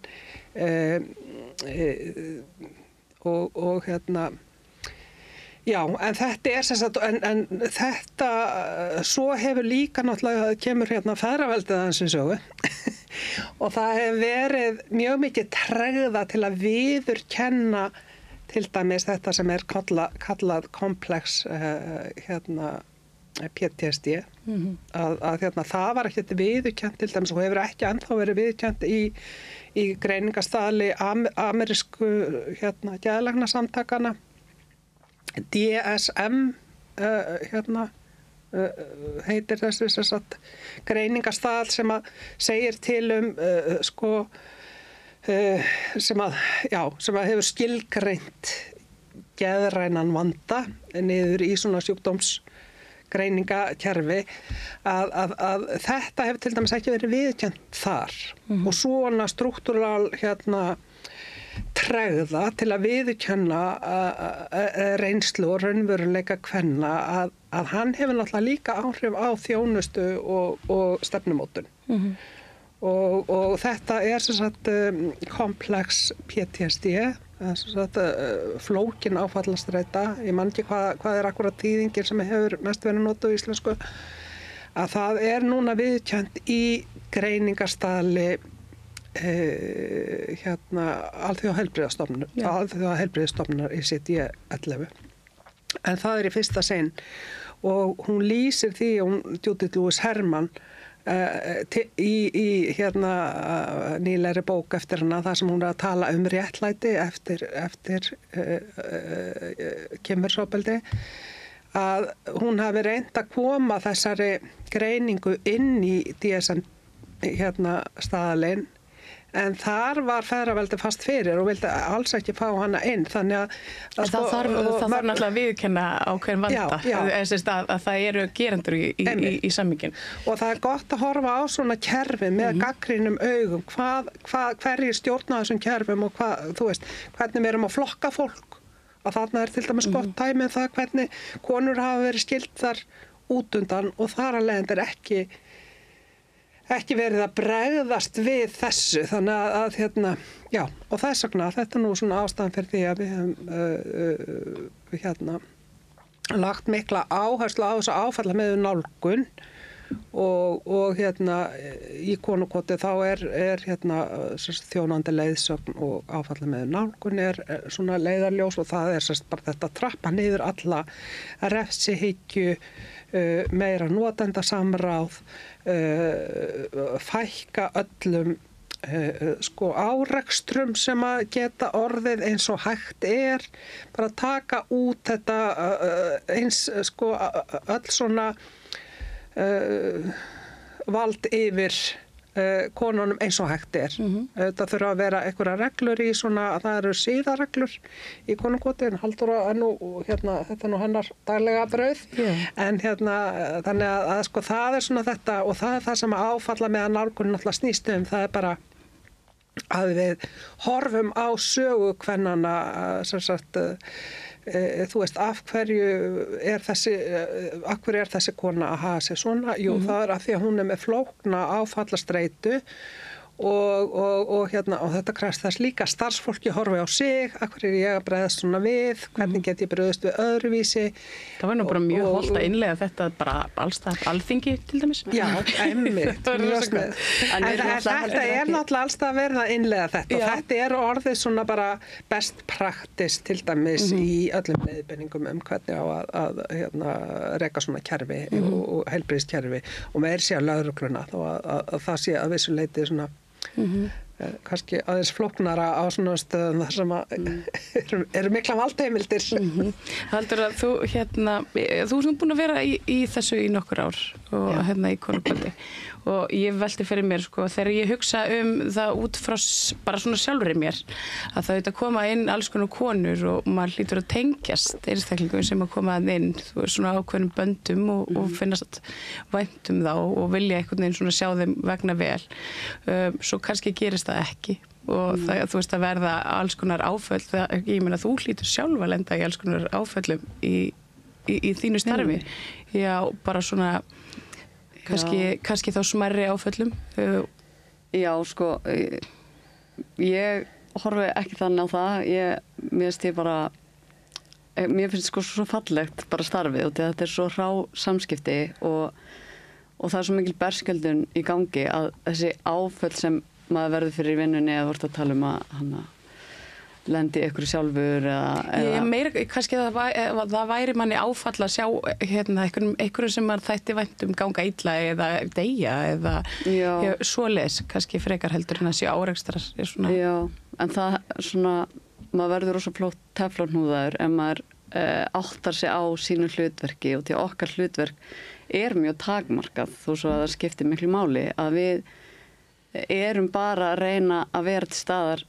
S13: og já, en þetta er sem sagt, en þetta svo hefur líka náttúrulega kemur feðraveldið aðeins í sögu og það hefur verið mjög mikið tregða til að viðurkenna til dæmis þetta sem er kallað komplex PTSD að það var ekki viðurkennt til dæmis og hefur ekki ennþá verið viðurkennt í greiningastaðli amerísku geðlæknasamtakana DSM heitir þessi greiningastaðal sem að segir til sko sem að hefur skilgreint geðrænan vanda niður í svona sjúkdómsgreiningakerfi að þetta hefur til dæmis ekki verið viðurkennt þar og svona struktúral tregða til að viðurkenna reynslu og raunveruleika kvenna að hann hefur náttúrulega líka áhrif á þjónustu og stefnumótun og þetta er sem sagt komplex PTSD sem sagt flókin áfallastreita ég man ekki hvað er akkurat þýðingin sem hefur mest verið notuð í íslensku að það er núna viðurkennt í greiningarstaðli Alþjóðaheilbrigðisstofnunar ICD-11 en það er í fyrsta sinn og hún lýsir því Judith Lewis Herman í nýlegri bók eftir hana þar sem hún er að tala réttlæti eftir kynferðisofbeldi að hún hafi reynt að koma þessari greiningu inn í DSM staðalinn en þar var feðraveldi fast fyrir og vildi alls ekki fá hana inn þannig að
S11: það þarf náttúrulega að viðurkenna ákveðin vanda að það eru gerendur í sammingin
S13: og það er gott að horfa á svona kerfi með gagnrýnum augum hverjir stjórna þessum kerfum og þú veist, hvernig við erum að flokka fólk og þarna er til dæmis gott dæmi það hvernig konur hafa verið skildar út undan og þar að leiðandi er ekki verið að bregðast við þessu þannig að já og þess vegna þetta er nú svona ástæðan fyrir því að við höfum lagt mikla áherslu á þessu áfalla með nálgun og í konukoti þá er þjónandi leiðsögn og áfalla með nálgun er svona leiðarljós og það er bara þetta að trappa niður alla refsihyggju meira notendasamráð fækka öllum árekstrum sem að geta orðið eins og hægt er bara taka út þetta eins öll svona vald yfir konunum eins og hægt Það þurfa að vera einhverja reglur í svona, það eru siðareglur í konungoti, en Halldóra þetta nú hennar daglega brauð, en þannig að sko það svona þetta, og það það sem áfalla með að nálgunin alltaf snýst það bara að við horfum á sögu kvennanna, sem sagt, þú veist, af hverju er þessi kona að hafa sig svona? Jú, það af því að hún með flókna áfallastreitu og þetta krefst þess líka starfsfólki horfi á sig, af hverju ég að bregðast svona við, hvernig get ég bregðast við öðruvísi.
S11: Það var nú bara mjög hollt að innlega þetta bara allstað alþingi til dæmis.
S13: Já, einmitt. En þetta náttúrulega allstað verið að innlega þetta og þetta orðið svona bara best practice til dæmis í öllum leiðbeiningum hvernig á að reka svona kerfi og heilbrigðiskerfi og með sé að lögregluna þó að það sé að vissu leyti svona kannski aðeins flóknara á svona stöðum þar sem eru mikla valdheimildir.
S11: Haldur að þú ert búin að vera í þessu í nokkur ár og í konungkvöldi og ég velti fyrir mér sko þegar ég hugsa það út frá bara svona sjálfur í mér að það auðvitað koma inn alls konar konur og maður hlýtur að tengjast einstaklingum sem að koma inn svona ákveðnum böndum og finnast vænt þá og vilja einhvern veginn svona sjá þeim vegna vel. Svo kannski gerist það ekki og það, þú veist að verða alls konar áföll, ég meina þú hlýtur sjálf að lenda í alls konar áföllum í þínu starfi. Já, bara svona kannski þá smærri áföllum.
S12: Já, sko ég horfi ekki þannig á það. Mér finnst sko svo fallegt bara starfið og þetta svo rá samskipti og það svo mikil berskjöldun í gangi að þessi áföll sem maður verður fyrir í vinnunni eða vort að tala að lendi ykkur sjálfur eða
S11: meira kannski það væri manni áfall að sjá einhverjum sem maður þætti vænt ganga illa eða deyja eða svoleiðis kannski frekar heldur en að sé árekstrar
S12: Já, en það svona maður verður rosa flott teflonhúðaður ef maður áttar sig á sínu hlutverki og til okkar hlutverk mjög takmarkað þó svo að það skiptir miklu máli að við erum bara að reyna að vera til staðar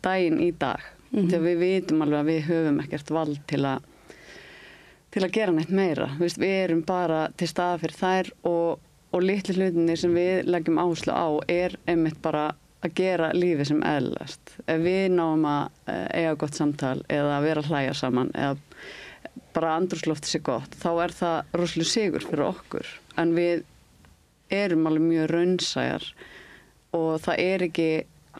S12: daginn í dag þegar við vitum alveg að við höfum ekkert vald til að gera neitt meira. Við erum bara til staðar fyrir þær og litlu hlutinni sem við leggjum áherslu á einmitt bara að gera lífið sem eðlilegast. Ef við náum að eiga gott samtal eða að vera að hlæja saman eða bara andrúmsloftið sé gott, þá það rosalega sigur fyrir okkur. En við erum alveg mjög raunsæjar og það ekki,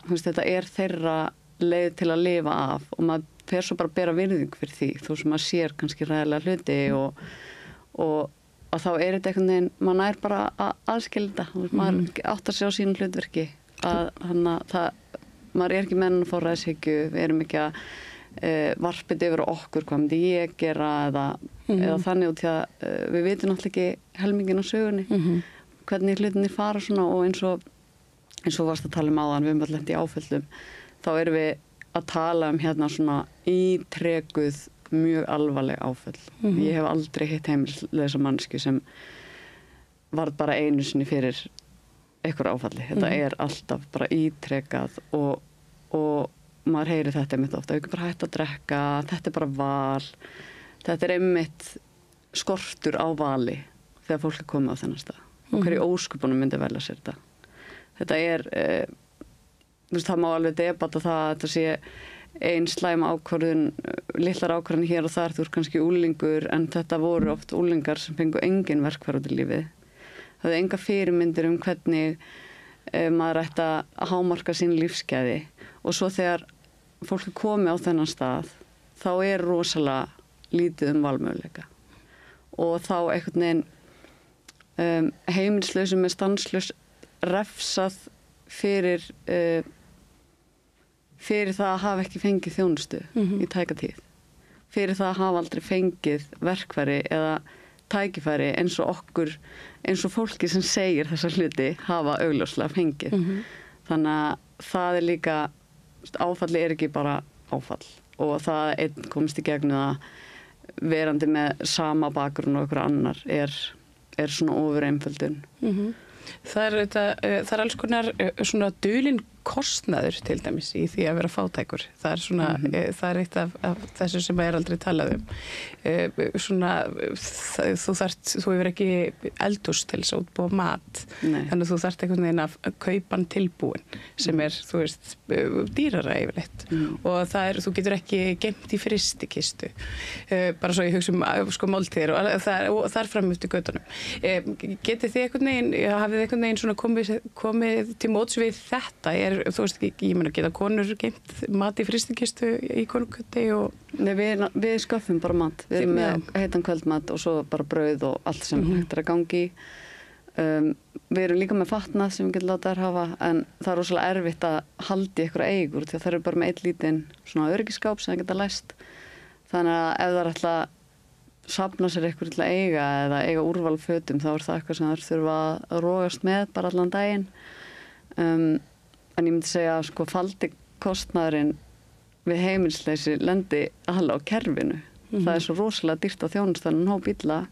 S12: þetta þeirra leið til að lifa af og maður fer svo bara að bera virðing fyrir því þó sem maður sér kannski ræðilega hluti og þá þetta einhvern veginn, maður bara að aðskilja þetta, maður áttar sig á sínu hlutverki maður ekki með hann að fá ræðshyggju, við erum ekki að varpið yfir okkur, hvað myndi ég gera eða þannig út því að við vitum náttúrulega ekki helmingin á sögunni hvernig hlutinni fara svona og eins og varst að tala áðan, við erum lent í áföllum þá erum við að tala svona ítrekuð mjög alvarleg áföll. Ég hef aldrei hitt heimilislausa mannsku sem varð bara einu sinni fyrir einhver áfalli. Þetta alltaf bara ítrekað og maður heyrir þetta einmitt ofta. Ekki bara hætt að drekka, þetta bara val. Þetta einmitt skortur á vali þegar fólk komið á þennan stað. Og hverju ósköpunum myndi velja sér þetta. Þetta það má alveg debata það að þetta sé ein slæm ákvörðun, litlar ákvörðun hér og þar, þú kannski úlingur en þetta voru oft úlingar sem fengu engin verkfæri út í lífið. Það hefði enga fyrirmyndir hvernig maður ætti að hámarka sín lífsgæði og svo þegar fólk komið á þennan stað þá rosalega lítið valmöguleika og þá einhvern veginn heimilislausum með stanslaus refsað fyrir það að hafa ekki fengið þjónustu í tæka tíð. Fyrir það að hafa aldrei fengið verkfæri eða tækifæri eins og okkur, eins og fólki sem segir þessa hluti hafa augljóslega fengið. Þannig að það líka, áfalli ekki bara áfall og það einn komst í gegnum að verandi með sama bakgrunn og okkur annar svona ofur einföldun.
S11: Það er alls konar svona dulinn kostnaður til dæmis í því að vera fátækur. Það er svona, það er eitt af þessu sem er aldrei talað svona, þú hefur ekki eldhús til þess að útbúa mat. Nei. Þannig að þú þarft einhvern veginn að kaupa hann tilbúin sem þú veist, dýrara yfirleitt. Og þú getur ekki geymt í frystikistu. Bara svo ég hugsa máltíðir og þar fram eftir göttunum. Getið þið einhvern veginn, hafið þið einhvern veginn svona komið til móts við þetta? Þú veist ekki, ég meina geta konur geymt mat í frystikistu í konukjöti og...
S12: Nei, við sköffum bara mat. Við erum með heitan kvöldmat og svo bara brauð og allt sem hægt að gangi. Við erum líka með fatnað sem við getum látað þær hafa, en það er rosalega erfitt að halda í einhverja eigur því að það eru bara með eitt lítinn svona öryggiskáp sem það geta læst. Þannig að ef það er alltaf safna sér eitthvað til að eiga eða eiga úrval fötum þá er það eitthvað sem þær þurfa að rogast með bara allan daginn. En ég myndi segja að sko faldi kostnaðurinn við heimilsleysi lendi alveg á kerfinu. Það er svo rosalega dýrt á þjónustanum hóp illa.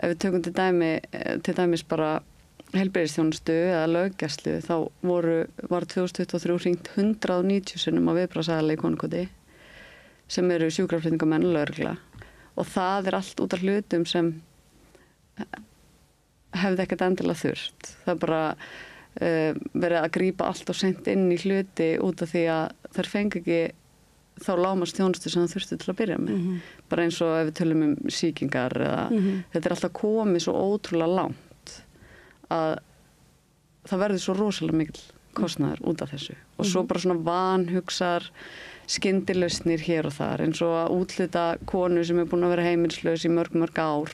S12: Ef við tökum til dæmis bara heilbrigðisþjónustu eða löggæslu þá var 2023 hringt 190 sinnum á viðbragðsaðila í Konukoti sem eru sjúkraflutningamenn og lögregla. Og það er allt út af hlutum sem hefði ekkert endilega þurft. Það er bara verið að grípa allt og sent inn í hluti út af því að þær fengi ekki þá lágmarks þjónustu sem það þurftu til að byrja með. Bara eins og ef við tölum sýkingar eða þetta er alltaf komið svo ótrúlega langt að það verður svo rosalega mikil kostnaður út af þessu. Og svo bara svona vanhugsar skyndilausnir hér og þar eins og að útluta konu sem er búin að vera heimilslaus í mörg ár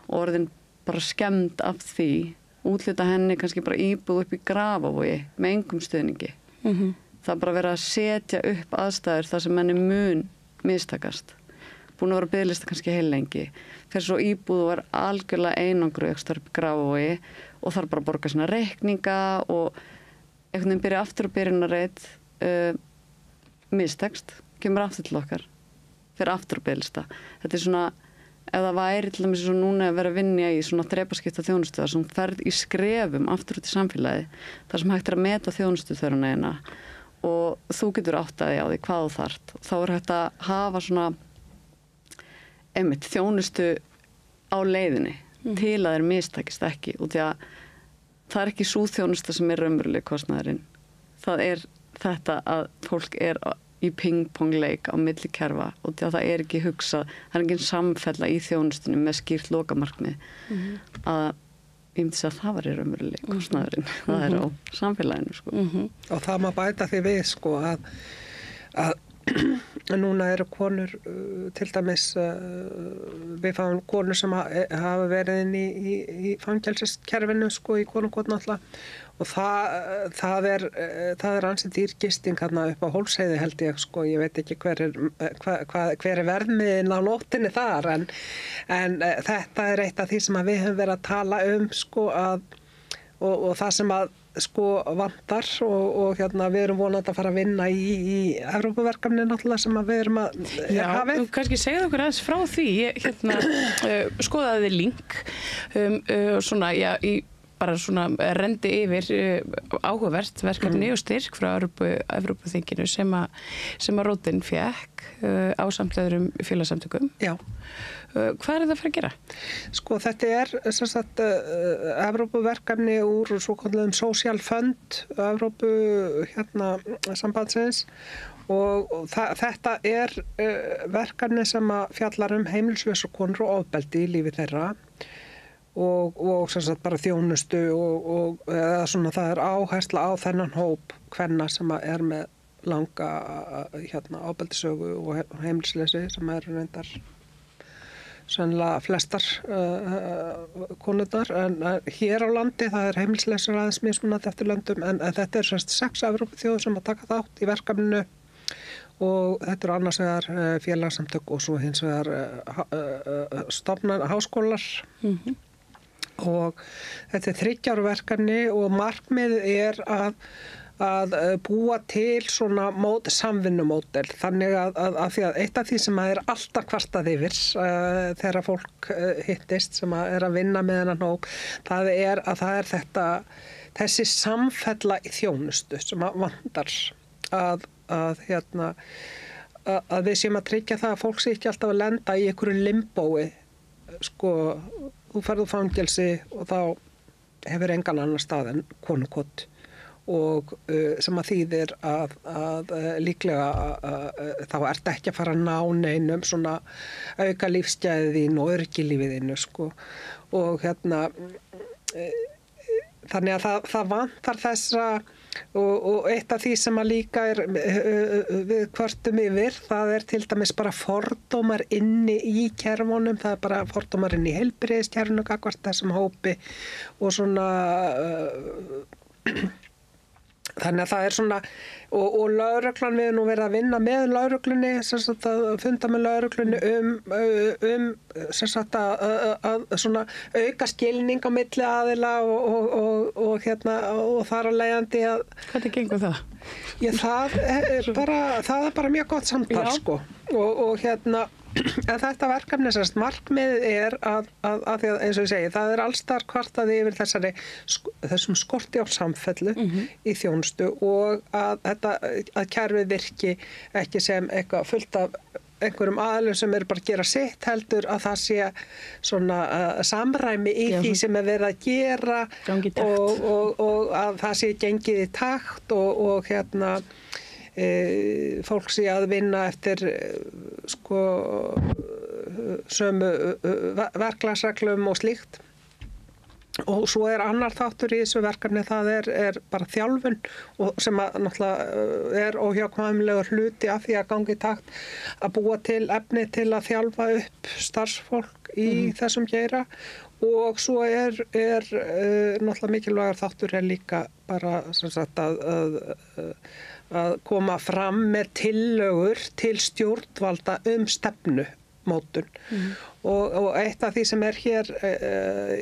S12: og orðin bara skemmd af því útluta henni kannski bara íbúð upp í Grafavogi með engum stuðningi. Það er bara verið að setja upp aðstæður þar sem henni mun mistakast. Búin að vera biðlista kannski heilengi. Fyrir svo íbúð og er algjörlega einangru ekstra upp í Grafavogi og þarf bara að borga sína reikninga og einhvern veginn byrja aftur og byrjunarreit mistakst, kemur aftur til okkar. Fyrir aftur og biðlista. Þetta er svona ef það væri til dæmis svo núna að vera að vinna í svona þrepaskipta þjónustu sem ferð í skrefum aftur út í samfélagi þar sem hægt er að meta þjónustuþörfina eina og þú getur áttaði á því hvað þú þarft. Þá er hægt að hafa svona þjónustu á leiðinni til að þeir mistakist ekki og því að það er ekki sú þjónusta sem er raunveruleg kostnaðurinn. Það er þetta að fólk er í ping-pong-leik á milli kerfa og því að það er ekki hugsað, það er engin samfella í þjónustunum með skýrt lokamarkmið að ég myndi segja að það var í raunveruleg kostnaðurinn, það er á samfélaginu sko.
S13: Og það má bæta því við sko að núna eru konur til dæmis við fáum konur sem hafa verið inn í fangelsiskerfinu sko í Konukot náttúrulega og það er ansið dýr gisting hérna upp á Hólmsheiði held ég sko, ég veit ekki hver er verðmiðin á nóttinni þar en þetta er eitt af því sem við höfum verið að tala sko og það sem að sko vantar og hérna við erum vonandi að fara að vinna í Evrópuverkefni náttúrulega sem að við erum að hafa.
S11: Já, kannski segja okkur aðeins frá því, ég skoðaði link svona, já, bara svona rendi yfir áhugavert verkefni og styrk frá Evrópuþinginu sem að Rótin fékk á samt öðrum félagsamtökum.
S13: Já.
S11: Hvað er það að fara að gera?
S13: Sko þetta er sem sagt Evrópuverkefni úr svokallaðum Social Fund Evrópu sambandsins og þetta er verkefni sem að fjallar heimilislausar konur og ofbeldi í lífi þeirra og sem sagt bara þjónustu og eða svona það er áhersla á þennan hóp kvenna sem að er með langa ofbeldissögu og heimilisleysi sem er reyndar sannlega flestar konurnar en hér á landi það er heimilislausar aðeins mismunandi eftir löndum en þetta er 6 Evrópuþjóðir sem að taka þátt í verkefninu og þetta er annars vegar félagsamtök og svo hins vegar stofnun háskólar og þetta er 3 ára verkefni og markmiðið er búa til svona samvinnumódel, þannig að því að eitt af því sem er alltaf kvartað yfir þegar fólk hittist sem að vinna með þennan hóp, það er þessi samfella í þjónustu sem að vantar að við séum að tryggja það að fólk sé ekki alltaf að lenda í einhverju limbói, sko, þú ferð úr fangelsi og þá hefur engan annan stað en konukott og sem að þýðir að líklega þá ert ekki að fara að ná neinum svona auka lífsgæði þín og öryggi þínu, sko, og þannig að það vantar þessa og eitt af því sem að líka við kvörtum yfir, það til dæmis bara fordómar inni í kerfunum, það bara fordómar inni í heilbrigðiskerfinu gagnvart þessum hópi og svona þannig að það svona og lögreglan, við nú verið að vinna með lögreglunni, að funda með lögreglunni sem sagt að svona auka skilning á milli aðila og þar að leiðandi að
S11: Hvernig gengur það?
S13: Það er bara mjög gott samtal, sko, og en þetta verkefni, markmiðið er að því að eins og ég segi, það allsstaðar kvartað yfir þessum skorti á samfellu í þjónustu og að kerfið virki ekki sem eitthvað fullt af einhverjum aðlum sem bara að gera sitt, heldur að það sé svona samræmi í því sem verið að gera og að það sé gengið í takt og fólk sé að vinna eftir sko sömu verklagsreglum og slíkt. Og svo annar þáttur í þessu verkefni, það bara þjálfun og sem að náttúrulega óhjákvæmilegur hluti af því að gangi í takt að búa til efni til að þjálfa upp starfsfólk í þessum geira og svo náttúrulega mikilvægur þáttur líka bara sem sagt að koma fram með tillögur til stjórnvalda stefnumótun. Og eitt af því sem hér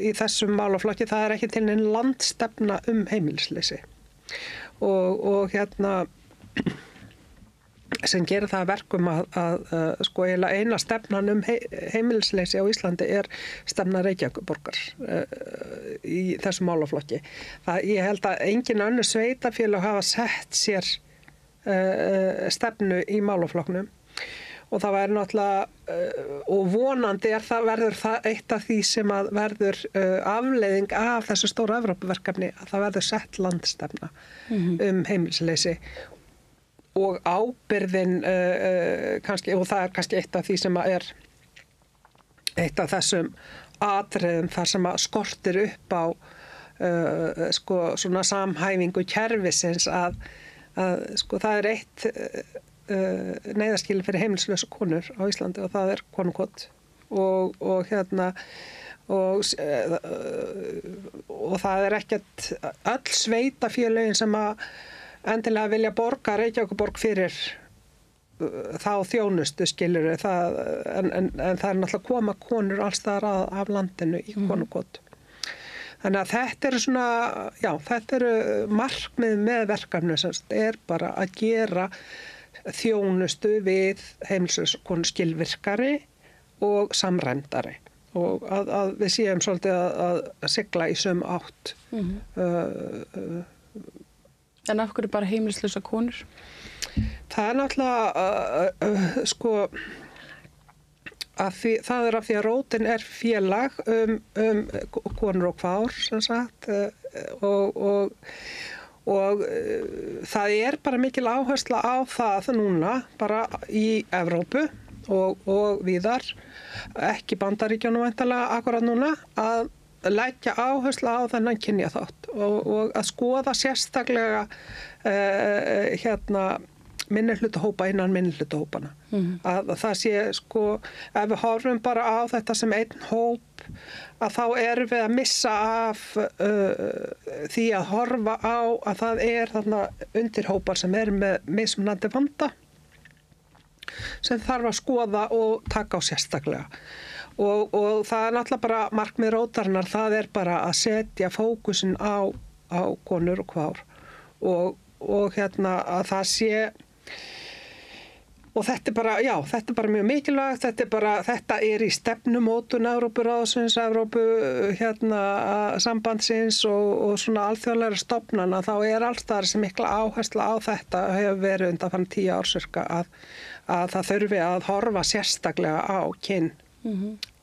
S13: í þessum málaflokki, það ekki til neinn landstefna heimilisleysi. Og sem gerir það að verkum að sko eina stefnan heimilisleysi á Íslandi stefna Reykjavíkurborgar í þessum málaflokki. Ég held að engin önnur sveitarfélög hafa sett sér stefnu í málaflokknum. Og það væri náttúrulega, og vonandi verður það eitt af því sem að verður afleiðing af þessu stóra Evrópuverkefni, að það verður sett landstefna heimilisleysi og ábyrðin kannski, og það kannski eitt af því sem að eitt af þessum atriðum þar sem að skortir upp á sko svona samhæfingu kerfisins að sko það eitt neyðarskýli fyrir heimilislausa konur á Íslandi og það konukott og það ekkert öll sveitafélögin sem að endilega vilja borga Reykjavíkurborg fyrir þá þjónustu skilur en það náttúrulega koma konur alls staðar af landinu í konukott. Þannig að þetta svona, já, þetta markmið með verkefni sem bara að gera þjónustu við heimilislausakonu skilvirkari og samræmdari og að við séum svolítið að sigla í sömu átt.
S11: En af hverju bara heimilislausar konur?
S13: Það náttúrulega sko það af því að rótin félag konur og kvár sem sagt og það bara mikil áhersla á það núna bara í Evrópu og víðar, ekki Bandaríkjunum væntanlega akkurat núna, að leggja áherslu á þennan kynjaþátt og að skoða sérstaklega minnihlutahópa innan minnihlutahópana. Að það sé sko, ef við horfum bara á þetta sem einn hóp, að þá við að missa af því að horfa á að það þarna undirhópar sem með mismunandi vanda sem þarf að skoða og taka á sérstaklega. Og það náttúrulega bara markmið rótarinnar, það bara að setja fókusin á konur og kvár að það sé. Og þetta er bara mjög mikilvægt, þetta er í stefnumótun Evrópuráðsins, sambandsins og svona alþjóðlegra stofnana, þá er alls þar sem mikla áhersla á þetta hefur verið undanfarin 10 ár cirka að það þurfi að horfa sérstaklega á kyn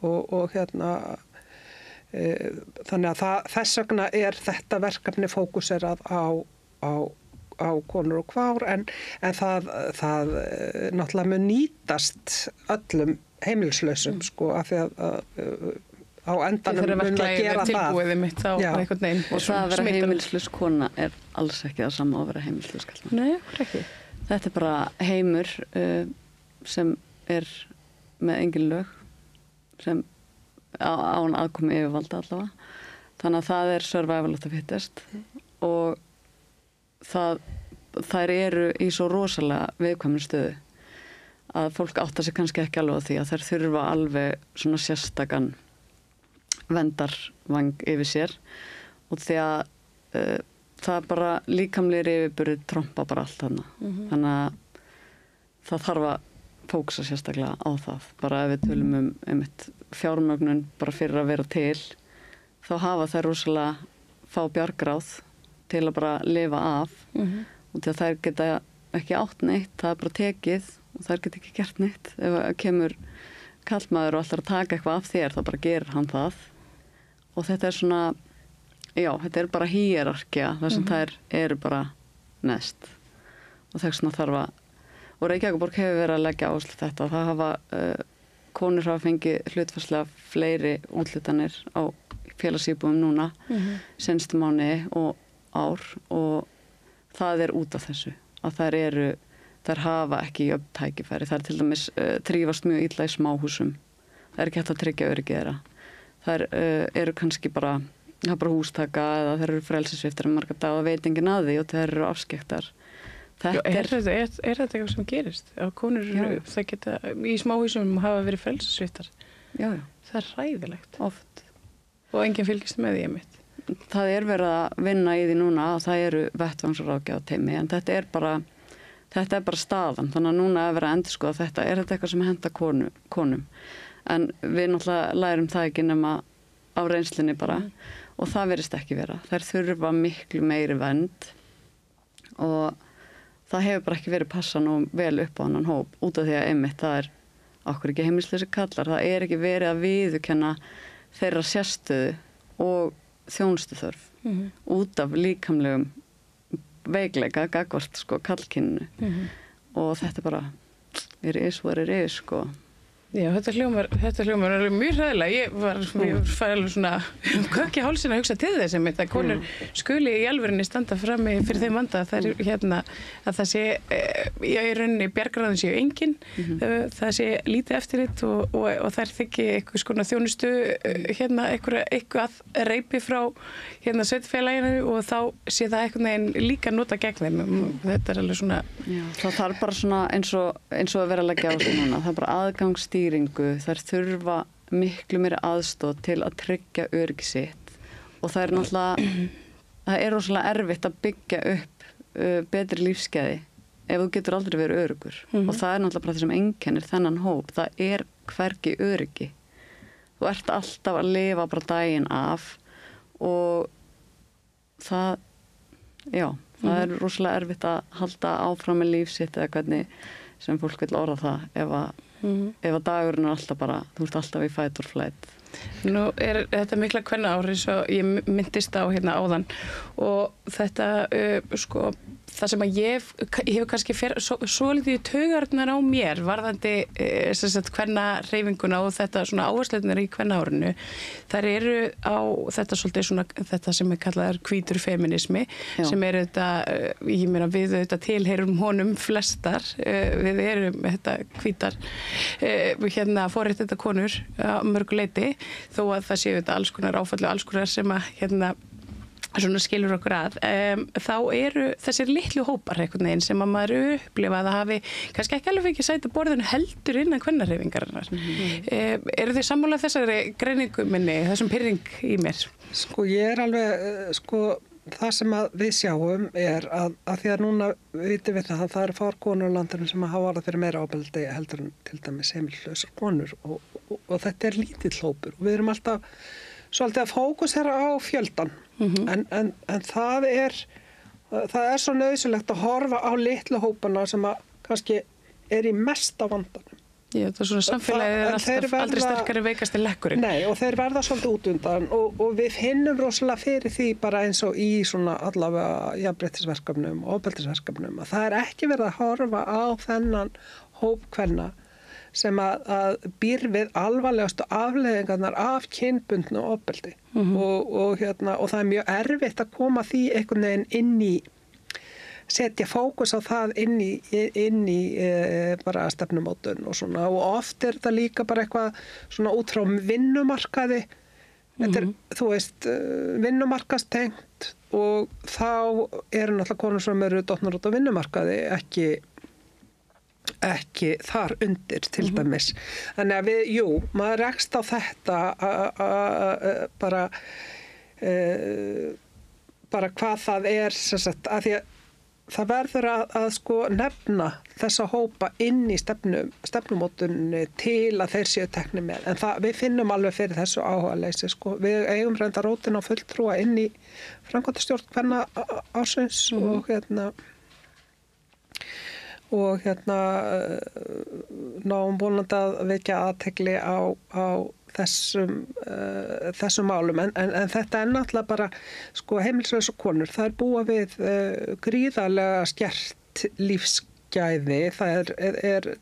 S13: og þannig að þess vegna er þetta verkefni fókuserað á konur og kvár en það náttúrulega mun nýtast öllum heimilislausum sko af því að á endanum mun að gera það.
S12: Og það að vera heimilislaus kona er alls ekki það sama að vera heimilislaus karlmaður.
S11: Nei, ekki.
S12: Þetta er bara heimur sem er með engin lög sem án aðkomi yfirvalda allavega. Þannig að það er survival of the fittest og þær eru í svo rosalega viðkvæmri stöðu að fólk áttar sig kannski ekki alveg á því að þær þurfa alveg svona sérstakan vendarvang yfir sér og því að það bara líkamlegir yfirburðir trompa bara allt þarna. Þannig að það þarf að fókusa sérstaklega á það. Bara ef við tölum einmitt fjármögnun bara fyrir að vera til þá hafa þær rosalega fá bjargráð til að bara lifa af og til að þær geta ekki átt neitt, það er bara tekið og þær geta ekki gert neitt. Ef kemur kallmaður og ætlar að taka eitthvað af þér þá bara gerir hann það og þetta er svona, þetta er bara hierarkía þar sem þær eru bara neðst og þess vegna þarf að, og Reykjavíkurborg hefur verið að leggja áherslu þetta og það hafa konur hafa fengið hlutfærslega fleiri úthlutanir á félagsíbúðum núna seinustu mánuði og ár og það er út af þessu að þær hafa ekki jöfn tækifæri, þær til dæmis þrífast mjög illa í smáhúsum, það er ekki hægt að tryggja öryggi þeirra, þær eru kannski bara hústaka eða þær eru frelsissviptar marga daga og veit enginn að því og þær eru afskektar.
S11: Er þetta eitthvað sem gerist? Að konur það geta í smáhúsum hafa verið frelsissviptar?
S12: Já.
S11: Það er hræðilegt.
S12: Oft.
S11: Og enginn fylgist með því einmitt.
S12: Það er verið að vinna í því núna og það eru vettvangsráðgjafateymi en þetta er bara staðan þannig að núna er verið að endurskoða þetta eitthvað sem henta konum en við náttúrulega lærum það ekki nema á reynslunni bara og það verðist ekki vera. Þær þurfa miklu meiri vernd og það hefur bara ekki verið passa nú vel upp á annan hóp út af því að einmitt það er okkur ekki heimilislausi kallar, það er ekki verið að viðurkenna þeirra sérstöðu og þjónustuþörf út af líkamlegum veikleika gagnvart kallkyninu og þetta bara sko.
S11: Já, þetta hljómar er mjög hræðilega. Ég var alveg svona kökk í hálsinn að hugsa til þess að konur skuli í alvörinni standa frammi fyrir þeim vanda að það sé í rauninni bjargráðin séu engin, það sé lítið eftirlit og þær þykki eitthvað skona þjónustu eitthvað reipi frá sveitarfélaginu og þá sé það eitthvað neginn líka nota gegn þeim. Þetta er alveg svona.
S12: Já, það þarf bara svona eins og að vera að leggja á sig núna. Það er bara aðgangsstýringu, þær þurfa miklu meiri aðstoð til að tryggja öryggi sitt og það er rosalega erfitt að byggja upp betri lífsgæði ef þú getur aldrei verið öryggur og það er náttúrulega bara það sem einkennir þennan hóp, það er hvergi öryggi. Þú ert alltaf að lifa bara daginn af og það er rosalega erfitt að halda áfram með líf sitt eða hvernig sem fólk vil orða það ef að dagurinn er alltaf bara, þú ert alltaf í fight or flight.
S11: Nú er þetta mikla kvennaári svo ég myndist á áðan og þetta það sem að ég hef kannski svolítið í taugarnar á mér varðandi kvennahreyfinguna og þetta svona áherslunar í kvennaárinu, þær eru á þetta svolítið svona þetta sem er kallað hvítur feminismi sem er þetta, ég meina við þetta tilheyrum honum flestar, við erum þetta hvítar forréttindar konur á mörgu leyti þó að það séu þetta alls konar áfallu, alls konar sem að svona skilur okkur að, þá eru þessir litlu hópar einhvern veginn sem að maður upplifa að það hafi kannski ekki alveg ekki sæta borðinu heldur innan kvennahreyfingarinnar. Eru þið sammála þessari greiningu minni, þessum pirring í mér?
S13: Ég er alveg, það sem að við sjáum að því að núna vitum við það eru fár konur á landinu sem hafa orðið fyrir meira ofbeldi heldur en til dæmis heimilislausar konur og þetta lítill hópur og við erum alltaf svolítið að fókusera á fjöldan en það er svo nauðsynlegt að horfa á litlu hópana sem að kannski í mesta vandanum.
S11: Já, það svona samfélagið alltaf aldrei sterkari veikasti lekkurinn.
S13: Nei, og þeir verða svolítið út undan og við finnum rosalega fyrir því bara eins og í svona allavega jafnréttisverkefnum og ofbeldisverkefnum að það ekki verið að horfa á þennan hóp kvenna sem að býr við alvarlegustu afleiðingarnar af kynbundnu ofbeldi og það mjög erfitt að koma því einhvern veginn inn í setja fókus á það inn í bara stefnumótun og svona og oft þetta líka bara eitthvað svona út frá vinnumarkaði þetta þú veist vinnumarkastengt og þá náttúrulega konur sem eru dottnar út á vinnumarkaði ekki þar undir til dæmis þannig að maður rekst á þetta bara hvað það sem sagt að því að það verður að sko nefna þessa hópa inn í stefnumótunni til að þeir séu teknir með. En við finnum alveg fyrir þessu áhugaleysi sko. Við eigum reynda rótin á fulltrúa inn í framkvæmdastjórn kvenna ársins og náum vonandi að vekja athygli á þessum málum en þetta náttúrulega bara sko heimilislausar konur það búa við gríðarlega skert lífsgæði það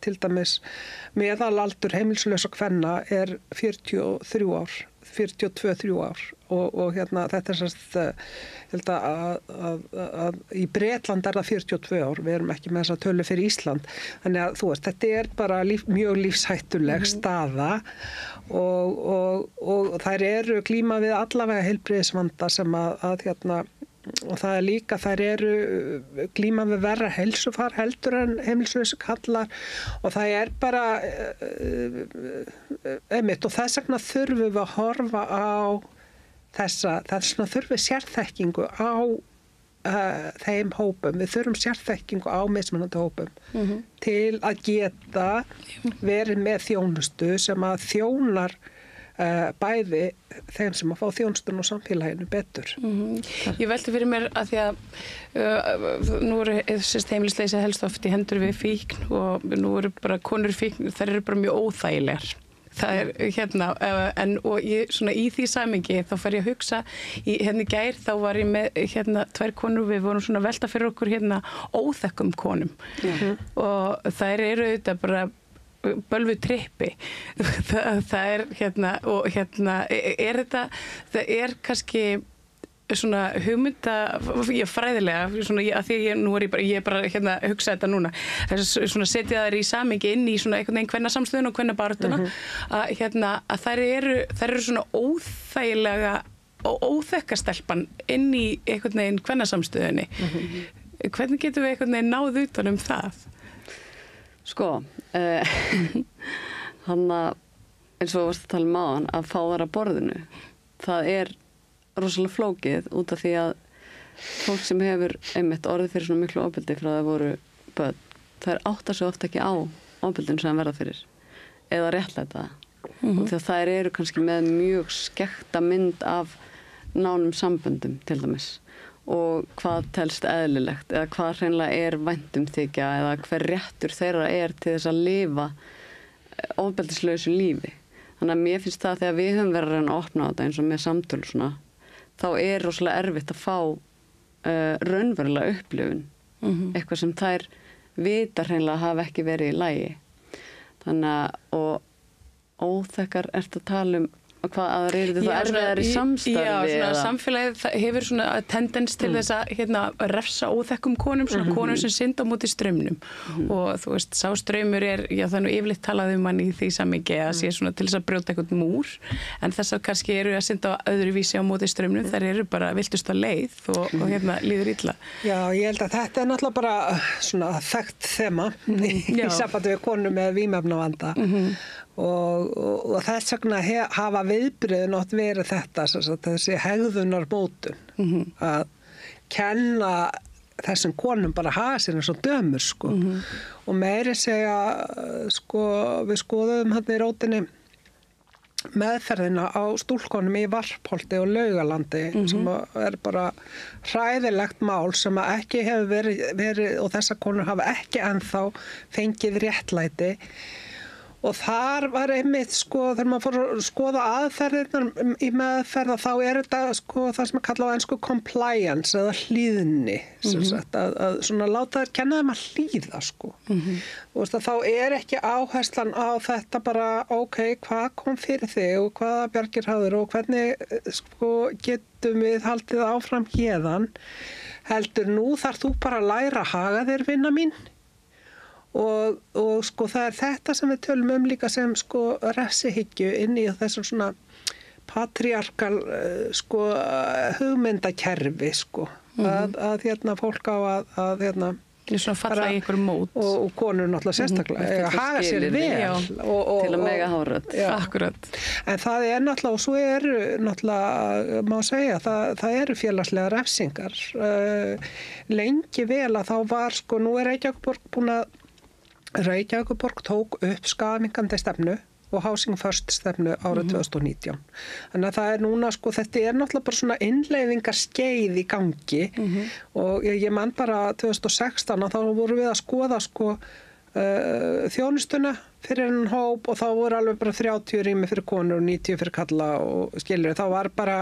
S13: til dæmis meðalaldur heimilislausra kvenna 42-3 ár og þetta þetta að í Bretland það 42 ár, við erum ekki með þessa tölu fyrir Ísland, þannig að þú veist þetta bara mjög lífshættuleg staða og þær eru glíma við allavega heilbrigðisvanda sem og það líka þær eru glíma við verra heilsufar heldur en heimilislausu kallar og það bara einmitt og þess vegna þurfum við að horfa á þess vegna þurfum við sérþekkingu á þeim hópum, við þurfum sérþekkingu á mismunandi hópum til að geta verið með þjónustu sem að þjónar bæði þeim sem að fá þjónustun og samfélaginu betur.
S11: Ég velti fyrir mér að því að nú eru heimilisleysi helst oft í hendur við fíkn og nú eru bara konur fíkn, þær eru bara mjög óþægilegar. Það og ég svona í því samhengi þá fer ég að hugsa í gær þá var ég með tvær konur við vorum svona að velta fyrir okkur óþekkum konum og þær eru auðvitað bara bölvu trippi það og þetta það kannski svona hugmynda fræðilega svona að því ég bara hugsa þetta núna svona setja þær í samhengi inn í svona einhvern veginn kvennasamstöðun og kvennabaráttuna að þær eru svona óþægilega og óþekkastelpan inn í einhvern veginn kvennasamstöðunni hvernig getum við einhvern veginn náð utan það?
S12: Sko hann eins og varst að tala áðan að fá þær að borðinu það rosalega flókið út af því að fólk sem hefur einmitt orðið fyrir svona miklu ofbeldi frá það voru börn, þær áttar sig oft ekki á ofbeldinu sem það verða fyrir eða réttlæta og því að þær eru kannski með mjög skekta mynd af nánum samböndum til dæmis og hvað telst eðlilegt eða hvað hreinlega væntumþykja eða hver réttur þeirra til þess að lifa ofbeldislausu lífi. Þannig að mér finnst það þegar við höfum verið að reyna að opna á þetta eins og með samtöl svona, þá rosalega erfitt að fá raunverulega upplifun, eitthvað sem þær vita hreinlega hafa ekki verið í lagi. Þannig að óþekkar ertu að tala hvað að það erfiðar í samstarfi?
S11: Já, svona samfélagið hefur svona tendens til þess að refsa óþekkum konum, svona konum sem synda á móti straumnum og þú veist, sá straumur það yfirleitt talað hann í því samhengi að sé svona til þess að brjóta einhvern múr en þessar kannski eru að synda á öðruvísi á móti straumnum, þær eru bara viltust á leið og líður illa. Já,
S13: ég held að þetta náttúrulega bara svona þekkt þema í sambandi við konum með vímuefnavanda og þess vegna hafa viðbröðin átt verið þetta þessi hegðunarbótun að kenna þessum konum bara haga sér eins og dömur sko. Og meiri segja sko, við skoðum hann í rótinni meðferðina á stúlkonum í Varpholti og Laugalandi sem bara hræðilegt mál sem að ekki hefur verið og þessar konur hafa ekki ennþá fengið réttlæti. Og þar var einmitt sko, þegar maður fór að skoða aðferðirnar í meðferða þá þetta sko það sem að kalla á ensku compliance eða hlýðni sagt, að svona láta þær kenna þeim að hlýða sko. Og þá ekki áherslan á þetta bara ok, hvað kom fyrir þig og hvaða bjargir hafður og hvernig sko getum við haldið áfram héðan heldur nú þarf þú bara að læra að haga þér vinna mín. Og sko það þetta sem við tölum líka sem sko refsihyggju inn í þessum svona patriarkal sko hugmyndakerfi sko að fólk á að
S11: svona falla í ykkur mót
S13: og konur náttúrulega sérstaklega haga sér vel
S12: til að mega hárödd.
S11: Akkurat.
S13: En það náttúrulega og svo náttúrulega má segja það eru félagslega refsingar lengi vel að þá var sko nú Reykjavíkurborg tók upp skaðminnkandi stefnu og Housing First stefnu árið 2019. Þannig að það núna sko, þetta náttúrulega bara svona innleiðingarskeið í gangi og ég man bara 2016 að þá vorum við að skoða sko þjónustuna fyrir enn hóp og þá voru alveg bara 30 rými fyrir konur og 90 fyrir kalla og skilur, þá var bara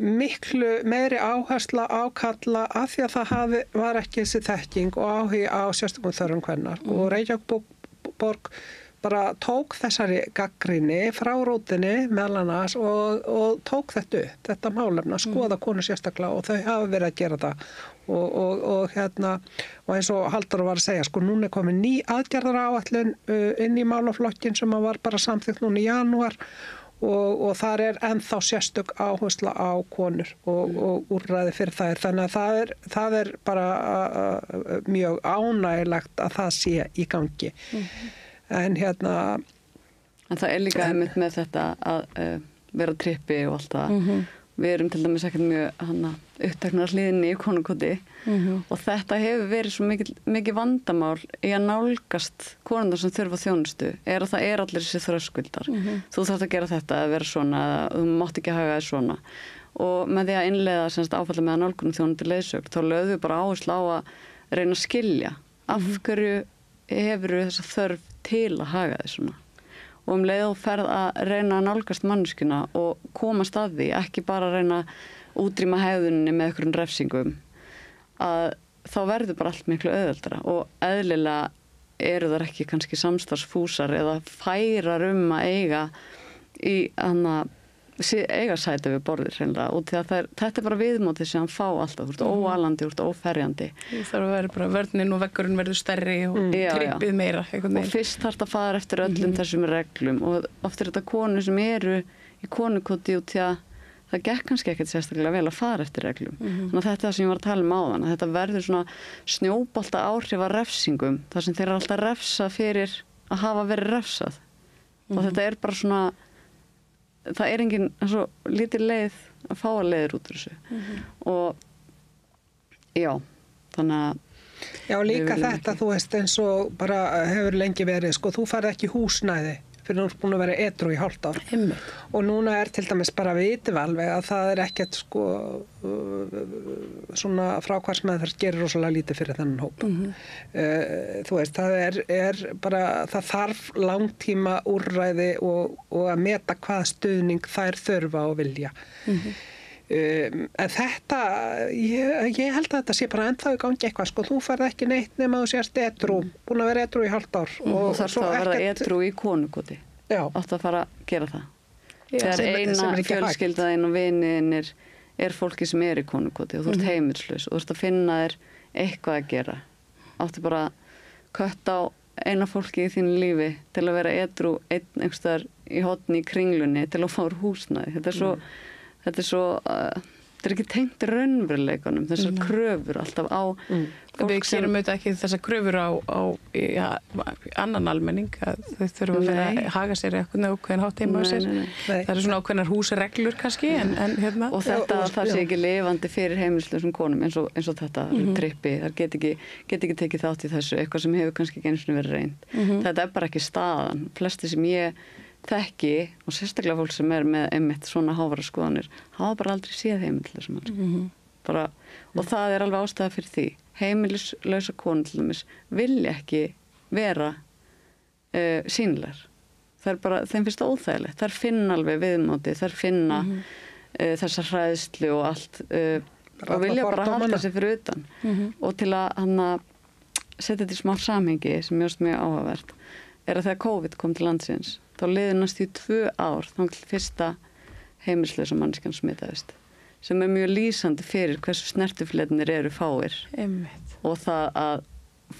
S13: miklu meiri áhersla á kalla af því að það var ekki þessi þekking og áhugi á sérstökum þörfum kvenna og Reykjavíkurborg bara tók þessari gagnrýni frá rótinni meðal annars og tók þetta málefna, skoða konur sérstaklega og þau hafa verið að gera það og eins og Halldór var að segja, sko núna komin ný aðgerðaráætlun inn í málaflokkin sem var bara samþykkt núna í janúar og þar ennþá sérstök áhersla á konur og úrræði fyrir þær. Þannig að það bara mjög ánægilegt að það sé í gangi. En
S12: En það líka einmitt með þetta að vera trippi og allt það. Við erum til dæmis ekkert mjög uppteknar hliðinni í konukoti og þetta hefur verið svo mikið vandamál í að nálgast konundar sem þurfa þjónustu að það allir þessi þröskuldar. Þú þarft að gera þetta að vera svona, þú mátt ekki haga þér svona og með því að innleiða áfalla með að nálgunum þjónustu leiðsögn þá lögðum við bara áherslu á að reyna að skilja af hverju hefur þessa þörf til að haga þér svona. Og leið og ferð að reyna að nálgast manneskuna og komast að því, ekki bara að reyna að útrýma hegðuninni með einhverjum refsingum, að þá verður bara allt miklu auðveldara og eðlilega eru þar ekki kannski samstarfsfúsar eða færar að eiga sæti við borðir hreinlega og þetta bara viðmótið sem hann fá alltaf, þú ert óalandi, þú ert óferjandi.
S11: Þú þarf að vera bara vörnin og veggurinn verður stærri og trippið meira.
S12: Og fyrst þarf að fara eftir öllum þessum reglum og oft þetta konur sem eru í konukoti út því að það gekk kannski ekkert sérstaklega vel að fara eftir reglum. Þannig að þetta er það sem ég var að tala áðan, að þetta verður svona snjóbolta áhrif af refsingum, þar sem þeir eru alltaf refsað fyrir að hafa verið refsað. Og þetta bara svona það engin svo lítil leið að fá að leiður út úr þessu og já, þannig að
S13: Já, líka þetta, þú veist, eins og bara hefur lengi verið, sko, þú færð ekki húsnæði fyrir þú búin að vera edrú í hálft ár og núna til dæmis bara vitum við alveg að það ekkert sko svona frákværsmeðferð gerir rosalega lítið fyrir þennan hóp þú veist, það bara það þarf langtíma úrræði og að meta hvað stuðning þær þurfa og vilja en þetta ég held að þetta sé bara ennþá í gangi eitthvað sko, þú færð ekki neitt nema þú sést edrú, búin að vera edrú í hálft ár
S12: og þarf þá að verða edrú í konukoti átt að fara að gera það þegar eina fjölskyldaðinn og viniðinir fólki sem í konukoti og þú ert heimilslaus og þú ert að finna þér eitthvað að gera áttu bara kött á eina fólki í þínu lífi til að vera edrú einhverstaðar í horni í kringlunni til að fá úr húsnæði þetta er svo þetta er ekki tengt raunveruleikunum, þessar kröfur alltaf á
S11: Við gerum auðvitað ekki þessar kröfur á annan almenning að þau þurfa að vera að haga sér eitthvað ákveðin hátt heima á sér. Það eru svona ákveðnar húsreglur kannski en hérna.
S12: Og þetta það sé ekki lifandi fyrir heimilislausum konum eins og þetta trippi, það get ekki tekið þátt í þessu, eitthvað sem hefur kannski ekki einu sinni verið reynd. Þetta er bara ekki staðan. Flesti sem ég þekki og sérstaklega fólk sem með einmitt svona hávara skoðanir hafa bara aldrei séð heimilislausum bara, og það er alveg ástæða fyrir því. Heimilislausa konur til dæmis vilja ekki vera sýnilegar. Þeim finnst það óþægilegt. Þær finna alveg viðmóti, þær finna þessa hræðslu og allt og vilja bara halda sig fyrir utan. Og til að setja þetta í smá samhengi sem mjög áhugavert er að þegar COVID kom til landsins þá liði næstu 2 ár þangað til fyrsta heimilislausa manneskjan smitaðist, sem er mjög lýsandi fyrir hversu snertifletirnir eru fáir. Og það að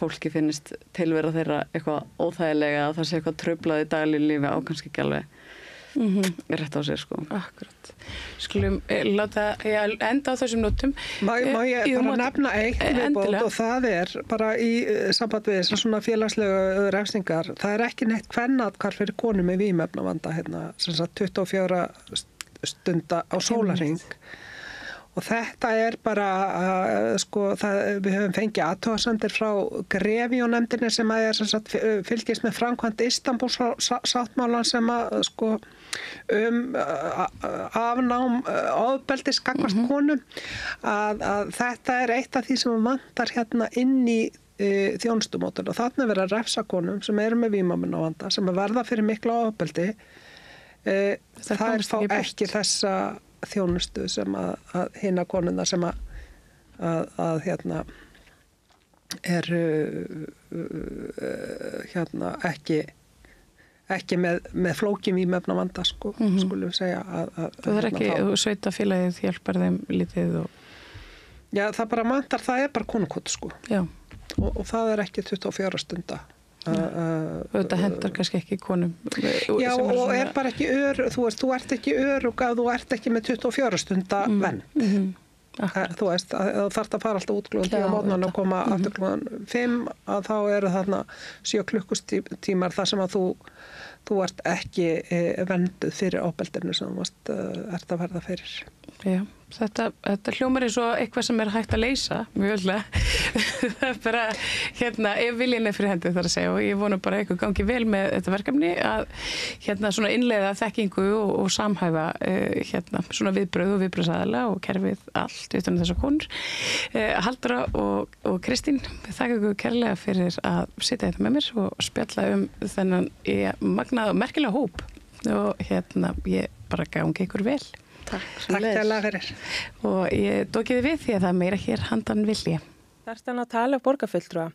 S12: fólki finnist tilvera þeirra eitthvað óþægilega, að það sé eitthvað truflað í daglegu lífi á kannski ekki alveg rétt á sér, sko.
S11: Akkurat. Skulum láta enda á þessum nótum.
S13: Má ég bara nefna eitt viðbót og það er bara í samband við svona félagslegu refsingar. Það er ekki neitt kvennathvarf fyrir konur með vímuefnavanda hérna, sem sagt 24 stunda á sólarhring. Og þetta er bara, við höfum fengið athugasemdir frá Grefíónefndinni sem er sem sagt, fylgist með framkvæmd Istanbúl-sáttmálan sem afnám ofbeldis gagnvart konum, að þetta er eitt af því sem vantar hérna inn í þjónustumódel og þarna verða að refsa konum sem eru með vímuefnavanda, sem verða fyrir mikla ofbeldi. Það fá ekki þessa þjónustu sem að hina konuna sem að hérna eru hérna ekki með flókin vímuefnavanda, skulum við segja
S11: það er ekki, sveitafélagið hjálpar þeim lítið
S13: Já, það bara vantar, það er bara konukot,
S11: Já.
S13: Og það er ekki 24 stunda
S11: Þetta hendar kannski ekki konum
S13: Já, og er bara ekki þú ert ekki örugg að þú ert ekki með 24 stunda vernd þú veist, þú þarft að fara alltaf út klukkan 10 á morgnana og koma aftur klukkan 5 að þá eru þarna 7 klukkustímar þar sem að þú ert ekki vernduð fyrir ofbeldinu sem þú ert að verða fyrir
S11: Já, þetta hljómar eins og eitthvað sem er hægt að leysa mjög ölllega það er bara, ef viljinn er fyrir hendi þar að segja og ég vona bara eitthvað gangi vel með þetta verkefni að svona innleiða þekkingu og samhæfa svona viðbröð og viðbröðsaðala og kerfið allt utan þessar konur Halldóra og Kristín þakka ykkur kærlega fyrir að sitja þetta með mér og spjalla þennan magnað og merkilega hóp og ég bara gangi ykkur vel
S13: Takk fyrir.
S11: Og ég dokiði við því að það er meira hér handan vilja.
S14: Þarftan að tala af borgarfulltrúa.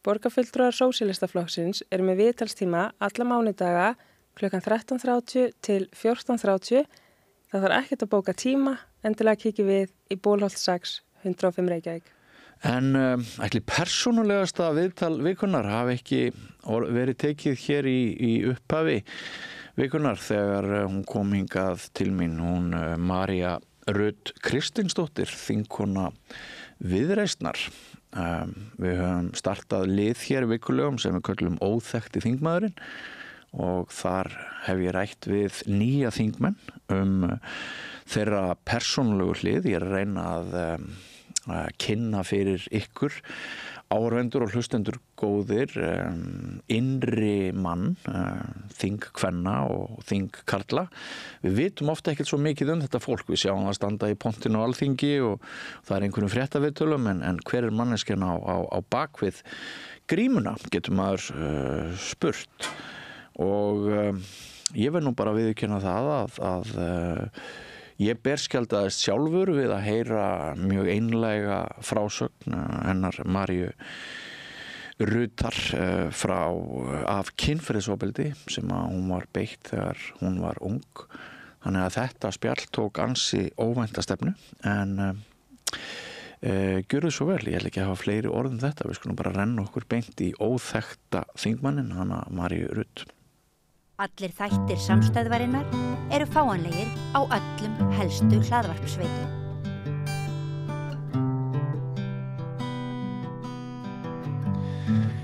S14: Borgarfulltrúar Sósíalistaflokksins eru með viðtalstíma alla mánudaga klukkan 13:30 til 14:30. Það þarf ekkert að bóka tíma, endilega kikið við í Bólholt 6, 105 Reykjavík.
S1: En ætli persónulegasta viðtal vikunar hafi ekki verið tekið hér í upphafi vikunar þegar hún kom hingað til mín, hún María Rut Kristinsdóttir, þingkona Viðreisnar. Við höfum startað lið hér vikulegum sem við köllum óþekkti þingmaðurinn og þar hef ég rætt við nýja þingmenn þeirra persónulegu hlið. Ég er að reyna að kynna fyrir ykkur áhorfendur og hlustendur góðir innri mann þingkvenna og þingkarla. Við vitum ofta ekkert svo mikið þetta fólk. Við sjáum það standa í pontinu á Alþingi og það er einhverjum fréttaviðtölum en hver er manneskjan á bakvið grímuna, getur maður spurt. Og ég verð nú bara að viðurkenna það að ég berskjaldaðist sjálfur við að heyra mjög einlæga frásögn hennar Maríu Rutar af kynferðisofbeldi sem að hún var beitt þegar hún var ung. Þannig að þetta spjall tók ansi óvænta stefnu en gjörðu svo vel, ég ætla ekki að hafa fleiri orð þetta. Við skulum bara renna okkur beint í óþekkta þingmannin, hana Maríu Rut.
S4: Allir þættir samstæðvarinnar eru fáanlegir á öllum helstu hlaðvarpsveitum.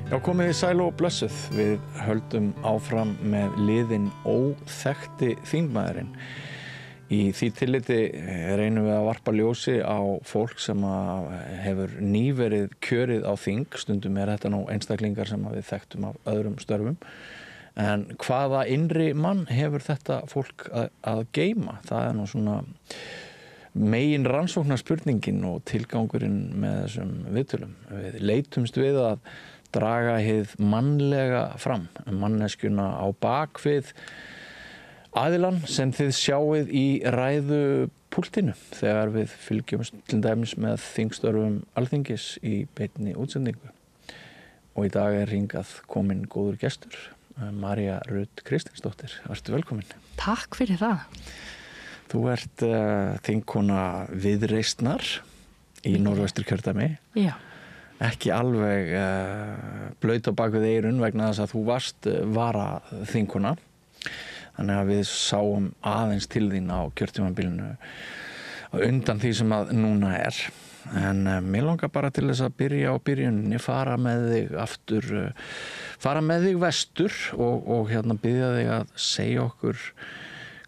S1: Já, komið þið sæl og blessuð. Við höldum áfram með liðin óþekkti þingmaðurinn. Í því tilliti reynum við að varpa ljósi á fólk sem hefur nýverið kjörið á þing. Stundum þetta nú einstaklingar sem við þekktum af öðrum störfum. En hvaða innri mann hefur þetta fólk að geyma? Það nú svona megin rannsóknarspurningin og tilgangurinn með þessum viðtölum. Við leitumst við að draga hið mannlega fram, manneskjuna á bakvið aðilann sem þið sjáið í ræðupúltinu þegar við fylgjumst til dæmis með þingstörfum Alþingis í beinni útsendingu. Og í dag hingað komin góður gestur, María Rut Kristinsdóttir. Vertu velkomin.
S15: Takk fyrir það.
S1: Þú ert þingkona Viðreisnar í Norðvesturkjördæmi.
S15: Já.
S1: Ekki alveg blaut á bakvið eyrun vegna þess að þú varst varaþingkona. Þannig að við sáum aðeins til þín á kjörtímabilinu undan því sem að núna er. En mér langar bara til þess að byrja á byrjuninni, fara með þig aftur, fara með þig vestur og biðja þig að segja okkur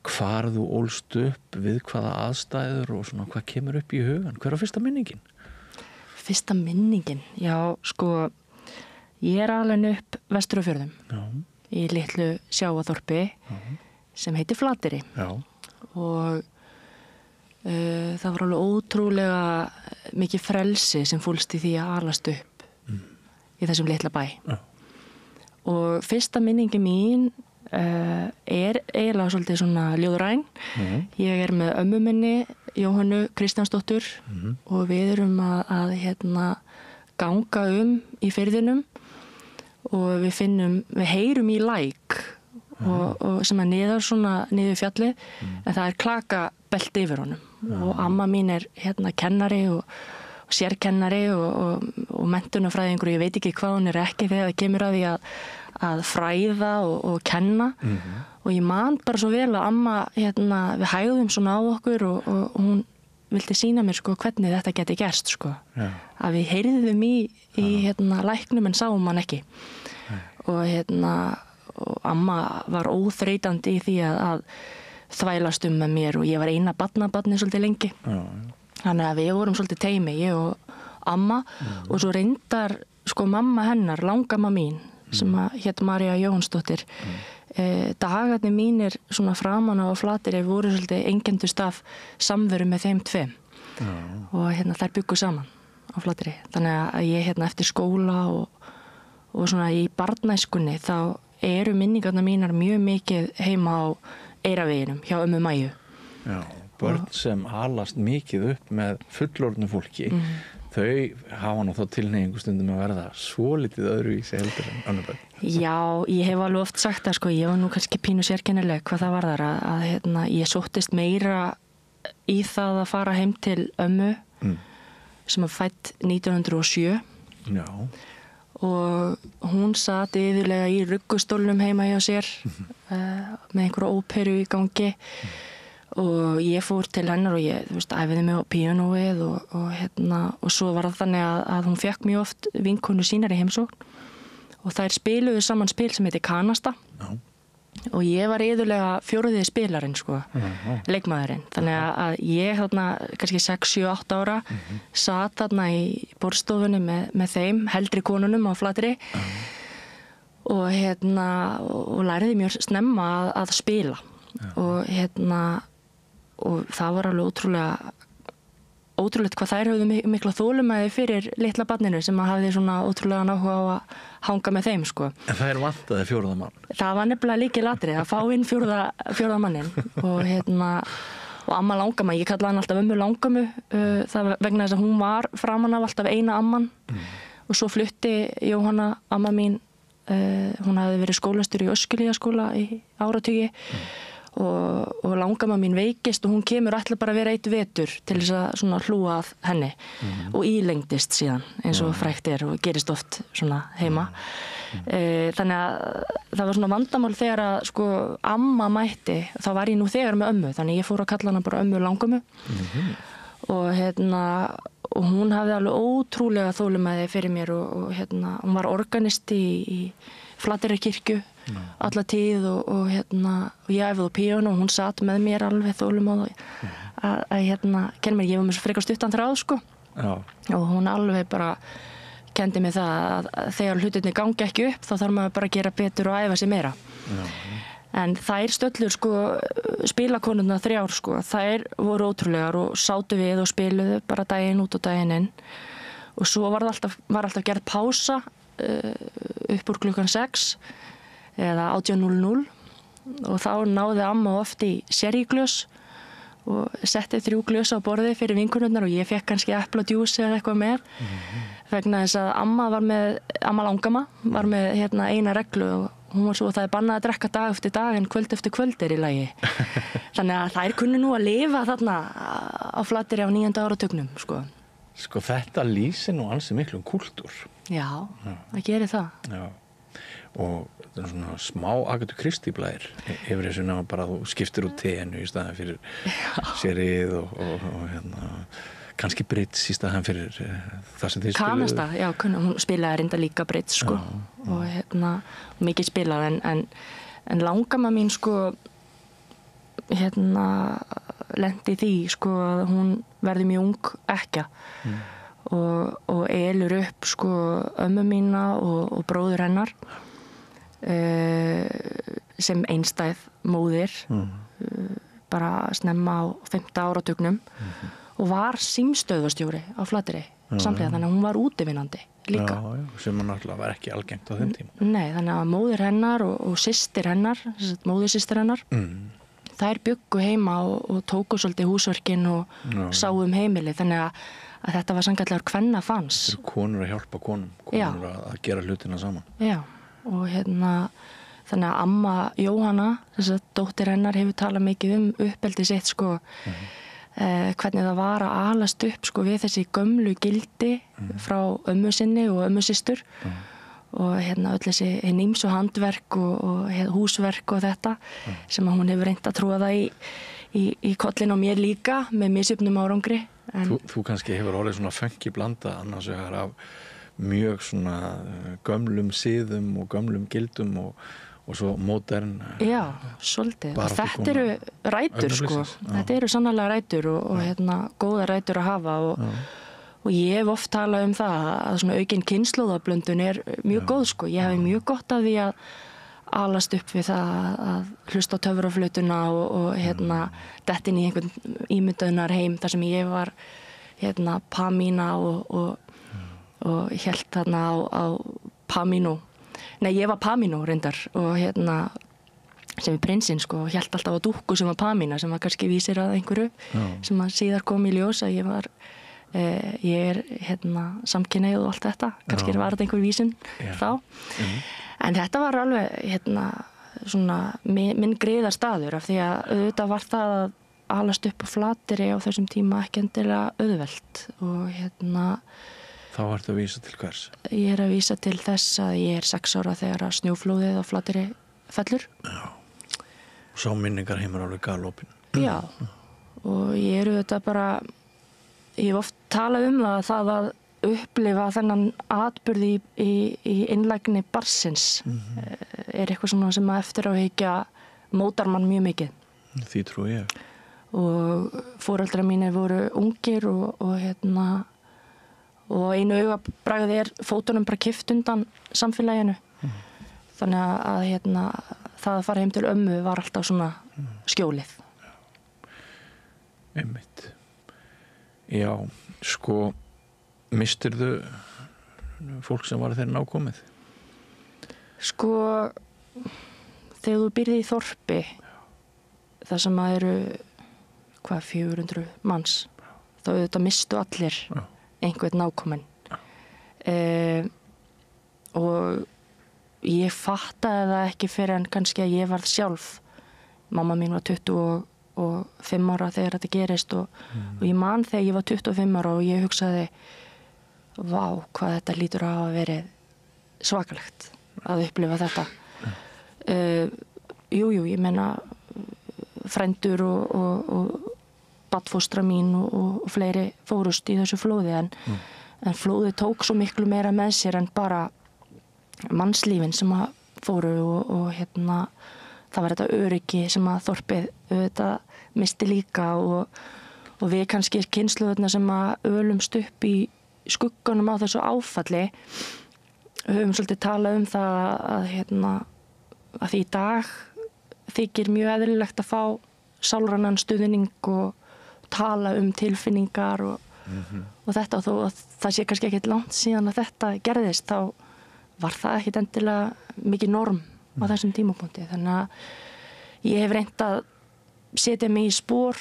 S1: hvar þú ólst upp, við hvaða aðstæður og svona hvað kemur upp í hugan. Hver var fyrsta minningin?
S15: Fyrsta minningin? Já, sko, ég er alveg upp vestur á fjörðum. Já. Í litlu sjávarþorpi sem heitir Flateyri. Já. Og það var alveg ótrúlega mikið frelsi sem fólst í því að alast upp í þessum litla bæ. Já. Og fyrsta minningi mín er eiginlega svolítið svona ljóðræn. Ég er með ömmu minni, Jóhannu Kristjánsdóttur, og við erum að ganga í firðinum og við heyrum í læk og sem niður fjallið, en það er klakabelti yfir honum og amma mín er kennari og sérkennari og menntunarfræðingur, ég veit ekki hvað hún er ekki þegar það kemur að því að fræða og kenna og ég man bara svo vel að amma við hægðum svona á okkur og hún vildi sýna mér hvernig þetta geti gerst að við heyrðum í læknum en sáum hann ekki og amma var óþreytandi í því að þvælast með mér og ég var eina barnabarni svolítið lengi. Þannig að við vorum svolítið teymi, ég og amma og svo reyndar mamma hennar, langamma mín sem hét María Jóhannsdóttir. Dagarnir mínir svona framan á Flateyri voru svolítið einkendust af samveru með þeim tveim og þær byggu saman á Flateyri. Þannig að ég eftir skóla og svona í barnæskunni þá eru minningarnar mínar mjög mikið heima á Eiraveginum hjá ömmu Mæju.
S1: Já, börn sem alast mikið upp með fullorðnu fólki, þau hafa nú þá tilhneigingu stundum að verða svolítið öðruvísi heldur en önnur börn.
S15: Já, ég hef alveg oft sagt það, ég var nú kannski pínu sérkennileg hvað það var þar að ég sóttist meira í það að fara heim til ömmu sem var fædd 1907. Já. Og hún sat yfirlega í ruggustólnum heima hjá sér með einhverja óperu í gangi og ég fór til hennar og ég æfiði mig á píanóið og svo var það þannig að hún fekk mjög oft vinkonu sínar í heimsókn og þær spiluðu saman spil sem heitir Kanasta. Já. Og ég var yfirlega fjóruði spilarinn leikmaðurinn, þannig að ég kannski 6, 7, 8 ára sat þarna í borðstofunni með þeim heldri konunum á Flateyri og og lærði mjög snemma að spila og það var alveg ótrúlegt hvað þær höfðu mikla þolumæði fyrir litla barninu sem hafði svona ótrúlega áhuga á að hanga með þeim En
S1: það vantaði fjórða mann?
S15: Það var nefnilega lykilatriði að fá inn fjórða mannin og amma Langamma, ég kallaði hann alltaf ömmu Langammu vegna þess að hún var framan af alltaf eina amman og svo flutti Jóhanna amma mín, hún hafði verið skólastur í Öskjuhlíðaskóla í áratugi og Langamma mín veikist og hún kemur ætla bara að vera 1 vetur til þess að svona hlúa að henni og ílengdist síðan eins og frægt er og gerist oft svona heima. Þannig að það var svona vandamál þegar að amma mætti, þá var ég nú þegar með ömmu, þannig ég fór að kalla hana bara ömmu Langammu og og hún hafði alveg ótrúlega þolinmæði fyrir mér og hún var organist í Flateyrarkirkju alla tíð og ég æfði á píanó og hún satt með mér alveg þolinmæð að kenna mér, ég var með svo frekar stuttan þráð sko. Og hún alveg bara kendi mig það að þegar hlutirnir gangi ekki upp þá þarf maður bara að gera betur og æfa sig meira. En þær stöllur sko, spilakonurnar 3 sko, þær voru ótrúlegar og sátu við og spiluðu bara daginn út og daginn inn. Og svo var alltaf gerð pása upp úr klukkan 6 eða 18:00 og þá náði amma oft í sherryglös og setti 3 glös á borðið fyrir vinkonurnar og ég fekk kannski epladjús eða eitthvað með vegna þess að amma langama var með eina reglu og hún var svo að það er bannað að drekka dag eftir dag en kvöld eftir kvöld í lagi. Þannig að þær kunni nú að lifa þarna á Flateyri á 9. áratugnum sko.
S1: Sko þetta lýsir nú ansi miklum kúltúr.
S15: Já, það gerir það.
S1: Já. Og þetta er svona smá Agathu Christie blæðir yfir þessu ná bara þú skiptir út teinu í staðan fyrir sérið og kannski Brits í staðan fyrir það sem þið spiluðu.
S15: Kanasta, já, hún spilaði reynda líka Brits sko og mikið spilað en langamma mín sko lendi því sko að hún verði mjög ung ekkja og elur upp sko ömmu mína og bróður hennar sem einstæð móðir bara snemma á 5. áratugnum og var símstöðvarstjóri á Flateyri samhliða þannig að hún var útivinnandi líka.
S1: Já, sem náttúrulega var ekki algengt á þeim tíma.
S15: Nei, þannig að móðir hennar og systir hennar, móðursystir hennar þær bjuggu heima og tóku svolítið húsverkin og sáu heimili þannig að þetta var sannkallur kvennafans.
S1: Þetta eru konur að hjálpa konur að gera hlutina saman.
S15: Já, og þannig að amma Jóhanna, dóttir hennar hefur talað mikið uppeldi sitt sko hvernig það var að alast upp sko við þessi gömlu gildi frá ömmu sinni og ömmu systur og öll þessi ýmsu handverk og húsverk og þetta sem hún hefur reynt að tróða í kollin á mér líka með misjöfnum árangri.
S1: Þú kannski hefur orðið svona fengi blanda annars vegar af mjög svona gömlum siðum og gömlum gildum og svo modern.
S15: Já, svolítið. Og þetta eru rætur sko. Þetta eru sannarlega rætur og góða rætur að hafa og ég hef oft talað það að svona aukin kynslóðablöndun mjög góð sko. Ég hefi mjög gott af því að alast upp við það að hlusta á töfraflötuna og dettin í einhvern ímyndunar heim þar sem ég var Pamína og hélt þarna á Pamínó. Nei, ég var Pamínó reyndar og sem prinsinn sko, hélt alltaf á dúkku sem var Pamína sem var kannski vísir að einhverju sem að síðar kom í ljós að ég samkynhneigð og allt þetta, kannski var þetta einhver vísun þá. En þetta var alveg svona minn griðarstaður af því að auðvitað var það að alast upp á Flateyri á þessum tíma ekki endilega auðvelt og
S1: Þá ertu að vísa til hvers?
S15: Ég að vísa til þess að ég 6 ára þegar að snjóflóðið á Flateyri fellur.
S1: Já. Og sá minningar heimur alveg galopin.
S15: Já. Og ég auðvitað bara, ég hef oft talað það að upplifa þennan atburði í innlægni barnsins eitthvað svona sem að eftir á hyggja mótar mann mjög mikið.
S1: Því trúi ég.
S15: Og foreldrar mínir voru ungir og einu augabragði fótunum bara kippt undan samfélaginu. Þannig að það að fara heim til ömmu var alltaf svona skjólið.
S1: Einmitt. Já, sko, mistirðu fólk sem var þeirra nákomið?
S15: Sko, þegar þú býrði í þorpi, það sem að eru, 400 manns, þá auðvitað mistu allir einhvern nákominn. Og ég fattaði það ekki fyrir en kannski að ég varð sjálf. Mamma mín var 25 ára þegar þetta gerist og ég man þegar ég var 25 ára og ég hugsaði vá, hvað þetta lítur að hafa verið svakalegt að upplifa þetta. Jú, ég meina frændur og barnfóstra mín og fleiri fórust í þessu flóði en flóði tók svo miklu meira með sér en bara mannslífin sem að fóru og það var þetta öryggi sem að þorpið auðvitað misti líka og við kannski kynslóðurna sem að ölumst upp í skugganum á þessu áfalli höfum svolítið talað það að því í dag þykir mjög eðlilegt að fá sálrænan stuðning og tala tilfinningar og þetta og þó að það sé kannski ekkert langt síðan að þetta gerðist þá var það ekkert endilega mikið norm á þessum tímapunkti þannig að ég hef reynt að setja mig í spor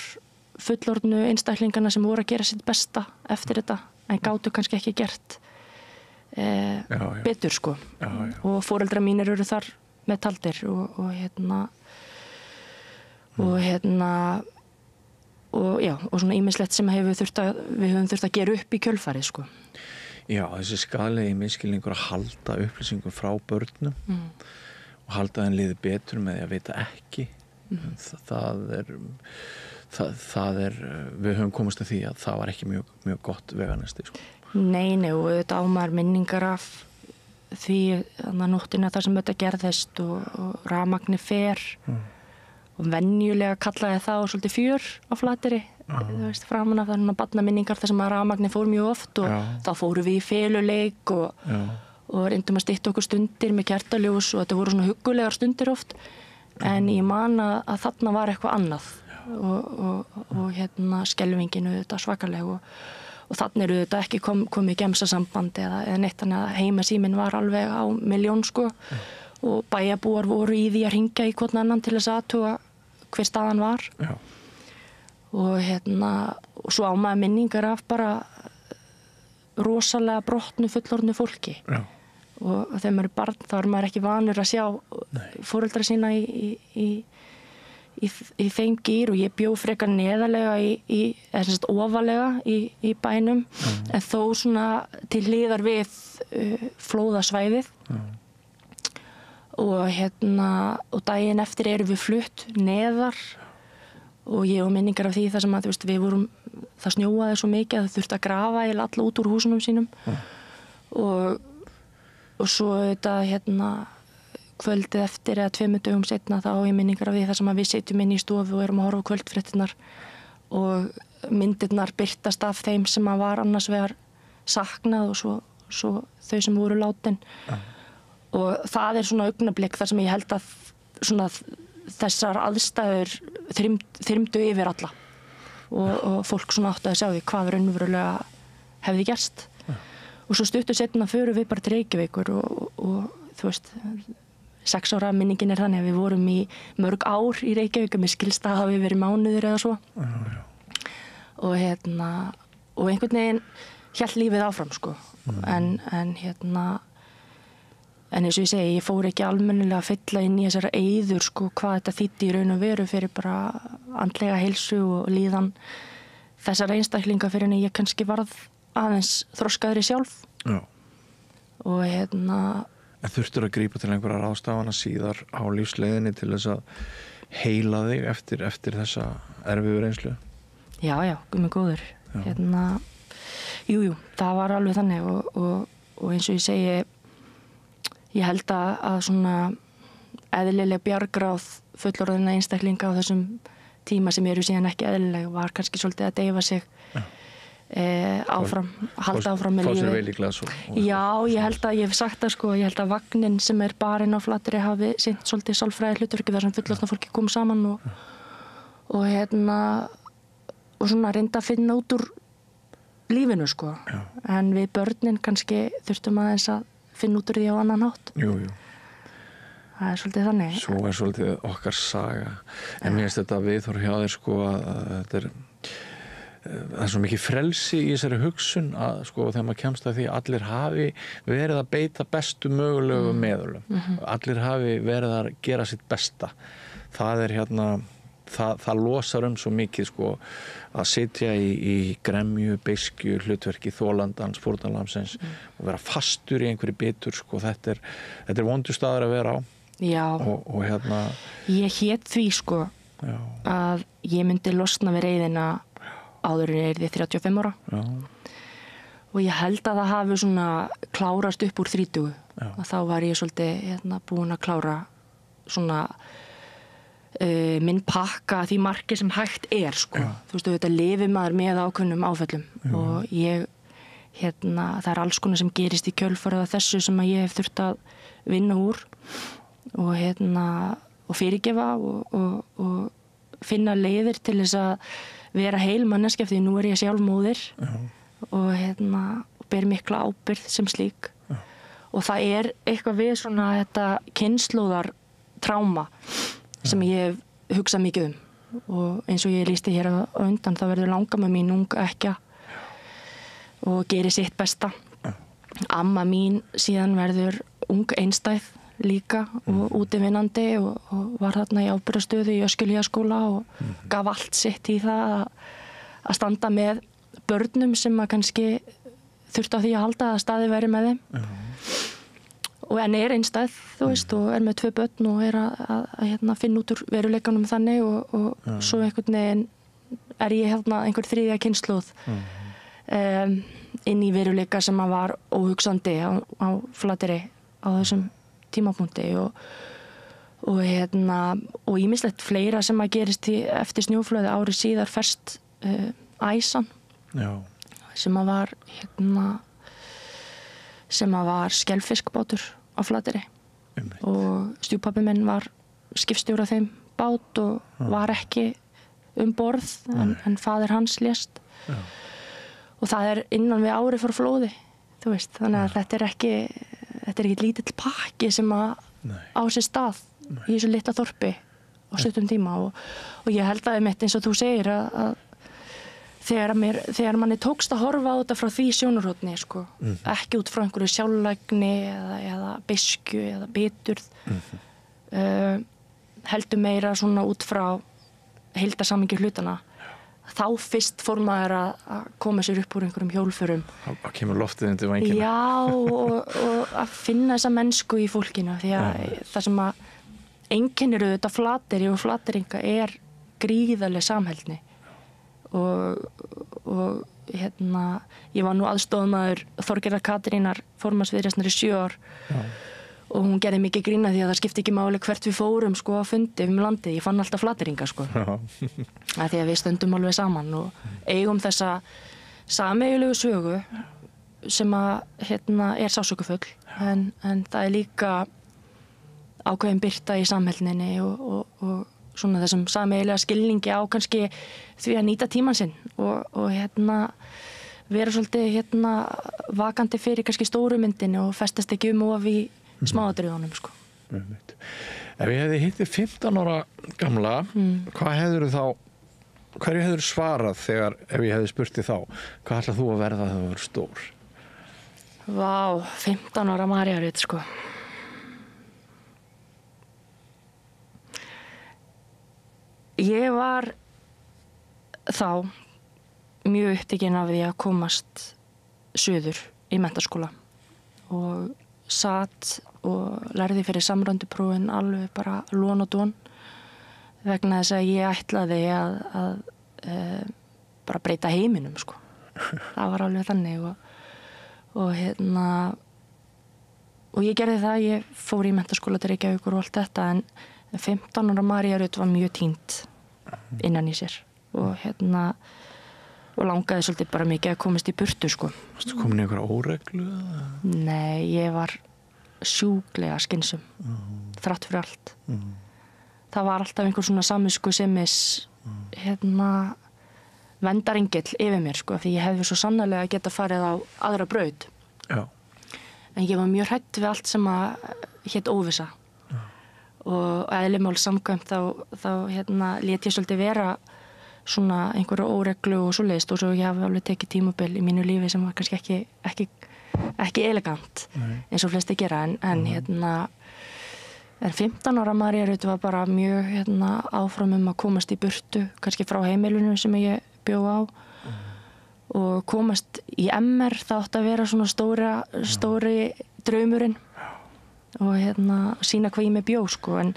S15: fullorðnu einstaklingana sem voru að gera sitt besta eftir þetta en gátu kannski ekki gert betur sko og foreldrar mínir eru þar með taldir og svona ýmislegt sem við höfum þurft að gera upp í kjölfarið sko.
S1: Já, þessi skaðlegi misskilningur að halda upplýsingum frá börnum og halda þeim liði betur með því að vita ekki það er við höfum komast að því að það var ekki mjög gott veganesti sko.
S15: Nei, og þetta ámar minningar af því að nóttina þar sem þetta gerðist og rafmagni fer og venjulega kallaði það og svolítið fjör á Flateyri þú veist, framan af það barnaminningar þar sem að rafmagni fór mjög oft og þá fórum við í feluleik og reyndum að stytta okkur stundir með kertaljós og þetta voru svona huggulegar stundir oft en ég man að þarna var eitthvað annað og skelfingin þetta svakaleg og þannig þetta ekki komið gemsasamband eða neitt þannig að heimasíminn var alveg á milljón sko og bæjarbúar voru í því að hringja í hvorn annan til þess að athuga hver staðan var og svo á maður minningar af bara rosalega brotnu fullorðnu fólki og þegar maður er barn þá er maður ekki vanur að sjá foreldra sína í þeim gír og ég bjó frekar neðarlega eða ofalega í bænum en þó svona til hliðar við flóðasvæðið og daginn eftir erum við flutt neðar og ég og minningar af því þar sem að við vorum, það snjóaði svo mikið að þau þurfti að grafa alla út úr húsunum sínum og svo þetta kvöldið eftir eða 2 dögum seinna þá ég minningar af því þar sem að við sitjum inn í stofu og erum að horfa á kvöldfréttirnar og myndirnar birtast af þeim sem að var annars vegar saknað og svo þau sem voru látin og það svona augnablik þar sem ég held að svona þessar aðstæður þrymdu yfir alla og fólk svona átti að sjá því hvað raunverulega hefði gerst og svo stuttu seinna förum við bara til Reykjavíkur og þú veist 6 ára minningin þannig að við vorum í mörg ár í Reykjavík með skilst að hafi verið mánuður eða svo og og einhvern veginn hélt lífið áfram sko en eins og ég segi, ég fór ekki almennilega að fylla inn í þessara eyður sko hvað þetta þýddi í raun og veru fyrir bara andlega heilsu og líðan þessara einstaklinga fyrir en ég kannski varð aðeins þroskaðri sjálf og
S1: En þurftur að grípa til einhverja ráðstafana síðar á lífsleiðinni til þess að heila þig eftir þessa erfiðu reynslu?
S15: Já, guðminn góður. Jú, það var alveg þannig og eins og ég segi, ég held að svona eðlileg bjargráð fullorðinna einstaklinga á þessum tíma sem eru síðan ekki eðlileg var kannski svolítið að deyfa sig áfram, halda áfram með lífið. Fá sér vel í glas Já, ég held að, ég hef sagt það sko, ég held að vagnin sem er barinn á Flateyri hafi sinnt svolítið sálfræði hlutverki þar sem fullorðna fólki kom saman og svona reynda að finna út úr lífinu sko. En við börnin kannski þurftum aðeins að finna út úr því á annan hátt.
S1: Jú.
S15: Það er svolítið þannig.
S1: Svo er svolítið okkar saga. En mér finnst þetta viðhorf hjá þér sko að þetta það er svo mikið frelsi í þessari hugsun að sko þegar maður kemst að því allir hafi verið að beita bestu mögulegu meðölum. Allir hafi verið að gera sitt besta. Það er það losar svo mikið sko að sitja í gremju, beiskju, hlutverki þolandans, fórnarlambsins og vera fastur í einhverju bitur sko. Þetta er vondur staður að vera á.
S15: Já.
S1: Og
S15: Ég hét því sko að ég myndi losna við reiðina áður en ég yrði 35 ára. Já. Og ég held að það hafi svona klárast upp úr 30. Og þá var ég svolítið búin að klára svona minn pakka því marki sem hægt sko. Þú veist, þetta lifir maður með ákveðnum áföllum. Og ég, það er alls konar sem gerist í kjölfarið af þessu sem að ég hef þurft að vinna úr og og fyrirgefa og finna leiðir til þess að vera heil manneskja, því nú er ég sjálf móðir og ber mikla ábyrgð sem slík. Og það er eitthvað við svona þetta kynslóðar tráma sem ég hef hugsað mikið og eins og ég lýsti hér á undan, þá verður langamma mín ung ekkja og gerir sitt besta. Amma mín síðan verður ung einstæð líka og útivinnandi og var þarna í ábyrgðarstöðu í Öskjuhlíðaskóla og gaf allt sitt í það að standa með börnum sem að kannski þurfti á því að halda að staði veri með þeim. Og en er einstæð, þú veist, og er með 2 börn og er að finna út úr veruleikanum þannig og svo einhvern veginn er ég einhver 3. kynslóð inn í veruleika sem að var óhugsandi á Flateyri á þessum tímapunkti og ýmislegt fleira sem að gerist eftir snjóflóði ári síðar ferst æsan sem að var skelfiskbátur á Flateyri og stjúpabbi minn var skipstjóri á þeim bát og var ekki borð en faðir hans lést og það er innan við ári frá flóði, þú veist, þannig að þetta er ekki lítill pakki sem að á sér stað í þessu litla þorpi á stuttum tíma og ég held að einmitt eins og þú segir að þegar manni tókst að horfa á þetta frá því sjónarhorni sko, ekki út frá einhverju sjálflægni eða beiskju eða biturð heldur meira svona út frá heildarsamhengi hlutana, þá fyrst fór maður að koma sér upp úr einhverjum hjólförum.
S1: Það kemur loftið undir vængina.
S15: Já, og að finna þessa mennsku í fólkinu, því að það sem að einkennir auðvitað Flateyri og flateyringa er gríðarleg samheldni og ég var nú aðstoðamaður Þorgerðar Katrínar formanns Viðreisnar í 7 ár og hún gerði mikið grína því að það skipti ekki máli hvert við fórum sko að fundi landið, ég fann alltaf Flateyringa sko að því að við stöndum alveg saman og eigum þessa sameiginlegu sögu sem að er sásökufull en það er líka ákveðin birta í samheldninni og svona þessum sameiginlega skilningi á kannski því að nýta tímann sinn og vera svolítið vakandi fyrir kannski stóru myndinni og festast ekki of í smáatriðunum sko.
S1: Ef ég hefði hittið 15 ára gamla, hverju hefur svarað þegar ef ég hefði spurt þig þá, hvað ætlað þú að verða þegar þú verður stór?
S15: Vá, 15 ára María Rut sko. Ég var þá mjög upptekinn af því að komast suður í menntaskóla og satt og lærði fyrir samrænduprófin alveg bara lón og dón vegna þess að ég ætlaði að bara breyta heiminum sko. Það var alveg þannig og ég gerði það, ég fór í menntaskóla til Reykjavíkur og allt þetta en 15 ára María Rut var mjög týnd innan í sér og langaði svolítið bara mikið að komast í burtu sko.
S1: Varstu komin í einhverja óreglu?
S15: Nei, ég var sjúklega skynsum þrátt fyrir allt. Það var alltaf einhver svona samviskusemis vendarengill yfir mér sko, því ég hefði svo sannarlega getað farið á aðra braut. Já. En ég var mjög hrædd við allt sem að hét óvissa. Og eðlimál samkvæmt þá lét ég svolítið vera svona einhverju óreglu og svoleiðist og svo ég hafi alveg tekið tímabil í mínu lífi sem var kannski ekki elegant eins og flesti gera en 15 ára María Rut var bara mjög áfram að komast í burtu kannski frá heimilinu sem ég bjó á og komast í MR, það átti að vera svona stóri draumurinn og sína hvað ég með bjó sko en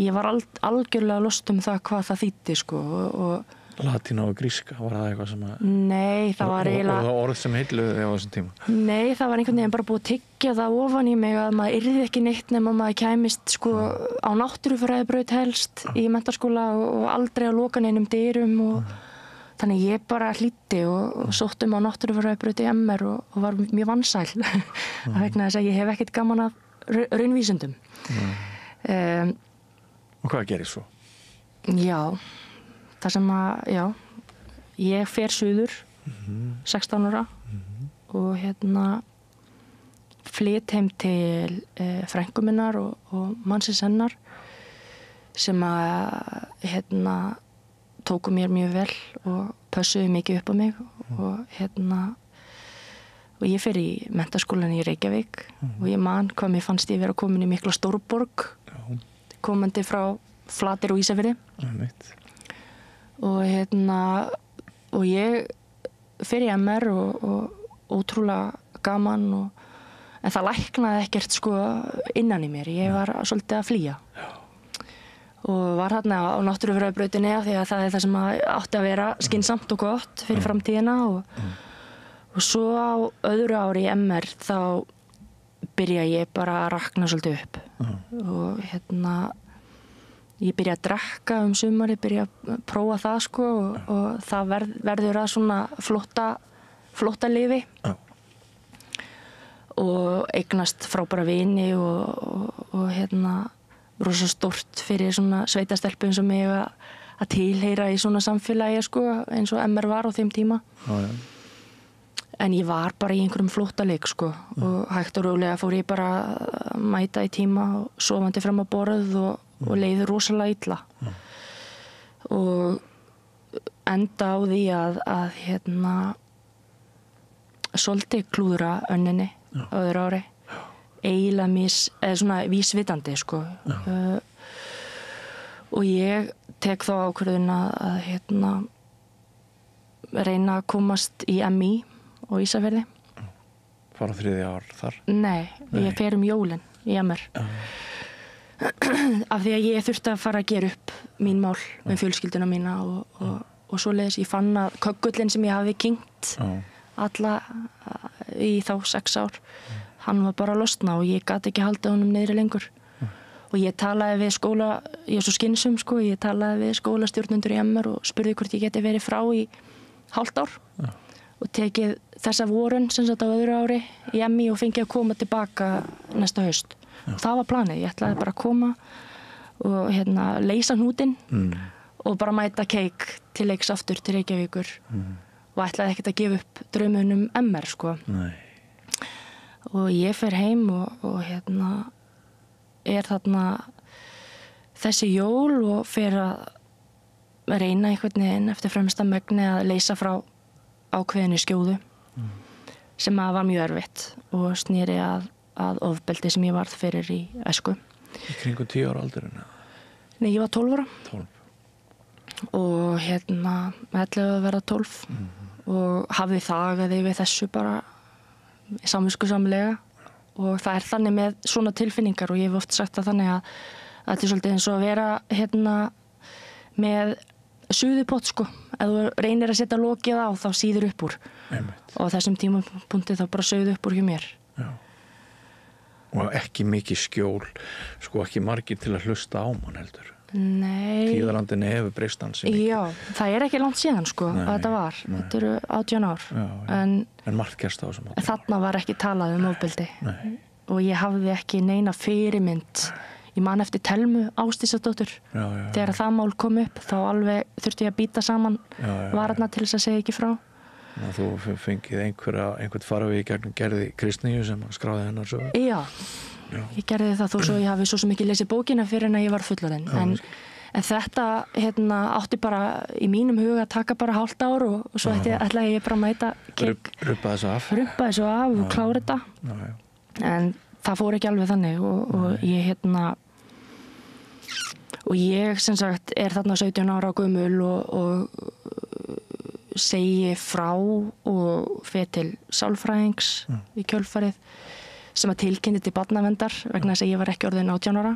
S15: ég var algjörlega lost um það hvað það þýddi sko og
S1: Latína og gríska, var það eitthvað sem að...
S15: Nei, það var eiginlega...
S1: Og það orð sem heilluði á þessum tíma?
S15: Nei, það var einhvern veginn bara búið að tyggja það ofan í mig að maður yrði ekki neitt nema maður kæmist sko á náttúrufræðibraut helst í menntaskóla og aldrei á lokaneinum dyrum og þannig ég bara hlýddi og sótti á náttúrufræðibraut í MR og var mjög vansæl vegna þess að ég hef ekkert gaman af raunvísindum.
S1: Og hvað gerir svo?
S15: Já, það sem að, já, ég fer suður 16 ára og flyt heim til frænku minnar og mannsins hennar sem að tóku mér mjög vel og pössuðu mikið upp á mig og ég fer í menntaskólan í Reykjavík og ég man hvað mér fannst ég vera komin í mikla stórborg komandi frá Flatir og Ísafirði og ég fer í MR og ótrúlega gaman en það læknaði ekkert sko innan í mér, ég var svolítið að flýja og var þarna á náttúrufræðibrautinni því að það er það sem átti að vera skynsamt og gott fyrir framtíðina og svo á öðru ári í MR þá byrja ég bara að rakna svolítið upp og ég byrja að drekka sumar, ég byrja að prófa það sko og það verður að svona flotta lífi og eignast frábæra vini og rosa stórt fyrir svona sveitastelpu eins og mig að tilheyra í svona samfélagi sko eins og MR var á þeim tíma. En ég var bara í einhverjum flóttaleik sko og hægt og rólega fór ég bara að mæta í tíma og sofandi fram á borð og leiði rosalega illa og enda á því að svolítið klúðra önninni á öðru ári eiginlega eða svona vísvitandi sko og ég tek þá ákvörðun að reyna að komast í MI á Ísafirði.
S1: Fara 3. ár þar? Nei,
S15: ég fer jólin í MR af því að ég þurfti að fara að gera upp mín mál með fjölskylduna mína og svoleiðis ég fann að köggullin sem ég hafi kynnt alla í þá 6 ár hann var bara að losna og ég gat ekki haldið honum niðri lengur og ég talaði við ég er svo skynsum sko, ég talaði við skólastjórnendur í MR og spurði hvort ég geti verið frá í hálft ár og tekið þessa vorun sem sagt á öðru ári í MI og fengið að koma tilbaka næsta haust og það var planið, ég ætlaði bara að koma og leysa hnútinn og bara mæta keik til leiks aftur til Reykjavíkur og ætlaði ekkert að gefa upp draumunum MR sko. Nei. Og ég fer heim og er þarna þessi jól og fer að reyna einhvern veginn eftir fremsta megni að leysa frá ákveðinu skjóðu sem var mjög erfitt og snýri að ofbeldi sem ég varð fyrir í æsku.
S1: Í kringum 10 ára aldurinn?
S15: Nei, ég var 12 ára. 12. Og 11 að verða 12 og hafði þagaði við þessu bara samviskusamlega og það er þannig með svona tilfinningar og ég hef oft sagt það þannig að þetta er svolítið eins og að vera með suðupott sko, ef þú reynir að setja lokið á þá síður upp úr og á þessum tímapunkti þá bara sögðu upp úr hjá mér.
S1: Já. Og ekki mikið skjól, sko ekki margir til að hlusta á mann heldur.
S15: Nei.
S1: Tíðarandinni hefur breyst ansi mikið.
S15: Já, það er ekki langt síðan sko að þetta var. Þetta eru 18 ár.
S1: Já. En margt gerst á þessum 18 ár. Þarna
S15: var ekki talað ofbeldi. Nei. Og ég hafði ekki neina fyrirmynd. Ég man eftir Telmu Ásdísadóttur. Þegar það mál kom upp þá alveg þurfti ég að býta saman varna til þess að segja ekki frá.
S1: Þú fengið einhvern faravegi gegnum Gerði Kristnýju sem skráði hennar svo.
S15: Já, ég gerði það þó svo ég hafi svo mikið lesið bókina fyrir en ég var fullorðin. En þetta átti bara í mínum huga að taka bara hálft ár og svo ætlaði ég bara að mæta
S1: Rubba þessu af.
S15: Rubba þessu af og klára þetta. En það fór ekki alveg þannig og ég sem sagt er þarna 17 ára gömul og segi frá og fer til sálfræðings í kjölfarið sem að tilkynni til barnaverndar vegna þess að ég var ekki orðin 18 ára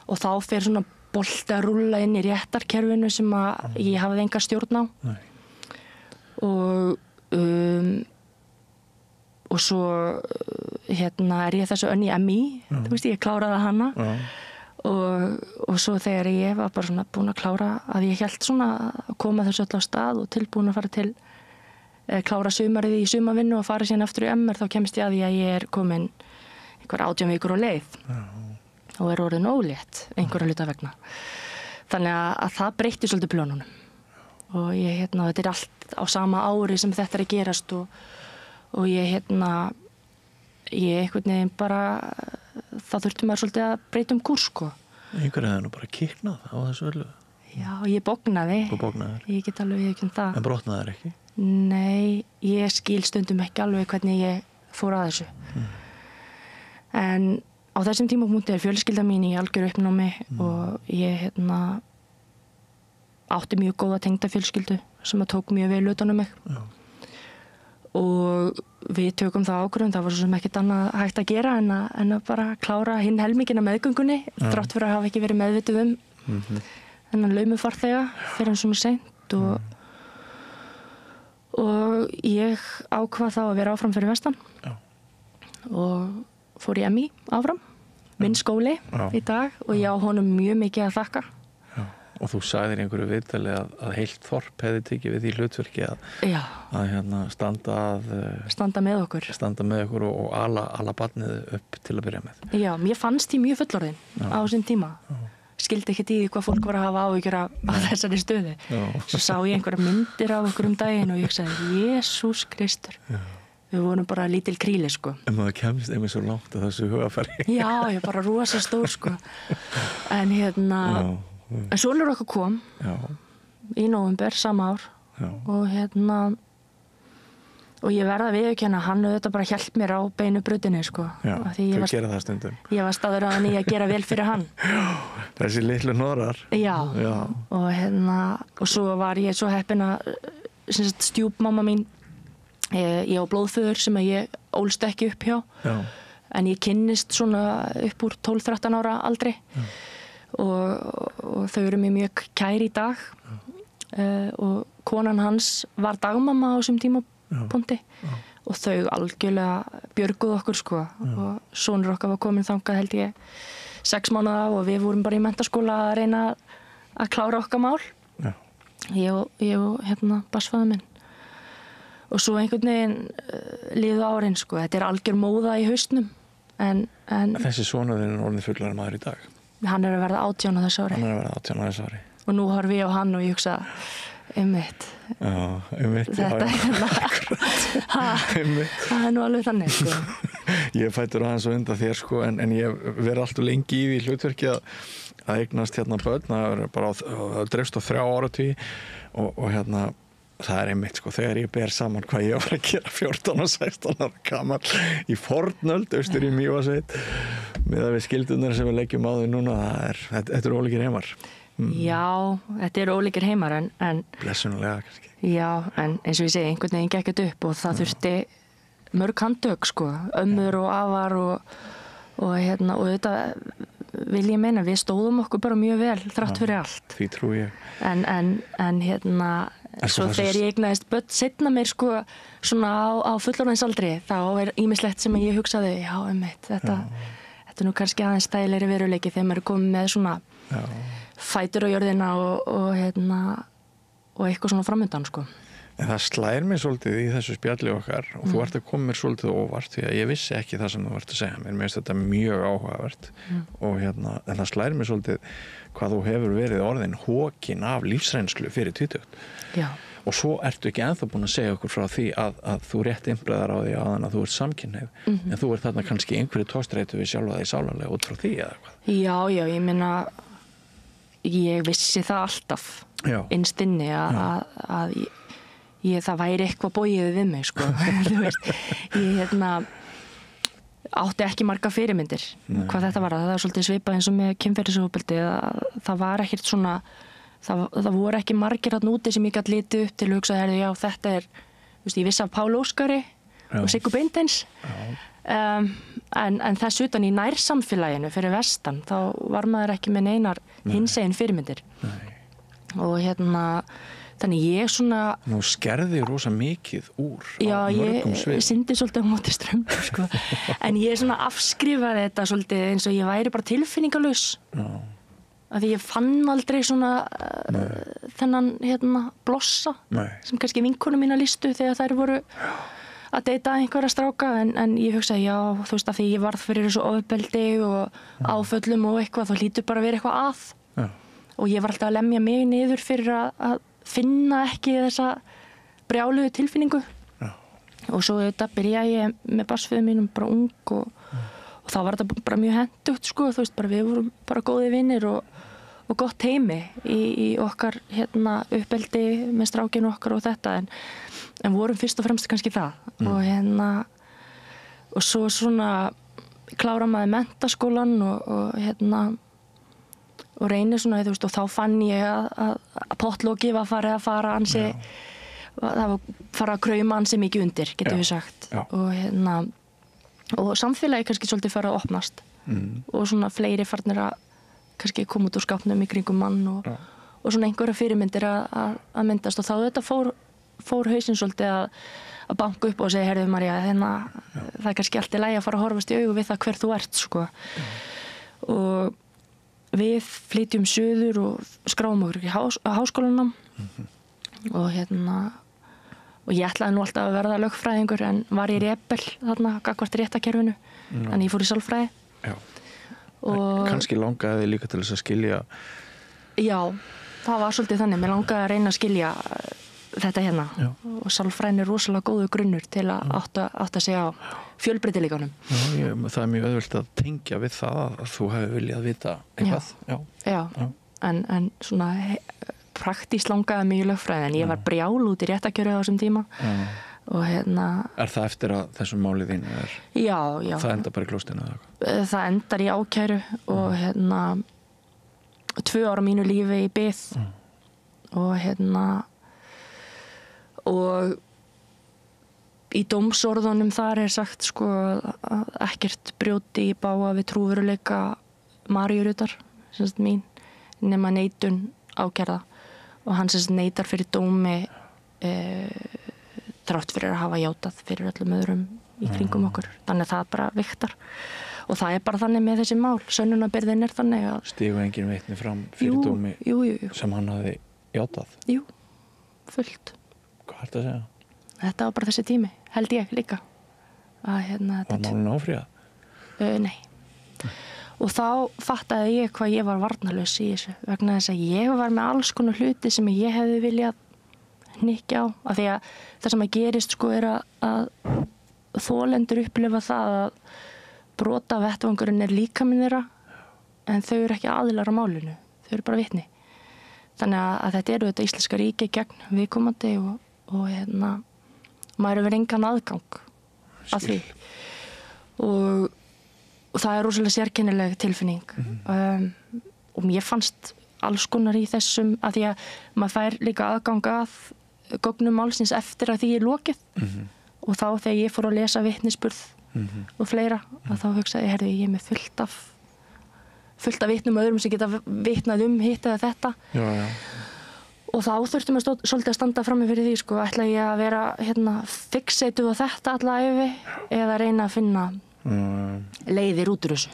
S15: og þá fer svona bolti að rúlla inn í réttarkerfinu sem að ég hafði enga stjórn á. Nei. Og svo er ég þessu önn í MI, þú veist, ég kláraði hana og svo þegar ég var bara svona búin að klára að ég hélt svona að koma þessu öll á stað og tilbúin að fara til klára sumarið í sumarvinnu og fara síðan aftur í MR, þá kemst ég að því að ég komin einhver 18 vikur á leið og orðin ólétt einhverja hluta vegna. Þannig að það breytti svolítið plönunum og ég þetta allt á sama ári sem þetta að gerast og ég ég einhvern veginn bara það þurfti maður svolítið að breyta kúrs sko.
S1: Einhverju hefði nú bara kiknað á þessu öllu.
S15: Já, ég bognaði.
S1: Þú bognaðir.
S15: Ég get alveg ekki það.
S1: En brotnaðir ekki?
S15: Nei, ég skil stundum ekki alveg hvernig ég fór að þessu. En á þessum tímapunkti fjölskylda mín í algjöru uppnámi og ég átti mjög góða tengda fjölskyldu sem að tók mjög vel utan mig. Já. Og við tökum það ákvörðun, það var svo sem ekkert annað hægt að gera en að bara klára hinn helmingina meðgöngunni, þrátt fyrir að hafa ekki verið meðvituð þennan laumufarþega fyrir svona seint og ég ákvað þá að vera áfram fyrir vestan og fór í MI áfram, minn skóli í dag og ég á honum mjög mikið að þakka.
S1: Og þú sagðir í einhverju viðtali að heilt þorp hefði tekið við því hlutverki að standa með okkur og ala barnið upp til að byrja með.
S15: Já, mér fannst ég mjög fullorðin á þessum tíma. Skildi ekkert í því hvað fólk var að hafa áhyggjur af þessari stöðu. Svo sá ég einhverja myndir af okkur daginn og ég sagði, Jesús Kristur. Við vorum bara lítil kríli, sko.
S1: En maður kemst einmitt svo langt að þessu hugafæri.
S15: Já, ég bara rosa stór, sko. En en sonur okkar kom í nóvember sama ár og og ég verða að viðurkenna hann auðvitað bara hélt mér á beinu brautinni sko.
S1: Já, þú gera það stundum.
S15: Ég var staður að hann í að gera vel fyrir hann.
S1: Þessi litlu hnoðrar.
S15: Já. Og svo var ég svo heppin að stjúpmamma mín ég á blóðföður sem að ég ólst ekki upp hjá. Já. En ég kynnist svona upp úr 12-13 ára aldri. Já. Og þau eru mér mjög kær í dag og konan hans var dagmamma á þessum tímapunkti og þau algjörlega björguðu okkur sko og sonur okkar var komin þangað held ég 6 mánuða og við vorum bara í menntaskóla að reyna að klára okkar mál. Ég og barnsfaðir minn og svo einhvern veginn liðu árin sko, þetta algjör móða í haustnum en
S1: þessi sonur þinn er orðinn fullorðinn maður í dag.
S15: Hann er að verða 18 á þessu ári. Og nú horfi ég á hann og ég hugsa einmitt.
S1: Já, einmitt.
S15: Þetta það er nú alveg þannig sko.
S1: Ég fættur aðeins og undan þér sko en ég verið alltaf lengi í því hlutverki að eignast börn, það er bara dreifst á 3 áratugi og það er einmitt sko, þegar ég ber saman hvað ég var að gera 14 og 16 ára gamall í fornöld austur í Mývatnssveit með að við skildunar sem við leggjum á þau núna, þetta er ólíkir heimar.
S15: Já, þetta er ólíkir heimar en
S1: blessunulega kannski. Já,
S15: en eins og ég segi, einhvern veginn gekk þetta upp og það þurfti mörg handtök sko, ömmur og afar og þetta vil ég meina, við stóðum okkur bara mjög vel þrátt fyrir allt.
S1: Því trú ég.
S15: En svo þegar ég eignaðist börn seinna mér sko svona á fullorðinsaldri þá er ýmislegt sem ég hugsaði já einmitt, þetta er nú kannski aðeins stæðilegri veruleiki þegar maður er komið með svona fætur á jörðina og eitthvað svona framundan sko.
S1: En það slær mér svolítið í þessu spjalli okkar og þú ert að koma mér svolítið óvart því að ég vissi ekki það sem þú ert að segja mér finnst þetta mjög áhugavert og en það slær mér svolítið hvað þú hefur verið orðin hókin af lífsreynslu fyrir 20. Já. Og svo ertu ekki ennþá búin að segja okkur frá því að þú rétt innbreiðar á því að þú ert samkynhneigð en þú ert þarna kannski einhverju tóstreitu við sjálfa þig sálarlega út frá því eða hvað.
S15: Já, ég meina ég vissi það alltaf innst inni að það væri eitthvað bogið við mig sko. Þú veist, ég átti ekki marga fyrirmyndir hvað þetta var, það er svolítið svipað eins og með kynferðisofbeldi, það var ekkert svona það voru ekki margir þarna úti sem ég gat litið upp til að hugsa já þetta er, þú veist, ég vissi af Pál Óskari og Siggu Beinteins en þess utan í nærsamfélaginu fyrir vestan, þá var maður ekki með neinar hinsegin fyrirmyndir. Og þannig ég svona...
S1: Nú skerði rosa mikið úr
S15: á
S1: mörgum svið.
S15: Já, ég syndi svolítið á móti strömmu, sko. En ég svona afskrifaði þetta svolítið eins og ég væri bara tilfinningalaus. Já. Af því ég fann aldrei svona þennan blossa sem kannski vinkonum mína lýstu þegar þær voru að deyta einhverja stráka, en ég hugsaði, já, þú veist, af því ég varð fyrir þessu ofbeldi og áföllum og eitthvað, þá hlýtur bara að vera eitthvað að. Já. Og ég var alltaf að lemja mig niður fyrir að finna ekki þessa brjálugu tilfinningu. Já. Og svo þetta byrjaði ég með barnsföður mínum bara ung og þá var þetta bara mjög hentugt, sko, þú veist, bara við vorum bara góði vinir og gott heimi í okkar uppeldi með strákinu okkar og þetta, en vorum fyrst og fremst kannski það. Og svo svona klára maður menntaskólan og reynir svona, þú veist, og þá fann ég að pottlokið var farið að fara ansi, það var farið að krauma ansi mikið undir, getum við sagt. Og samfélagi kannski svolítið farið að opnast og svona fleiri farnir að kannski koma út úr skápnum í kringum mann og svona einhverja fyrirmyndir að myndast, og þá þetta fór hausinn svolítið að banka upp og segja, heyrðu María, það er kannski allt í lagi að fara að horfast í augu við það hver þú ert, sko. Og við flytjum suður og skráum okkur í háskólanum og ég ætlaði nú alltaf að verða lögfræðingur, en var í rebel þarna gagnvart réttarkerfinu, þannig ég fór í sálfræði.
S1: Já. Og kannski langaði líka til þess að skilja. Já,
S15: það var svolítið þannig, mér langaði að reyna að skilja þetta
S1: Já.
S15: Og sálfræðin er rosalega góður grunnur til að átta sig á fjölbreytileikanum.
S1: Það er mjög auðvelt að tengja við það að þú hefur viljað vita eitthvað.
S15: Já. En svona praktískt langaði mig í lögfræði, en ég var brjál út í réttarkjöru á þessum tíma. Og
S1: Er það eftir að þessum máli þín er?
S15: Já.
S1: Það endar bara í klóstinu eða eitthvað?
S15: Það endar í ákæru og 2 ára mínu lífi í bið og í dómsorðunum þar er sagt, sko, að ekkert brjóti í bága við trúveruleika Maríurutar, sem sagt mín, nema neitun ákærða, og hann sem sagt neitar fyrir dómi þrátt fyrir að hafa játað fyrir öllum öðrum í kringum okkur, þannig að það bara viktar, og það er bara þannig með þessi mál, sönnunarbyrðin er þannig að
S1: stígu engin vitni fram fyrir dómi sem hann hafi játað?
S15: Jú, fullt.
S1: Hvað er þetta að segja?
S15: Þetta var bara þessi tími, held ég líka.
S1: Var málun áfrýjað?
S15: Nei. Og þá fattaði ég hvað ég var varnarlaus í þessu, vegna þess að ég var með alls konar hluti sem ég hefði viljað hnykkja á, af því að það sem að gerist, sko, er að þolendur upplifa það að brota vettvangurinn er líkaminn þeirra, en þau eru ekki aðilar á málinu, þau eru bara vitni. Þannig að þetta eru þetta íslenska ríki gegn viðkomandi og maður hefur engan aðgang að því og það er rosalega sérkennileg tilfinning og mér fannst alls konar í þessum, að því að maður fær líka aðgang að gögnum málsins eftir að því er lokið og þá þegar ég fór að lesa vitnisburð og fleira, að þá hugsaði ég, heyrðu, ég er með fullt af vitnum öðrum sem geta vitnað hitt eða þetta. Já. Og þá þurftum við svolítið að standa frammi fyrir því, sko, ætla ég að vera fixeituð á þetta alla ævi eða reyna að finna leiðir út úr þessu,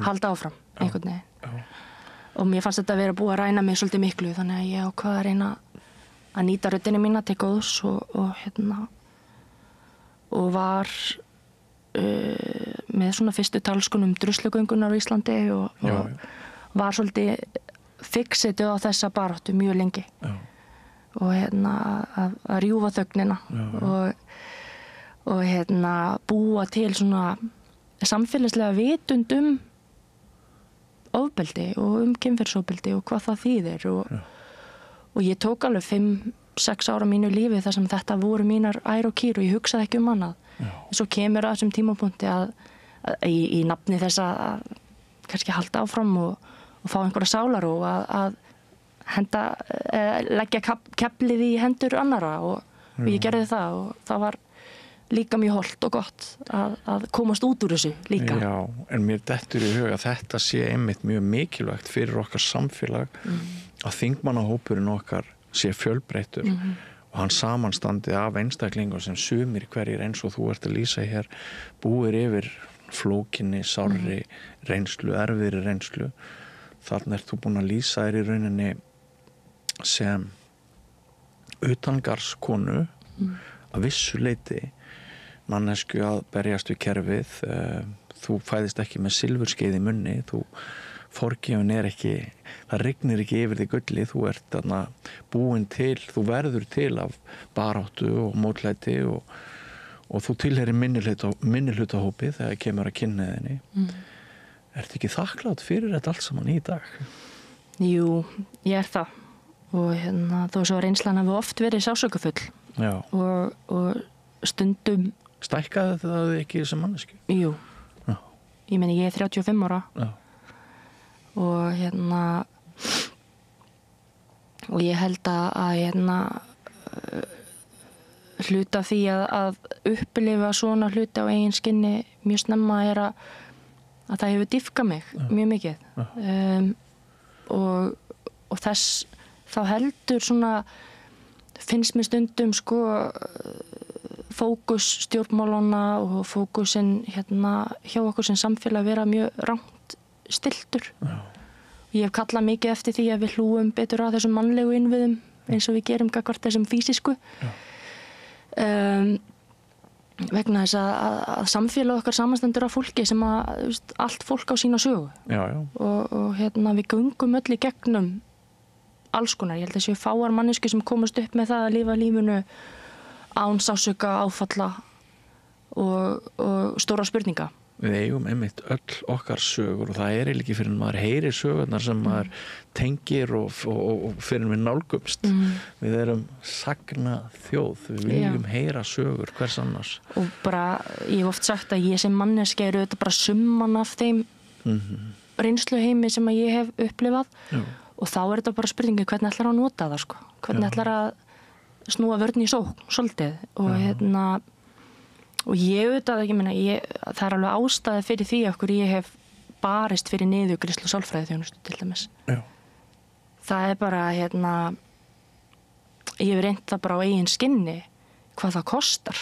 S15: halda áfram einhvern veginn. Og mér fannst þetta að vera búið að ræna mig svolítið miklu, þannig að ég ákvað að reyna að nýta röddina mína til góðs og var með svona fyrstu talskunum druslugöngunar á Íslandi og var svolítið fixeituð á þessa baráttu mjög lengi. Já. Og að rjúfa þögnina og búa til svona samfélagslega vitund ofbeldi og kynferðisofbeldi og hvað það þýðir og ég tók alveg 5-6 ára mínu lífi þar sem þetta voru mínar ær og kýr og ég hugsaði ekki annað. En svo kemur að þessum tímapunkti að í nafni þess að kannski halda áfram og fá einhverja sálar og að leggja keflið í hendur annara og ég gerði það og það var líka mjög hollt og gott að komast út úr þessu líka.
S1: Já, en mér dettur í huga að þetta sé einmitt mjög mikilvægt fyrir okkar samfélag að þingmannahópurinn okkar sé fjölbreyttur og hann samanstandi af einstaklingum sem sumir hverjir eins og þú ert að lýsa hér búir yfir flókinni, sárri reynslu, erfiðri reynslu. Þarna ert þú búin að lýsa þér í rauninni sem utangarskonu að vissu leyti mannesku að berjast við kerfið, þú fæðist ekki með silfurskeið í munni, þú forgjöfun ekki, það rignir ekki yfir því gulli, þú ert þarna búin til, þú verður til af baráttu og mótlæti og þú tilheyrir minnihlutahópi þegar kemur að kynhneigðinni. Ertu ekki þakklátt fyrir þetta allt saman í dag?
S15: Jú, ég er það og þó svo reynslan hafi oft verið sásökufull og stundum
S1: Stækkaði það ekki sem manneski?
S15: Jú. Já. Ég meni ég er 35 ára.
S1: Já.
S15: Og og ég held að hluta því að upplifa svona hluti á eigin skinni mjög snemma er að það hefur dýfkað mig mjög mikið. Og þess þá heldur svona finnst mér stundum sko fókus stjórnmálana og fókusinn hjá okkur sem samfélag vera mjög rangt stiltur. Ég hef kallað mikið eftir því að við hlúum betur að þessum mannlegu innviðum eins og við gerum gagnvart þessum fýsísku. Vegna þess að samfélag okkar samanstendur af fólki sem allt fólk á sína sögu. Og við göngum öll í gegnum alls konar. Ég held að séu fáar mannesku sem komast upp með það að lifa lífinu án sársauka, áfalla og stóra spurninga.
S1: Við eigum einmitt öll okkar sögur og það er ekki fyrir maður heyrir sögurnar sem maður tengir og fyrir við nálgumst. Við erum sagna þjóð, við viljum heyra sögur hvers annars.
S15: Og bara, ég hef oft sagt að ég sem manneski er auðvitað bara summan af þeim reynsluheimi sem að ég hef upplifað. Og þá er þetta bara spurningi hvernig ætlar að nota það sko. Hvernig ætlar að snúa vörn í sókn, svolítið. Og ég auðvitað ekki, það er alveg ástæði fyrir því okkur ég hef barist fyrir niðurgreiðslu sálfræðiþjónustu til dæmis. Það er bara, ég hef reynt það bara á eigin skinni hvað það kostar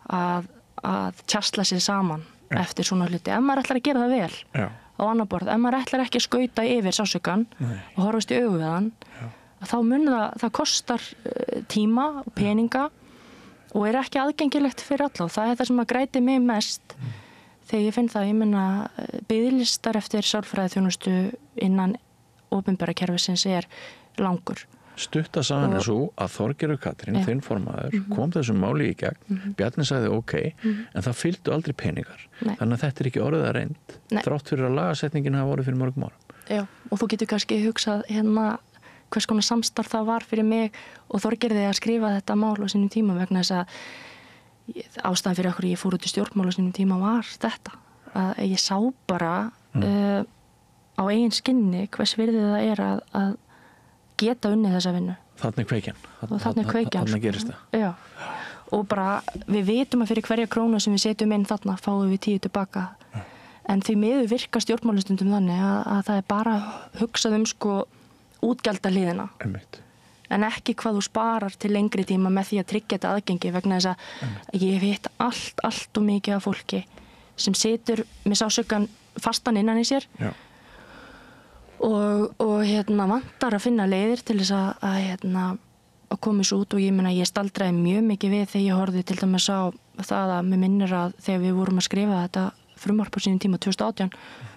S15: að tjasla sér saman eftir svona hluti. Ef maður ætlar að gera það vel á annar borð, ef maður ætlar ekki að skauta yfir sársaukann og horfast í augu við hann, þá mun það kostar tíma og peninga og er ekki aðgengilegt fyrir alla og það er það sem að græti mig mest þegar ég finn það, biðlistar eftir sálfræðiþjónustu innan opinbera kerfisins er langur.
S1: Stutta saman er svo að Þorgerður Katrín, þinn formaður, kom þessum máli í gegn, Bjarni sagði ok, en það fylgdu aldrei peningar. Þannig að þetta er ekki orðið að reynd, þrátt fyrir að lagasetningin hafa orðið fyrir mörgum árum.
S15: Já, og þú getur kannski hugsað hvers konar samstarf það var fyrir mig og Þorgerði að skrifa þetta mál á sínum tíma vegna þess að ástæðan fyrir okkur ég fór út í stjórnmál á sínum tíma var þetta. Að ég sá bara á eigin skinni hvers virðið það er að geta unnið þessa vinnu.
S1: Þarna er kveikjan.
S15: Þarna
S1: gerist það.
S15: Já. Og bara við vitum að fyrir hverja krónu sem við setjum inn þarna fáum við 10 tilbaka. En því miður virka stjórnmálastundum þannig að það er bara hugsað sko útgjaldahliðina. En ekki hvað þú sparar til lengri tíma með því að tryggja þetta aðgengi vegna þess að ég hef hitt allt og mikið af fólki sem situr með sársaukan fastan innan í sér og vantar að finna leiðir til þess að koma þessu út og ég staldraði mjög mikið við þegar ég horfði til dæmis á það að mér minnir að þegar við vorum að skrifa þetta frumvarp á sínum tíma 2018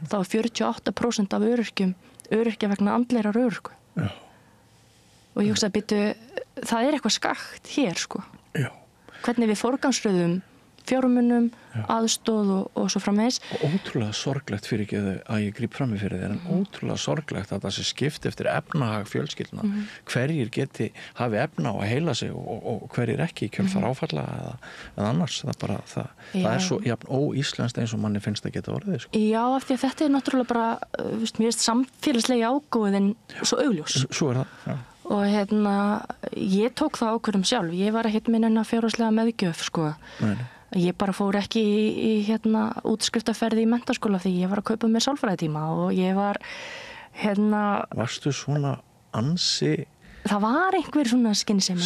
S15: þá var 48% af öryrkja vegna andlegrar örorku. Og ég hugsa að það er eitthvað skakt hér sko. Hvernig við forgangsröðum fjármunum, aðstóð og svo framvegis.
S1: Og ótrúlega sorglegt fyrir ekki að ég gríp fram í fyrir þér, en ótrúlega sorglegt að það sé skipt eftir efnahag fjölskyldna. Hverjir hafi efna á að heila sig og hverjir ekki kjölfar áfalla eða annars. Það er svo óíslenskt eins og manni finnst að geta orðið. Sko.
S15: Já, af því að þetta er náttúrulega bara, mér finnst samfélagslegi ágóðin svo augljós.
S1: Svo er það, já.
S15: og ég tók það ákvörðum sjálf, ég var ekkert með neina fjárhagslega meðgjöf sko. Ég bara fór ekki í útskriftaferði í menntaskóla því ég var að kaupa mér sálfræðitíma og ég var
S1: Varstu svona ansi
S15: Það var einhver svona skynsemi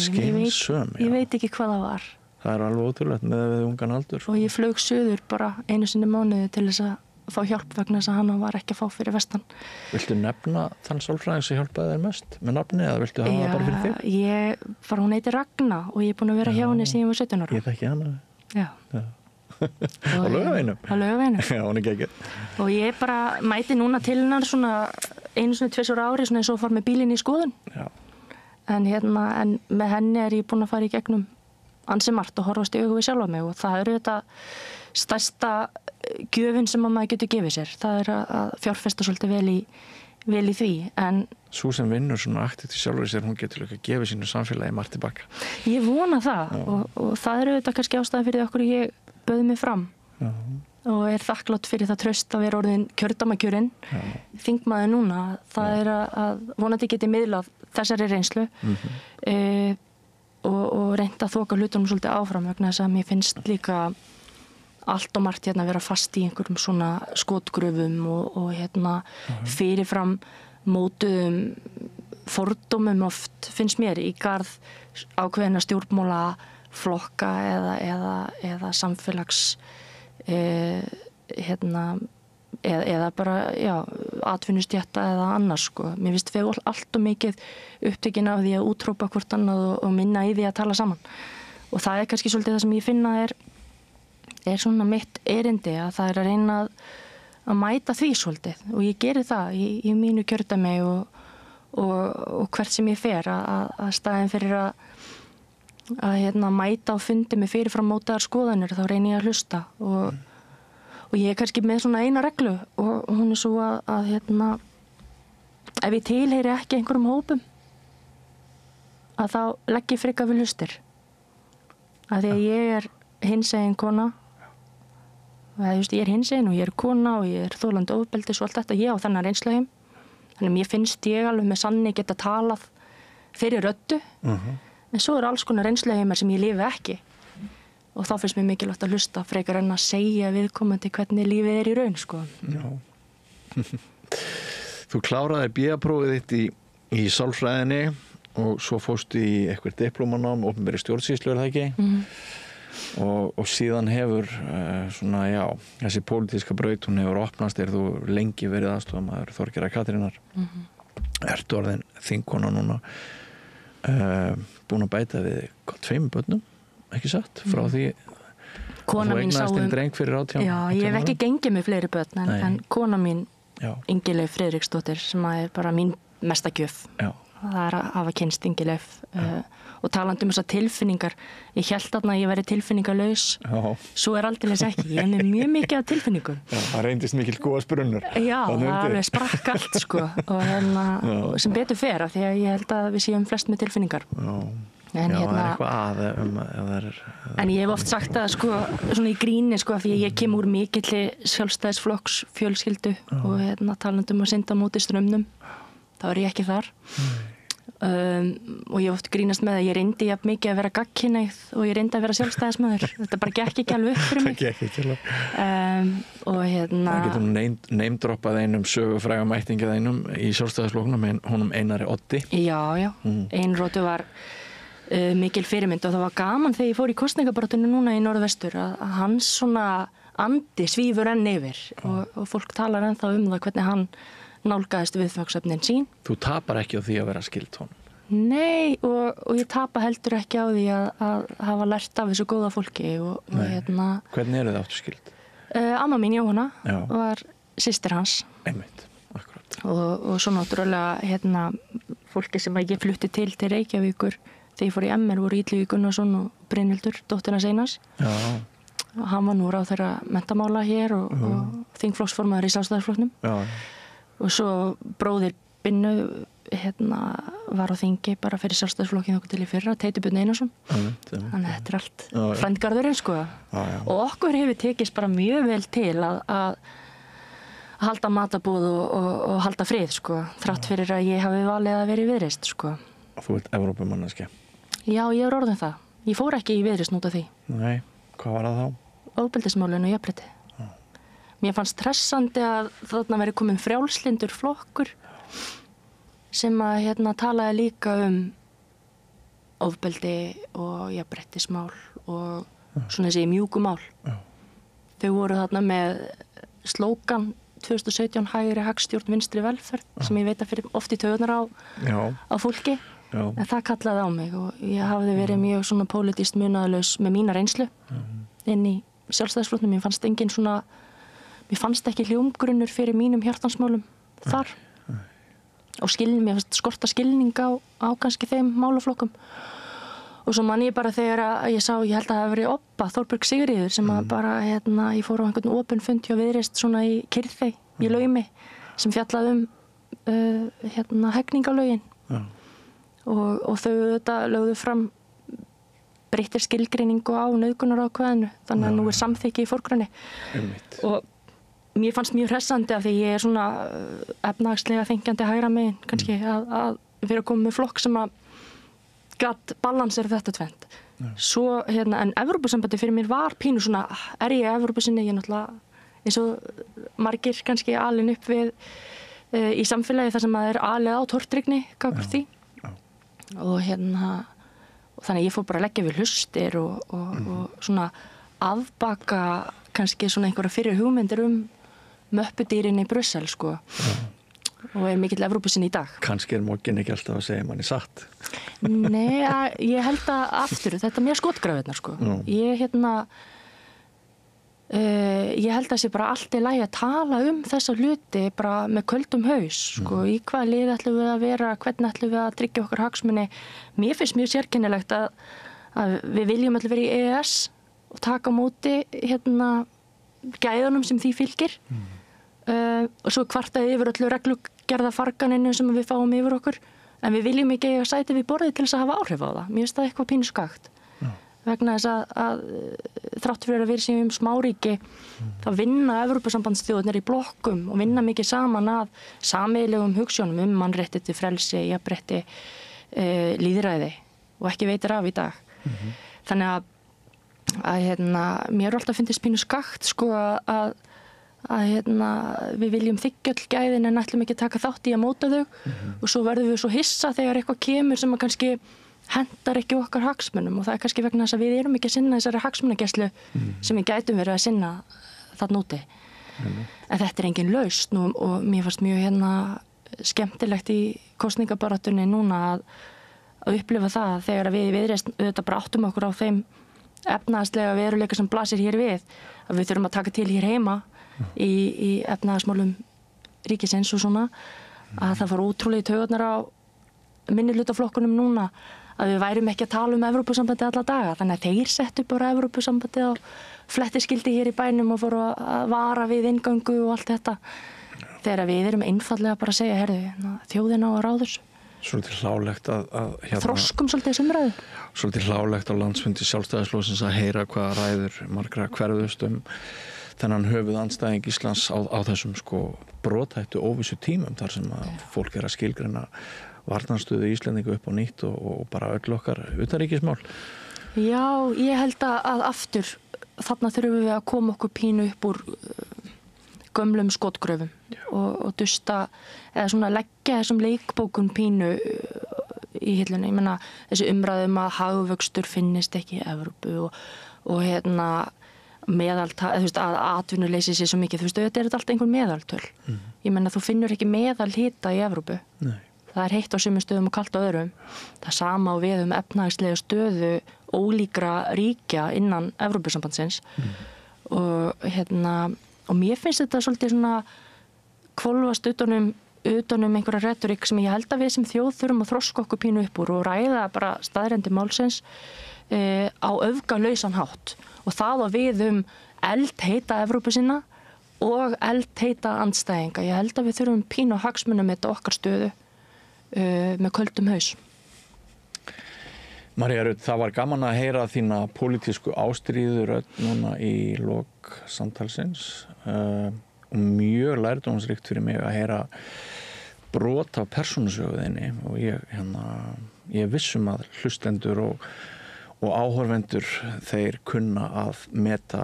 S15: ég veit ekki hvað það var.
S1: Það er alveg ótrúlegt með við ungan aldur.
S15: Og ég flög suður bara einu sinni mánuði til þess að fá hjálp vegna þess að hann var ekki að fá fyrir vestan.
S1: Viltu nefna þann sálfræðing sem hjálpaði þér mest með nafni eða viltu hafa það bara fyrir þig?
S15: Hún heitir Ragna og ég er búin að vera hjá henni síðan ég var 17 ára.
S1: Ég þekki hana.
S15: Já.
S1: Á Laugaveginum?
S15: Á Laugaveginum.
S1: Já, hún er geggjuð.
S15: Og ég bara mæti núna til hennar svona einu sinni 2 ári svona eins og fór með bílinn í skoðun.
S1: Já.
S15: En með henni er ég búin að fara í gegnum ansi margt og horfast í augu við sjálfa mig og það eru þetta stærsta gjöfin sem að maður getur gefið sér. Það er að fjárfesta svolítið vel í því. En
S1: Sú sem vinnur svona aktivt í sjálfur sér, hún getur líka að gefa sínu samfélagi margt tilbaka.
S15: Ég vona það og það eru þetta kannski ástæðan fyrir okkur ég bauð mig fram.
S1: Já.
S15: Og er þakklátt fyrir það traust að vera orðin kjördæmakjörinn. Þingmaður núna, það er að vonandi geti miðlað þessari reynslu og reynda að þoka hlutunum svolítið áfram vegna þess að mér finnst líka allt og margt vera fast í einhverjum svona skotgröfum og fyrirfram mótuðum fordómum oft finnst mér í garð ákveðina stjórnmála flokka eða samfélags eða bara atvinnustjætta eða annars sko. Mér finnst við allt og mikið upptekin af því að útrópa hvort annað og minna í því að tala saman og það er kannski svolítið það sem ég finna er svona mitt erindi að það er að reyna að mæta því svolítið og ég geri það í mínu kjördæmi og hvert sem ég fer að staðin fyrir að mæta og fundi með fyrirfram mótaðar skoðanir þá reyni ég að hlusta og ég er kannski með svona eina reglu og hún er svo að ef ég tilheyri ekki einhverjum hópum að þá legg ég frekar við hlustir að því að ég er hinsegin kona ég er hinsegin og ég er kona og ég er þolandi ofbeldis og allt þetta ég á þennan reynslu heim þannig mér finnst ég alveg með sanni geta talað fyrir röddu en svo er alls konar reynslu heimar sem ég lifi ekki og þá finnst mér mikilvægt að hlusta frekar en að segja viðkomandi hvernig lífið er í raun sko.
S1: Já. Þú kláraði BA-prófið þitt í sálfræðinni og svo fórstu í eitthvað diplómanám, opinberri stjórnsýslu það ekki? Og síðan hefur þessi pólitíska braut hún hefur opnast þú lengi verið aðstofamaður Þorgerðar Katrínar ertu orðin þingkona núna búin að bæta við 2 börnum ekki satt frá því
S15: kona mín sá
S1: dreng fyrir 18
S15: Já, ég hef ekki gengið með fleiri börn en kona mín Ingileif Friðriksdóttir sem er bara mín mesta gjöf það er að hafa kynst Ingileif og talandi þessar tilfinningar ég hélt að ég væri tilfinningalaus svo er aldeilis ekki, ég er með mjög mikið af tilfinningum
S1: það reyndist mikil góða sprunnur
S15: það alveg sprakk allt sko og sem betur fer af því að ég held að við séum flest með tilfinningar
S1: en það er eitthvað
S15: en ég hef oft sagt að sko svona í gríni sko því að ég kem úr mikilli sjálfstæðisflokks fjölskyldu og talandi að synda móti strömmnum þá er ég ekki þar og ég oft grínast með að ég reyndi jafn mikið að vera gagnkynhneigð og ég reyndi að vera sjálfstæðismaður þetta bara gekk ekki alveg upp fyrir mig
S1: það gekk ekki alveg
S15: og
S1: það getur neymdroppað einum sögufrægum ættingið einum í sjálfstæðisflokknum honum Einari Oddi
S15: Einróttu var mikil fyrirmynd og það var gaman þegar ég fór í kosningabaráttinu núna í Norðvestur að hans svona andi svífur enn yfir og fólk talar ennþá það hvernig hann nálgaðist viðfangsefnin sín.
S1: Þú tapar ekki á því að vera skild honum?
S15: Nei og ég tapa heldur ekki á því að hafa lært af þessu góða fólki
S1: Hvernig eru þið áttu skild?
S15: Amma mín Jóhanna var systir hans
S1: Einmitt, akkurat
S15: og svo náttúrulega fólki sem ég flutti til Reykjavíkur þegar ég fór í MR voru Illugi Gunnarsson og Brynhildur, dóttir hans Einars hann var nú ráðherra menntamála hér og þingflokksformaður í Sjálfstæðisflokknum og svo bróðir Binnu var á þingi bara fyrir Sjálfstæðisflokkinn okkur til í fyrra Teiti Björn Einarsson þannig að þetta er allt frændgarðurinn sko og okkur hefur tekist bara mjög vel til að halda matabúð og halda frið sko þrátt fyrir að ég hafi valið að vera í Viðreisn sko
S1: Þú ert Evrópumanneskja.
S15: Já, ég er orðin það. Ég fór ekki í Viðreisn út af því.
S1: Nei, hvað var það þá?
S15: Ofbeldismálin og jafnrétti. Mér fannst stressandi að þarna veri komin frjálslyndur flokkur sem að talaði líka ofbeldi og jafnréttismál og svona þessi mjúku mál. Þau voru þarna með slógan 2017 hægri hagstjórn vinstri velferð sem ég veit að fyrir oft í taugarnar á fólki. En það kallaði á mig og ég hafði verið mjög svona pólitískt munaðarlaus með mína reynslu inn í Sjálfstæðisflokknum. Mér fannst ekki hljómgrunnur fyrir mínum hjartansmálum þar og mér fannst skorta skilning á kannski þeim málaflokkum. Og svo man ég bara þegar ég sá, ég held að það hefði verið Obba, Þorbjörg Sigríður, sem að bara, ég fór á einhvern opinn fund hjá Viðreisn svona í Kyrþey, í Laumi, sem fjallaði hegningalögin. Og þau þetta lögðu fram breyttir skilgreiningu á nauðgunarákvæðinu, þannig að nú er samþykki í forgrunni. Og mér fannst mjög hressandi af því ég er svona efnahagslega þengjandi hægra megin, kannski, að vera að koma með flokk sem að gatt balansera þetta tvennt. Svo, en Evrópusambandi fyrir mér var pínu svona, er ég Evrópusinni, ég náttúrulega, eins og margir kannski alin upp við í samfélagi þar sem að er alið á tortryggni, gagnvart því. Og og þannig ég fór bara að leggja við hlustir og svona afbaka kannski svona einhverja fyrir hugmyndir möppudýrin í Brussel, sko. Og er mikill Evrópusinni í dag.
S1: Kannski er moggin ekki alltaf að segja manni satt.
S15: Nei, ég held að aftur, þetta er mér skotgrafirnar, sko. Ég held að sé bara allt í lagi að tala þessa hluti bara með köldum haus, sko. Í hvaða lið ætlum við að vera, hvernig ætlum við að tryggja okkar hagsmuni. Mér finnst mjög sérkennilegt að við viljum allir vera í EES og taka á móti gæðunum sem því fylgir. Og svo kvartaði yfir öllu reglugerðafarganinu sem við fáum yfir okkur, en við viljum ekki eiga sæti við borðið til þess að hafa áhrif á það. Mér finnst það eitthvað pínu skakt. Vegna þess að þrátt fyrir að við séum smáríki, þá vinna Evrópusambandsþjóðirnir í blokkum og vinna mikið saman að sameiginlegum hugsjónum mannréttindi, frelsi, jafnrétti, lýðræði og ekki veitir af í dag. Þannig að mér er alltaf fyndist pínu skakt, sko, að við viljum þiggja öll gæðin en ætlum ekki að taka þátt í að móta þau og svo verðum við svo hissa þegar eitthvað kemur sem að kannski hendar ekki okkar hagsmunum og það er kannski vegna þess að við erum ekki að sinna þessari hagsmunagæslu sem við gætum verið að sinna þarna úti. En þetta er engin lausn og mér fannst mjög skemmtilegt í kosningabarátunni núna að upplifa það þegar við Viðreisn auðvitað bara áttum okkur á þeim efnahagslega veruleika sem blasir hér við, að við þurfum að taka til hér heima í efnahagsmálum ríkisins og svona, að það fór ótrúlega í taugarnar á minnihlutaflokkunum núna að við værum ekki að tala Evrópusambandið alla daga, þannig að þeir settu bara Evrópusambandið á flettiskildi hér í bænum og fóru að vara við inngöngu og allt þetta, þegar við erum einfallega bara að segja, herðu, þjóðin á að ráða þessu.
S1: Svolítið hlálegt að
S15: þroskum svolítið þessu umræðu.
S1: Svolítið hlálegt á landsfundi Sjálfstæðisflokksins að heyra hvaða ræður margra hverfust þennan höfuðandstæðing Íslands á þessum, sko, brothættu óvissu tímum þar sem að fólk er að skilgreina varnarstöðu Íslendingu upp á nýtt og bara öll okkar utanríkismál.
S15: Já, ég held að aftur þarna þurfum við að koma okkur pínu upp úr gömlum skotgröfum og dusta eða svona leggja þessum leikbókun pínu í hillunni. Ég meina þessi umræðum að hagvöxtur finnist ekki í Evrópu og meðaltal, að atvinnuleysi sé svo mikið, þetta er allt einhver meðaltöl. Ég meina þú finnur ekki meðalhita í Evrópu. Nei. Það er heitt á sumum stöðum og kalt á öðrum. Það sama á við efnahagslega stöðu ólíkra ríkja innan Evrópusambandsins. Og mér finnst þetta svolítið svona hvolfast utanum einhverja retorík sem ég held að við sem þjóð þurfum að þroska okkur pínu upp úr og ræða bara staðreyndir málsins á öfgalausan hátt. Og það á við eldheita Evrópusinna og eldheita andstæðinga. Ég held að við þurfum pínu á hagsmunum þetta okkar stöðu með köldum haus.
S1: María Rut, það var gaman að heyra þína pólitísku ástríður núna í lok samtalsins og mjög lærdómsríkt fyrir mig að heyra brot af persónusöguðinni og ég ég er vissum að hlustendur og áhorfendur þeir kunna að meta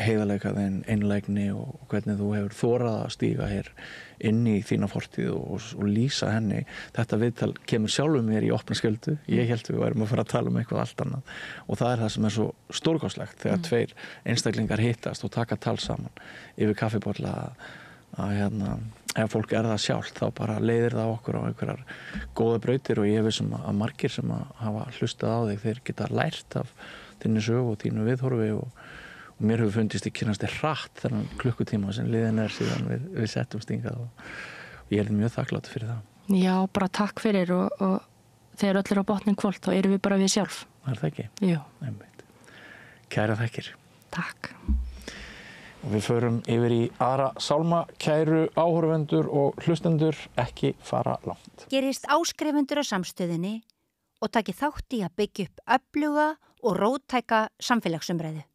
S1: heiðarleika þinn, einlægni og hvernig þú hefur þorað að stíga hér inn í þína fortíð og lýsa henni. Þetta viðtal kemur sjálfum mér í opna skjöldu. Ég held við værum að fara að tala um eitthvað allt annað og það er það sem er svo stórkostlegt þegar tveir einstaklingar hittast og taka tal saman yfir kaffibolla að ef fólk það sjálft þá bara leiðir það okkur á einhverjar góða brautir og ég vissum að margir sem að hafa hlustað á þig þeir geta lært af þinni sögu og þínu viðhorfi og mér hefur fundist í kynast hratt þennan klukkutíma sem liðin síðan við settum stingað og ég er mjög þakklátt fyrir það.
S15: Já, bara takk fyrir og þegar öll á botnin kvöld þá erum við bara við sjálf.
S1: Það það ekki?
S15: Jú.
S1: Kæra þakkir.
S15: Takk.
S1: Og við förum yfir í aðra sálma, kæru áhorfendur og hlustendur, ekki fara langt.
S4: Gerist áskrifendur á samstöðinni og taki þátt í að byggja upp öfluga og róttæka samfélagsumræðu.